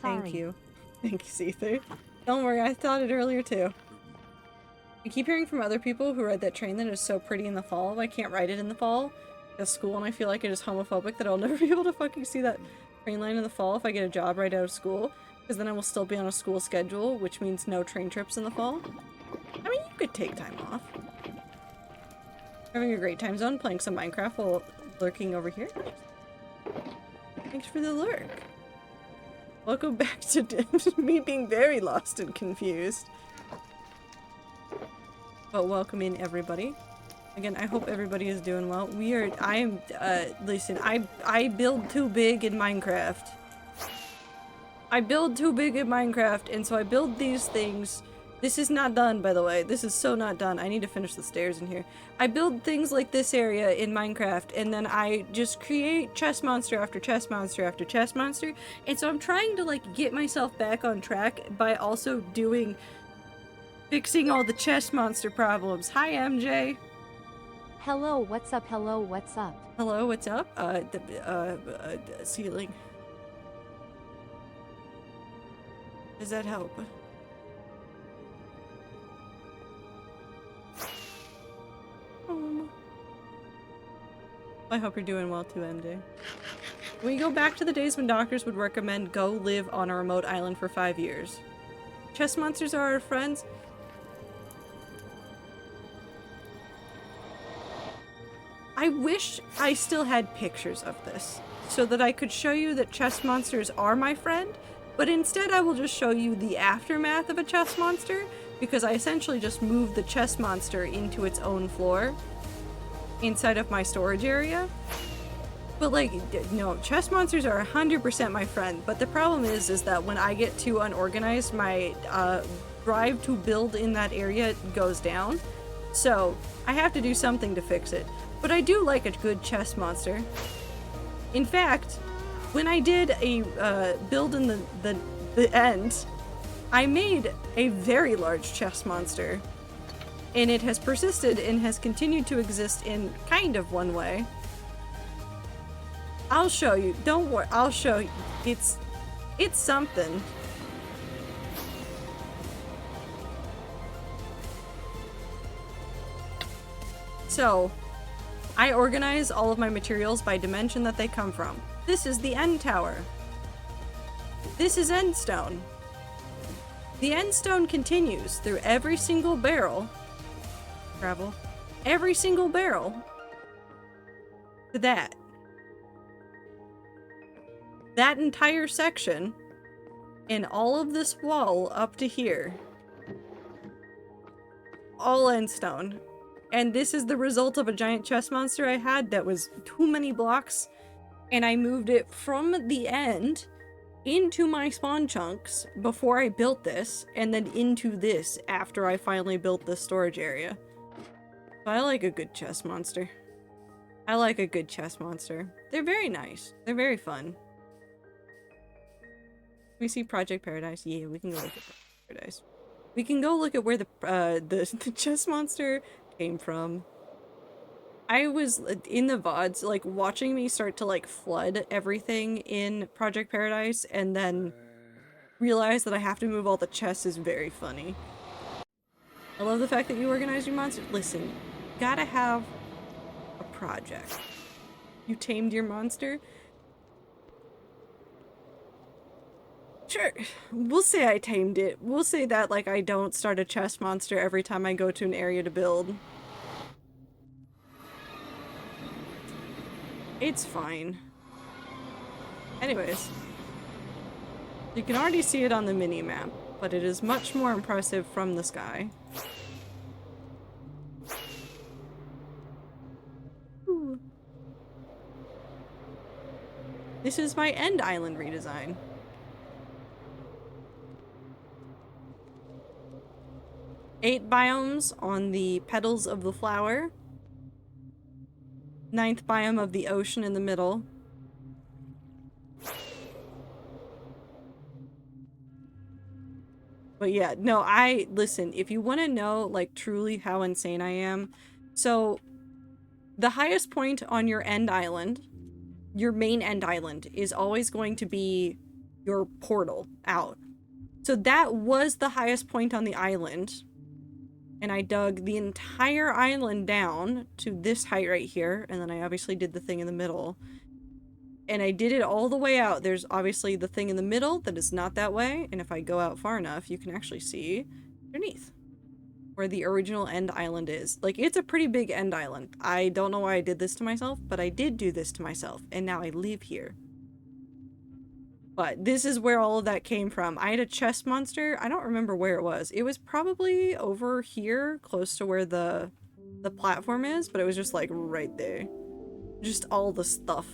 Sorry. Thank you. Thank you, Seether. Don't worry, I thought it earlier too. I keep hearing from other people who ride that train that is so pretty in the fall. I can't ride it in the fall at school, and I feel like it is homophobic that I'll never be able to fucking see that train line in the fall if I get a job right out of school. Because then I will still be on a school schedule, which means no train trips in the fall. I mean, you could take time off. Having a great time zone, playing some Minecraft while lurking over here. Thanks for the lurk. Welcome back to me being very lost and confused. But welcome in, everybody. Again, I hope everybody is doing well. Listen, I build too big in Minecraft. I build too big in Minecraft, and so I build these things. This is not done, by the way. This is so not done. I need to finish the stairs in here. I build things like this area in Minecraft, and then I just create chest monster after chest monster after chest monster. And so I'm trying to, like, get myself back on track by also fixing all the chest monster problems. Hi, MJ. Hello, what's up? Hello, what's up? Hello, what's up? Ceiling. Does that help? I hope you're doing well too, MJ. When you go back to the days when doctors would recommend go live on a remote island for 5 years. Chest monsters are our friends. I wish I still had pictures of this so that I could show you that chest monsters are my friend, but instead I will just show you the aftermath of a chest monster, because I essentially just moved the chest monster into its own floor inside of my storage area. But like, no, chest monsters are 100% my friend, but the problem is that when I get too unorganized, my drive to build in that area goes down. So I have to do something to fix it. But I do like a good chest monster. In fact, when I did a build in the end, I made a very large chest monster. And it has persisted and has continued to exist in kind of one way. I'll show you. Don't worry. I'll show you. It's something. So, I organize all of my materials by dimension that they come from. This is the end tower. This is end stone. The end stone continues through every single barrel. Gravel. Every single barrel. To that. That entire section. And all of this wall up to here. All end stone. And this is the result of a giant chest monster I had that was too many blocks. And I moved it from the end into my spawn chunks before I built this, and then into this after I finally built this storage area. So I like a good chest monster. I like a good chest monster. They're very nice. They're very fun. We see Project Paradise. Yeah, we can go look at Project Paradise. We can go look at where the chest monster came from. I was in the VODs, like, watching me start to, like, flood everything in Project Paradise, and then realize that I have to move all the chests is very funny. I love the fact that you organize your monster. Listen, gotta have a project. You tamed your monster? Sure, we'll say I tamed it. We'll say that, like, I don't start a chest monster every time I go to an area to build. It's fine. Anyways. You can already see it on the mini-map, but it is much more impressive from the sky. Ooh. This is my End Island redesign. Eight biomes on the petals of the flower. 9th biome of the ocean in the middle. But yeah, no, listen, if you want to know, like, truly how insane I am, so the highest point on your end island, your main end island, is always going to be your portal out. So that was the highest point on the island. And I dug the entire island down to this height right here. And then I obviously did the thing in the middle. And I did it all the way out. There's obviously the thing in the middle that is not that way. And if I go out far enough, you can actually see underneath where the original end island is. Like, it's a pretty big end island. I don't know why I did this to myself, but I did do this to myself. And now I live here. But this is where all of that came from. I had a chest monster. I don't remember where it was. It was probably over here, close to where the platform is, but it was just like right there. Just all the stuff.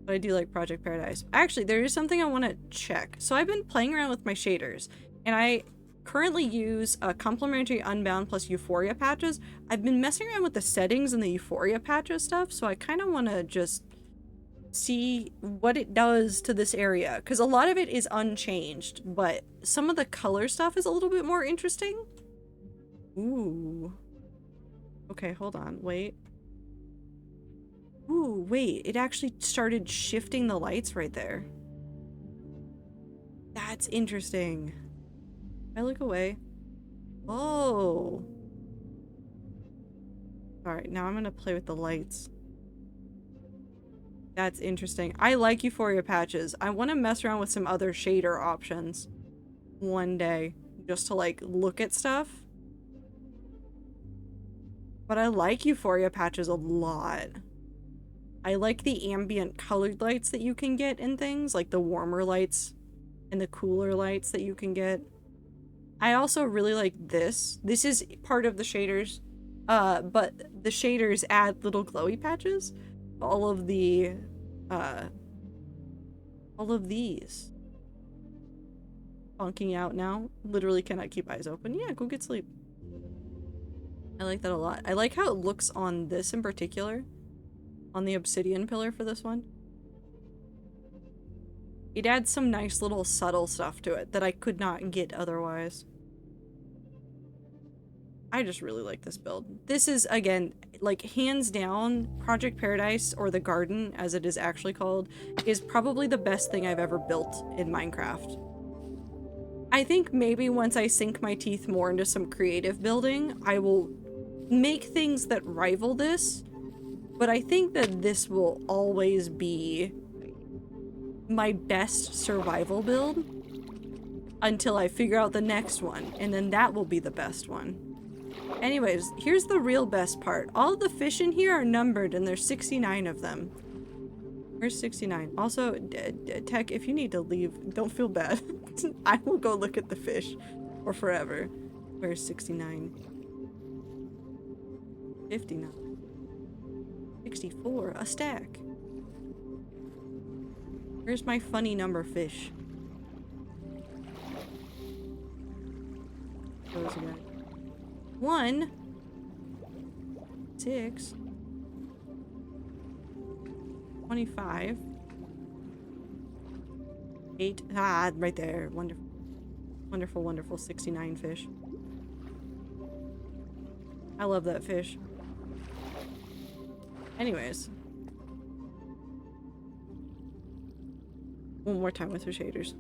But I do like Project Paradise. Actually, there is something I want to check. So I've been playing around with my shaders, and I currently use a Complementary Unbound plus Euphoria patches. I've been messing around with the settings and the Euphoria patches stuff, so I kind of want to just see what it does to this area, because a lot of it is unchanged, but some of the color stuff is a little bit more interesting. Ooh. Okay, hold on, wait. Ooh, wait, it actually started shifting the lights right there. That's interesting. I look away. Oh. Alright, now I'm gonna play with the lights. That's interesting. I like Euphoria patches. I want to mess around with some other shader options one day, just to, like, look at stuff. But I like Euphoria patches a lot. I like the ambient colored lights that you can get in things, like the warmer lights and the cooler lights that you can get. I also really like this. This is part of the shaders, but the shaders add little glowy patches. All of these. Bonking out now. Literally cannot keep eyes open. Yeah, go get sleep. I like that a lot. I like how it looks on this in particular. On the obsidian pillar for this one. It adds some nice little subtle stuff to it that I could not get otherwise. I just really like this build. This is, again, like, hands down, Project Paradise, or the Garden, as it is actually called, is probably the best thing I've ever built in Minecraft. I think maybe once I sink my teeth more into some creative building, I will make things that rival this, but I think that this will always be my best survival build until I figure out the next one, and then that will be the best one. Anyways, here's the real best part. All the fish in here are numbered, and there's 69 of them. Where's 69? Also, Tech, if you need to leave, don't feel bad. I will go look at the fish for forever. Where's 69? 59. 64. A stack. Where's my funny number fish? What was it? 1, 6, 25, 8, right there. Wonderful. Wonderful, wonderful 69 fish. I love that fish. Anyways. One more time with the shaders.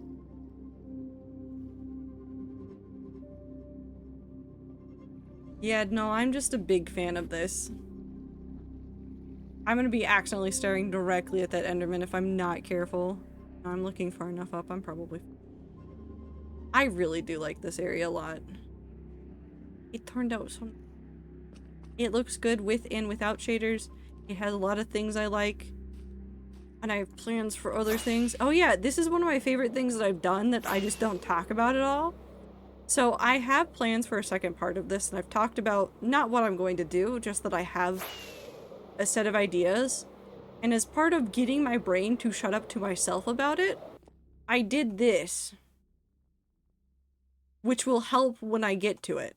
Yeah, no, I'm just a big fan of this. I'm gonna be accidentally staring directly at that Enderman if I'm not careful. I'm looking far enough up, I'm probably... I really do like this area a lot. It turned out so... It looks good with and without shaders. It has a lot of things I like. And I have plans for other things. Oh yeah, this is one of my favorite things that I've done that I just don't talk about at all. So I have plans for a second part of this, and I've talked about not what I'm going to do, just that I have a set of ideas. And as part of getting my brain to shut up to myself about it, I did this. Which will help when I get to it.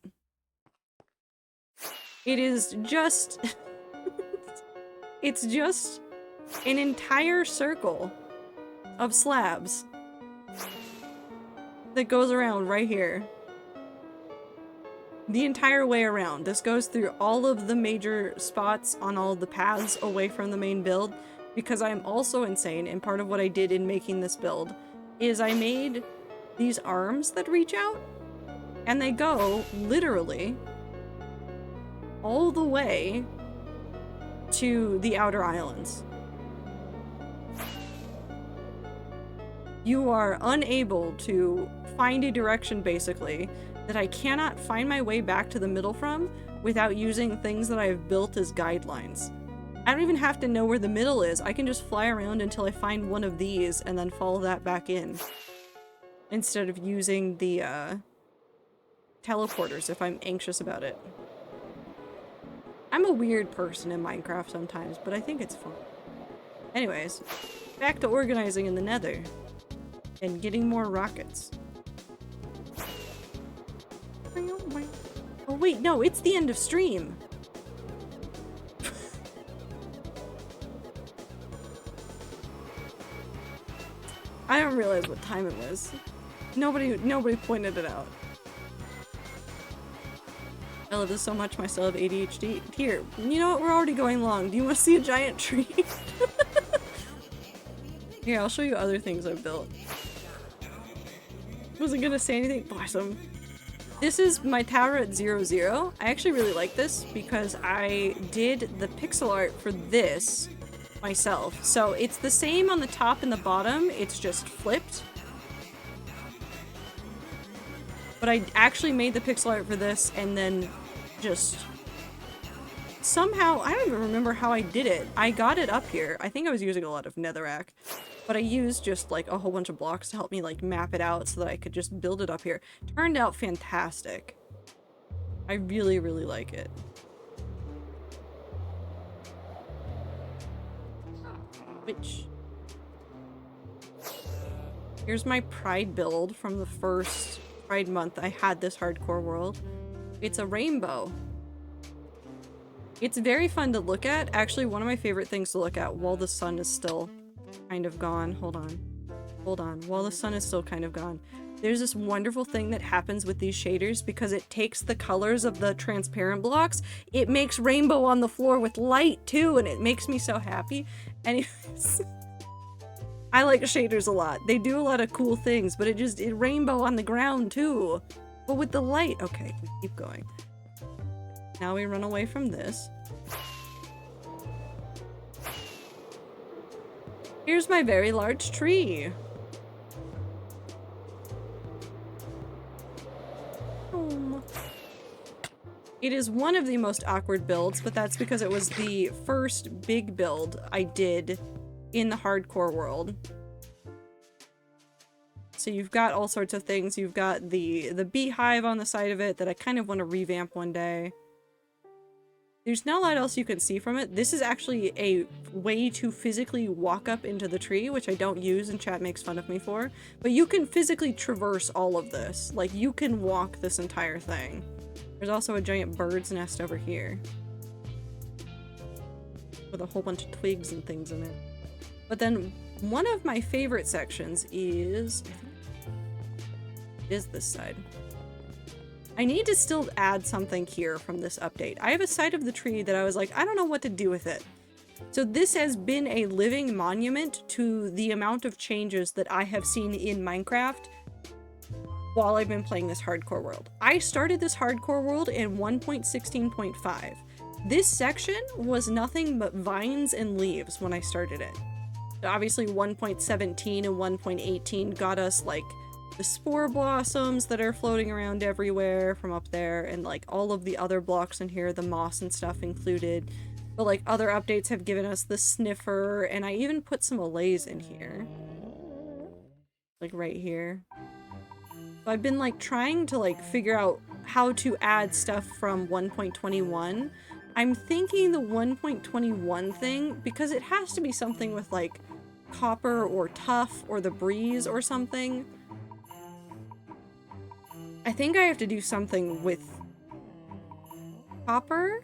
It is just... it's just an entire circle of slabs that goes around right here. The entire way around. This goes through all of the major spots on all the paths away from the main build, because I'm also insane, and part of what I did in making this build is I made these arms that reach out, and they go, literally, all the way to the outer islands. You are unable to find a direction, basically, that I cannot find my way back to the middle from without using things that I've built as guidelines. I don't even have to know where the middle is. I can just fly around until I find one of these and then follow that back in. Instead of using the teleporters if I'm anxious about it. I'm a weird person in Minecraft sometimes, but I think it's fun. Anyways, back to organizing in the nether. And getting more rockets. Oh wait, no, it's the end of stream. I don't realize what time it was. Nobody pointed it out. I love this so much, I still have ADHD. Here, you know what, we're already going long. Do you want to see a giant tree? Here, I'll show you other things I've built. Wasn't gonna say anything. Awesome. This is my tower at 0, 0. I actually really like this because I did the pixel art for this myself. So it's the same on the top and the bottom, it's just flipped. But I actually made the pixel art for this and then just somehow, I don't even remember how I did it. I got it up here. I think I was using a lot of netherrack, but I used just like a whole bunch of blocks to help me like map it out so that I could just build it up here. Turned out fantastic. I really, really like it. Which... Here's my Pride build from the first Pride month I had this hardcore world. It's a rainbow. It's very fun to look at. Actually, one of my favorite things to look at while the sun is still kind of gone. Hold on. Hold on. While the sun is still kind of gone. There's this wonderful thing that happens with these shaders because it takes the colors of the transparent blocks. It makes rainbow on the floor with light too, and it makes me so happy. Anyways, I like shaders a lot. They do a lot of cool things, but it rainbow on the ground too. But with the light. Okay, we keep going. Now we run away from this. Here's my very large tree. It is one of the most awkward builds, but that's because it was the first big build I did in the hardcore world. So you've got all sorts of things. You've got the beehive on the side of it that I kind of want to revamp one day. There's not a lot else you can see from it. This is actually a way to physically walk up into the tree, which I don't use and chat makes fun of me for. But you can physically traverse all of this. Like, you can walk this entire thing. There's also a giant bird's nest over here. With a whole bunch of twigs and things in it. But then one of my favorite sections is this side. I need to still add something here from this update. I have a side of the tree that I was like, I don't know what to do with it. So this has been a living monument to the amount of changes that I have seen in Minecraft while I've been playing this hardcore world. I started this hardcore world in 1.16.5. This section was nothing but vines and leaves when I started it. Obviously 1.17 and 1.18 got us like the spore blossoms that are floating around everywhere from up there, and like all of the other blocks in here, the moss and stuff included. But like other updates have given us the sniffer, and I even put some allays in here. Like right here. So I've been like trying to like figure out how to add stuff from 1.21. I'm thinking the 1.21 thing, because it has to be something with like copper or tuff or the breeze or something. I think I have to do something with copper,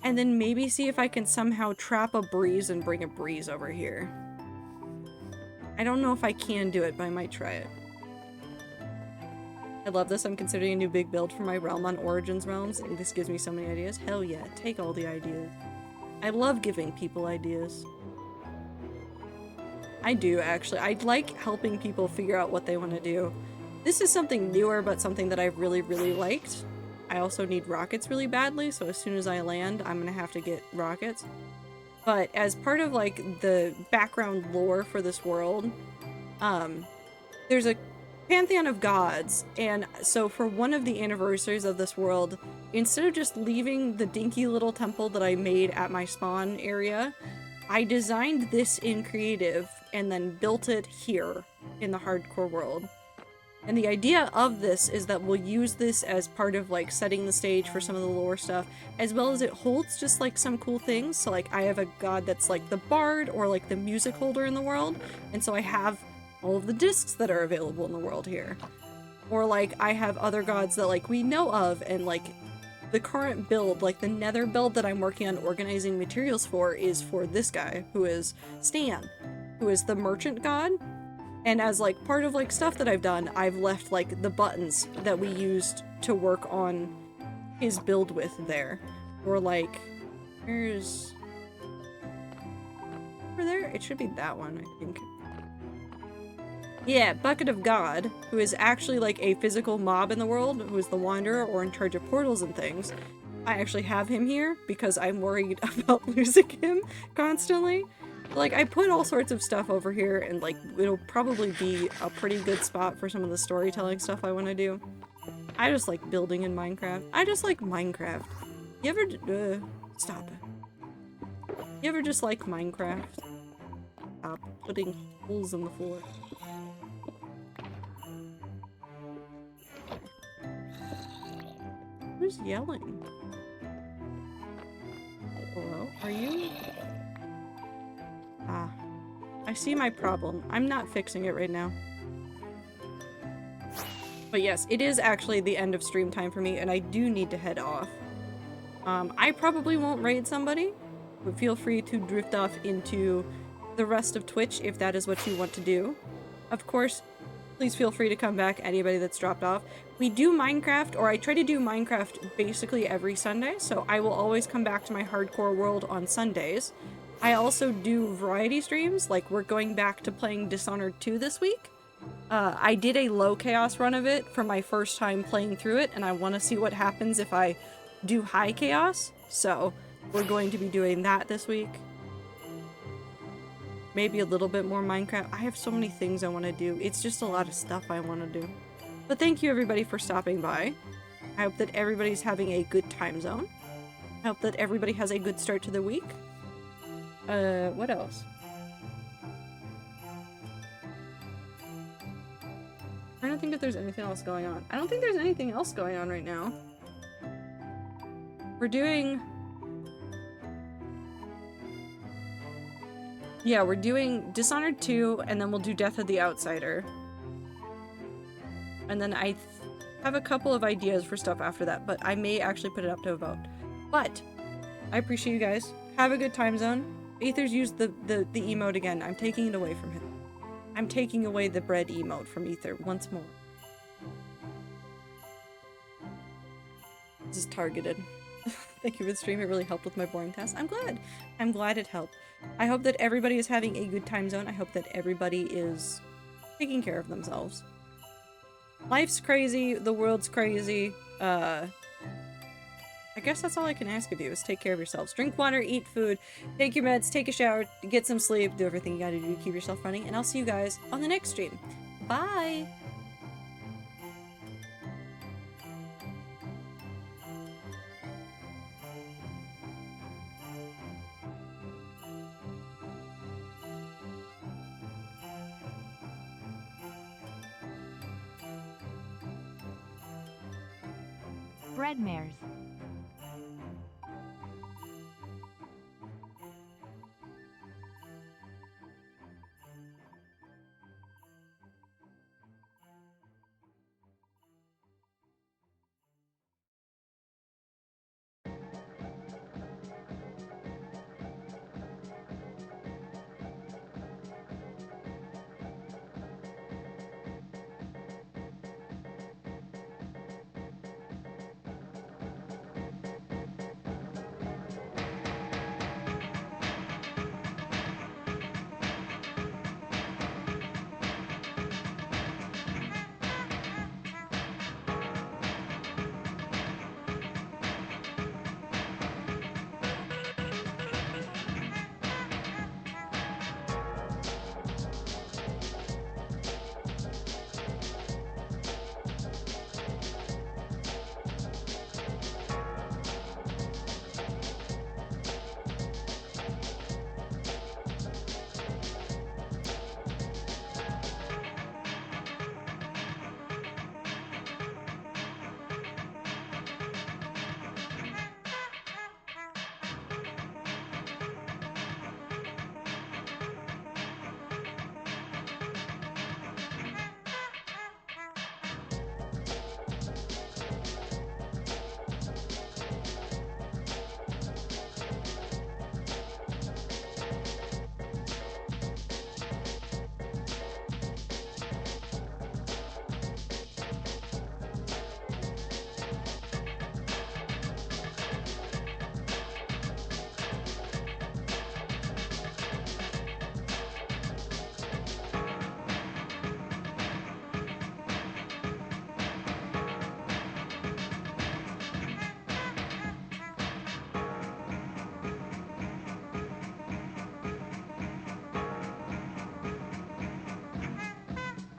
and then maybe see if I can somehow trap a breeze and bring a breeze over here. I don't know if I can do it, but I might try it. I love this. I'm considering a new big build for my realm on Origins Realms, and this gives me so many ideas. Hell yeah, take all the ideas. I love giving people ideas. I do, actually. I like helping people figure out what they want to do. This is something newer, but something that I've really, really liked. I also need rockets really badly, so as soon as I land, I'm gonna have to get rockets. But as part of, like, the background lore for this world, there's a pantheon of gods, and so for one of the anniversaries of this world, instead of just leaving the dinky little temple that I made at my spawn area, I designed this in creative and then built it here in the hardcore world. And the idea of this is that we'll use this as part of like setting the stage for some of the lore stuff, as well as it holds just like some cool things. So like I have a god that's like the bard or like the music holder in the world, and so I have all of the discs that are available in the world here. Or like I have other gods that like we know of, and like the current build, like the nether build that I'm working on organizing materials for, is for this guy, who is Stan, who is the merchant god. And as like part of like stuff that I've done, I've left like the buttons that we used to work on his build with there. Or like, here's over there? It should be that one, I think. Yeah, Bucket of God, who is actually like a physical mob in the world, who is the Wanderer or in charge of portals and things. I actually have him here because I'm worried about losing him constantly. Like, I put all sorts of stuff over here, and like, it'll probably be a pretty good spot for some of the storytelling stuff I want to do. I just like building in Minecraft. I just like Minecraft. You ever, stop it. You ever just like Minecraft? Stop putting holes in the floor. Who's yelling? Hello? Are you? Ah. I see my problem. I'm not fixing it right now. But yes, it is actually the end of stream time for me, and I do need to head off. I probably won't raid somebody, but feel free to drift off into the rest of Twitch if that is what you want to do. Of course, please feel free to come back, anybody that's dropped off. We do Minecraft, or I try to do Minecraft basically every Sunday, so I will always come back to my hardcore world on Sundays. I also do variety streams, like we're going back to playing Dishonored 2 this week. I did a low chaos run of it for my first time playing through it, and I want to see what happens if I do high chaos, so we're going to be doing that this week. Maybe a little bit more Minecraft. I have so many things I want to do. It's just a lot of stuff I want to do. But thank you everybody for stopping by. I hope that everybody's having a good time zone. I hope that everybody has a good start to the week. What else? I don't think that there's anything else going on. I don't think there's anything else going on right now. We're doing... Yeah, we're doing Dishonored 2, and then we'll do Death of the Outsider. And then I have a couple of ideas for stuff after that, but I may actually put it up to a vote. But, I appreciate you guys. Have a good time zone. Aether's used the emote again. I'm taking it away from him. I'm taking away the bread emote from Aether once more. This is targeted. Thank you for the stream. It really helped with my boring tasks. I'm glad. I'm glad it helped. I hope that everybody is having a good time zone. I hope that everybody is taking care of themselves. Life's crazy. The world's crazy. I guess that's all I can ask of you is take care of yourselves. Drink water, eat food, take your meds, take a shower, get some sleep, do everything you gotta do to keep yourself running, and I'll see you guys on the next stream. Bye! Breadmares.